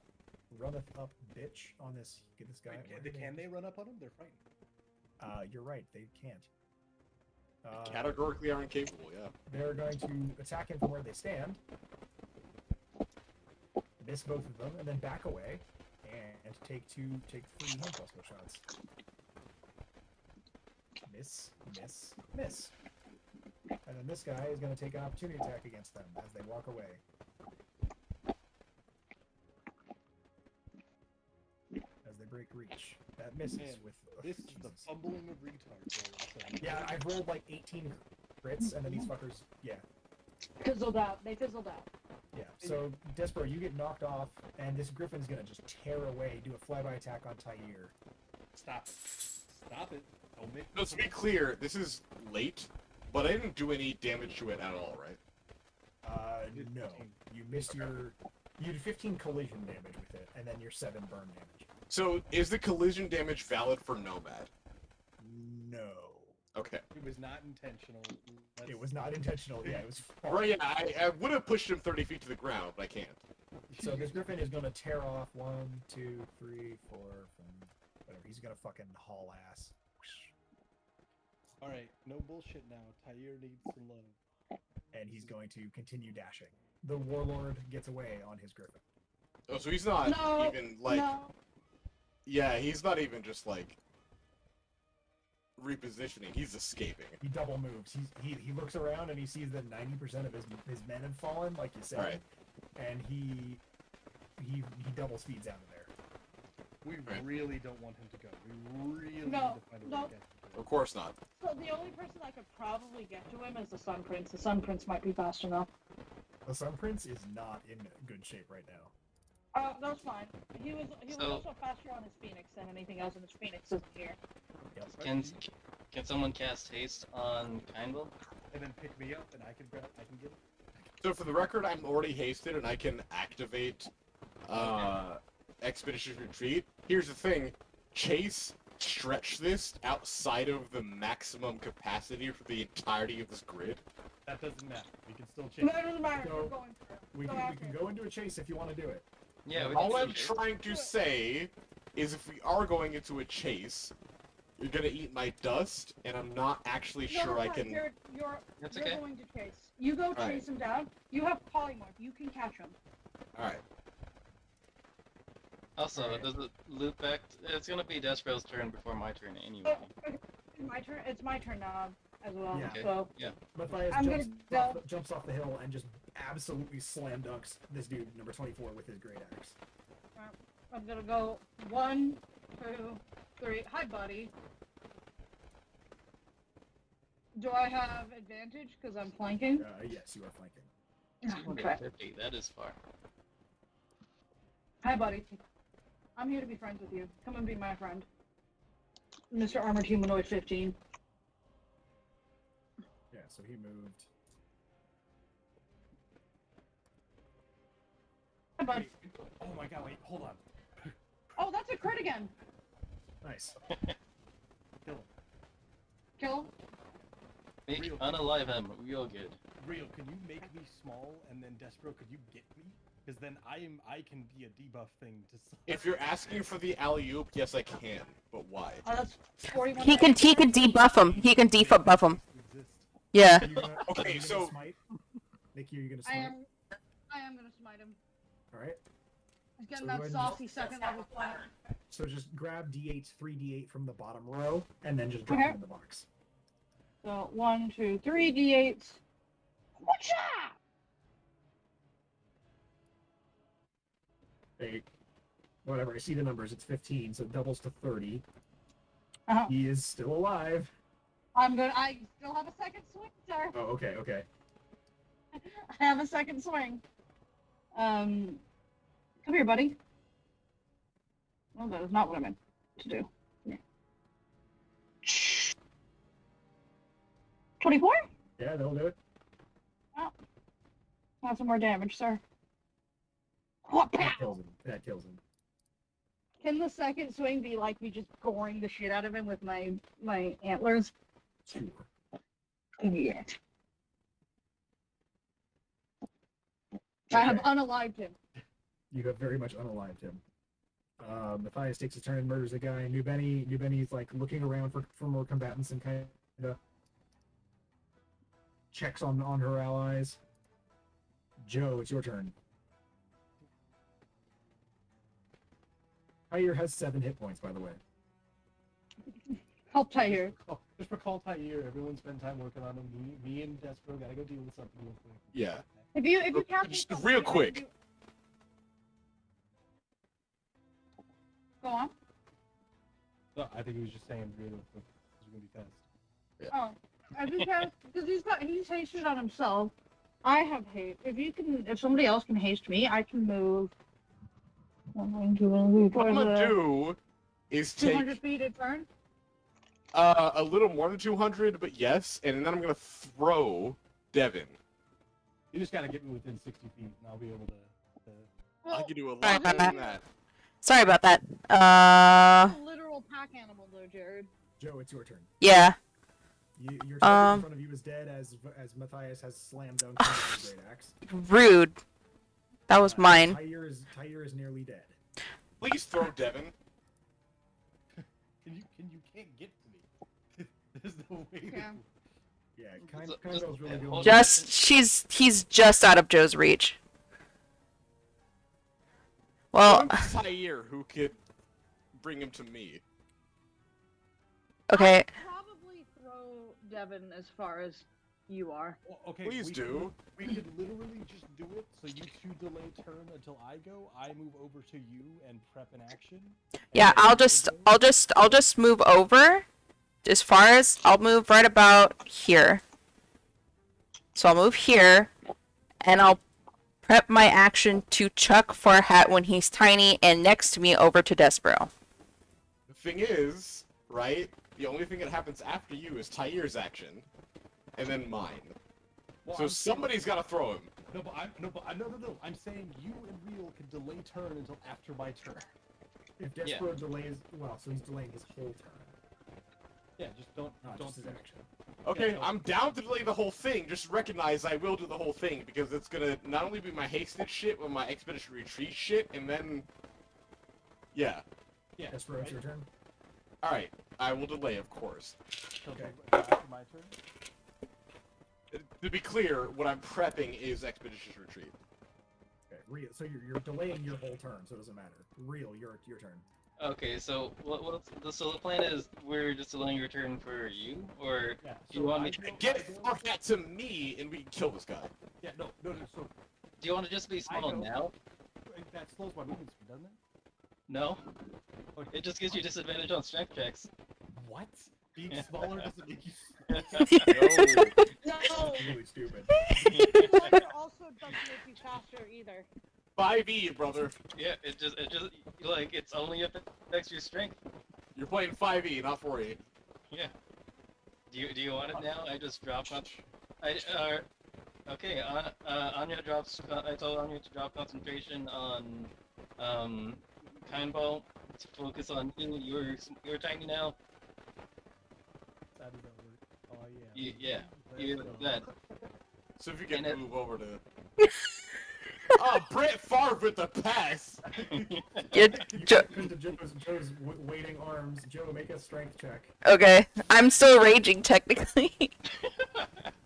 up bitch on this. Get this guy. Wait, Where can they run up on him? They're frightened. You're right. They can't. Categorically are incapable, yeah. They're going to attack him from where they stand. Miss both of them, and then back away, and take 3 hand crossbow shots. Miss, miss, miss. And then this guy is going to take an opportunity attack against them as they walk away. As they break reach. That misses Man, with... This is the Jesus. fumbling of retards. Yeah, I've rolled like 18 crits, and then these fuckers... Yeah. Fizzled out. They fizzled out. Yeah, so Despero, you get knocked off, and this Griffin's gonna just tear away, do a flyby attack on Tyir. Stop it. Stop it. Don't make No, to be clear, this is late, but I didn't do any damage to it at all, right? No. You missed your... You did 15 collision damage with it, and then your 7 burn damage. So, is the collision damage valid for Nomad? No. Okay. It was not intentional. It was not intentional, yeah, it was far. Right, yeah, I would have pushed him 30 feet to the ground, but I can't. So this Griffin is gonna tear off 1, 2, 3, 4, from... Whatever, he's gonna fucking haul ass. Alright, no bullshit now. Tyir needs some love. And he's going to continue dashing. The Warlord gets away on his Griffin. Oh, so he's not No, even, like... no. Yeah, he's not even just like repositioning. He's escaping. He double moves. He looks around and he sees that 90% of his men have fallen, like you said, Right. and he double speeds out of there. We Right. really don't want him to go. We really No, need to find a way no. to get him to go. Of course not. So the only person that could probably get to him is the Sun Prince. The Sun Prince might be fast enough. The Sun Prince is not in good shape right now. That's fine. He was So- also faster on his Phoenix than anything else, and his Phoenix isn't here. Can someone cast haste on Kindle? And then pick me up, and I can get it. So for the record, I'm already hasted and I can activate Expeditious Retreat. Here's the thing, Chase stretched this outside of the maximum capacity for the entirety of this grid. That doesn't matter. We can still No, change. it doesn't matter. So, You're going for it. We Go can after it. go into a chase if you want to do it. Yeah, we All can I'm do it. trying to say is if we are going into a chase, you're gonna eat my dust, and I'm not actually No, sure I that's fine. can. You're That's you're okay. going to chase. You go Alright. chase him down. You have polymorph. You can catch him. Alright. Also, Alright. does it loop back? It's gonna be Despero's turn before my turn anyway. It's my turn. It's my turn now as well. Yeah. Okay. So Matthias I'm jumps, gonna go- jumps off the hill and just absolutely slam dunks this dude, number 24, with his great axe. I'm gonna go 1, 2, 3. Hi, buddy. Do I have advantage because I'm flanking? Yes, you are flanking. Okay. 250, that is far. Hi, buddy. I'm here to be friends with you. Come and be my friend. Mr. Armored Humanoid 15. Yeah, so he moved. Hi, bud. Wait, oh my god, wait, hold on. Oh, that's a crit again. Nice. Kill him. Kill him. Make Real- unalive him real good. Real, could you make me small, and then Despero, could you get me? Because then I can be a debuff thing to. If you're asking for the alley-oop, yes I can, but why? That's 41. He can debuff him. He can debuff him. Exist. Yeah. Are you gonna, Okay, are you gonna so- smite? Nikki, are you gonna I smite? am gonna smite him. Alright. He's getting So go that ahead and saucy second level flat. So just grab d8s, 3d8 from the bottom row, and then just drop them in the box. So 1, 2, 3 d8s. Whatcha? Hey, whatever, I see the numbers, it's 15, so it doubles to 30. Uh-huh. He is still alive. I still have a second swing, sir. Oh, okay, okay. I have a second swing. Come here, buddy. Well, that is not what I meant to do. Yeah. 24? Yeah, that'll do it. Have some more damage, sir. What? That kills him. That kills him. Can the second swing be like me just goring the shit out of him with my antlers? Sure. Yeah. I have unalived him. You have very much unalived him. Matthias takes his turn and murders a guy. New Benny's like looking around for more combatants and kind of checks on her allies. Joe, it's your turn. Tyre has 7 hit points, by the way. Help Tyre. Oh, just recall Tyre. Everyone spend time working on him. Me and Despero gotta go deal with something real quick. Yeah. If you cast Just yourself, real you can quick. do- Go on. No, I think he was just saying real quick. He's gonna be fast. Oh, I just have because he's hasted on himself. I have haste. If somebody else can haste me, I can move. I'm going to move What I'm for gonna the do is take 200 feet a turn. a little more than 200, but yes, and then I'm gonna throw Devin. You just gotta get me within 60 feet, and I'll be able to. I Well, can do a lot Alright, more bye-bye. than that. Sorry about that. a literal pack animal though, Jared. Joe, it's your turn. Yeah. Your target in front of you is dead as Matthias has slammed down with his great axe. Rude. That was mine. Tyre is nearly dead. Please throw Devin. You can't get to me. There's no way. Yeah. Yeah, Just- Kyle's really doing. hold He's just out of Joe's reach. Well, Tyre, who could bring him to me. Okay. Probably throw Devin as far as you are. Well, okay, Please we do. We could literally just do it so you two delay turn until I go. I move over to you and prep an action. and Yeah, then you go. I'll just move over as far as I'll move right about here. So I'll move here and I'll prep my action to chuck Farhat when he's tiny and next to me over to Despero. The thing is, right? The only thing that happens after you is Tyre's action, and then mine. Well, So I'm saying- somebody's got to throw him. No, but no. I'm saying you and Real can delay turn until after my turn. If Despero delays, well, so he's delaying his whole turn, Yeah, just don't not don't just his action. Okay, no. I'm down to delay the whole thing. Just recognize I will do the whole thing because it's gonna not only be my hasted shit, but my expedition retreat shit, and then, yeah. Yeah. Despero, it's your turn. All right, I will delay, of course. Okay. After my turn. To be clear, what I'm prepping is expedition retreat. Okay, Real. So you're delaying your whole turn, so it doesn't matter. Real, your turn. Okay, so so the plan is we're just delaying your turn for you, or Yeah. do you want me? Get that to me, and we can kill this guy. Yeah. No. So Do you want to just be small go. now? that slows my movement speed, doesn't it? No, Okay. it just gives you disadvantage on strength checks. What? Being smaller doesn't make you. No. No, Really stupid. Smaller also doesn't make you faster either. 5e, brother. Yeah, it just like it's only affects your strength. You're playing 5e, not 4e. Yeah. Do you want it now? I just drop on. Okay. Anya drops. I told Anya to drop concentration on Kindball to focus on you. You're tiny now. How does that work? Oh yeah. Yeah. You Let's go. that. So if you can And it- move over to. Oh, Brett Favre with the pass. Yeah, You Jo- come to Joe's waiting arms. Joe, make a strength check. okay. I'm still raging technically.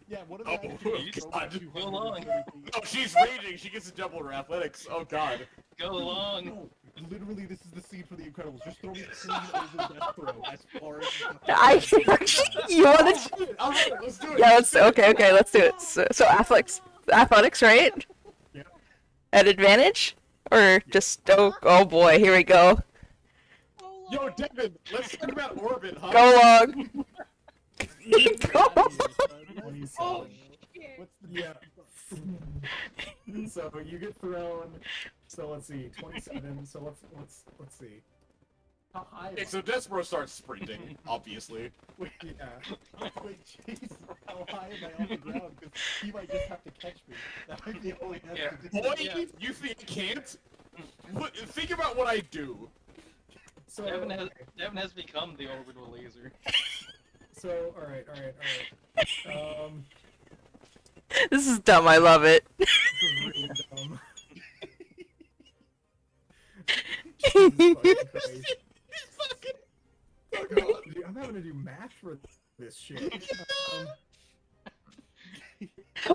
Yeah. What are Oh, the actions? you Throw God. back 230 along. feet. Oh, she's raging. She gets to double her athletics. Oh God. Go along. No, literally, this is the scene for The Incredibles. Just throw me clean over Death Throw as far as You want to? All right, let's do it. Yeah, let's. Okay, let's do it. So athletics, right? Yeah. At advantage, or just oh boy, here we go. Yo, Devin, let's talk about orbit, huh? Go along. Go. 27. Oh shit! What's the Yeah. So you get thrown. So let's see, 27. So let's see. How high? Okay, so Despero starts sprinting, obviously. Wait, Yeah. wait, jeez, how high am I on the ground? Because he might just have to catch me. That might be all he has Yeah. to do. Boy, Yeah. you think you can't? Think about what I do. So Devin has become the orbital laser. So all right. This is dumb. I love it. This is really dumb. Jesus fucking Christ. Oh God. Dude, I'm having to do math for this shit.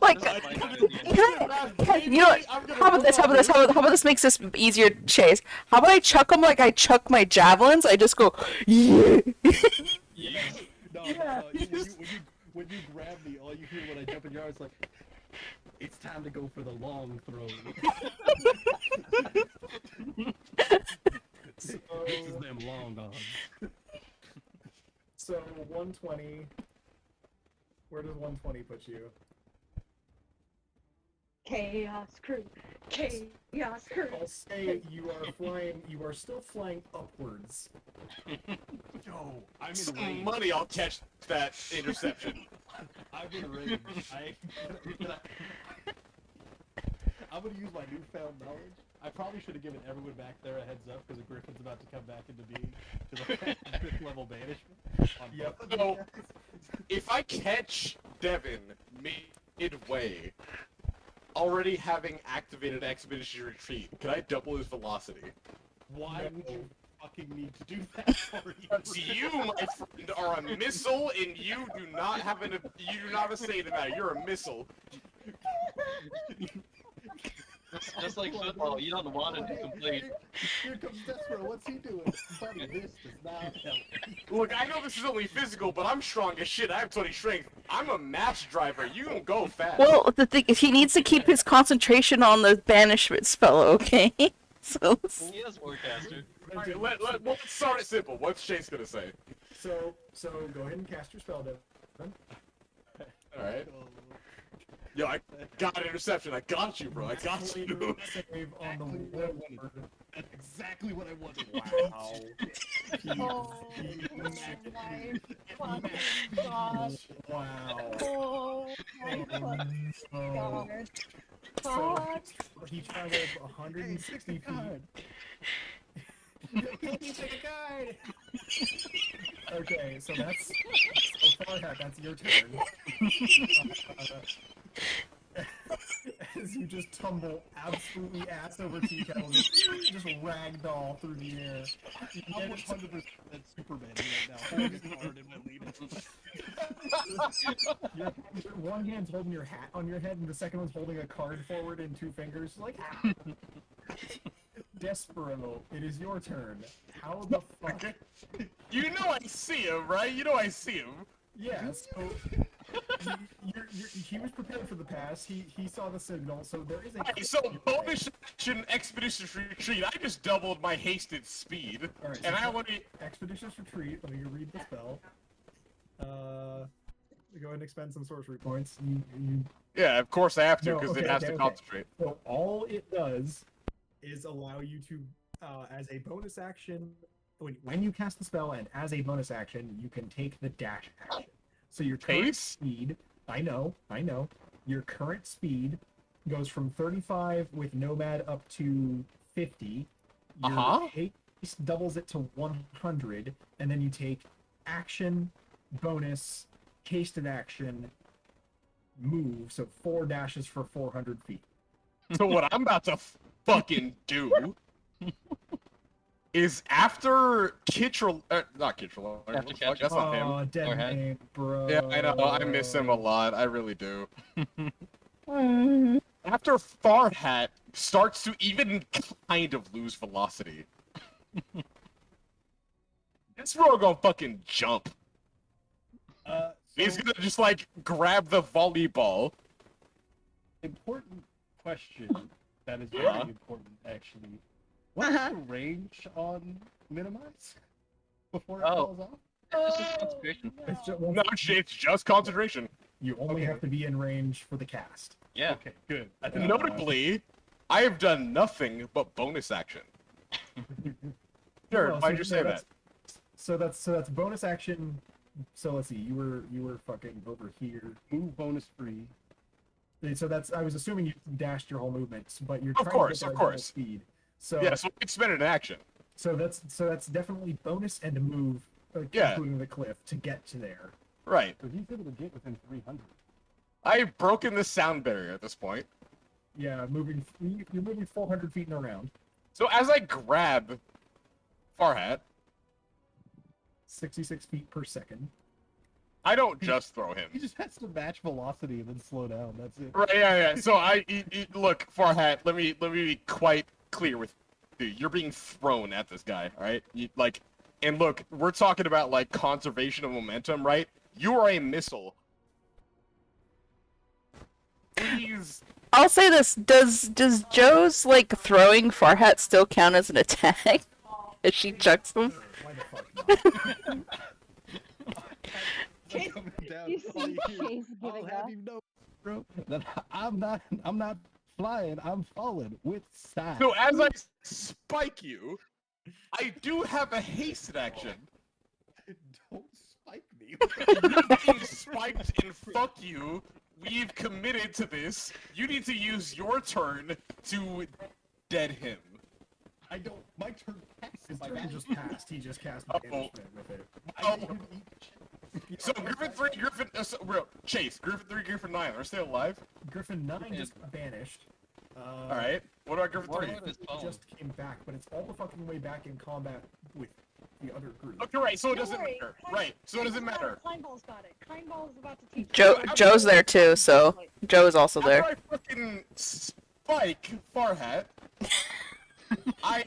Like, That's I- my idea. you know what? How about this? How about this makes this easier to chase? How about I chuck them like I chuck my javelins? I just go, yeah. Yeah. No, Yeah. when you grab me, all you hear when I jump in your arms is like, it's time to go for the long throw. So, This is them long dogs. so 120. Where does 120 put you? Chaos crew, chaos crew. I'll say you are flying. You are still flying upwards. Yo, I'm in Some range. money, I'll catch that interception. I'm in range. I'm gonna use my newfound knowledge. I probably should have given everyone back there a heads up because the Griffin's about to come back into being because of 5th level banishment. On Yep. both of So- you guys. If I catch Devin midway, already having activated Expedition Retreat, can I double his velocity? Why would you fucking need to do that for You, my friend, are a missile, and you do not have a say in the matter. You're a missile. Just like football, you don't want it to complete. Here comes Despero. What's he doing? Buddy, this does not help. Look, I know this is only physical, but I'm strong as shit. I have 20 strength. I'm a match driver. You can go fast. Well, the thing is, he needs to keep his concentration on the banishment spell, okay? So, He is Warcaster. Alright, let's start it simple. What's Chase gonna say? So go ahead and cast your spell, Devin. Alright. Yo, I got an interception. I got you, bro. I got you. Save on the Exactly what I will. wanted. That's exactly what I wanted. Oh Wow. my fucking gosh. Wow. Oh my fucking Oh. god. So Fuck. he traveled 160 feet. Take a guide. Okay, so that's so Farhat, that's your turn. As you just tumble absolutely ass over tea kettle, just ragdoll through the air. You I'm manage 100% Superman right now. Holding hard in my lead. one hand's holding your hat on your head, and the second one's holding a card forward in two fingers. Like, ah. Despero, it is your turn. How the fuck? You know I see him, right? You know I see him. Yeah, so he was prepared for the pass. He saw the signal, so there is a. Hey, so bonus action expeditious retreat. I just doubled my hasted speed, Alright, and so I want to. Expeditious retreat. Let me read the spell. Go ahead and expend some sorcery points. You Yeah, of course I have to No, because okay, it has okay, to okay. concentrate. So all it does is allow you to, as a bonus action, when you cast the spell, and as a bonus action, you can take the dash action. So your current Pace? speed, I know, your current speed goes from 35 with Nomad up to 50. Your Uh-huh. pace doubles it to 100, and then you take action, bonus, hasted action, move, so 4 dashes for 400 feet. So what I'm about to fucking do is after Kittrell, not Kittrell, After fuck, that's not him. Oh, dead Forehead. name, bro. Yeah, I know. I miss him a lot. I really do. After Farhat starts to even kind of lose velocity, this bro gonna fucking jump. He's So, gonna just like grab the volleyball. important question that is very important, actually. What's the range on minimize before it Oh. falls off? It's just concentration. It's just, No, it's just concentration. you only Okay. have to be in range for the cast. Yeah. Okay, good. I didn't Notably, I have done nothing but bonus action. Sure, Well, why'd so- you so say that's- that? So that's bonus action. So let's see. You were fucking over here. move bonus free. So that's I was assuming you dashed your whole movements, but you're Of trying course, to of get that course. speed. So Yeah, so it's spent in action. so that's definitely bonus and a move, Yeah. including the cliff to get to there. Right. So he's able to get within 300. I've broken the sound barrier at this point. Yeah, you're moving 400 feet in a round. So as I grab Farhat, 66 feet per second. I don't just throw him. He just has to match velocity and then slow down. That's it. Right, yeah. So look, Farhat, let me be quite clear with you. You're being thrown at this guy, all right? And look, we're talking about like conservation of momentum, right? You are a missile. Please. I'll say this: does Joe's like throwing Farhat still count as an attack? As she chucks him? Why the fuck not? Chase- Coming down, you all see hear, Chase I'll giving have up. you know, bro, that I'm not flying. I'm falling with side. So as I spike you, I do have a hasted action. Don't spike me. You're being spiked and fuck you. We've committed to this. You need to use your turn to dead him. I don't. My turn passed. His My turn magic- just passed. He just cast Uh-oh. banishment with it. I didn't eat shit. So Griffin 3, Griffin, Chase, Griffin 3, Griffin 9, are still alive? Griffin 9 just banished. Alright, what about Griffin 3? Warlord is He fallen. just came back, but it's all the fucking way back in combat with the other group. Okay, right, so it Don't doesn't worry, matter. Klein- Right, so it doesn't Kleinball's matter. Kleinball's got it. Kleinball's about to teach Joe's there too, so Joe is also After there. I fucking spike, Farhat, I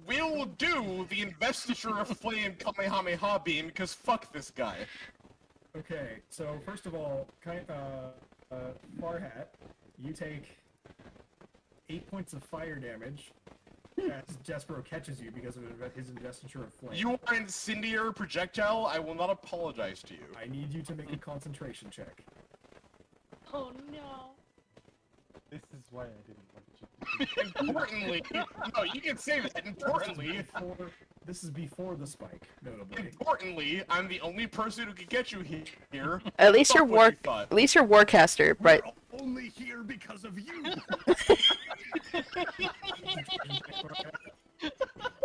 will do the Investiture of Flame Kamehameha Beam because fuck this guy. Okay, so first of all, Farhat, you take 8 points of fire damage as Despero catches you because of his investiture of flame. You are incendiary projectile. I will not apologize to you. I need you to make a concentration check. Oh no. This is why I didn't want you. Importantly, no, you can say that. Importantly, This is before the spike, notably. importantly, I'm the only person who can get you here. At least Fuck you're what you thought. At least you're Warcaster, right? We're only here because of you.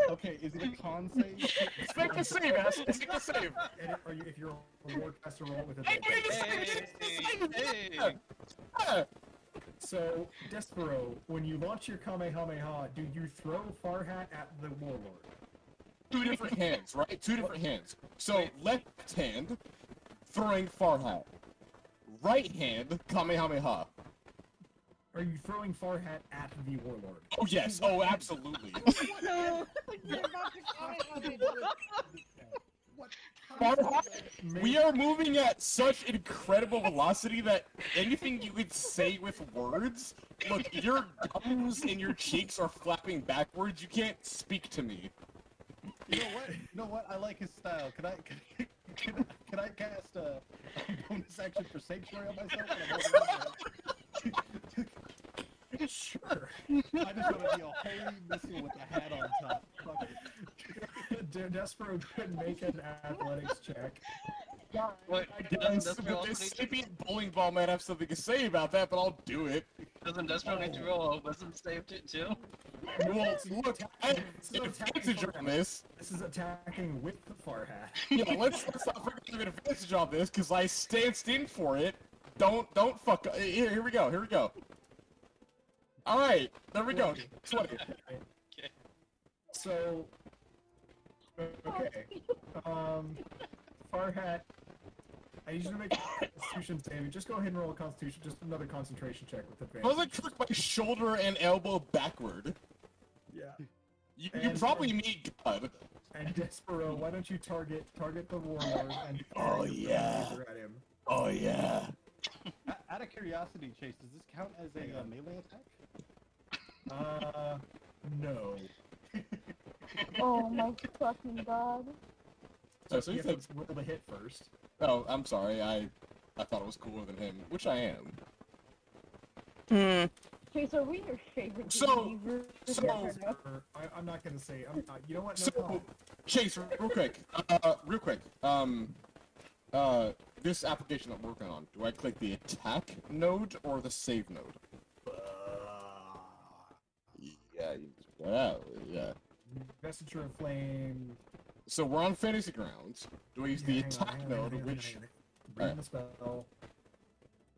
Okay, is it a con save? Make the save, ass. Make the save. And if you're a warcaster, roll with Hey, advantage. hey, So, Despero, when you launch your Kamehameha, do you throw Farhat at the warlord? Two different hands, right? Two different hands. So left hand, throwing Farhat. Right hand, Kamehameha. Are you throwing Farhat at the warlord? Oh yes. Oh, absolutely. No. Farhat, we are moving at such incredible velocity that anything you could say with words, look, your gums and your cheeks are flapping backwards. You can't speak to me. You know what? I like his style. Can I cast a bonus action for Sanctuary on myself? Sure. I just want to be a holy missile with a hat on top. Fuck it. Despero could make an athletics check. Wait, Yes, doesn't but Despero this also need sapient bowling ball might have something to say about that, but I'll do it. doesn't Despero need to roll a wisdom save too? Well, look, I have advantage on this. This is attacking with the Farhat. Yeah, let's not forget to have an advantage on this, because I stanced in for it. Don't fuck. Here we go. All right, there we go. 20. So, okay. Farhat, I need you to make a Constitution save. Just go ahead and roll a Constitution, just another concentration check with I was advantage. like, click my shoulder and elbow backward. Yeah. You And- probably meet God. And Despero, why don't you target the warlord and Oh, fire your yeah. laser at him? Oh yeah. Out of curiosity, Chase, does this count as a melee attack? No. Oh my fucking god. So you you have think? to roll the hit first. Oh, I'm sorry. I thought it was cooler than him, which I am. Chase, are we your favorite So- D&D so- version? I'm not gonna say. You know what? No So, problem. Chase, real quick. This application that we're working on, do I click the attack node or the save node? Yeah. Vestige of Flame. So we're on Fantasy Grounds. Do I use the attack node, which... Bring Alright. the spell.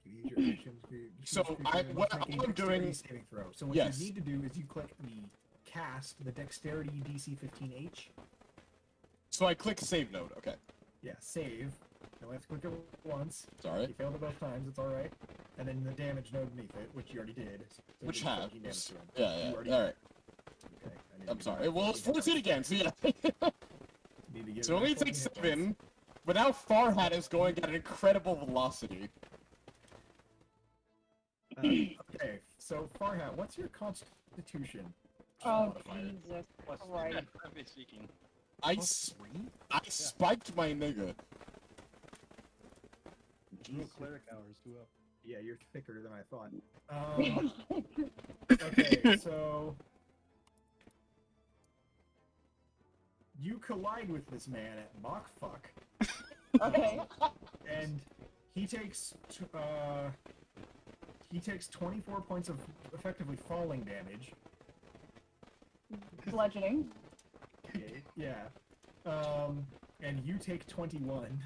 You use your actions, So, choose I- creature, what make a I'm dexterity doing- saving throw. So what Yes. you need to do is you click the cast, the dexterity DC 15H. So I click save node, okay. Yeah, save. You only have to click it once. Sorry. You failed it both times, it's alright. And then the damage node beneath it, which you already did. So Which you did have. 14 damage to him. Yeah, You already- alright. Okay, I need to I'm give sorry. you- Well, it's 14 again, so yeah. need to give So it you only 14 takes hit points. 7, but now Farhat is going at an incredible velocity. Okay, so Farhat, what's your constitution? Oh, modifier? Jesus Plus Christ. Roughly speaking. I spiked my nigga. Dual cleric hours, 2 up. Yeah, you're thicker than I thought. Okay, so you collide with this man at Mach Fuck, Okay. and he takes 24 points of effectively falling damage. Bludgeoning. Yeah. And you take 21.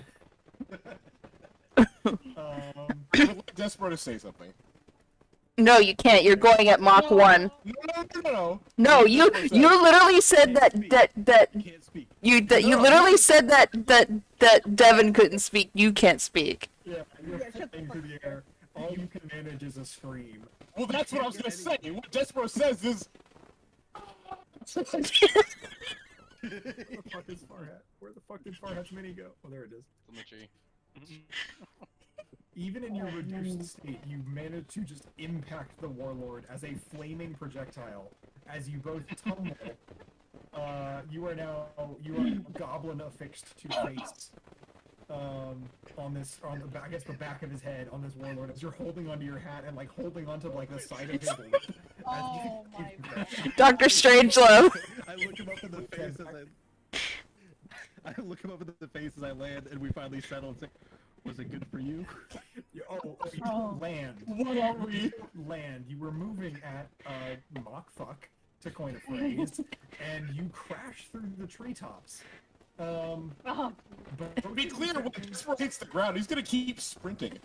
I would like Despero to say something. No, you can't. You're going at Mach 1. No. No, you literally said that Can't speak. you literally said that Devin couldn't speak. You can't speak. Yeah, you're Yeah, shut the flying through the air. All you can manage is a scream. Well, that's what I was gonna say. What Despero says is. Where the fuck is Farhat? Where the fuck did Farhat's mini go? Oh, there it is. From the tree. Even in your reduced state, you managed to just impact the warlord as a flaming projectile. As you both tumble, you are goblin affixed to face. On the back, I guess the back of his head on this warlord as you're holding onto your hat and like holding onto like the side of his lip. Oh my god. Dr. Strangelove. I look him up in the face as I look him up in the face as I land, and we finally settle and say, "Was it good for you?" Oh, land. What are we? Land. You were moving at Mach fuck, to coin a phrase, and you crash through the treetops. Oh, But To be clear, when Despero hits the ground, he's gonna keep sprinting.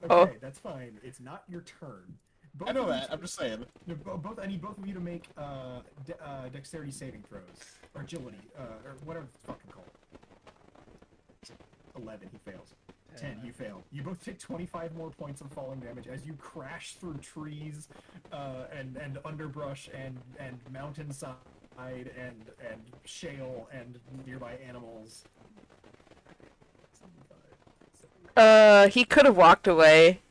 okay, Oh. that's fine. It's not your turn. I know of you that. I'm just saying. I need both of you to make dexterity saving throws or agility, or whatever it's fucking called. 11, he fails. 10, you fail. You both take 25 more points of falling damage as you crash through trees, and underbrush and mountainside and shale and nearby animals. He could have walked away.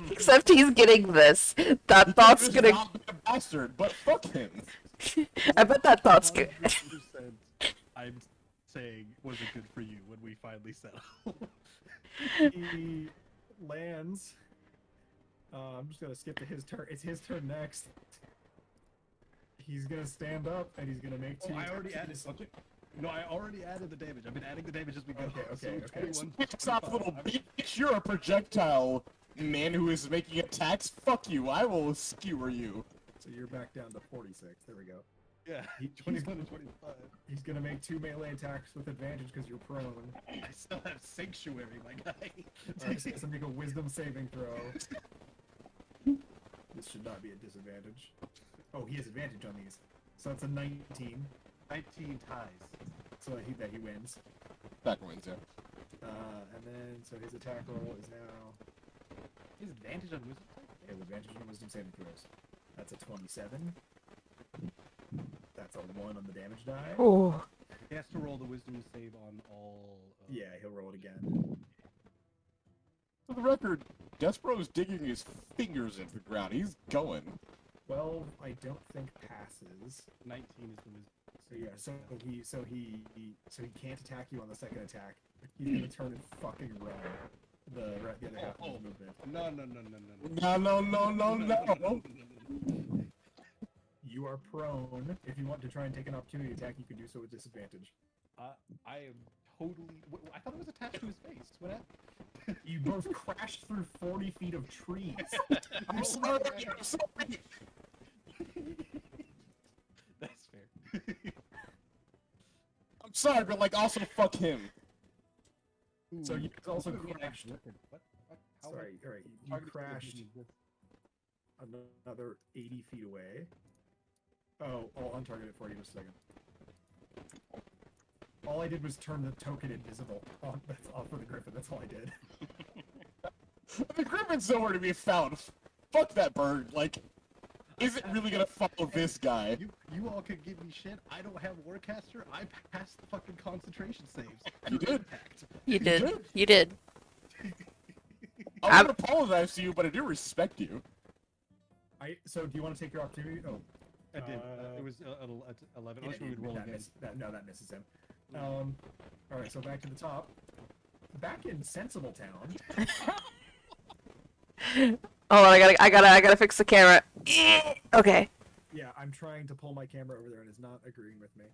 Except he's getting this. That thought's He's gonna. not a bastard, but fuck him. I bet that thought's good. 100% I'm saying, "Was it good for you?" when we finally settle. He lands. I'm just gonna skip to his turn. It's his turn next. He's gonna stand up and he's gonna make two. I already attacks. added something. No, I already added the damage. I've been adding the damage as we go. Okay. 21, Stop, 25. little bitch. You're a projectile man who is making attacks. Fuck you. I will skewer you. So you're back down to 46. There we go. Yeah, He- 21 and 25. He's gonna make 2 melee attacks with advantage because you're prone. I still have Sanctuary, my guy. Alright, so make a wisdom saving throw. This should not be a disadvantage. Oh, he has advantage on these. So that's a 19. 19 ties. So he wins. That wins, yeah. And then so his attack roll is now. His advantage on wisdom. He has advantage on wisdom saving throws. That's a 27. That's a 1 on the damage die. Oh. He has to roll the wisdom save on all. Yeah, he'll roll it again. For the record, Despero's digging his fingers into the ground. He's going. 12, I don't think passes. 19 is the wisdom. So yeah, so he can't attack you on the second attack. He's gonna turn and fucking run. The other half of his movement. No. You are prone. If you want to try and take an opportunity attack, you can do so with disadvantage. I am totally. I thought it was attached to his face. What happened? You both crashed through 40 feet of trees. I'm sorry. I'm sorry. That's fair. I'm sorry, but like, also fuck him. So you also Ooh, crashed. What? How Sorry, alright. You targeted crashed another 80 feet away. Oh, I'll untarget it for you in just a second. All I did was turn the token invisible. That's off for the griffin. That's all I did. The griffin's nowhere to be found. Fuck that bird. Like, is it really gonna follow this guy? You all could give me shit. I don't have Warcaster. I passed the fucking concentration saves. You did. Impact. You did. did. You did. I would apologize to you, but I do respect you. So do you want to take your opportunity? Oh, I did. It was 11. I was going to roll again. that misses him. All right. So back to the top. Back in Sensible Town. Hold on, I gotta fix the camera. Okay. Yeah, I'm trying to pull my camera over there and it's not agreeing with me.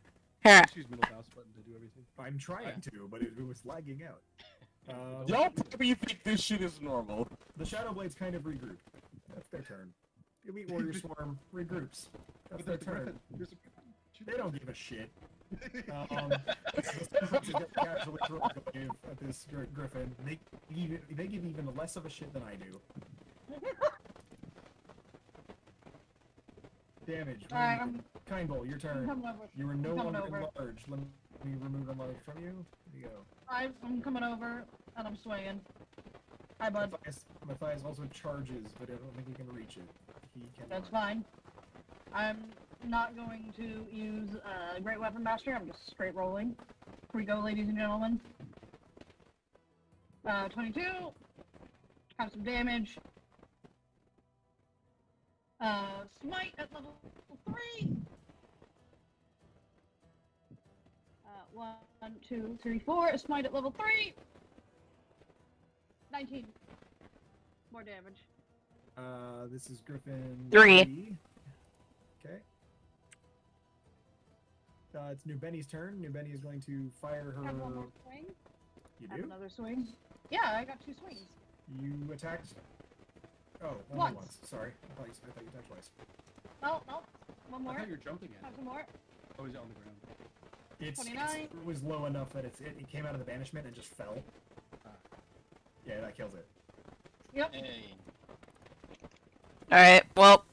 Here. Just use middle mouse button to do everything. I'm trying to, but it was lagging out. Y'all probably think this shit is normal. The Shadow Blades kind of regroup. That's their turn. Elite Warrior Swarm regroups. That's their turn. They don't give a shit. Casually throw a wave at this griffin. They give even less of a shit than I do. Damage. Alright, Kindball, your turn. coming over. You are no coming longer over. enlarged. Let me remove enlarged from you. There you go. I'm coming over and I'm swinging. Hi, bud. Matthias also charges, but I don't think he can reach it. He can. That's fine. I'm not going to use Great Weapon Master. I'm just straight rolling. Here we go, ladies and gentlemen. 22. Have some damage. Smite at level 3. 1, 2, 3, 4. Smite at level 3. 19. More damage. This is Griffin. 3. Okay. It's New Benny's turn. New Benny is going to fire her. Have one more swing. You Have do? another swing. Yeah, I got 2 swings. You attacked. Oh, only Once. once. Sorry. I thought you attacked twice. Oh, no. One I more. thought you were jumping at Have it. some more. Oh, is it on the ground? It's 29. it was low enough that it came out of the banishment and just fell. Yeah, that kills it. Yep. Hey. Alright, well,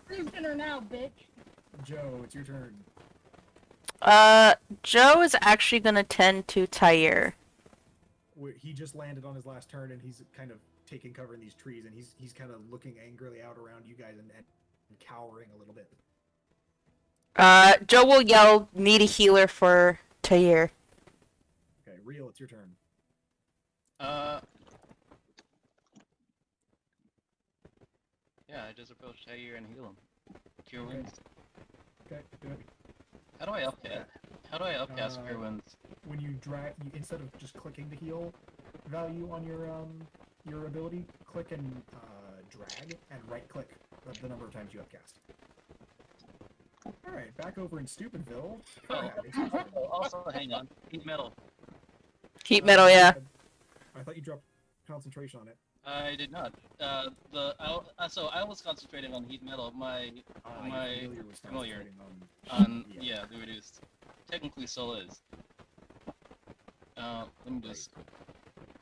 Who's dinner now, bitch? Joe, it's your turn. Joe is actually gonna tend to Tyre. He just landed on his last turn and he's kind of taking cover in these trees and he's kind of looking angrily out around you guys and cowering a little bit. Joe will yell, need a healer for Tyre. Okay, Real, it's your turn. Yeah, I just approach Tyre and heal him. Cure Okay. wounds. Okay, do it. How do I upcast? How do I upcast cure wounds? When you drag, instead of just clicking the heal value on your ability, click and drag and right click the number of times you upcast. All right, back over in Stupidville. Farhad, it's your turn. Also, hang on. Heat metal. Heat metal, yeah. I thought you dropped concentration on it. I did not. So I was concentrating on heat metal. My Your was familiar. concentrating on. on yeah, the reduced. Technically, still is. Let me just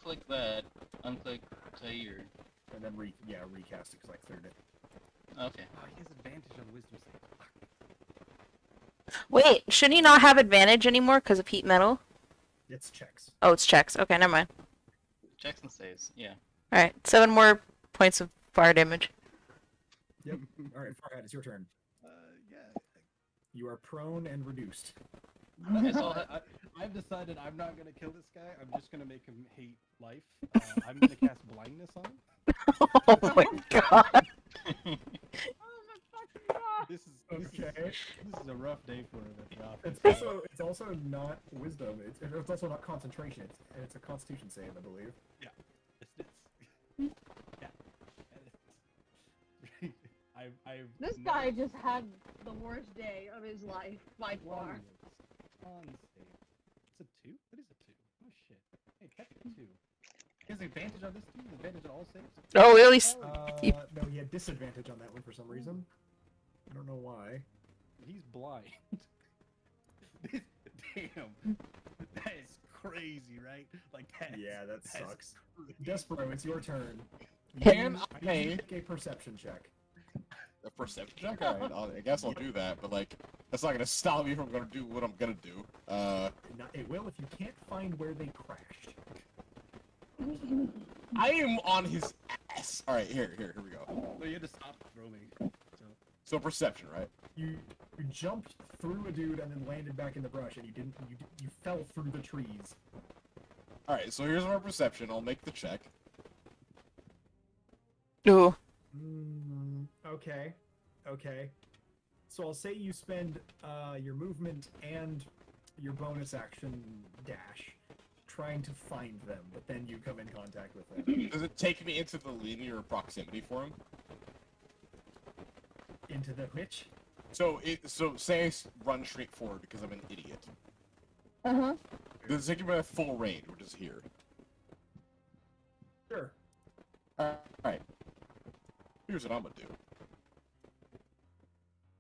click that. Unclick Tyre. And then recast it because I cleared it. Okay. Oh, he has advantage on wisdom save. Wait, should he not have advantage anymore because of heat metal? It's checks. Oh, it's checks. Okay, never mind. Checks and saves. Yeah. Alright, 7 more points of fire damage. Yep. All right, Farhad, it's your turn. Yeah. You are prone and reduced. Okay, so I've decided I'm not gonna kill this guy. I'm just gonna make him hate life. I'm gonna cast blindness on him. Oh my god. Oh my fucking god! This is Okay. This is a rough day for him at the office. It's also not wisdom. It's also not concentration. It's a Constitution save, I believe. Yeah. I've This never- guy just had the worst day of his life by far. On save. It's a 2? What is a 2? Oh shit. Hey, that's a 2. He has advantage on this 2? Advantage on all saves? Oh, at least. No, he had disadvantage on that one for some reason. I don't know why. He's blind. Damn. That is crazy, right? Like that. Yeah, that that's sucks. crazy. Despero, it's your turn. Can You I- make a perception check. A perception check? Alright, I guess I'll do that, but like, that's not gonna stop me from gonna do what I'm gonna do. It will if you can't find where they crashed. I am on his ass. Alright, here we go. So you had to stop roaming. So perception, right? You jumped through a dude and then landed back in the brush, and you fell through the trees. Alright, so here's my perception. I'll make the check. Ooh. Okay. So I'll say you spend your movement and your bonus action dash trying to find them, but then you come in contact with them. Does it take me into the linear proximity for him? Into the which? So say I run straight forward because I'm an idiot. Uh-huh. Does it take me a full range, which is here? Sure. Alright. Here's what I'm gonna do.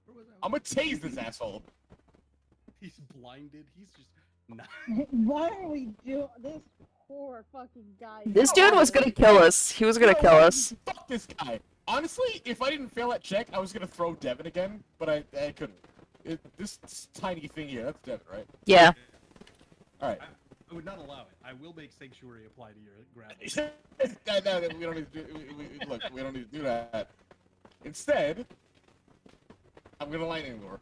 Where was I? I'm gonna tase this asshole. He's blinded. He's just not. Why are we doing this? Poor fucking guy. This dude was gonna kill us. He was gonna kill us. Fuck this guy. Honestly, if I didn't fail that check, I was gonna throw Devin again, but I couldn't. This tiny thing here, that's Devin, right? Yeah. Alright. I would not allow it. I will make Sanctuary apply to your grab. No, we don't need to do. Look, we don't need to do that. Instead, I'm gonna lightning lure.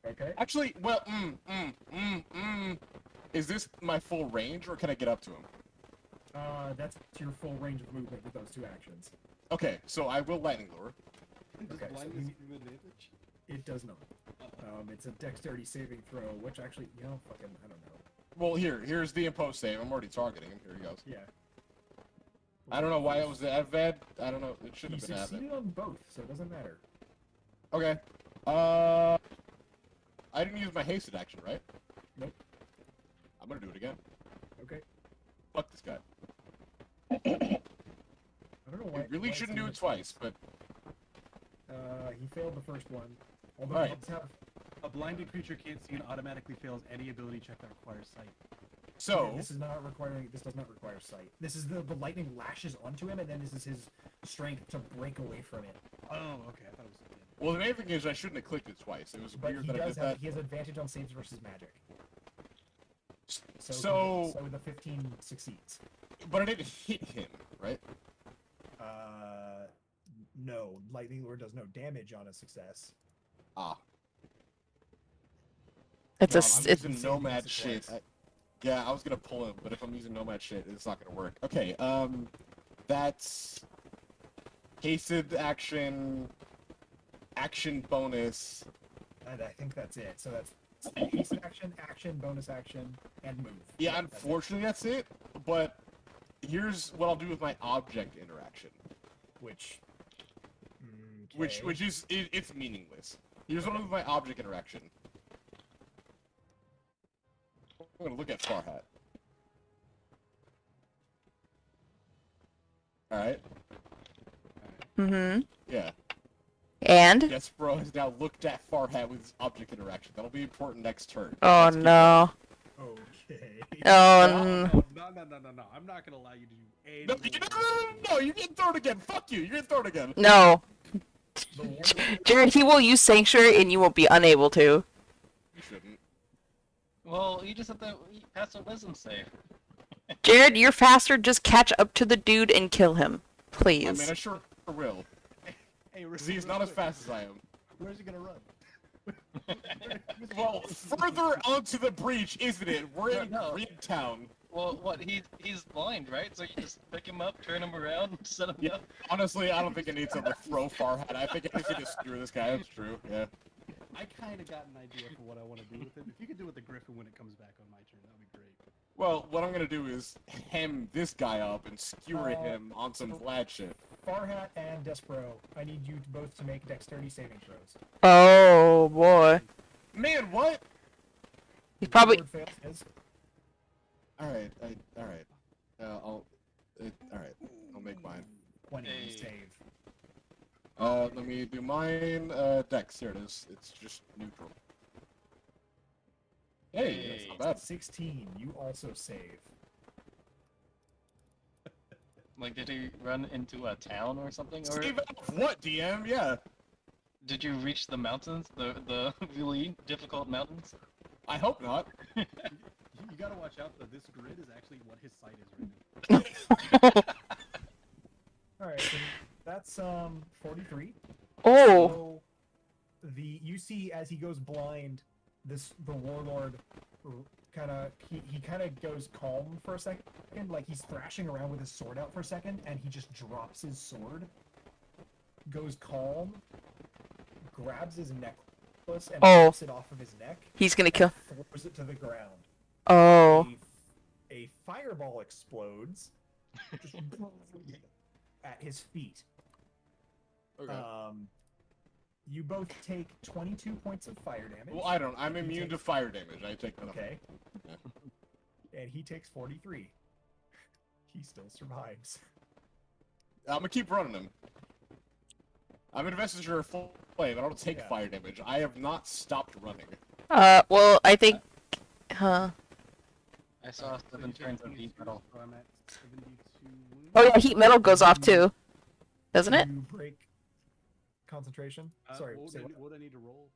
Okay. Actually, well, is this my full range, or can I get up to him? That's your full range of movement with those two actions. Okay, so I will lightning lure. Does Okay, so blindness he- give advantage? It does not. It's a dexterity saving throw, which actually, fucking, I don't know. Well, here's the imposed save. I'm already targeting him. Here he goes. Yeah. I don't know why it was the Advad. I don't know. It should He have been Advad. succeeded on both, so it doesn't matter. Okay. I didn't use my hasted action, right? Nope. I'm gonna do it again. Okay. Fuck this guy. I don't know why. You really why shouldn't it's do in it twice, but He failed the first one. Although Alright. he does have. A blinded creature can't see and automatically fails any ability check that requires sight. so This is not requiring. This does not require sight. This is the lightning lashes onto him, and then this is his strength to break away from it. Oh, okay. I thought it was. well, the main thing is I shouldn't have clicked it twice. It was But weird he that I does did have. that. He has advantage on saves versus magic. So So, the 15 succeeds. but I didn't hit him, right? No, lightning lure does no damage on a success. Ah. It's No, a. I'm It's, using Save nomad against it shit. twice. Yeah, I was gonna pull him, but if I'm using nomad shit, it's not gonna work. Okay, that's hasted action, action bonus. And I think that's it. So that's haste action, bonus action, and move. Yeah, That's it. unfortunately that's it. But here's what I'll do with my object interaction, Which. which is it's meaningless. Here's what I'll do with my object interaction. I'm gonna look at Farhat. All right. mm-hmm. Yeah. And. Yes, bro has now looked at Farhat with his object interaction. That'll be important next turn. Oh Let's keep no. Okay. Oh. No. I'm not gonna allow you to do any. going. No, you're getting thrown again. Fuck you. You're getting thrown again. No. The warlock- Jared, he will use Sanctuary and you will be unable to. You shouldn't. Well, you just have to pass a wisdom save. Jared, you're faster. Just catch up to the dude and kill him. I Please. mean, I sure will. Hey, Because he's not as fast as I am. Where's he gonna run? Well, further onto the breach, isn't it? We're in No. Greentown. Well, what? He's blind, right? So you just pick him up, turn him around, set him Yeah. up. Honestly, I don't think it needs to throw Farhat. I think it needs to just screw this guy. That's true. Yeah. I kind of got an idea for what I want to do with him. If you could do it with the Griffin when it comes back on my turn, that'd be great. Well, what I'm gonna do is hem this guy up and skewer him on some Vlad shit. Farhat and Despero, I need you both to make dexterity saving throws. Oh boy. Man, what? He's probably. Word fails is All right. All right. All right. I'll make mine. 20 Hey. save. Let me do mine. Dex. Here it is. It's just neutral. Hey, that's not bad. 16, you also save. Like, did he run into a town or something? Or Save out of what, DM? Yeah. did you reach the mountains? The really difficult mountains? I hope not. You gotta watch out though. This grid is actually what his sight is right now. Alright, so that's 43. Oh. So you see as he goes blind, the warlord he kind of goes calm for a second, like he's thrashing around with his sword out for a second, and he just drops his sword, goes calm, grabs his necklace and Oh. rips it off of his neck, He's gonna kill. and throws it to the ground. Oh. A fireball explodes just at his feet. Okay. You both take 22 points of fire damage. Well, I don't. I'm He immune to takes- fire damage. I take none of it. Okay. Yeah. And he takes 43. He still survives. I'm gonna keep running him. I'm an investiture of flame. I don't take Yeah. fire damage. I have not stopped running. Well, I think. Huh. I saw 7 turns of heat metal. So I'm at 72 wounds. Oh yeah, heat metal goes off too, doesn't it? You break concentration. Sorry, What say would, I, what? what would I need to roll?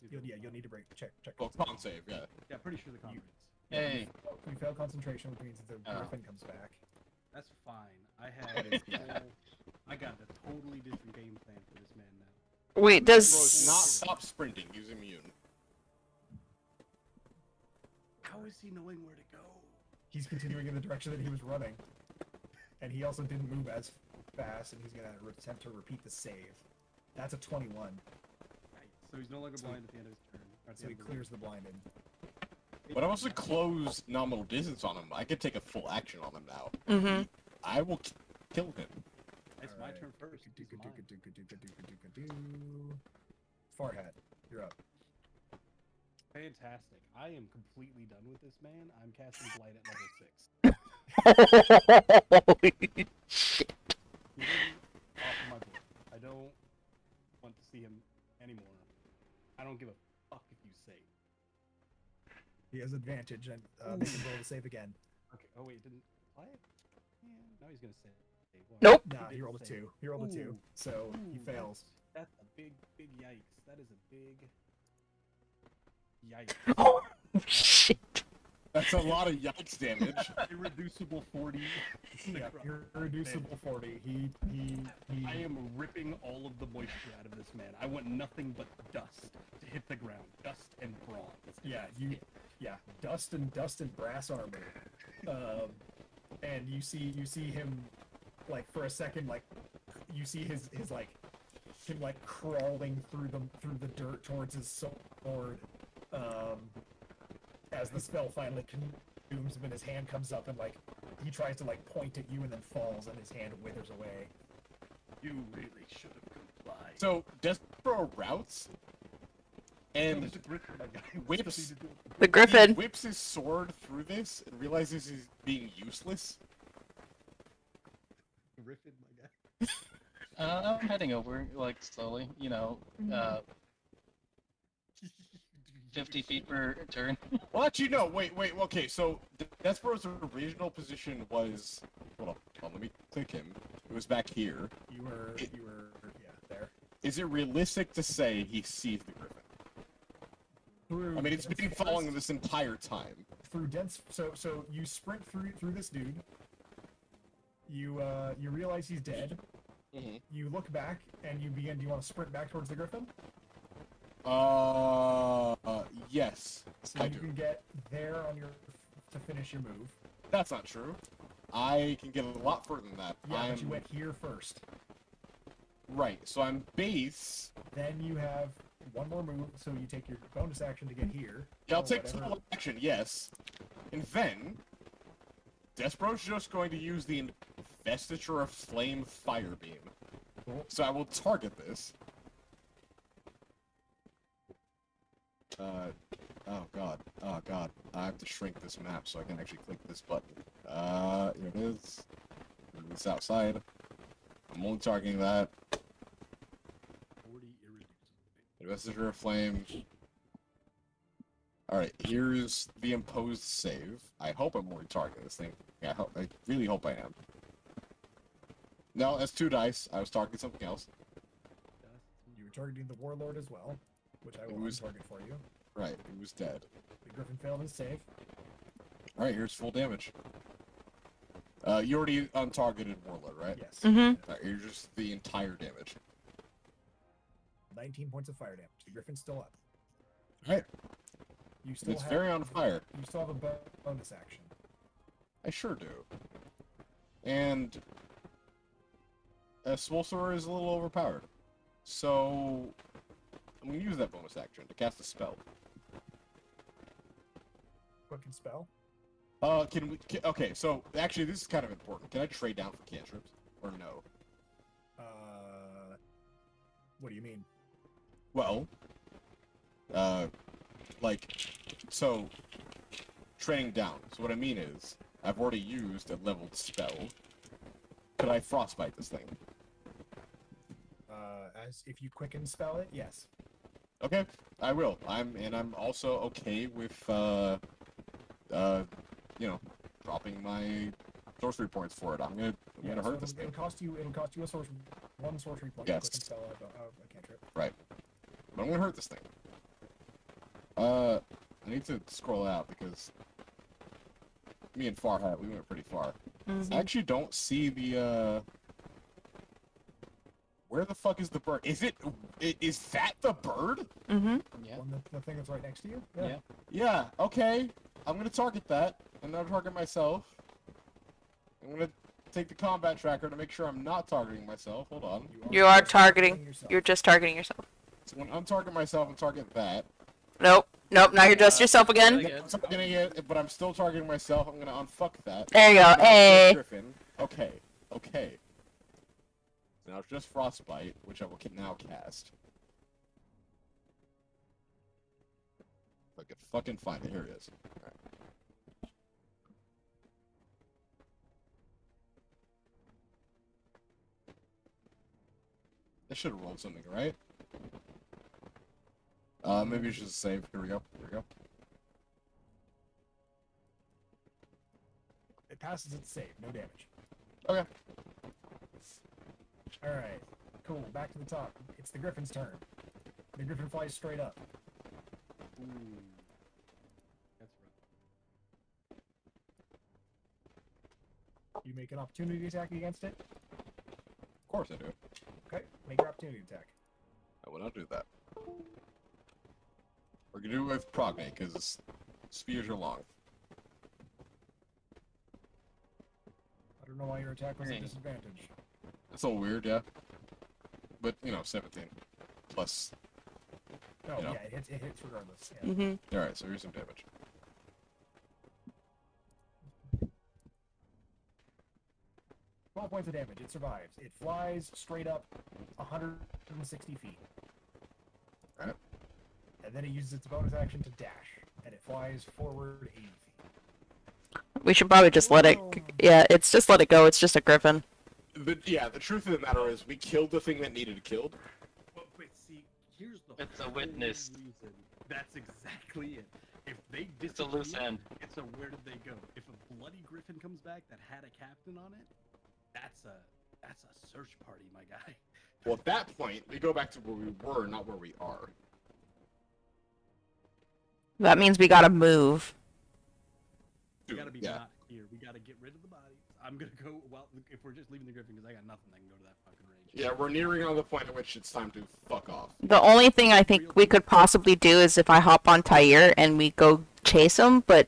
Just need to You'll need to break. Check. Well, con save. Yeah. Yeah, pretty sure the con You- rates. Hey. You fail concentration, which means the Oh. griffin comes back. That's fine. I had I got a totally different game plan for this man now. Wait, Bros, does not stop sprinting. Use immune. How is he knowing where to go? He's continuing in the direction that he was running. And he also didn't move as fast, and he's going to attempt to repeat the save. That's a 21. Right. So he's no longer So- blind at the end of his turn. or at the So he end of the clears the blinded. But I also close nominal distance on him. I could take a full action on him now. mm-hmm. I will kill him. It's my turn first. He's mine. Farhat, you're up. Fantastic. I am completely done with this man. I'm casting Blight at level 6. Holy shit. He doesn't offer my board. I don't want to see him anymore. I don't give a fuck if you say. He has advantage, and make him roll to save again. Okay. Oh wait, didn't play it? Yeah. Now he's gonna say. What? Nope. Nah, he rolled a 2. He rolled a 2, Ooh. so he Ooh, fails. That's a big yikes. That is a big yikes. Oh shit. That's a lot of yikes damage. Irreducible 40. Yeah, irreducible 40. He I am ripping all of the moisture out of this man. I want nothing but dust to hit the ground. Dust and bronze. Yeah, dust and brass armor. And you see him, like, for a second, like, you see his like him like crawling through the dirt towards his sword. As the spell finally consumes him and his hand comes up and like he tries to like point at you and then falls and his hand withers away. You really should have complied. So Despero routes and there's a griffin, my guy. whips- What's he to do? The he griffin. whips his sword through this and realizes he's being useless. Griffin, my guy. I'm heading over, like, slowly, 50 feet per turn. Well, actually, no. Wait. Okay, so Despero's original position was. Hold on. Let me click him. It was back here. You were there. Is it realistic to say he sees the griffin? Through I mean, it's been following him this entire time. through dense. So you sprint through this dude. You realize he's dead. Mhm. You look back and you begin. Do you want to sprint back towards the griffin? Yes. So I you do. can get there on your to finish your move. That's not true. I can get a lot further than that. Yeah, I'm but you went here first. right. So I'm base. Then you have one more move, so you take your bonus action to get here. Yeah, I'll or take whatever. full action. Yes. And then Despero's just going to use the Investiture of Flame Fire Beam. Cool. So I will target this. Oh god. I have to shrink this map so I can actually click this button. Here it is. It's outside. I'm only targeting that. 40 irreducible. Investiture of Flame. Alright, here's the imposed save. I hope I'm only targeting this thing. I really hope I am. No, that's 2 dice. I was targeting something else. You were targeting the warlord as well, which I will Who's- target for you. Right, he was dead. The griffin failed his save. Alright, here's full damage. You already untargeted Warlord, right? Yes. Mm-hmm. Alright, here's just the entire damage. 19 points of fire damage. The griffin's still up. Alright, You still it's have very on fire. You still have a bonus action. I sure do. And Swolsor is a little overpowered. So I'm gonna use that bonus action to cast a spell. Quicken spell. Okay, so actually this is kind of important. Can I trade down for cantrips? Or no? What do you mean? Well, so trading down. So what I mean is, I've already used a leveled spell. Could I frostbite this thing? As if you quicken spell it, yes. Okay, I will. I'm also okay with dropping my sorcery points for it. I'm gonna So hurt this it'll thing. cost you one sorcery point. Yes. To quicken spell a cantrip. But I'm gonna hurt this thing. I need to scroll out because me and Farhat, we went pretty far. Mhm. I actually don't see the where the fuck is the bird? Is that the bird? Mhm. Yeah. The thing that's right next to you? Yeah. Yeah, okay. I'm gonna target that, and not target myself. I'm gonna take the combat tracker to make sure I'm not targeting myself. Hold on. You are just targeting. yourself. You're just targeting yourself. So when I'm targeting myself, I'm targeting that. Nope. Nope. Now you're just yourself again. Again. I'm targeting it, but I'm still targeting myself. I'm gonna unfuck that. There you go. Now it's just Hey. Griffin. Okay. Okay. Now it's just Frostbite, which I will now cast. If I can fucking find it. Here it is. Alright. I should have rolled something, right? Maybe it's just a save. Here we go. Here we go. It passes its save, no damage. Okay. Alright, cool, back to the top. It's the Griffin's turn. The Griffin flies straight up. Ooh. That's rough. You make an opportunity attack against it. Of course I do. Okay, make your opportunity attack. I will not do that. We're gonna do it with Prognate, because spheres are long. I don't know why your attack was a Dang. disadvantage. It's a little weird, yeah. But, 17. Plus. No, You know. yeah, it hits regardless. Yeah. Mhm. Alright, so here's some damage. Twelve points of damage. It survives. It flies straight up 160 feet. Alright. And then it uses its bonus action to dash, and it flies forward 80 feet. We should probably just let it. Yeah, it's just let it go. It's just a griffin. But yeah, the truth of the matter is, we killed the thing that needed killed. But see, here's the It's a whole witness. reason. That's exactly it. If they It's a loose disappear, end. it's a where did they go? If a bloody griffin comes back that had a captain on it, that's a search party, my guy. Well, at that point, we go back to where we were, not where we are. That means we gotta move. We gotta be yeah. not here. We gotta get rid of the bodies. I'm gonna go. Well, if we're just leaving the griffin, because I got nothing, I can go to that fucking range. Yeah, we're nearing on the point at which it's time to fuck off. The only thing I think we could possibly do is if I hop on Tyre and we go chase him, but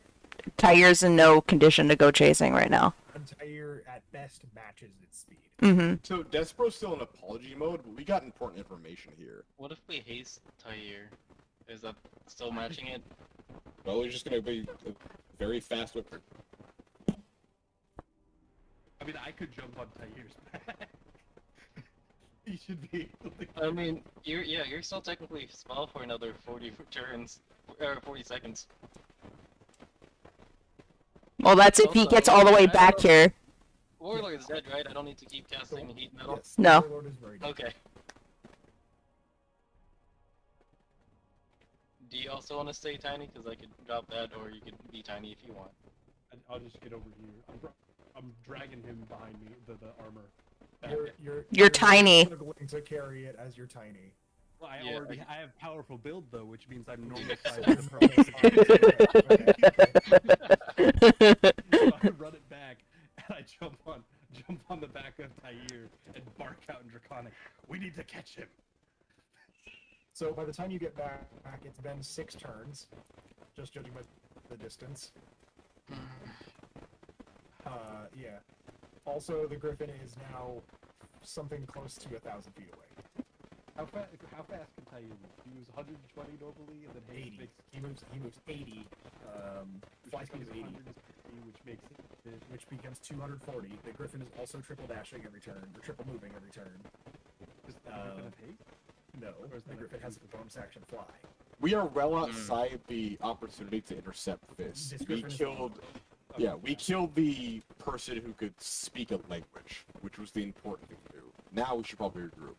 Tyre's in no condition to go chasing right now. Entire, at best, matches its speed. Mm-hmm. So, Despero's still in apology mode, but we got important information here. What if we haste Tyre? Is that still matching it? Well, he's just gonna be a very fast whipper. I mean, I could jump on Tyre's back. He should be able to. I mean, you're still technically small for another 40 turns, or 40 seconds. Well, that's if he Also, gets all the way back here. Warlord's dead, right? I don't need to keep casting heat metal. Yes, No. the Warlord is very good. Okay. Do you also want to stay tiny? Because I could drop that, or you could be tiny if you want. I'll just get over here. I'm dragging him behind me, the armor. You're tiny. struggling to carry it as you're tiny. Well, Yeah, I have powerful build though, which means I'm normal So size. you're So I run it back, and I jump on the back of Tyre and bark out in Draconic. We need to catch him. So by the time you get back, it's been 6 turns, just judging by the distance. Yeah. Also, the Griffin is now something close to 1,000 feet away. How fast can Tyre move? He moves 120 normally, and then Hayes 80. makes He moves 80. Fly speed is 80, 160, which makes it. which becomes 240. The Griffin is also triple dashing every turn, or triple moving every turn. Is the Griffin have haste? No, Or is the that Griffin a has a bonus action fly. We are well outside the opportunity to intercept this. This We Griffin is killed. Yeah, we killed the person who could speak a language, which was the important thing to do. Now we should probably regroup.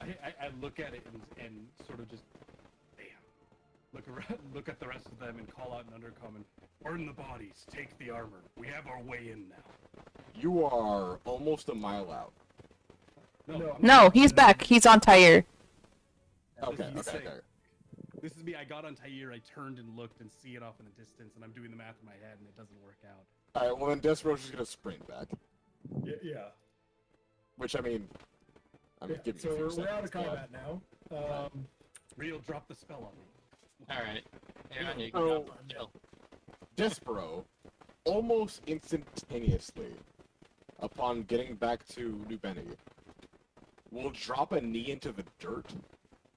I look at it and sort of just, damn. Look around, look at the rest of them and call out in Undercommon. Burn the bodies, take the armor. We have our way in now. You are almost a mile out. No, he's back. He's on Tyre. Okay, He's okay, saying- okay. This is me. I got on Tyre, I turned and looked and see it off in the distance, and I'm doing the math in my head, and it doesn't work out. All right, well then Despero's just gonna sprint back. Yeah. Which I mean, Yeah, give me so a few we're out seconds, of but- combat now. Real drop the spell on me. Alright. Aaron, you So- can chill. Despero, almost instantaneously, upon getting back to New Benny, will drop a knee into the dirt,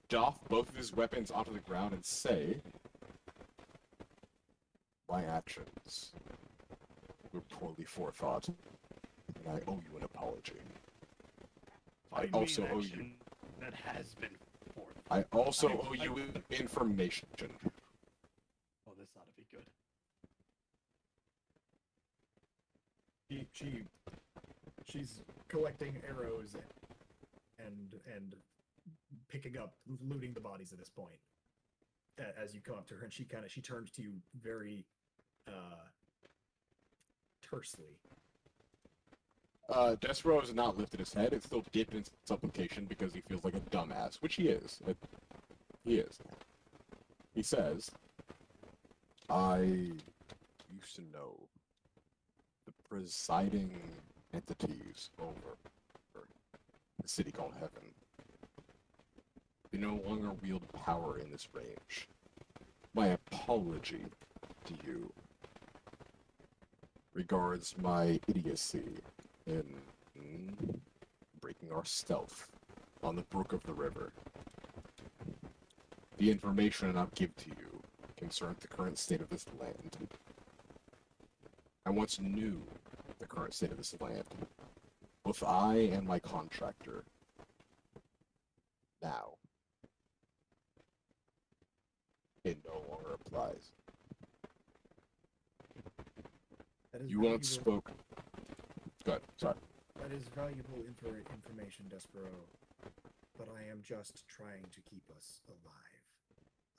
doff both of his weapons onto the ground, and say, "My actions were poorly forethought, and I owe you an apology. I Find me also an owe you. action that has been forth. I also owe you information." Oh, this ought to be good. She's collecting arrows and picking up, looting the bodies at this point. As you come up to her, and she turns to you very tersely. Despero has not lifted his head. It's still dipped in supplication because he feels like a dumbass, which he is. He is. He says, "I used to know the presiding entities over the city called Heaven. They no longer wield power in this range. My apology to you regards my idiocy in breaking our stealth on the brook of the river. The information I'll give to you concerns the current state of this land. I once knew the current state of this land. Both I and my contractor. Now, it no longer applies. That is You once valuable- spoke. Good, sorry. That is valuable information, Despero. But I am just trying to keep us alive.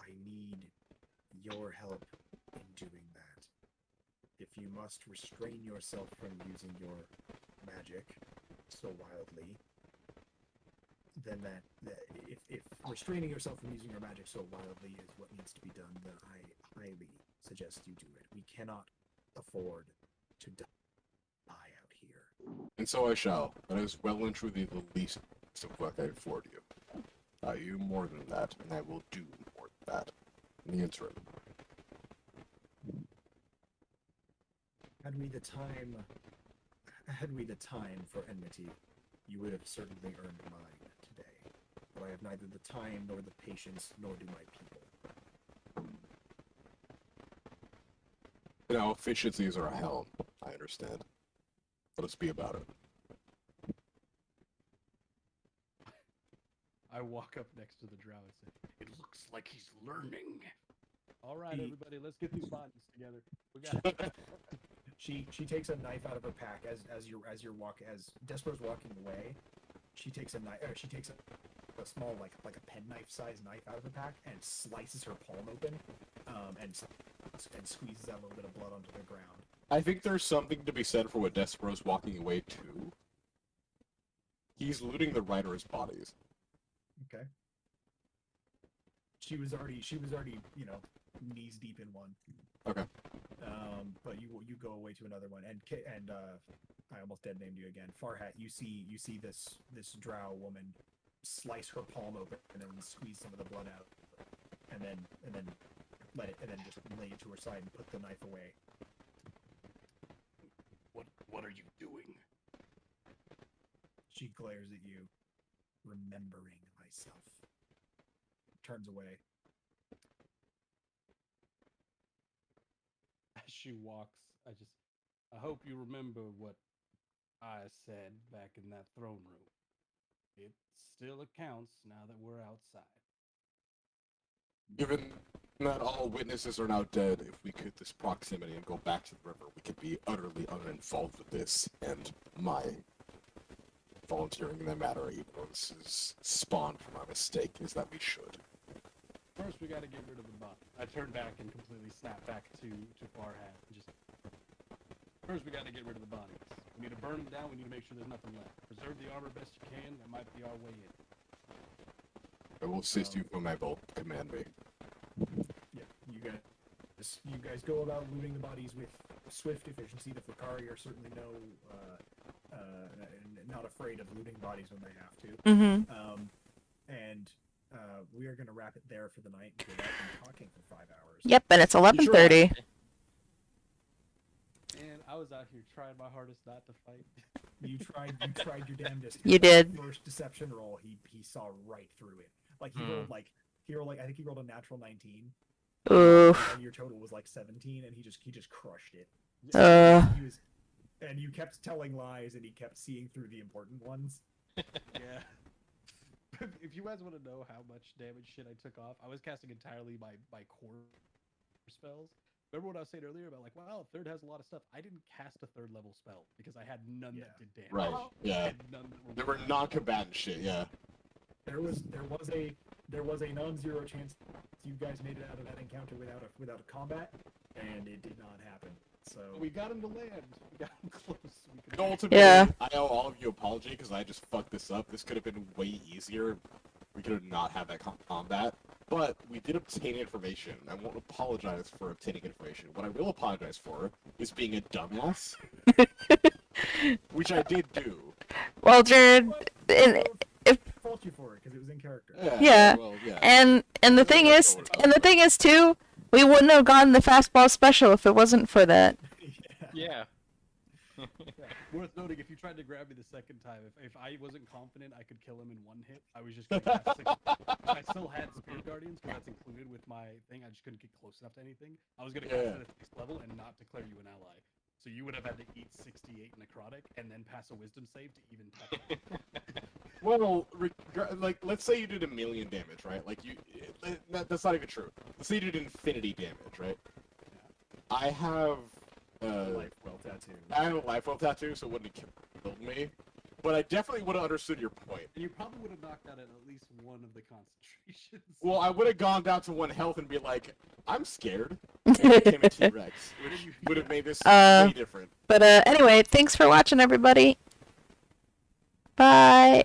I need your help in doing that. If you must restrain yourself from using your magic so wildly, then if restraining yourself from using your magic so wildly is what needs to be done, then I highly suggest you do it. We cannot afford to die out here. And so I shall. That is well and truly the least of what I afford you. I you more than that, and I will do more than that. In the interim. Had we the time for enmity, you would have certainly earned mine today. But I have neither the time nor the patience, nor do my people. You know, efficiencies are a helm. I understand. Let us be about it. I walk up next to the drow and say, "It looks like he's learning." All right, everybody, let's get these bodies together. We got. She takes a knife out of her pack as Despero's walking away. She takes a knife. She takes a small like a penknife sized knife out of her pack and slices her palm open, and squeezes out a little bit of blood onto the ground. I think there's something to be said for what Despero's walking away to. He's looting the writer's bodies. Okay. She was already knees deep in one. Okay. But you go away to another one, and I almost dead named you again. Farhat, you see this drow woman slice her palm open and then squeeze some of the blood out, and then let it, and then just lay it to her side and put the knife away. What are you doing? She glares at you, remembering myself. Turns away. As she walks, I hope you remember what I said back in that throne room. It still accounts now that we're outside. Given that all witnesses are now dead, if we could this proximity and go back to the river, we could be utterly uninvolved with this, and my volunteering in the matter, even though this is spawned from our mistake, is that we should. First, we got to get rid of the body. I turn back and completely snap back to Farhat. First, we got to get rid of the bodies. We need to burn them down. We need to make sure there's nothing left. Preserve the armor best you can. That might be our way in. I will assist you when my will command me. You guys go about looting the bodies with swift efficiency. The Fakari are certainly not afraid of looting bodies when they have to. Mm-hmm. And we are going to wrap it there for the night without been talking for 5 hours. Yep, and it's 11:30. And I was out here trying my hardest not to fight. You tried your damnedest. You did. First deception roll, he saw right through it. Like he rolled I think he rolled a natural 19. Oof. And your total was like 17, and he just crushed it. He was, and you kept telling lies, and he kept seeing through the important ones. Yeah. If you guys want to know how much damage shit I took off, I was casting entirely my core spells. Remember what I was saying earlier about like, wow, third has a lot of stuff. I didn't cast a third level spell because I had none that did damage. Right. I Yeah. had none that There were non-combatant shit. Yeah. There was a non-zero chance you guys made it out of that encounter without a combat, and it did not happen. So We got him to land. We got him close. We could... Ultimately, Yeah. I owe all of you an apology because I just fucked this up. This could have been way easier. We could have not had that combat. But we did obtain information. I won't apologize for obtaining information. What I will apologize for is being a dumbass. Which I did do. Well, Jared, fault you for it because it was in character. Yeah. Well, yeah. and the thing is too, we wouldn't have gotten the fastball special if it wasn't for that. Yeah. Worth noting, if you tried to grab me the second time, if I wasn't confident I could kill him in one hit, I was just going to cast I still had Spirit Guardians, because that's included with my thing. I just couldn't get close enough to anything. I was going to cast it at 6th level and not declare you an ally. So you would have had to eat 68 necrotic and then pass a wisdom save to even touch it. Well, like, let's say you did 1,000,000 damage, right? Like, that's not even true. Let's say you did infinity damage, right? I have, Life well tattoo. I have a life well tattoo, so it wouldn't have killed me. But I definitely would have understood your point. And you probably would have knocked out at least one of the concentrations. Well, I would have gone down to 1 health and be like, I'm scared. And it became a T-Rex. Would have made this way different. But anyway, thanks for watching, everybody. Bye.